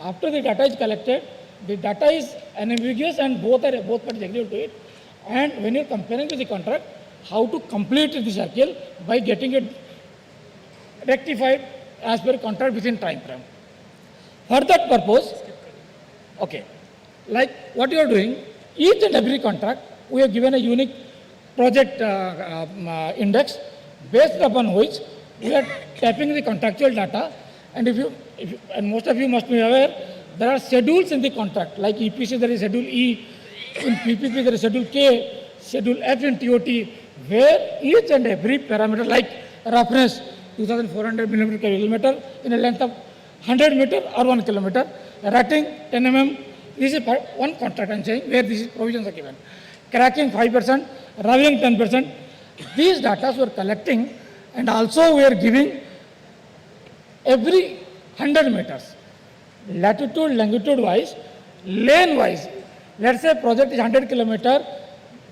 After the data is collected, the data is unambiguous and both parties agree to it. And when you are comparing with the contract, how to complete the circle by getting it rectified as per contract within time frame. For that purpose, okay, like what you are doing, each and every contract, we have given a unique project index based upon which we are tapping the contractual data. And and most of you must be aware, there are schedules in the contract, like EPC there is Schedule E, in PPP there is Schedule K, Schedule F in TOT, where each and every parameter like roughness, 2,400 mm per kilometer in a length of 100 meter or 1 kilometer, rutting 10 mm, this is one contract I am saying where these provisions are given. Cracking 5%, raveling 10%, these data we are collecting, and also we are giving every 100 meters, latitude, longitude wise, lane wise. Let's say project is 100 kilometer,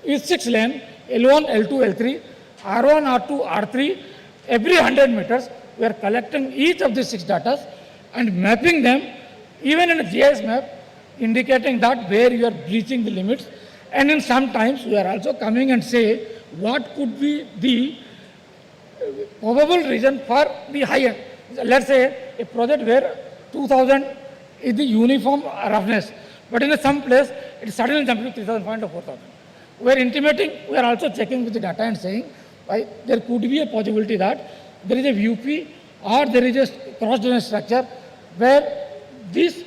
is 6 lane, L1, L2, L3, R1, R2, R3, every 100 meters, we are collecting each of these 6 data and mapping them, even in a GIS map, indicating that where you are breaching the limits. And then sometimes we are also coming and say what could be the probable reason for the higher. Let's say a project where 2000 is the uniform roughness, but in some place it suddenly jumped to 3,500 or 4,000. we are intimating, we are also checking with the data and saying, why there could be a possibility that there is a VUP or there is a cross-drainage structure where this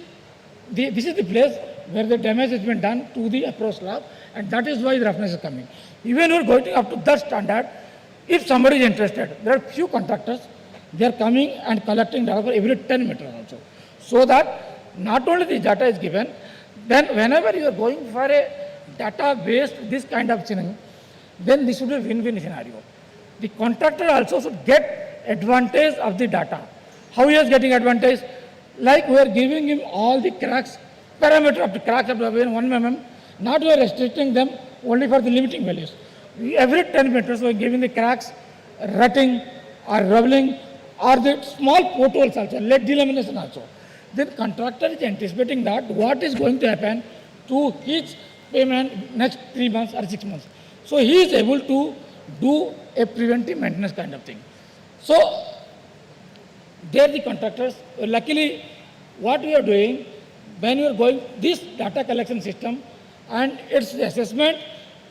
is the place where the damage has been done to the approach slab, and that is why the roughness is coming. Even we are going up to that standard, if somebody is interested, there are few contractors, they are coming and collecting data for every 10 meters also. So that not only the data is given, then whenever you are going for a data-based this kind of thing, then this should be a win-win scenario. The contractor also should get advantage of the data. How he is getting advantage? Like we are giving him all the cracks, parameter of the cracks of the 1 mm, not we are restricting them only for the limiting values. Every 10 meters we are giving the cracks, rutting or rubbling or the small potholes also, lead delamination also. Then contractor is anticipating that what is going to happen to his payment next 3 months or 6 months. So he is able to do a preventive maintenance kind of thing. So there the contractors, luckily what we are doing, when we are going this data collection system and its assessment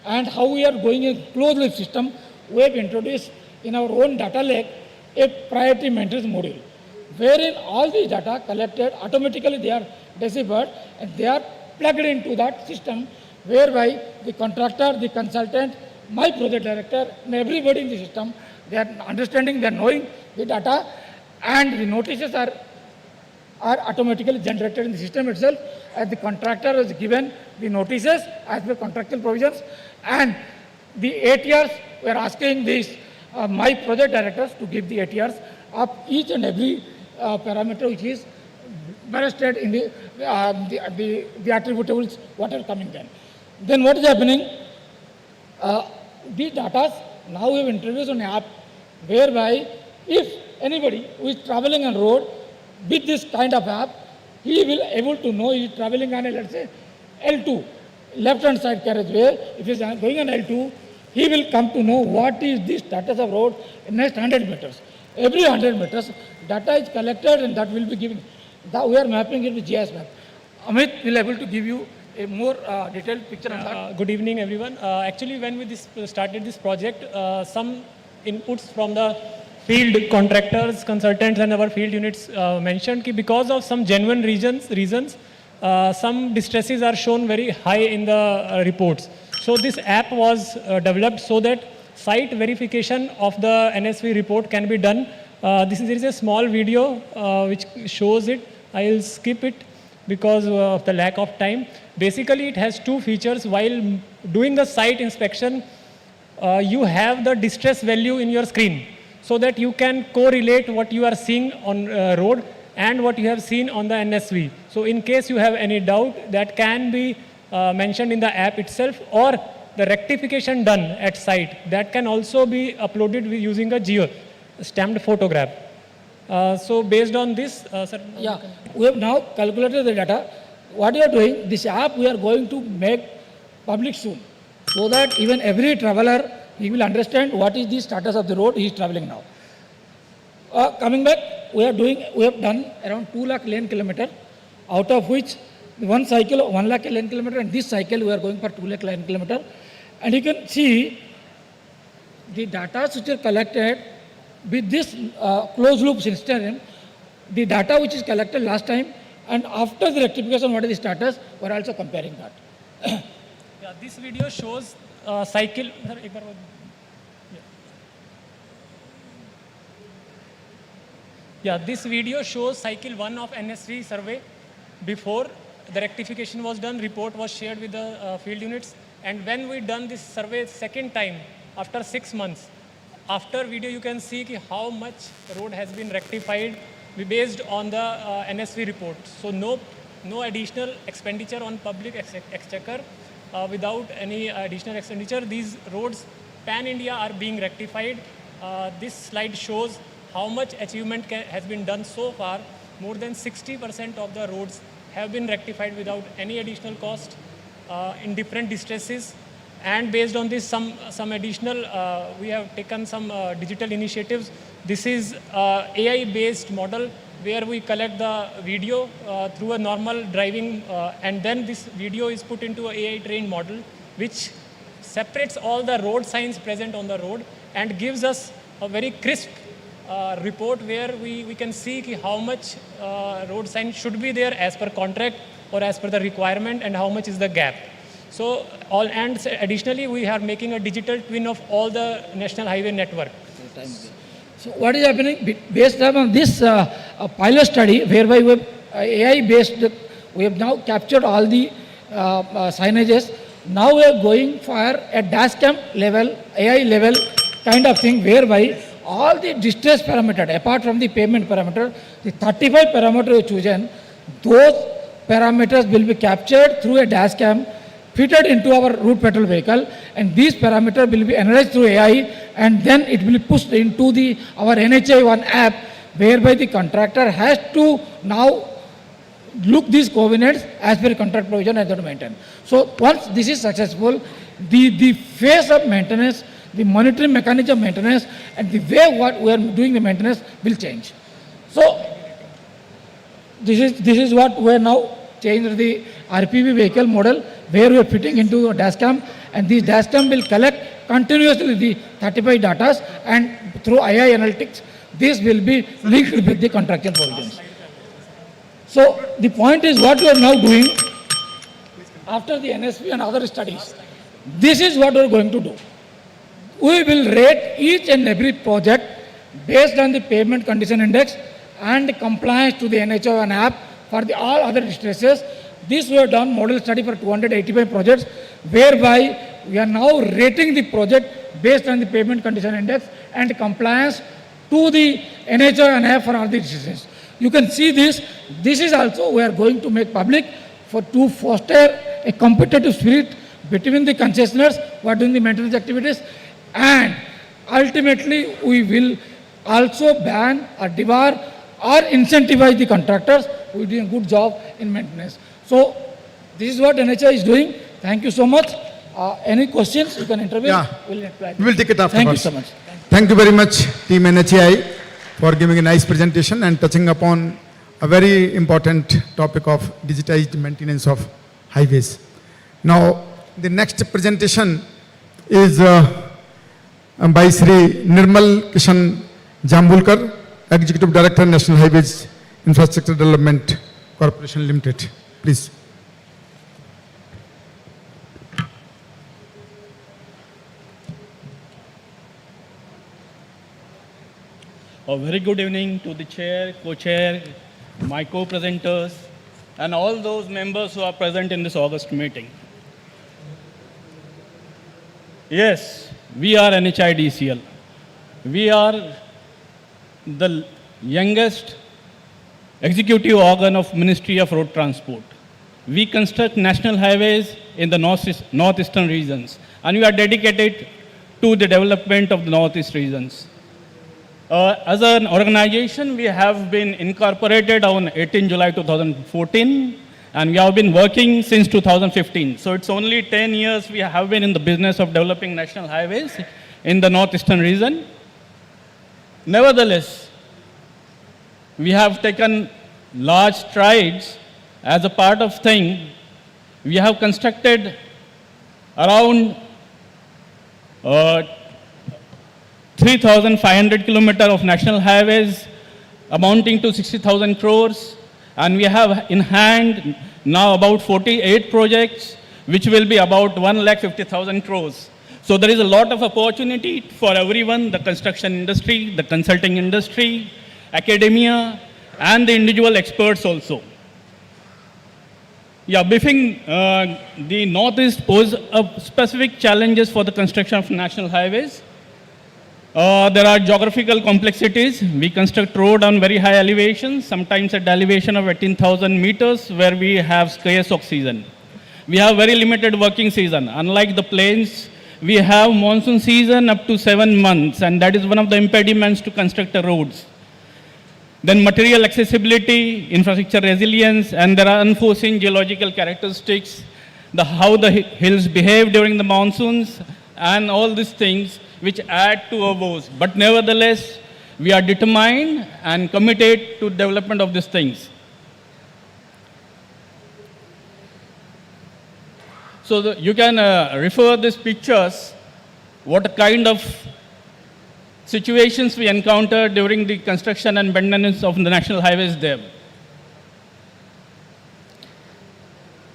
and how we are going in closed loop system, we have introduced in our own data lake a priority maintenance module, wherein all the data collected automatically they are deciphered and they are plugged into that system, whereby the contractor, the consultant, my project director, and everybody in the system, they are understanding, they are knowing the data, and the notices are automatically generated in the system itself, and the contractor is given the notices as per contractual provisions, and the ATRs, we are asking these my project directors to give the ATRs of each and every parameter which is vested in the attributables what are coming then. Then what is happening? The data now we have introduced an app whereby if anybody who is traveling on road with this kind of app, he will able to know he is traveling on a, let's say, L2, left-hand side carriageway. If he is going on L2, he will come to know what is the status of road in next 100 meters. Every 100 meters, data is collected and that will be given. That we are mapping it with GIS map. Amit will able to give you a more detailed picture on that. Good evening, everyone. Actually, when we started this project, some inputs from the field contractors, consultants, and our field units mentioned that because of some genuine reasons, some distresses are shown very high in the reports. So this app was developed so that site verification of the NSV report can be done. There is a small video which shows it. I will skip it because of the lack of time. Basically, it has two features. While doing the site inspection, you have the distress value in your screen so that you can correlate what you are seeing on road and what you have seen on the NSV. So in case you have any doubt, that can be mentioned in the app itself, or the rectification done at site, that can also be uploaded using a geo stamped photograph. So based on this, sir. Yeah, we have now calculated the data. What we are doing, this app we are going to make public soon, so that even every traveler, he will understand what is the status of the road he is traveling now. Coming back, we have done around 2 lakh lane kilometer, out of which one cycle 1 lakh lane kilometer, and this cycle we are going for 2 lakh lane kilometer. And you can see the data which are collected with this closed loop system, the data which is collected last time and after the rectification, what is the status, we are also comparing that. Yeah, this video shows cycle. Yeah, this video shows cycle 1 of NSV survey. Before the rectification was done, report was shared with the field units. And when we done this survey second time, after 6 months, after video you can see how much road has been rectified based on the NSV report. So no additional expenditure on public exchequer. Without any additional expenditure, these roads pan-India are being rectified. This slide shows how much achievement has been done so far. More than 60% of the roads have been rectified without any additional cost in different distresses. And based on this, some additional, we have taken some digital initiatives. This is AI-based model where we collect the video through a normal driving, and then this video is put into an AI-trained model, which separates all the road signs present on the road and gives us a very crisp report where we can see how much road sign should be there as per contract or as per the requirement and how much is the gap. So additionally we are making a digital twin of all the national highway network. So what is happening based on this pilot study whereby we have AI based, we have now captured all the signages. Now we are going for a dash cam level, AI level kind of thing whereby all the distress parameter apart from the payment parameter, the 35 parameters chosen, those parameters will be captured through a dash cam fitted into our route patrol vehicle, and these parameters will be analyzed through AI, and then it will be pushed into our NHI-1 app, whereby the contractor has to now look these coordinates as per contract provision and to maintain. So once this is successful, the phase of maintenance, the monitoring mechanism maintenance, and the way what we are doing the maintenance will change. So this is what we are now changed the RPV vehicle model where we are fitting into a dashcam, and this dashcam will collect continuously the 35 data, and through AI analytics this will be linked with the contractual provisions. So the point is what we are now doing after the NSP and other studies. This is what we are going to do. We will rate each and every project based on the payment condition index and compliance to the NHO1 app for all other distresses. This we have done model study for 285 projects, whereby we are now rating the project based on the payment condition index and compliance to the NHO1 app for all the distresses. You can see this. This is also we are going to make public to foster a competitive spirit between the concessionaires who are doing the maintenance activities, and ultimately we will also ban or debar or incentivize the contractors who are doing a good job in maintenance. So this is what NHI is doing. Thank you so much. Any questions you can intervene. Yeah. We'll reply. We will take it afterwards. Thank you so much. Thank you very much, Team NHI, for giving a nice presentation and touching upon a very important topic of digitized maintenance of highways. Now, the next presentation is by Sri Nirmal Kishan Jambulkar, Executive Director, National Highways Infrastructure Development Corporation Limited. Please. A very good evening to the chair, co-chair, my co-presenters, and all those members who are present in this August meeting. Yes, we are NHIDCL. We are the youngest executive organ of Ministry of Road Transport. We construct national highways in the northeastern regions, and we are dedicated to the development of the northeast regions. As an organization, we have been incorporated on 18 July 2014, and we have been working since 2015. So it's only 10 years we have been in the business of developing national highways in the northeastern region. Nevertheless, we have taken large strides as a part of thing. We have constructed around 3,500 kilometers of national highways amounting to 60,000 crores, and we have in hand now about 48 projects which will be about 1,50,000 crores. So there is a lot of opportunity for everyone, the construction industry, the consulting industry, academia, and the individual experts also. Yeah, briefing, the Northeast pose specific challenges for the construction of national highways. There are geographical complexities. We construct road on very high elevations, sometimes at elevation of 18,000 meters, where we have scarce oxygen. We have very limited working season. Unlike the plains, we have monsoon season up to 7 months, and that is one of the impediments to construct the roads. Then material accessibility, infrastructure resilience, and there are unforeseen geological characteristics, how the hills behave during the monsoons, and all these things which add to our woes. But nevertheless, we are determined and committed to development of these things. So you can refer these pictures, what kind of situations we encountered during the construction and maintenance of the national highways there.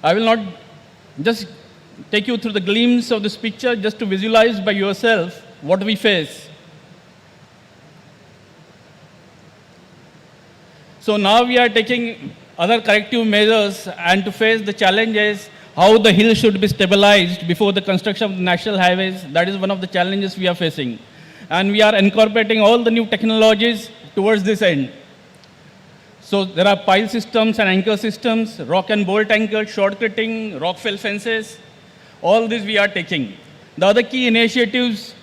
I will not just take you through the glimpse of this picture, just to visualize by yourself what we face. So now we are taking other corrective measures and to face the challenges, how the hill should be stabilized before the construction of the national highways. That is one of the challenges we are facing. And we are incorporating all the new technologies towards this end. So there are pile systems and anchor systems, rock and bolt anchors, shortcutting, rock fill fences. All this we are taking. The other key initiatives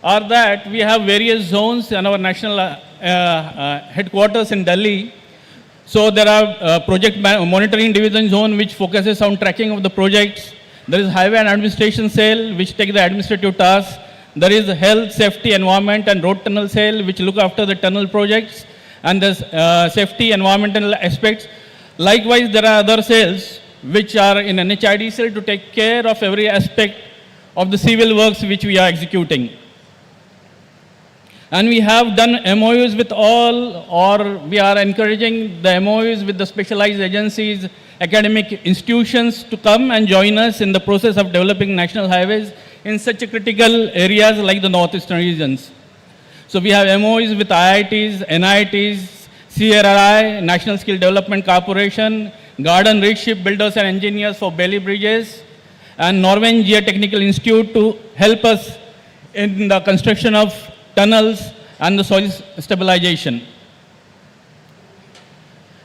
are that we have various zones in our national headquarters in Delhi. So there are project monitoring division zone which focuses on tracking of the projects. There is highway and administration cell which take the administrative tasks. There is health, safety, environment and road tunnel cell which look after the tunnel projects and the safety, environmental aspects. Likewise, there are other cells which are in NHID cell to take care of every aspect of the civil works which we are executing. And we have done MOUs with all, or we are encouraging the MOUs with the specialized agencies, academic institutions to come and join us in the process of developing national highways in such a critical areas like the northeastern regions. So we have MOUs with IITs, NITs, CRRI, National Skill Development Corporation, Garden Rich Shipbuilders and Engineers for Bailey Bridges, and Norwegian Geotechnical Institute to help us in the construction of tunnels and the soil stabilization.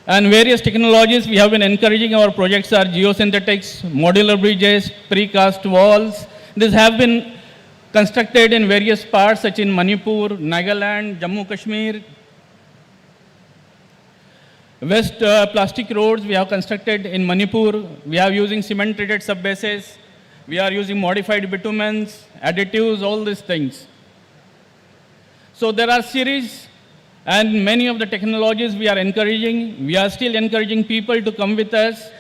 And various technologies we have been encouraging our projects are geosynthetics, modular bridges, precast walls. These have been constructed in various parts such in Manipur, Nagaland, Jammu Kashmir. West plastic roads we have constructed in Manipur. We are using cement treated subbases. We are using modified bitumens, additives, all these things. So there are series and many of the technologies we are encouraging. We are still encouraging people to come with us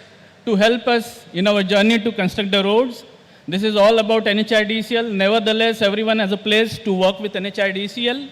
to help us in our journey to construct the roads. This is all about NHIDCL. Nevertheless, everyone has a place to work with NHIDCL.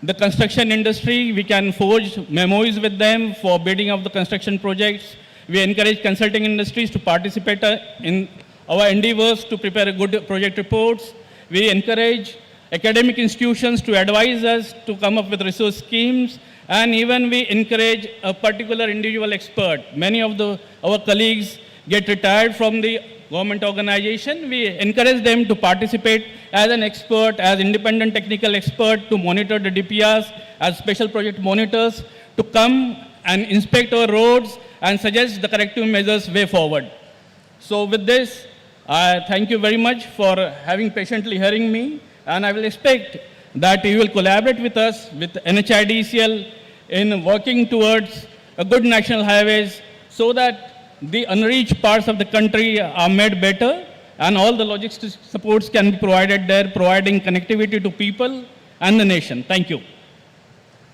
The construction industry, we can forge MOUs with them for bidding of the construction projects. We encourage consulting industries to participate in our endeavors to prepare good project reports. We encourage academic institutions to advise us to come up with resource schemes, and even we encourage a particular individual expert. Many of our colleagues get retired from the government organization. We encourage them to participate as an expert, as independent technical expert to monitor the DPRs, as special project monitors, to come and inspect our roads and suggest the corrective measures way forward. So with this, I thank you very much for having patiently hearing me. And I will expect that you will collaborate with us, with NHIDCL, in working towards a good national highways so that the unreached parts of the country are made better and all the logistics supports can be provided there, providing connectivity to people and the nation. Thank you.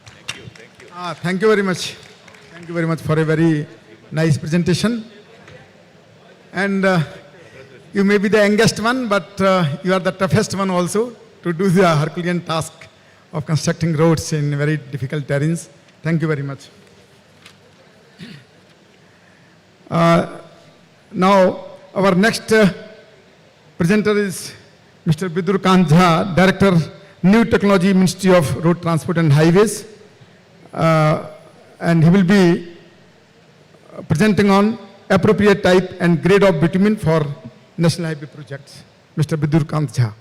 Thank you. Thank you very much. Thank you very much for a very nice presentation. And you may be the youngest one, but you are the toughest one also to do the Herculean task of constructing roads in very difficult terrains. Thank you very much. Now, our next presenter is Mr. Bidur Kanja, Director, New Technology, Ministry of Road Transport and Highways. And he will be presenting on appropriate type and grade of bitumen for national highway projects. Mr. Bidur Kanja.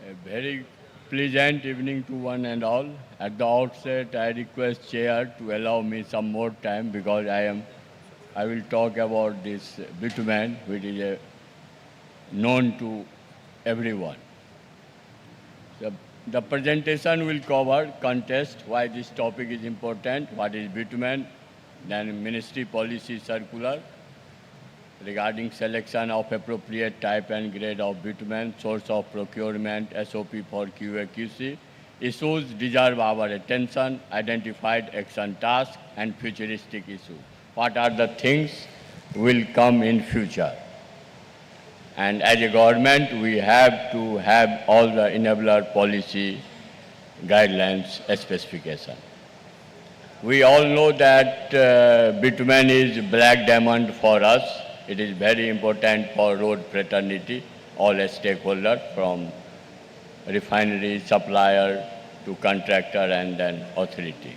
A very pleasant evening to one and all. At the outset, I request Chair to allow me some more time because I will talk about this bitumen, which is known to everyone. The presentation will cover context, why this topic is important, what is bitumen, then Ministry Policy Circular regarding selection of appropriate type and grade of bitumen, source of procurement, SOP for QA/QC. Issues deserve our attention, identified action tasks and futuristic issues. What are the things will come in future? And as a government, we have to have all the enabler policy guidelines specification. We all know that bitumen is black diamond for us. It is very important for road fraternity, all stakeholders from refinery, supplier to contractor and then authority.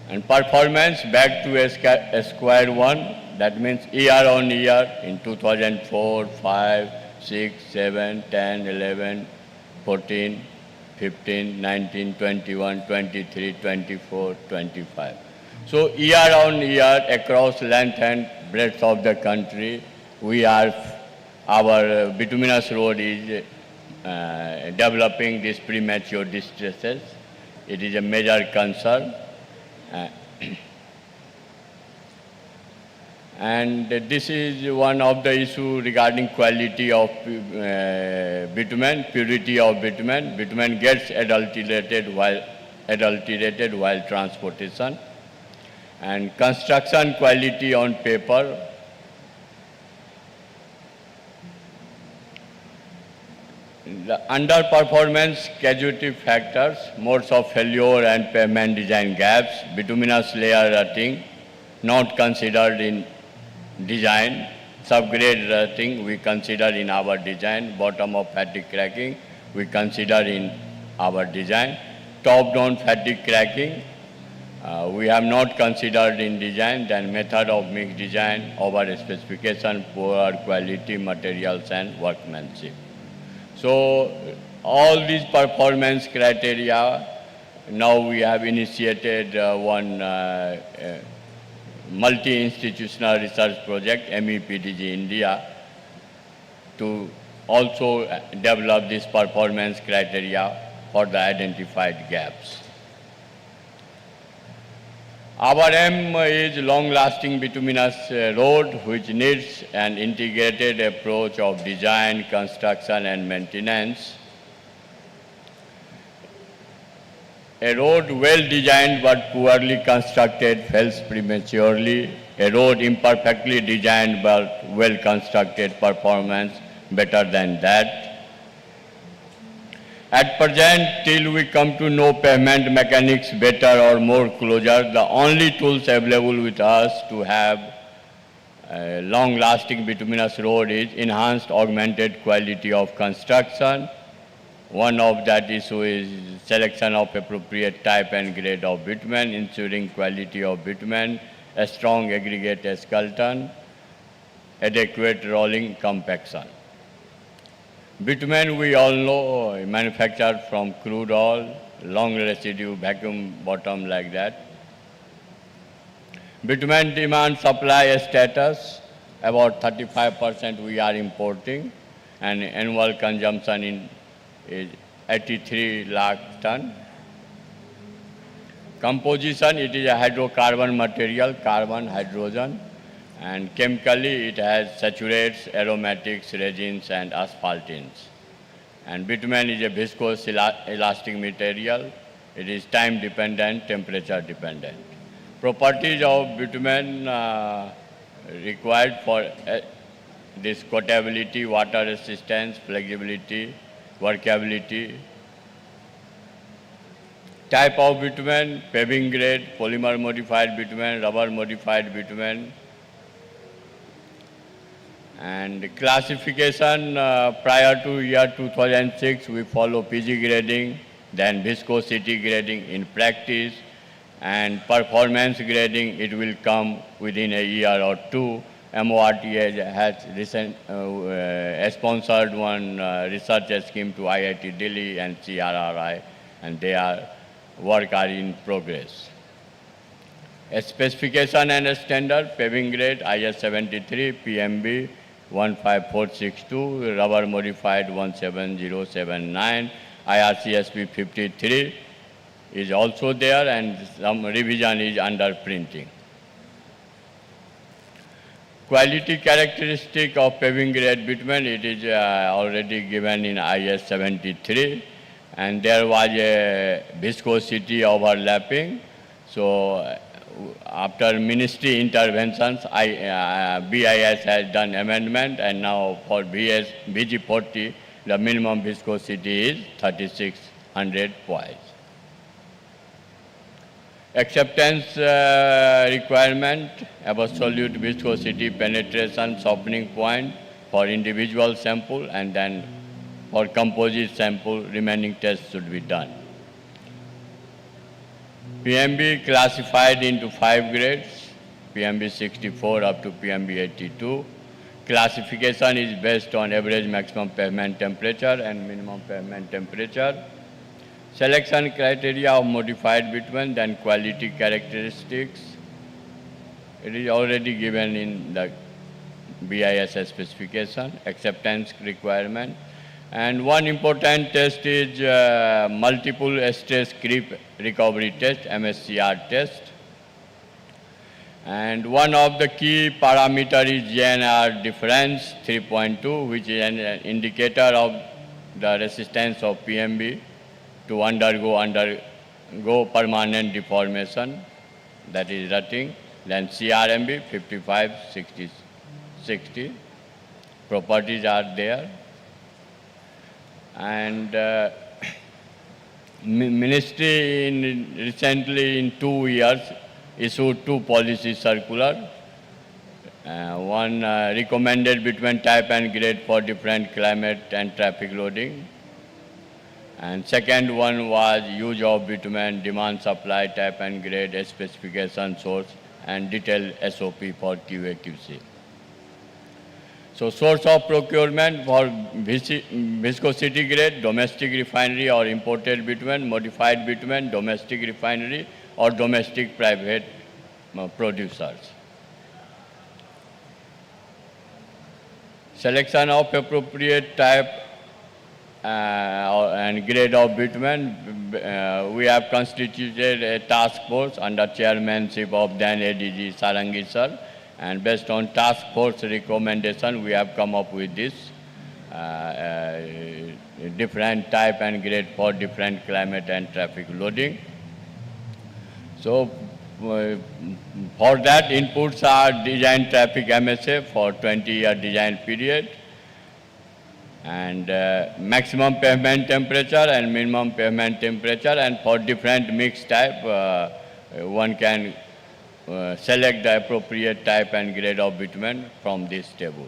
And performance back to a square one, that means year on year in 2004, 5, 6, 7, 10, 11, 14, 15, 19, 21, 23, 24, 25. So year on year across length and breadth of the country, our bituminous road is developing these premature distresses. It is a major concern. And this is one of the issues regarding quality of bitumen, purity of bitumen. Bitumen gets adulterated while transportation. And construction quality on paper. The underperformance casualty factors, modes of failure and pavement design gaps, bituminous layer rutting, not considered in design, subgrade rutting we consider in our design, bottom of fatigue cracking we consider in our design, top down fatigue cracking we have not considered in design, then method of mixed design, over specification, poor quality materials and workmanship. So all these performance criteria, now we have initiated one multi-institutional research project, MEPDG India, to also develop this performance criteria for the identified gaps. Our aim is long-lasting bituminous road which needs an integrated approach of design, construction and maintenance. A road well designed but poorly constructed fails prematurely. A road imperfectly designed but well constructed performance better than that. At present, till we come to know pavement mechanics better or more closer, the only tools available with us to have a long-lasting bituminous road is enhanced augmented quality of construction. One of that issue is selection of appropriate type and grade of bitumen, ensuring quality of bitumen, a strong aggregate skeleton, adequate rolling compaction. Bitumen we all know manufactured from crude oil, long residue, vacuum bottom like that. Bitumen demand supply status, about 35% we are importing, and annual consumption is 83 lakh ton. Composition, it is a hydrocarbon material, carbon, hydrogen, and chemically it has saturates, aromatics, resins and asphaltines. And bitumen is a viscous elastic material. It is time dependent, temperature dependent. Properties of bitumen required for this coatability, water resistance, flexibility, workability. Type of bitumen, paving grade, polymer modified bitumen, rubber modified bitumen. And classification, prior to year 2006, we follow PG grading, then viscosity grading in practice, and performance grading, it will come within a year or two. MORTA has sponsored one research scheme to IIT Delhi and CRRI, and work are in progress. A specification and a standard, paving grade, IS 73, PMB 15462, rubber modified 17079, IRC SP 53 is also there, and some revision is under printing. Quality characteristic of paving grade bitumen, it is already given in IS 73, and there was a viscosity overlapping. So after ministry interventions, BIS has done amendment, and now for VG40, the minimum viscosity is 3600 poise. Acceptance requirement, absolute viscosity, penetration, softening point for individual sample, and then for composite sample, remaining tests should be done. PMB classified into 5 grades, PMB 64 up to PMB 82. Classification is based on average maximum pavement temperature and minimum pavement temperature. Selection criteria of modified bitumen, then quality characteristics. It is already given in the BIS specification, acceptance requirement. And one important test is multiple stress creep recovery test, MSCR test. And one of the key parameters is GNR difference 3.2, which is an indicator of the resistance of PMB to undergo permanent deformation, that is rutting. Then CRMB 55, 60, 60. Properties are there. And Ministry recently in 2 years issued 2 policy circulars. One recommended bitumen type and grade for different climate and traffic loading. And second one was use of bitumen, demand supply type and grade, specification source, and detailed SOP for QA/QC. So source of procurement for viscosity grade, domestic refinery or imported bitumen, modified bitumen, domestic refinery or domestic private producers. Selection of appropriate type and grade of bitumen, we have constituted a task force under chairmanship of then ADG Sarangi sir, and based on task force recommendation, we have come up with this different type and grade for different climate and traffic loading. So for that, inputs are design traffic MSA for 20-year design period, and maximum pavement temperature and minimum pavement temperature, and for different mix type, one can select the appropriate type and grade of bitumen from this table.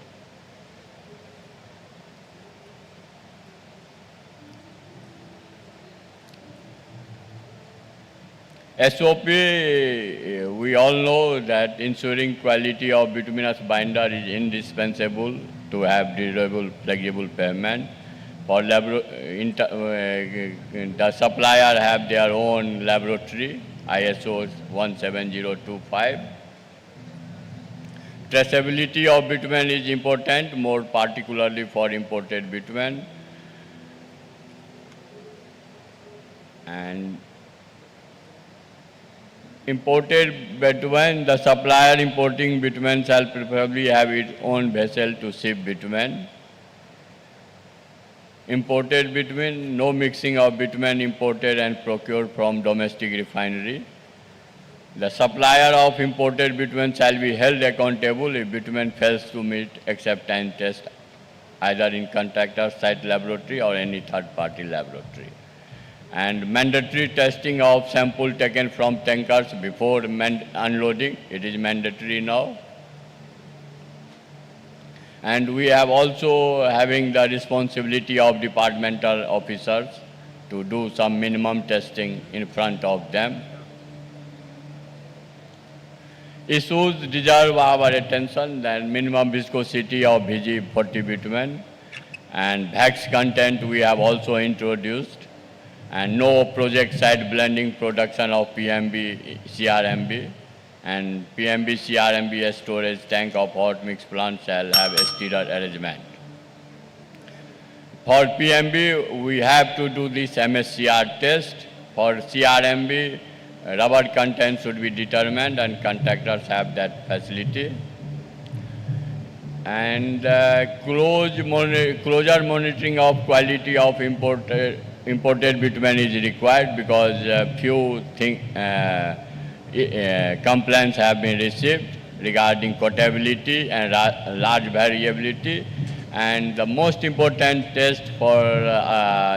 SOP, we all know that ensuring quality of bituminous binder is indispensable to have durable, flexible pavement. For the supplier have their own laboratory, ISO 17025. Traceability of bitumen is important, more particularly for imported bitumen. And imported bitumen, the supplier importing bitumen shall preferably have its own vessel to ship bitumen. Imported bitumen, no mixing of bitumen imported and procured from domestic refinery. The supplier of imported bitumen shall be held accountable if bitumen fails to meet acceptance test either in contractor site laboratory or any third-party laboratory. And mandatory testing of sample taken from tankers before unloading, it is mandatory now. And we have also having the responsibility of departmental officers to do some minimum testing in front of them. Issues deserve our attention, then minimum viscosity of VG40 bitumen and VAX content we have also introduced, and no project site blending production of PMB, CRMB, and PMB, CRMB storage tank of hot mix plant shall have a stirrer arrangement. For PMB, we have to do this MSCR test. For CRMB, rubber content should be determined and contractors have that facility. and closer monitoring of quality of imported bitumen is required because few complaints have been received regarding quotability and large variability. And the most important test for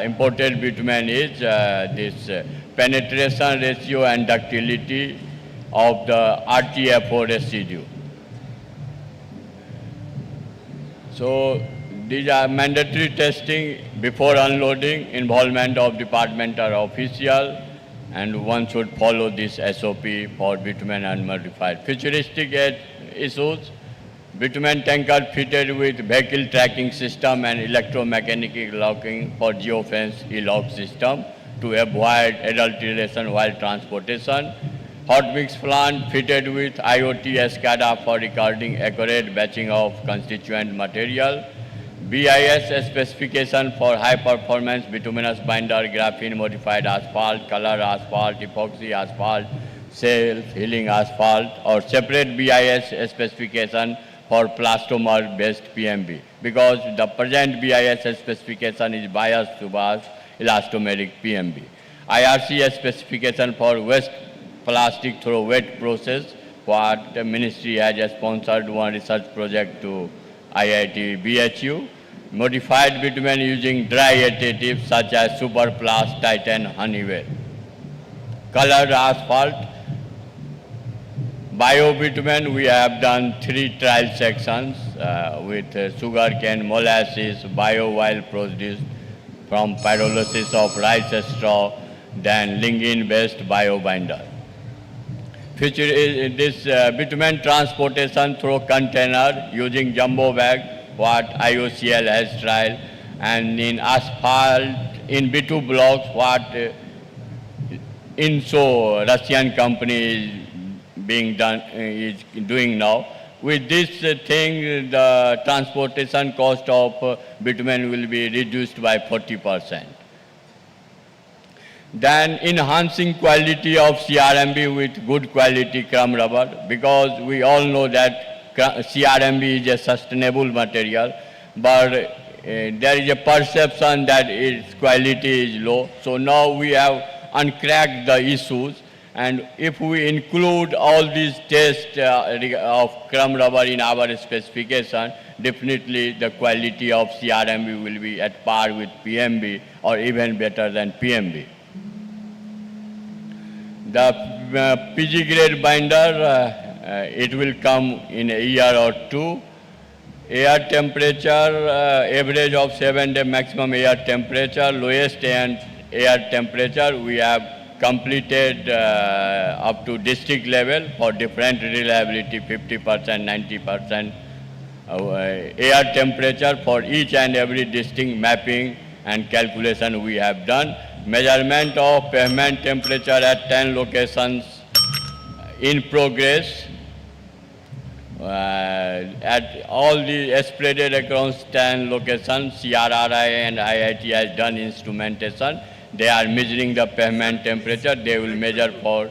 imported bitumen is this penetration ratio and ductility of the RTFO residue. So these are mandatory testing before unloading, involvement of departmental official, and one should follow this SOP for bitumen unmodified. Futuristic issues, bitumen tanker fitted with vehicle tracking system and electromechanical locking for geofence e-lock system to avoid adulteration while transportation. Hot mix plant fitted with IoT SCADA for recording accurate batching of constituent material. BIS specification for high performance bituminous binder, graphene modified asphalt, color asphalt, epoxy asphalt, self-healing asphalt, or separate BIS specification for plastomer based PMB, because the present BIS specification is biased towards elastomeric PMB. IRC specification for waste plastic through wet process, what the ministry has sponsored one research project to IIT BHU. Modified bitumen using dry additives such as Superplast, Titan, Honeywell. Colored asphalt. Bio-bitumen, we have done 3 trial sections with sugarcane, molasses, bio-oil produced from pyrolysis of rice straw, then lignin-based bio-binder. Future is this bitumen transportation through container using jumbo bag, what IOCL has tried, and in asphalt, in B2 blocks, what INSO, Russian company, is doing now. With this thing, the transportation cost of bitumen will be reduced by 40%. Then enhancing quality of CRMB with good quality crumb rubber, because we all know that CRMB is a sustainable material, but there is a perception that its quality is low. So now we have uncracked the issues, and if we include all these tests of crumb rubber in our specification, definitely the quality of CRMB will be at par with PMB or even better than PMB. The PG grade binder, it will come in a year or 2. Air temperature, average of 7-day maximum air temperature, lowest air temperature, we have completed up to district level for different reliability, 50%, 90% air temperature for each and every district mapping and calculation we have done. Measurement of pavement temperature at 10 locations in progress. At all the spreaded across 10 locations, CRRI and IIT has done instrumentation. They are measuring the pavement temperature. They will measure for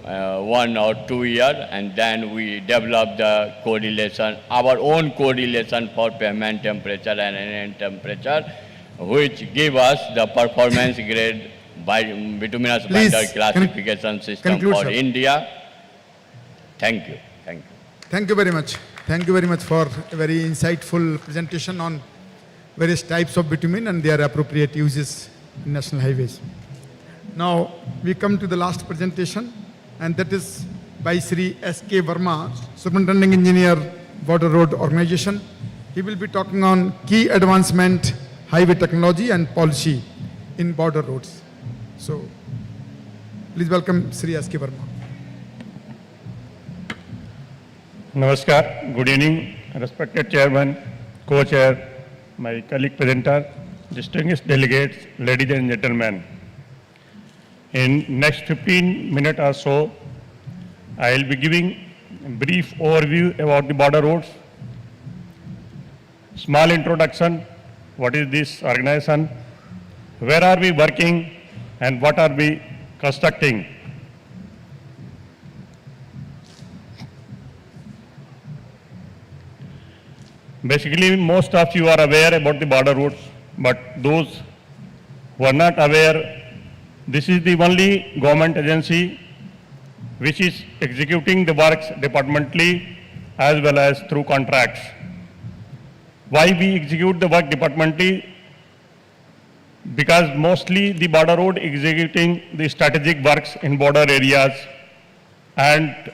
1 or 2 years, and then we develop the correlation, our own correlation for pavement temperature and NN temperature, which give us the performance grade by bituminous binder classification system for India. Thank you. Thank you. Thank you very much. Thank you very much for a very insightful presentation on various types of bitumen and their appropriate uses in national highways. Now we come to the last presentation, and that is by Sri S.K. Verma, Superintending Engineer, Border Road Organization. He will be talking on key advancement, highway technology and policy in border roads. So please welcome Sri S.K. Verma. Namaskar, good evening, respected Chairman, Co-Chair, my colleague presenter, distinguished delegates, ladies and gentlemen. In next 15 minutes or so, I will be giving a brief overview about the border roads, small introduction, what is this organization, where are we working, and what are we constructing. Basically, most of you are aware about the border routes, but those who are not aware, this is the only government agency which is executing the works departmentally as well as through contracts. Why we execute the work departmentally? Because mostly the border road executing the strategic works in border areas, and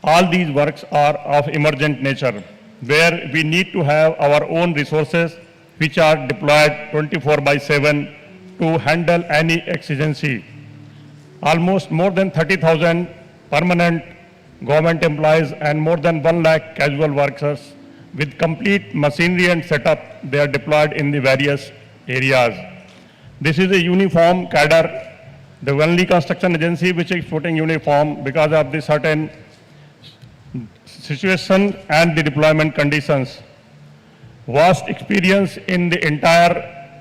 all these works are of emergent nature, where we need to have our own resources which are deployed 24/7 to handle any exigency. Almost more than 30,000 permanent government employees and more than 1 lakh casual workers with complete machinery and setup, they are deployed in the various areas. This is a uniform cadre, the only construction agency which is putting uniform because of the certain situation and the deployment conditions. Vast experience in the entire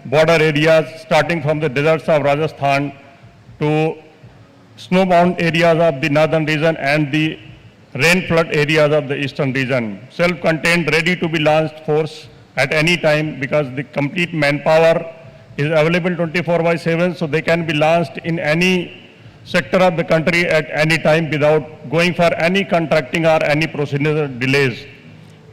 border areas, starting from the deserts of Rajasthan to snowbound areas of the northern region and the rain flood areas of the eastern region. Self-contained, ready to be launched force at any time because the complete manpower is available 24/7, so they can be launched in any sector of the country at any time without going for any contracting or any procedural delays.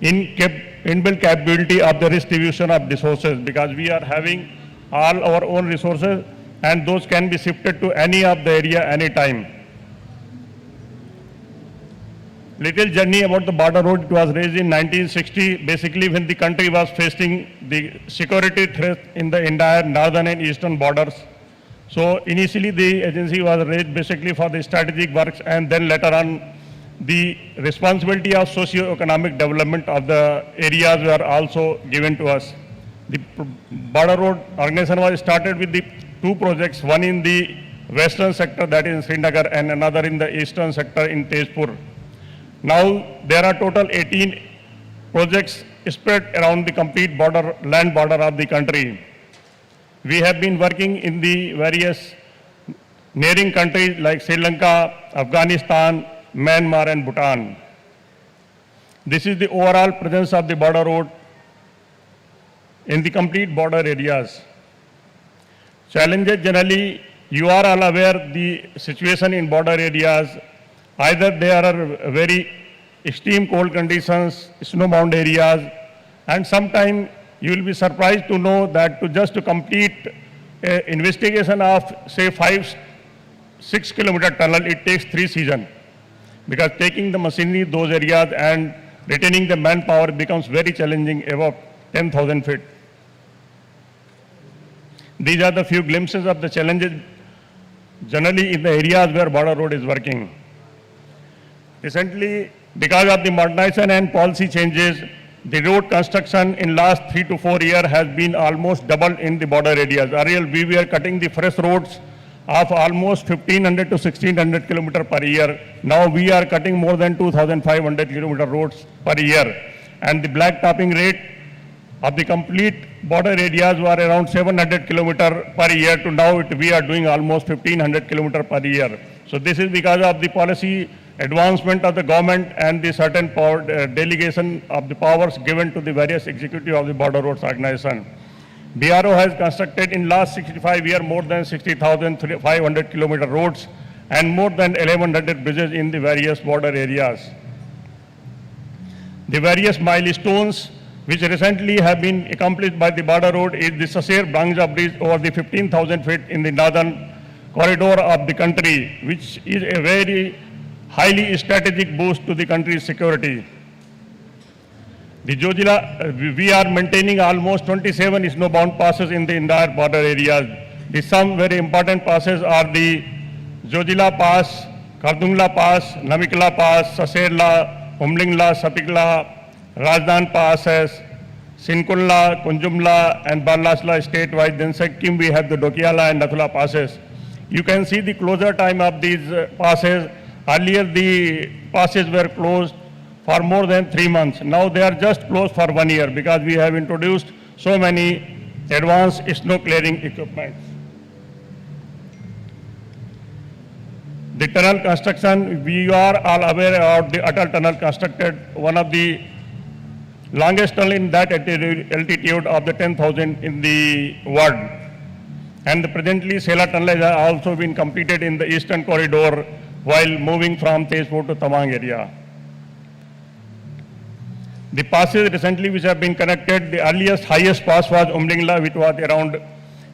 Inbuilt capability of the distribution of resources, because we are having all our own resources and those can be shifted to any of the area any time. Little journey about the border road. It was raised in 1960, basically when the country was facing the security threat in the entire northern and eastern borders. So initially the agency was raised basically for the strategic works, and then later on the responsibility of socio-economic development of the areas were also given to us. The border road organization was started with the 2 projects, one in the western sector, that is in Srinagar, and another in the eastern sector in Tezpur. Now there are total 18 projects spread around the complete border, land border of the country. We have been working in the various neighboring countries like Sri Lanka, Afghanistan, Myanmar and Bhutan. This is the overall presence of the border road in the complete border areas. Challenges generally, you are all aware the situation in border areas. Either there are very extreme cold conditions, snowbound areas, and sometimes you will be surprised to know that to complete investigation of say 5-6 kilometer tunnel, it takes 3 seasons, because taking the machinery those areas and retaining the manpower becomes very challenging above 10,000 feet. These are the few glimpses of the challenges generally in the areas where border road is working. Recently, because of the modernization and policy changes, the road construction in last 3 to 4 years has been almost doubled in the border areas. Earlier, we were cutting the fresh roads of almost 1,500 to 1,600 kilometers per year. Now we are cutting more than 2,500 kilometer roads per year. And the black topping rate of the complete border areas were around 700 kilometers per year to now we are doing almost 1,500 kilometers per year. So this is because of the policy advancement of the government and the certain power, delegation of the powers given to the various executive of the border roads organization. BRO has constructed in last 65 years more than 60,500 kilometer roads and more than 1,100 bridges in the various border areas. The various milestones which recently have been accomplished by the border road is the Saser-Brangja bridge over the 15,000 feet in the northern corridor of the country, which is a very highly strategic boost to the country's security. The Jojila, we are maintaining almost 27 snowbound passes in the entire border areas. Some very important passes are the Jojila Pass, Kardungla Pass, Namikla Pass, Saserla, Umlingla, Sapikla, Rajdan Passes, Sinkunla, Kunjumla and Barlasla statewide. Then Sikkim we have the Dokiala and Nathula passes. You can see the closure time of these passes. Earlier the passes were closed for more than 3 months. Now they are just closed for 1 year because we have introduced so many advanced snow clearing equipment. The tunnel construction, we are all aware of the Atal tunnel constructed, one of the longest tunnel in that altitude of the 10,000 in the world. And presently, Sela tunnel has also been completed in the eastern corridor while moving from Tezpur to Tawang area. The passes recently which have been connected, the earliest highest pass was Umlingla, which was around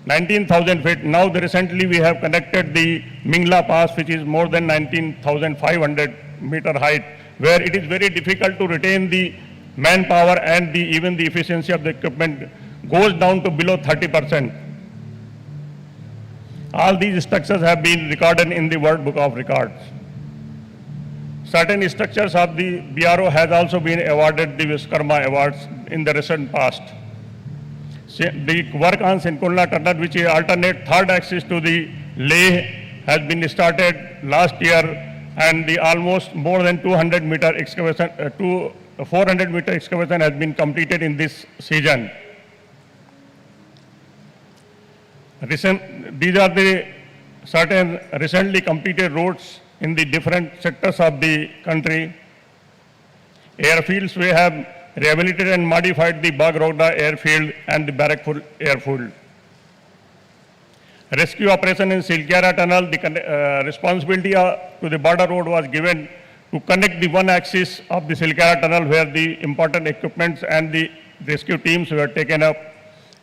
19,000 feet. Now, recently we have connected the Mingla Pass, which is more than 19,500 meter height, where it is very difficult to retain the manpower and even the efficiency of the equipment goes down to below 30%. All these structures have been recorded in the World Book of Records. Certain structures of the BRO has also been awarded the Vishwakarma Awards in the recent past. The work on Sinkunda Tunnel, which is alternate third axis to the Leh, has been started last year, and the almost more than 200 meter excavation, 400 meter excavation has been completed in this season. These are the certain recently completed roads in the different sectors of the country. Airfields, we have rehabilitated and modified the Bagroda airfield and the Barakpur airfield. Rescue operation in Silkyara tunnel, the responsibility to the border road was given to connect the one axis of the Silkyara tunnel where the important equipments and the rescue teams were taken up,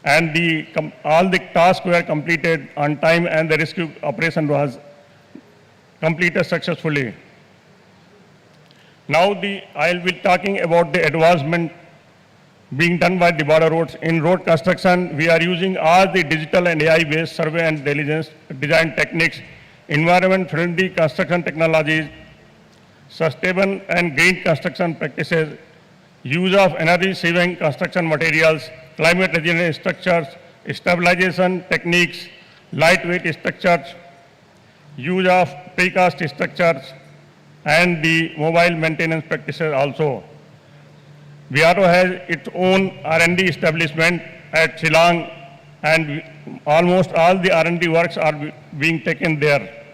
and all the tasks were completed on time and the rescue operation was completed successfully. Now I will be talking about the advancement being done by the border roads. In road construction, we are using all the digital and AI-based survey and diligence design techniques, environment-friendly construction technologies, sustainable and green construction practices, use of energy-saving construction materials, climate-resilient structures, stabilization techniques, lightweight structures, use of precast structures, and the mobile maintenance practices also. BRO has its own R&D establishment at Shillong, and almost all the R&D works are being taken there.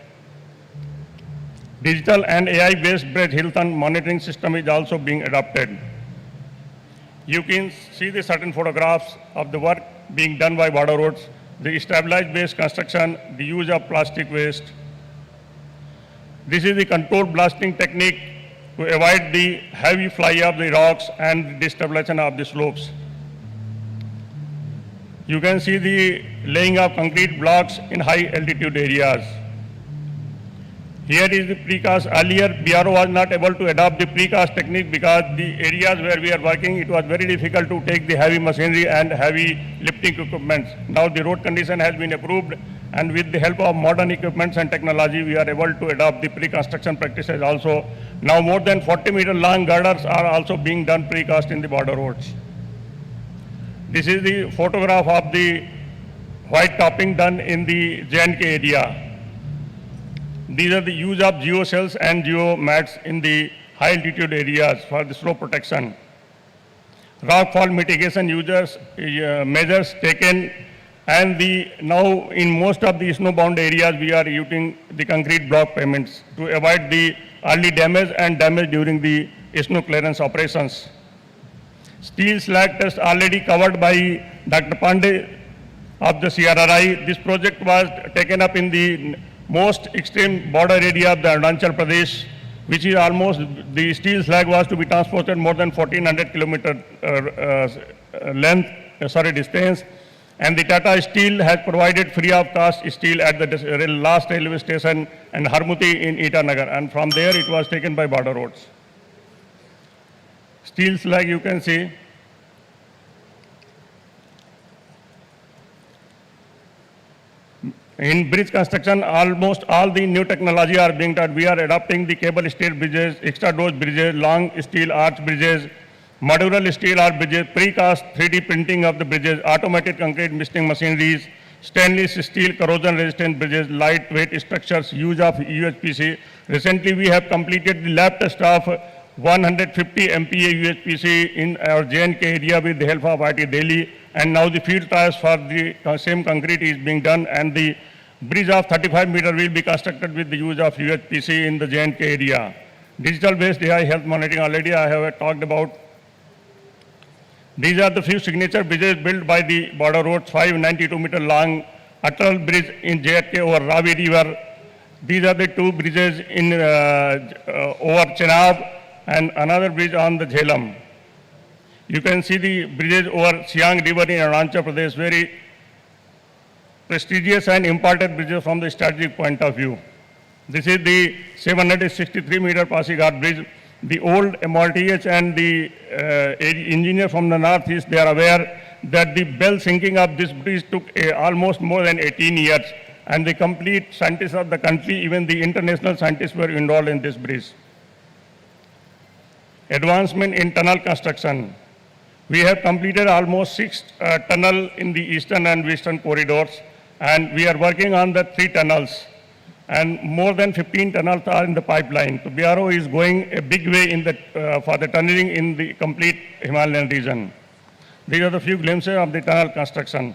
Digital and AI-based bridge health and monitoring system is also being adopted. You can see the certain photographs of the work being done by border roads, the stabilized based construction, the use of plastic waste. This is the controlled blasting technique to avoid the heavy fly of the rocks and destabilization of the slopes. You can see the laying of concrete blocks in high altitude areas. Here is the precast. Earlier, BRO was not able to adopt the precast technique because the areas where we are working, it was very difficult to take the heavy machinery and heavy lifting equipment. Now the road condition has been approved, and with the help of modern equipments and technology, we are able to adopt the pre-construction practices also. Now more than 40-meter long girders are also being done precast in the border roads. This is the photograph of the white topping done in the J&K area. These are the use of geocells and geomats in the high altitude areas for the slope protection. Rockfall mitigation measures taken, and now in most of the snowbound areas we are using the concrete block pavements to avoid the early damage and damage during the snow clearance operations. Steel slag test already covered by Dr. Pandey of the CRRI. This project was taken up in the most extreme border area of the Arunachal Pradesh, which is almost, the steel slag was to be transported more than 1400 kilometer distance. And the Tata Steel has provided free of cost steel at the last railway station and Harmuti in Itanagar. And from there it was taken by border roads. Steel slag you can see. In bridge construction, almost all the new technology are being taught. We are adopting the cable steel bridges, extra dose bridges, long steel arch bridges, modular steel arch bridges, precast 3D printing of the bridges, automated concrete misting machineries, stainless steel corrosion resistant bridges, lightweight structures, use of UHPC. Recently we have completed the lab test of 150 MPa UHPC in our J&K area with the help of IIT Delhi, and now the field trials for the same concrete is being done, and the bridge of 35 meter will be constructed with the use of UHPC in the J&K area. Digital based AI health monitoring already I have talked about. These are the few signature bridges built by the border roads, 592-meter long Atal Bridge in JRK over Ravi River. These are the two bridges in over Chenab and another bridge on the Jhelum. You can see the bridges over Siang River in Arunachal Pradesh, very prestigious and important bridges from the strategic point of view. This is the 763-meter Pasighat Bridge. The old MRTH and the engineer from the northeast, they are aware that the bell sinking of this bridge took almost more than 18 years, and the complete scientists of the country, even the international scientists, were involved in this bridge. Advancement in tunnel construction. We have completed almost 6 tunnels in the eastern and western corridors, and we are working on the 3 tunnels. And more than 15 tunnels are in the pipeline. So BRO is going a big way in the, for the tunneling in the complete Himalayan region. These are the few glimpses of the tunnel construction.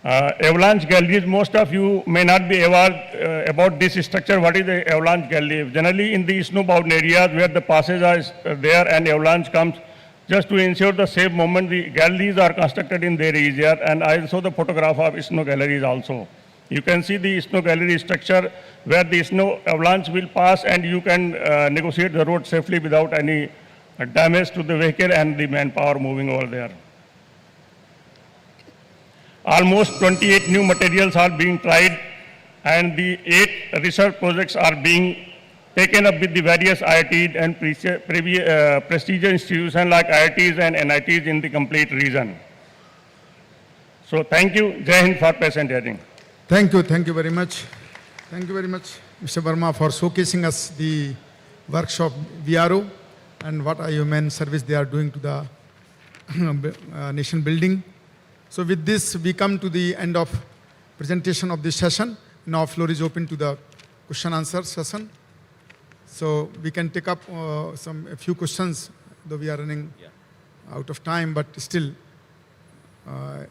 Avalanche galleries, most of you may not be aware about this structure. What is the avalanche gallery? Generally in the snow-bound areas where the passes are there and avalanche comes, just to ensure the safe movement, the galleries are constructed in their area, and I saw the photograph of snow galleries also. You can see the snow gallery structure where the snow avalanche will pass and you can negotiate the road safely without any damage to the vehicle and the manpower moving over there. Almost 28 new materials are being tried, and the 8 research projects are being taken up with the various IITs and prestigious institutions like IITs and NITs in the complete region. So thank you, Jai Hind, for patient hearing. Thank you very much. Thank you very much, Mr. Verma, for showcasing us the workshop VRO and what a human service they are doing to the nation building. So with this, we come to the end of presentation of this session. Now floor is open to the question answer session. So we can take up a few questions, though we are running out of time, but still,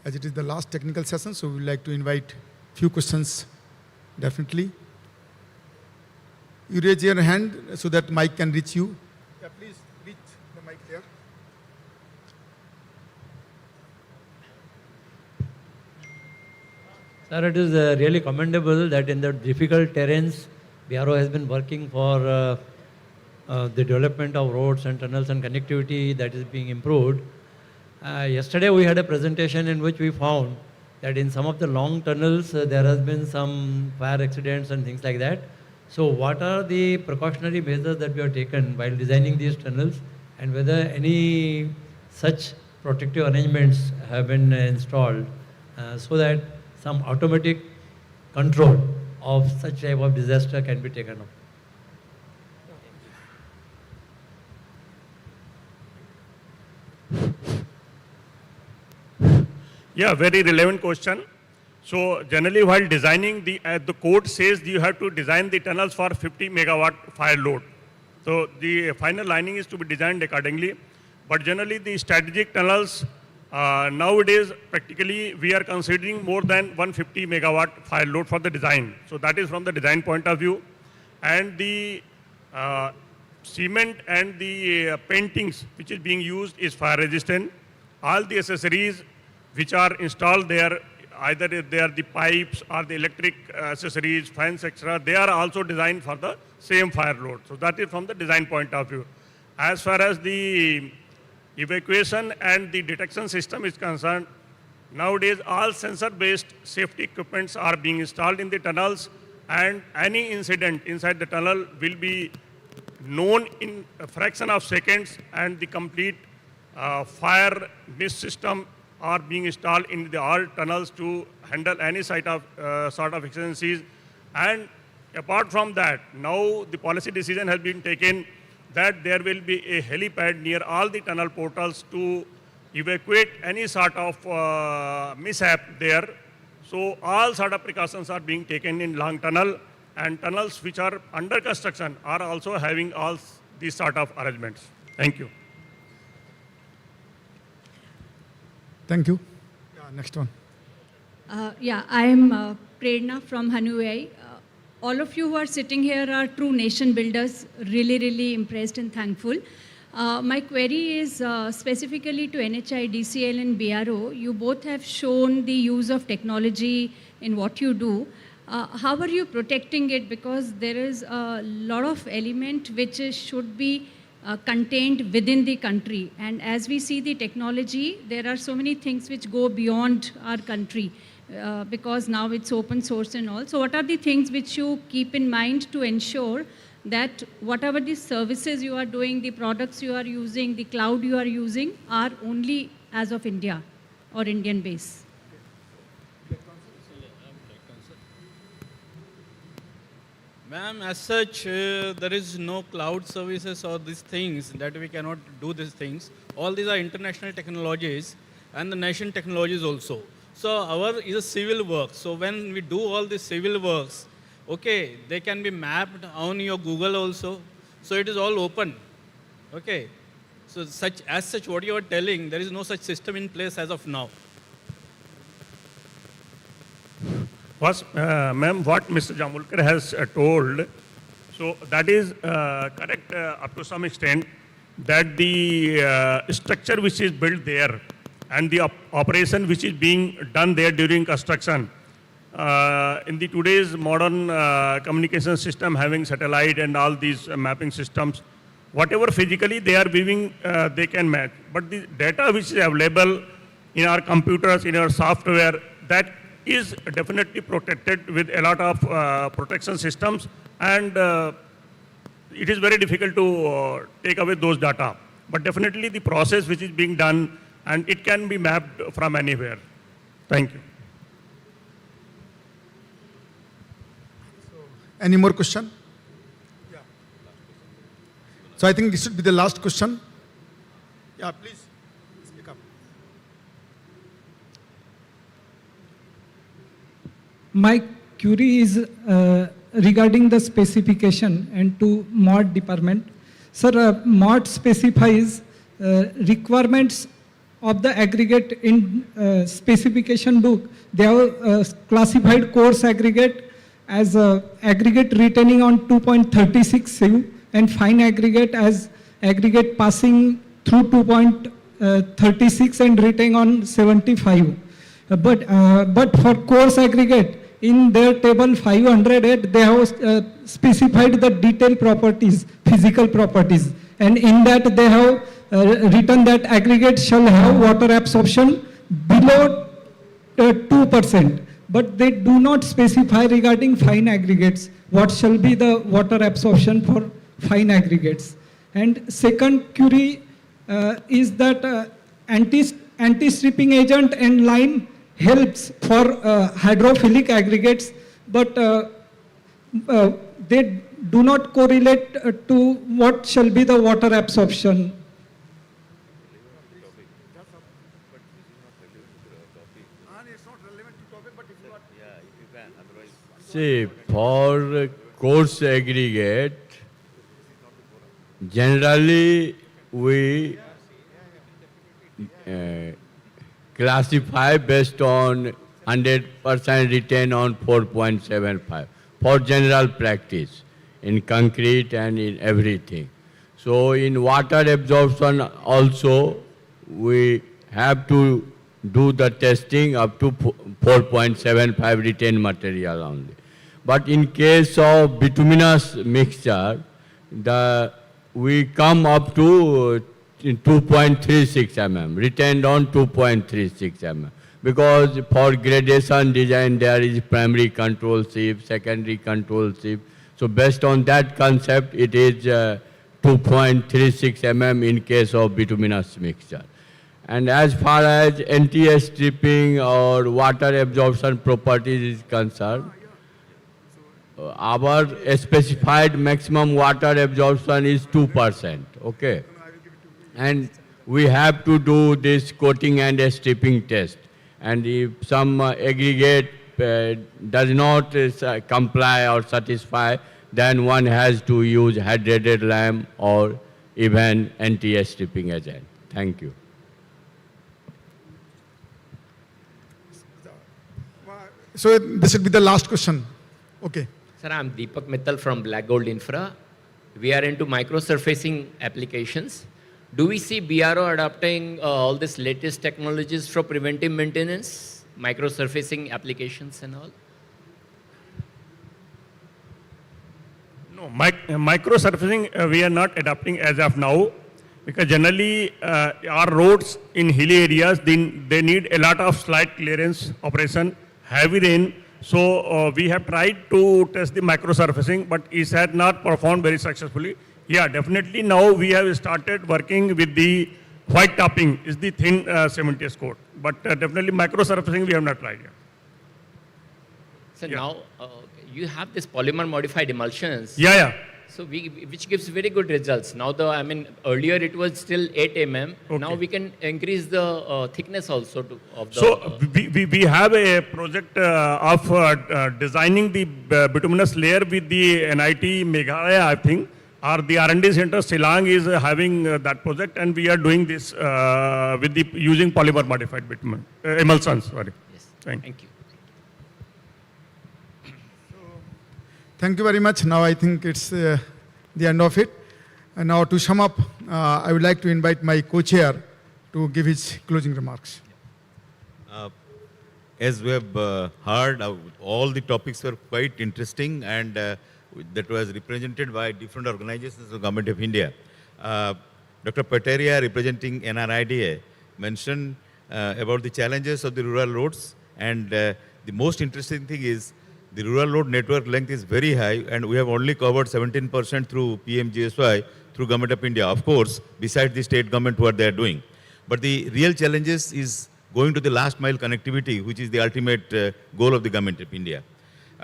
as it is the last technical session, so we would like to invite few questions, definitely. You raise your hand so that mic can reach you. Yeah, please reach the mic there. Sir, it is really commendable that in the difficult terrains, BRO has been working for the development of roads and tunnels and connectivity that is being improved. Yesterday we had a presentation in which we found that in some of the long tunnels there has been some fire accidents and things like that. So what are the precautionary measures that we have taken while designing these tunnels, and whether any such protective arrangements have been installed so that some automatic control of such type of disaster can be taken up? Yeah, very relevant question. So generally while designing, the code says you have to design the tunnels for 50 megawatt fire load. So the final lining is to be designed accordingly. But generally the strategic tunnels, nowadays practically we are considering more than 150 megawatt fire load for the design. So that is from the design point of view. And the cement and the paintings which is being used is fire resistant. All the accessories which are installed there, either they are the pipes or the electric accessories, fans, etc., they are also designed for the same fire load. So that is from the design point of view. As far as the evacuation and the detection system is concerned, nowadays all sensor-based safety equipments are being installed in the tunnels, and any incident inside the tunnel will be known in a fraction of seconds, and the complete fire mist system are being installed in the all tunnels to handle any sort of exigencies. And apart from that, now the policy decision has been taken that there will be a helipad near all the tunnel portals to evacuate any sort of mishap there. So all sort of precautions are being taken in long tunnel, and tunnels which are under construction are also having all these sort of arrangements. Thank you. Thank you. Next one. I am Prerna from Hanuai. All of you who are sitting here are true nation builders, really, really impressed and thankful. My query is specifically to NHI, DCL and BRO. You both have shown the use of technology in what you do. How are you protecting it? Because there is a lot of element which should be contained within the country. And as we see the technology, there are so many things which go beyond our country because now it's open source and all. So what are the things which you keep in mind to ensure that whatever the services you are doing, the products you are using, the cloud you are using are only as of India or Indian base? Ma'am, as such, there is no cloud services or these things that we cannot do these things. All these are international technologies and the nation technologies also. So our is a civil work. So when we do all these civil works, okay, they can be mapped on your Google also. So it is all open. Okay. So as such, what you are telling, there is no such system in place as of now. Ma'am, what Mr. Jamulkar has told, so that is correct up to some extent, that the structure which is built there and the operation which is being done there during construction, in the today's modern communication system having satellite and all these mapping systems, whatever physically they are viewing, they can match. But the data which is available in our computers, in our software, that is definitely protected with a lot of protection systems, and it is very difficult to take away those data. But definitely the process which is being done, and it can be mapped from anywhere. Thank you. Any more question? Yeah. So I think this should be the last question. Yeah, please speak up. My query is regarding the specification and to MOD department. Sir, MOD specifies requirements of the aggregate in specification book. They have classified coarse aggregate as aggregate retaining on 2.36 sieve and fine aggregate as aggregate passing through 2.36 and retaining on 75. But for coarse aggregate, in their table 508, they have specified the detailed properties, physical properties. And in that they have written that aggregate shall have water absorption below 2%. But they do not specify regarding fine aggregates, what shall be the water absorption for fine aggregates. And second query is that anti-stripping agent and lime helps for hydrophilic aggregates, but they do not correlate to what shall be the water absorption. See, for coarse aggregate, generally we classify based on 100% retain on 4.75 for general practice in concrete and in everything. So in water absorption also we have to do the testing up to 4.75 retained material only. But in case of bituminous mixture, we come up to 2.36 mm, retained on 2.36 mm. Because for gradation design there is primary control sieve, secondary control sieve. So based on that concept, it is 2.36 mm in case of bituminous mixture. And as far as NTS stripping or water absorption properties is concerned, our specified maximum water absorption is 2%, okay? And we have to do this coating and stripping test. And if some aggregate does not comply or satisfy, then one has to use hydrated lime or even NTS stripping agent. Thank you. So this should be the last question. Okay. Sir, I'm Deepak Mittal from Black Gold Infra. We are into microsurfacing applications. Do we see BRO adopting all these latest technologies for preventive maintenance, microsurfacing applications and all? No, microsurfacing we are not adopting as of now, because generally our roads in hilly areas, they need a lot of slight clearance operation, heavy rain. So we have tried to test the microsurfacing, but it has not performed very successfully. Yeah, definitely now we have started working with the white topping, is the thin cementitious coat. But definitely microsurfacing we have not tried yet. So now you have this polymer modified emulsions. Yeah. So which gives very good results. Now earlier it was still 8 mm. Okay. Now we can increase the thickness also of the. So we have a project of designing the bituminous layer with the NIT Meghalaya, I think, or the R&D center Shillong is having that project, and we are doing this with the using polymer modified bitumen emulsions. Sorry. Yes. Thank you. Thank you very much. Now I think it's the end of it. And now to sum up, I would like to invite my co-chair to give his closing remarks. As we have heard, all the topics were quite interesting, and that was represented by different organizations of the Government of India. Dr. Pateria, representing NRIDA, mentioned about the challenges of the rural roads, and the most interesting thing is the rural road network length is very high, and we have only covered 17% through PMGSY through Government of India, of course, besides the state government what they are doing. But the real challenges is going to the last mile connectivity, which is the ultimate goal of the Government of India.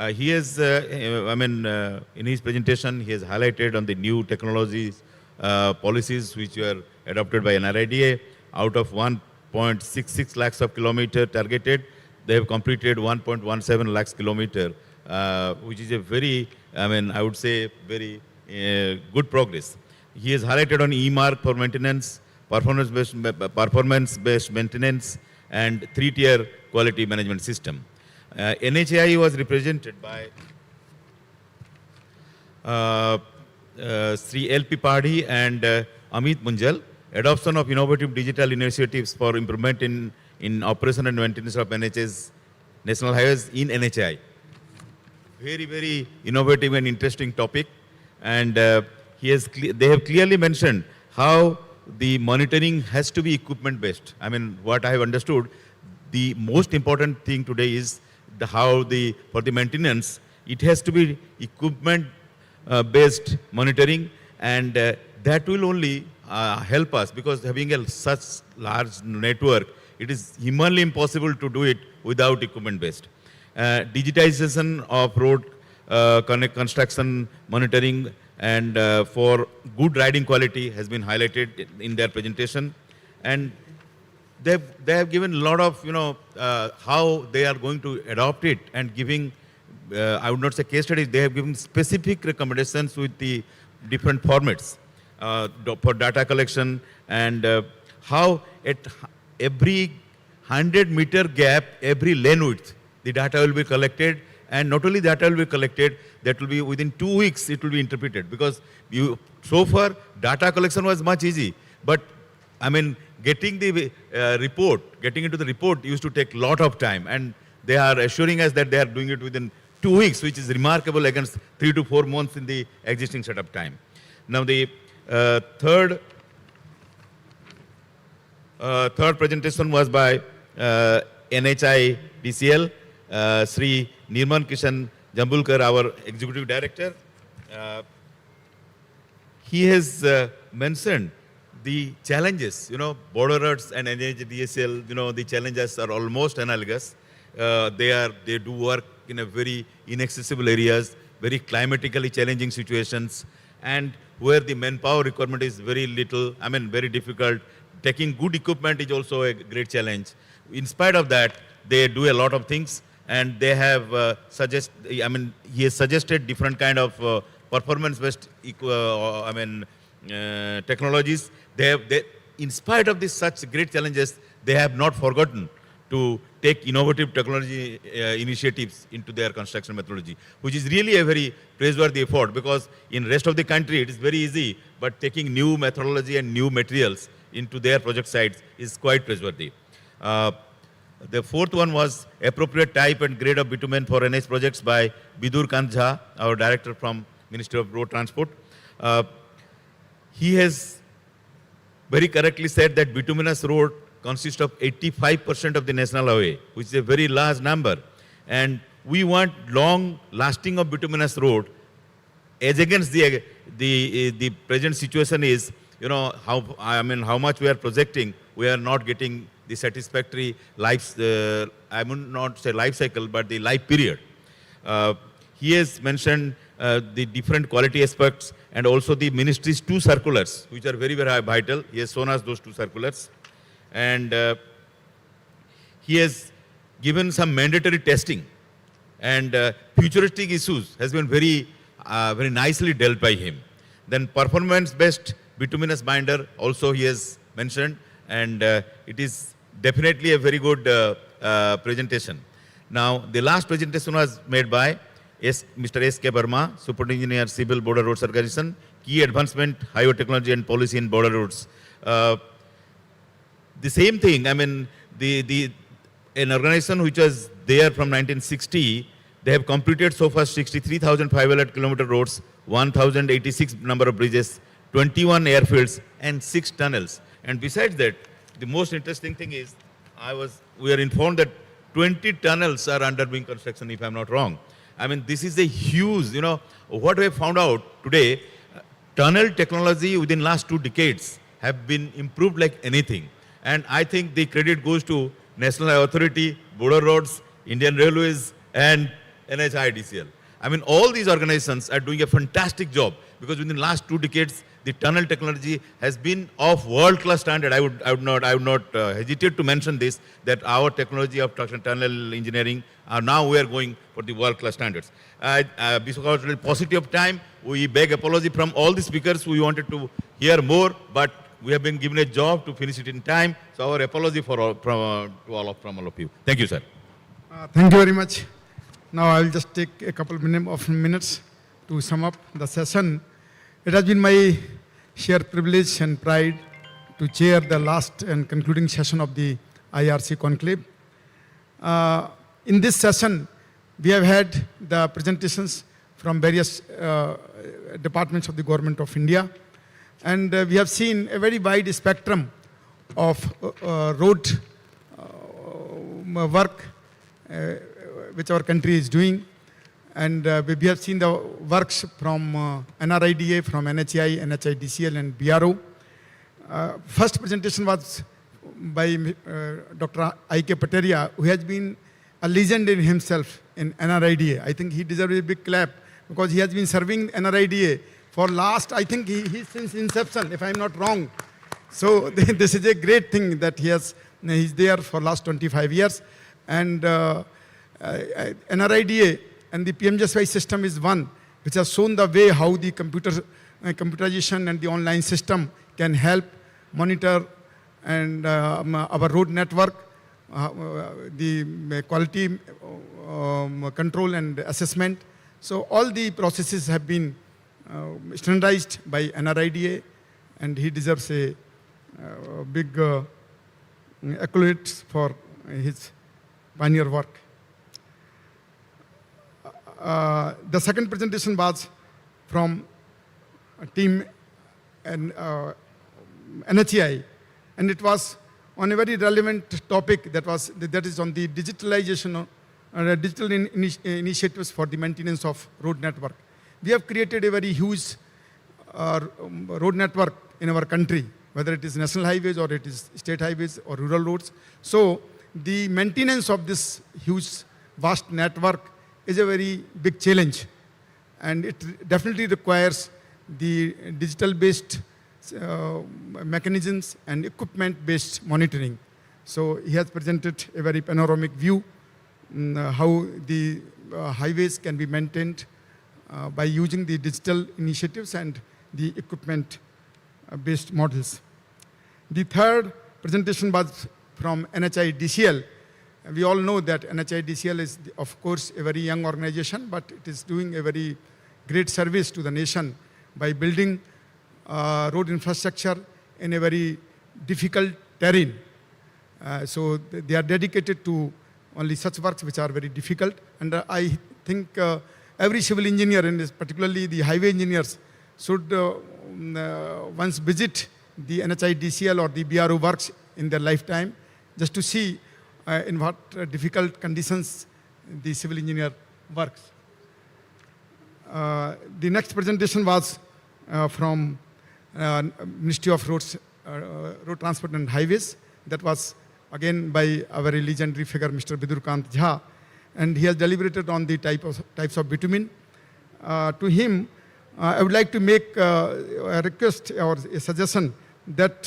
He has, in his presentation, he has highlighted on the new technologies, policies which were adopted by NRIDA. Out of 1.66 lakhs of kilometer targeted, they have completed 1.17 lakhs kilometer, which is a very, I would say, very good progress. He has highlighted on E-mark for maintenance, performance-based maintenance, and 3-tier quality management system. NHAI was represented by Sri L.P. Padhi and Amit Munjal. Adoption of innovative digital initiatives for improvement in operation and maintenance of NHA's national highways in NHAI. Very, very innovative and interesting topic. And they have clearly mentioned how the monitoring has to be equipment based. What I have understood, the most important thing today is for the maintenance, it has to be equipment based monitoring, and that will only help us, because having such large network, it is humanly impossible to do it without equipment based. Digitization of road construction monitoring and for good riding quality has been highlighted in their presentation, and they have given a lot of how they are going to adopt it, and giving I would not say case studies, they have given specific recommendations with the different formats for data collection, and how at every 100-meter gap, every lane width, the data will be collected. And not only data will be collected, that will be within 2 weeks it will be interpreted, because so far data collection was much easy, but getting the getting into the report used to take a lot of time, and they are assuring us that they are doing it within 2 weeks, which is remarkable against 3 to 4 months in the existing setup time. Now the third presentation was by NHI DCL, Sri Nirman Kishan Jambulkar, our Executive Director. He has mentioned the challenges, border roads and NHDSL, the challenges are almost analogous. They do work in a very inaccessible areas, very climatically challenging situations, and where the manpower requirement is very little, very difficult. Taking good equipment is also a great challenge. In spite of that, they do a lot of things, and they have he has suggested different kind of performance-based technologies. In spite of such great challenges, they have not forgotten to take innovative technology initiatives into their construction methodology, which is really a very praiseworthy effort, because in rest of the country it is very easy, but taking new methodology and new materials into their project sites is quite praiseworthy. The fourth one was appropriate type and grade of bitumen for NH projects by Bidur Kant, our director from Ministry of Road Transport. He has very correctly said that bituminous road consists of 85% of the national highway, which is a very large number. And we want long lasting of bituminous road as against the present situation is, how much we are projecting, we are not getting the satisfactory life, I would not say life cycle, but the life period. He has mentioned the different quality aspects and also the ministry's 2 circulars, which are very, very vital. He has shown us those 2 circulars. And he has given some mandatory testing, and futuristic issues has been very, very nicely dealt by him. Then performance-based bituminous binder also he has mentioned, and it is definitely a very good presentation. Now, the last presentation was made by Mr. S.K. Verma, Superintendent Engineer, Civil Border Roads Organization, Key Advancement, Highway Technology and Policy in Border Roads. The same thing, an organization which was there from 1960, they have completed so far 63,500 kilometer roads, 1,086 number of bridges, 21 airfields and 6 tunnels. And besides that, the most interesting thing is, we are informed that 20 tunnels are undergoing construction, if I'm not wrong. This is a huge, what we have found out today, tunnel technology within last 2 decades have been improved like anything. And I think the credit goes to National Highway Authority, Border Roads, Indian Railways, and NHIDCL. All these organizations are doing a fantastic job, because within the last 2 decades, the tunnel technology has been of world-class standard. I would not hesitate to mention this, that our technology of tunnel engineering now we are going for the world-class standards. Because of the paucity of time, we beg apology from all the speakers. We wanted to hear more, but we have been given a job to finish it in time. So our apology from all of you. Thank you, sir. Thank you very much. Now I will just take a couple of minutes to sum up the session. It has been my sheer privilege and pride to chair the last and concluding session of the IRC conclave. In this session, we have had the presentations from various departments of the Government of India, and we have seen a very wide spectrum of road work which our country is doing. And we have seen the works from NRIDA, from NHI, NHIDCL and BRO. First presentation was by Dr. I.K. Pateria, who has been a legend in himself in NRIDA. I think he deserves a big clap, because he has been serving NRIDA for last, I think he's since inception, if I'm not wrong. So this is a great thing that he's there for last 25 years. And NRIDA and the PMGSY system is one which has shown the way how the computerization and the online system can help monitor and our road network, the quality control and assessment. So all the processes have been standardized by NRIDA, and he deserves a big accolades for his pioneer work. The second presentation was from a team and NHI, and it was on a very relevant topic that is on the digitalization, digital initiatives for the maintenance of road network. We have created a very huge road network in our country, whether it is national highways or it is state highways or rural roads. So the maintenance of this huge, vast network is a very big challenge, and it definitely requires the digital-based mechanisms and equipment-based monitoring. So he has presented a very panoramic view how the highways can be maintained by using the digital initiatives and the equipment-based models. The third presentation was from NHIDCL, we all know that NHIDCL is, of course, a very young organization, but it is doing a very great service to the nation by building road infrastructure in a very difficult terrain. So they are dedicated to only such works which are very difficult. And I think every civil engineer, and particularly the highway engineers, should once visit the NHIDCL or the BRO works in their lifetime, just to see in what difficult conditions the civil engineer works. The next presentation was from Ministry of Roads, Road Transport and Highways. That was again by our very legendary figure, Mr. Bidurkant Jha, and he has deliberated on the types of bitumen. To him, I would like to make a request or a suggestion that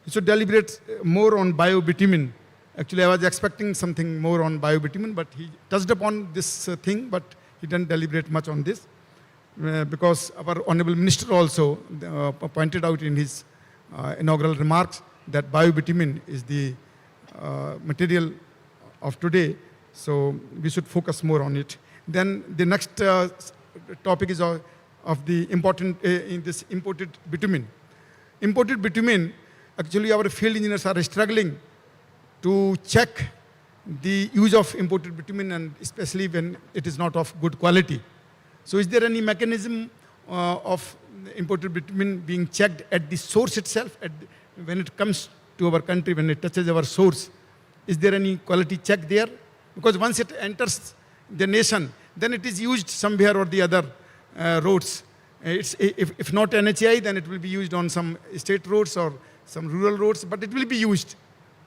he should deliberate more on bio-bitumen. Actually, I was expecting something more on bio-bitumen, but he touched upon this thing, but he didn't deliberate much on this. Because our Honorable Minister also pointed out in his inaugural remarks that bio-bitumen is the material of today, so we should focus more on it. Then the next topic is of the important in this imported bitumen. Imported bitumen, actually our field engineers are struggling to check the use of imported bitumen, and especially when it is not of good quality. So is there any mechanism of imported bitumen being checked at the source itself, when it comes to our country, when it touches our source? Is there any quality check there? Because once it enters the nation, then it is used somewhere or the other roads. If not NHI, then it will be used on some state roads or some rural roads, but it will be used.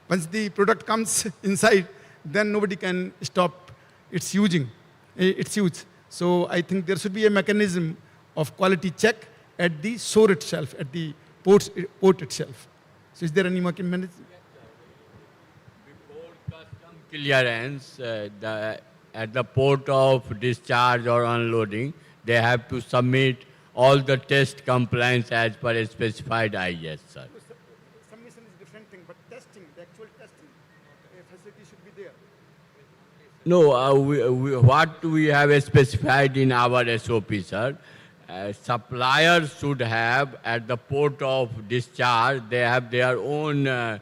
Once the product comes inside, then nobody can stop its use. So I think there should be a mechanism of quality check at the shore itself, at the port itself. So is there any mechanism? Before custom clearance, at the port of discharge or unloading, they have to submit all the test compliance as per a specified IS, sir. Submission is different thing, but testing, the actual testing, facility should be there. No, what we have specified in our SOP, sir, suppliers should have at the port of discharge, they have their own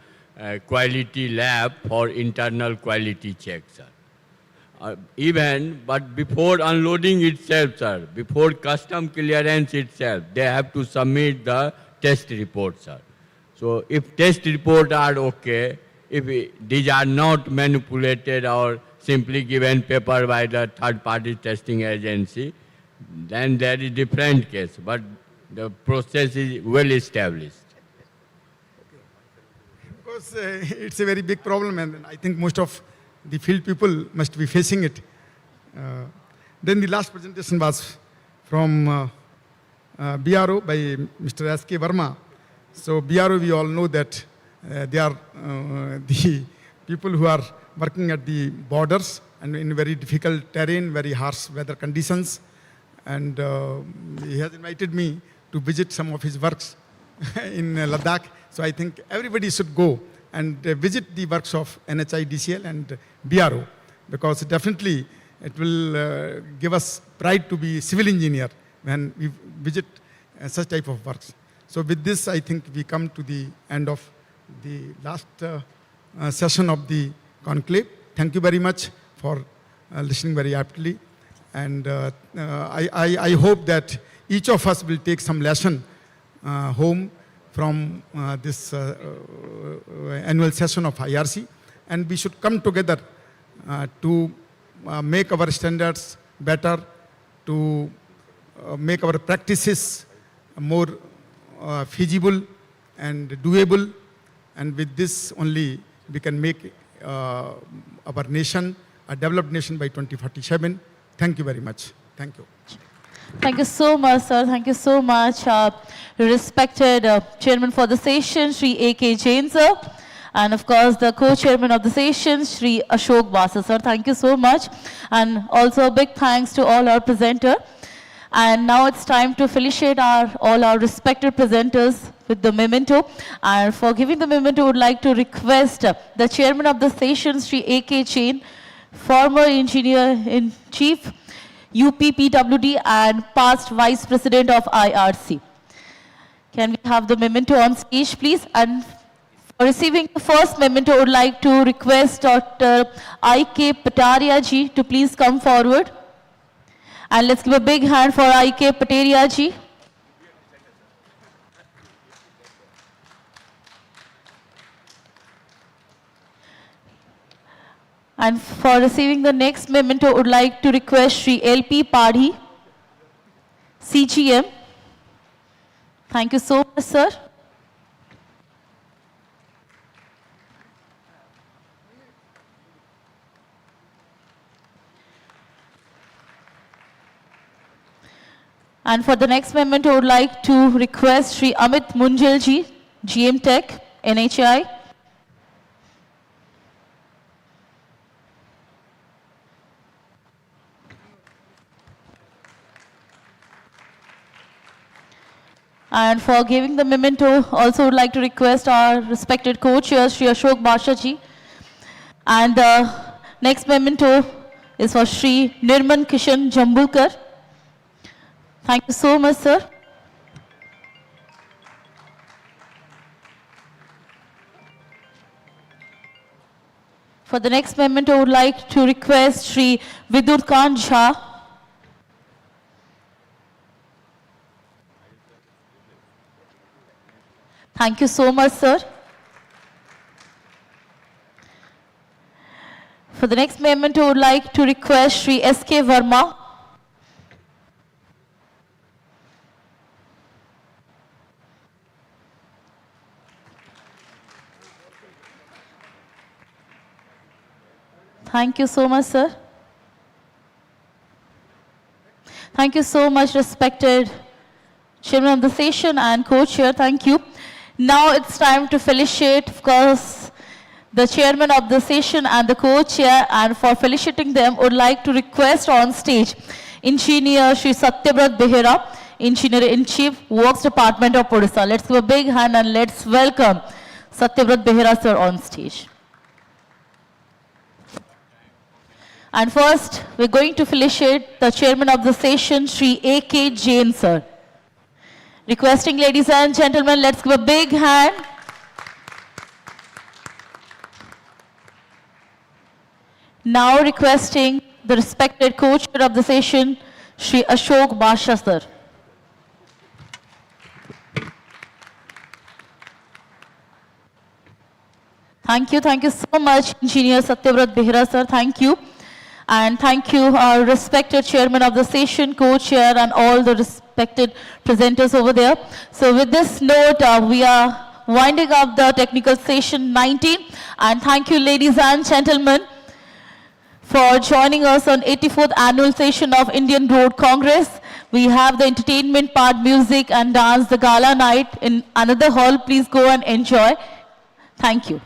quality lab for internal quality check, sir. But before unloading itself, sir, before custom clearance itself, they have to submit the test report, sir. So if test reports are okay, if these are not manipulated or simply given paper by the third-party testing agency, then there is different case. But the process is well established. Because it's a very big problem, and I think most of the field people must be facing it. Then the last presentation was from BRO by Mr. S.K. Verma. So BRO, we all know that they are the people who are working at the borders and in very difficult terrain, very harsh weather conditions. And he has invited me to visit some of his works in Ladakh. So I think everybody should go and visit the works of NHIDCL and BRO, because definitely it will give us pride to be civil engineer when we visit such type of works. So with this, I think we come to the end of the last session of the conclave. Thank you very much for listening very aptly. And I hope that each of us will take some lesson home from this annual session of IRC, and we should come together to make our standards better, to make our practices more feasible and doable, and with this only we can make our nation a developed nation by 2047. Thank you very much. Thank you. Thank you so much, sir. Thank you so much. Respected chairman for the session, Shri A.K. Jain, sir. And of course, the co-chairman of the session, Shri Ashok Basa, sir. Thank you so much. And also a big thanks to all our presenters. And now it's time to felicitate all our respected presenters with the memento. And for giving the memento, would like to request the chairman of the session, Sri A.K. Jain, former engineer-in-chief, UPPWD, and past vice president of IRC. Can we have the memento on stage, please? And for receiving the first memento, I would like to request Dr. I.K. Pataria ji to please come forward. And let's give a big hand for I.K. Pataria ji. And for receiving the next memento, I would like to request Sri L.P. Padhi, CGM. Thank you so much, sir. And for the next memento, I would like to request Sri Amit Munjal ji, GM Tech, NHI. And for giving the memento, also would like to request our respected co-chair, Sri Ashok Basha ji. And the next memento is for Sri Nirman Kishan Jambulkar. Thank you so much, sir. For the next memento, I would like to request Sri Vidur Khan Jha. Thank you so much, sir. For the next memento, I would like to request Sri S.K. Verma. Thank you so much, sir. Thank you so much, respected chairman of the session and co-chair. Thank you. Now it's time to felicitate, of course, the chairman of the session and the co-chair, and for felicitating them, would like to request on stage Engineer Sri Satyabrat Behera, Engineer-in-Chief, Works Department of Odisha. Let's give a big hand and let's welcome Satyabrat Behera, sir, on stage. And first, we're going to felicitate the chairman of the session, Sri A.K. Jain, sir. Requesting, ladies and gentlemen, let's give a big hand. Now requesting the respected co-chair of the session, Sri Ashok Basha, sir. Thank you so much, Engineer Satyabrat Behera, sir. Thank you. And thank you, our respected chairman of the session, co-chair, and all the respected presenters over there. So with this note, we are winding up the technical session 19. And thank you, ladies and gentlemen, for joining us on 84th annual session of Indian Road Congress. We have the entertainment part, music and dance, the gala night in another hall. Please go and enjoy. Thank you.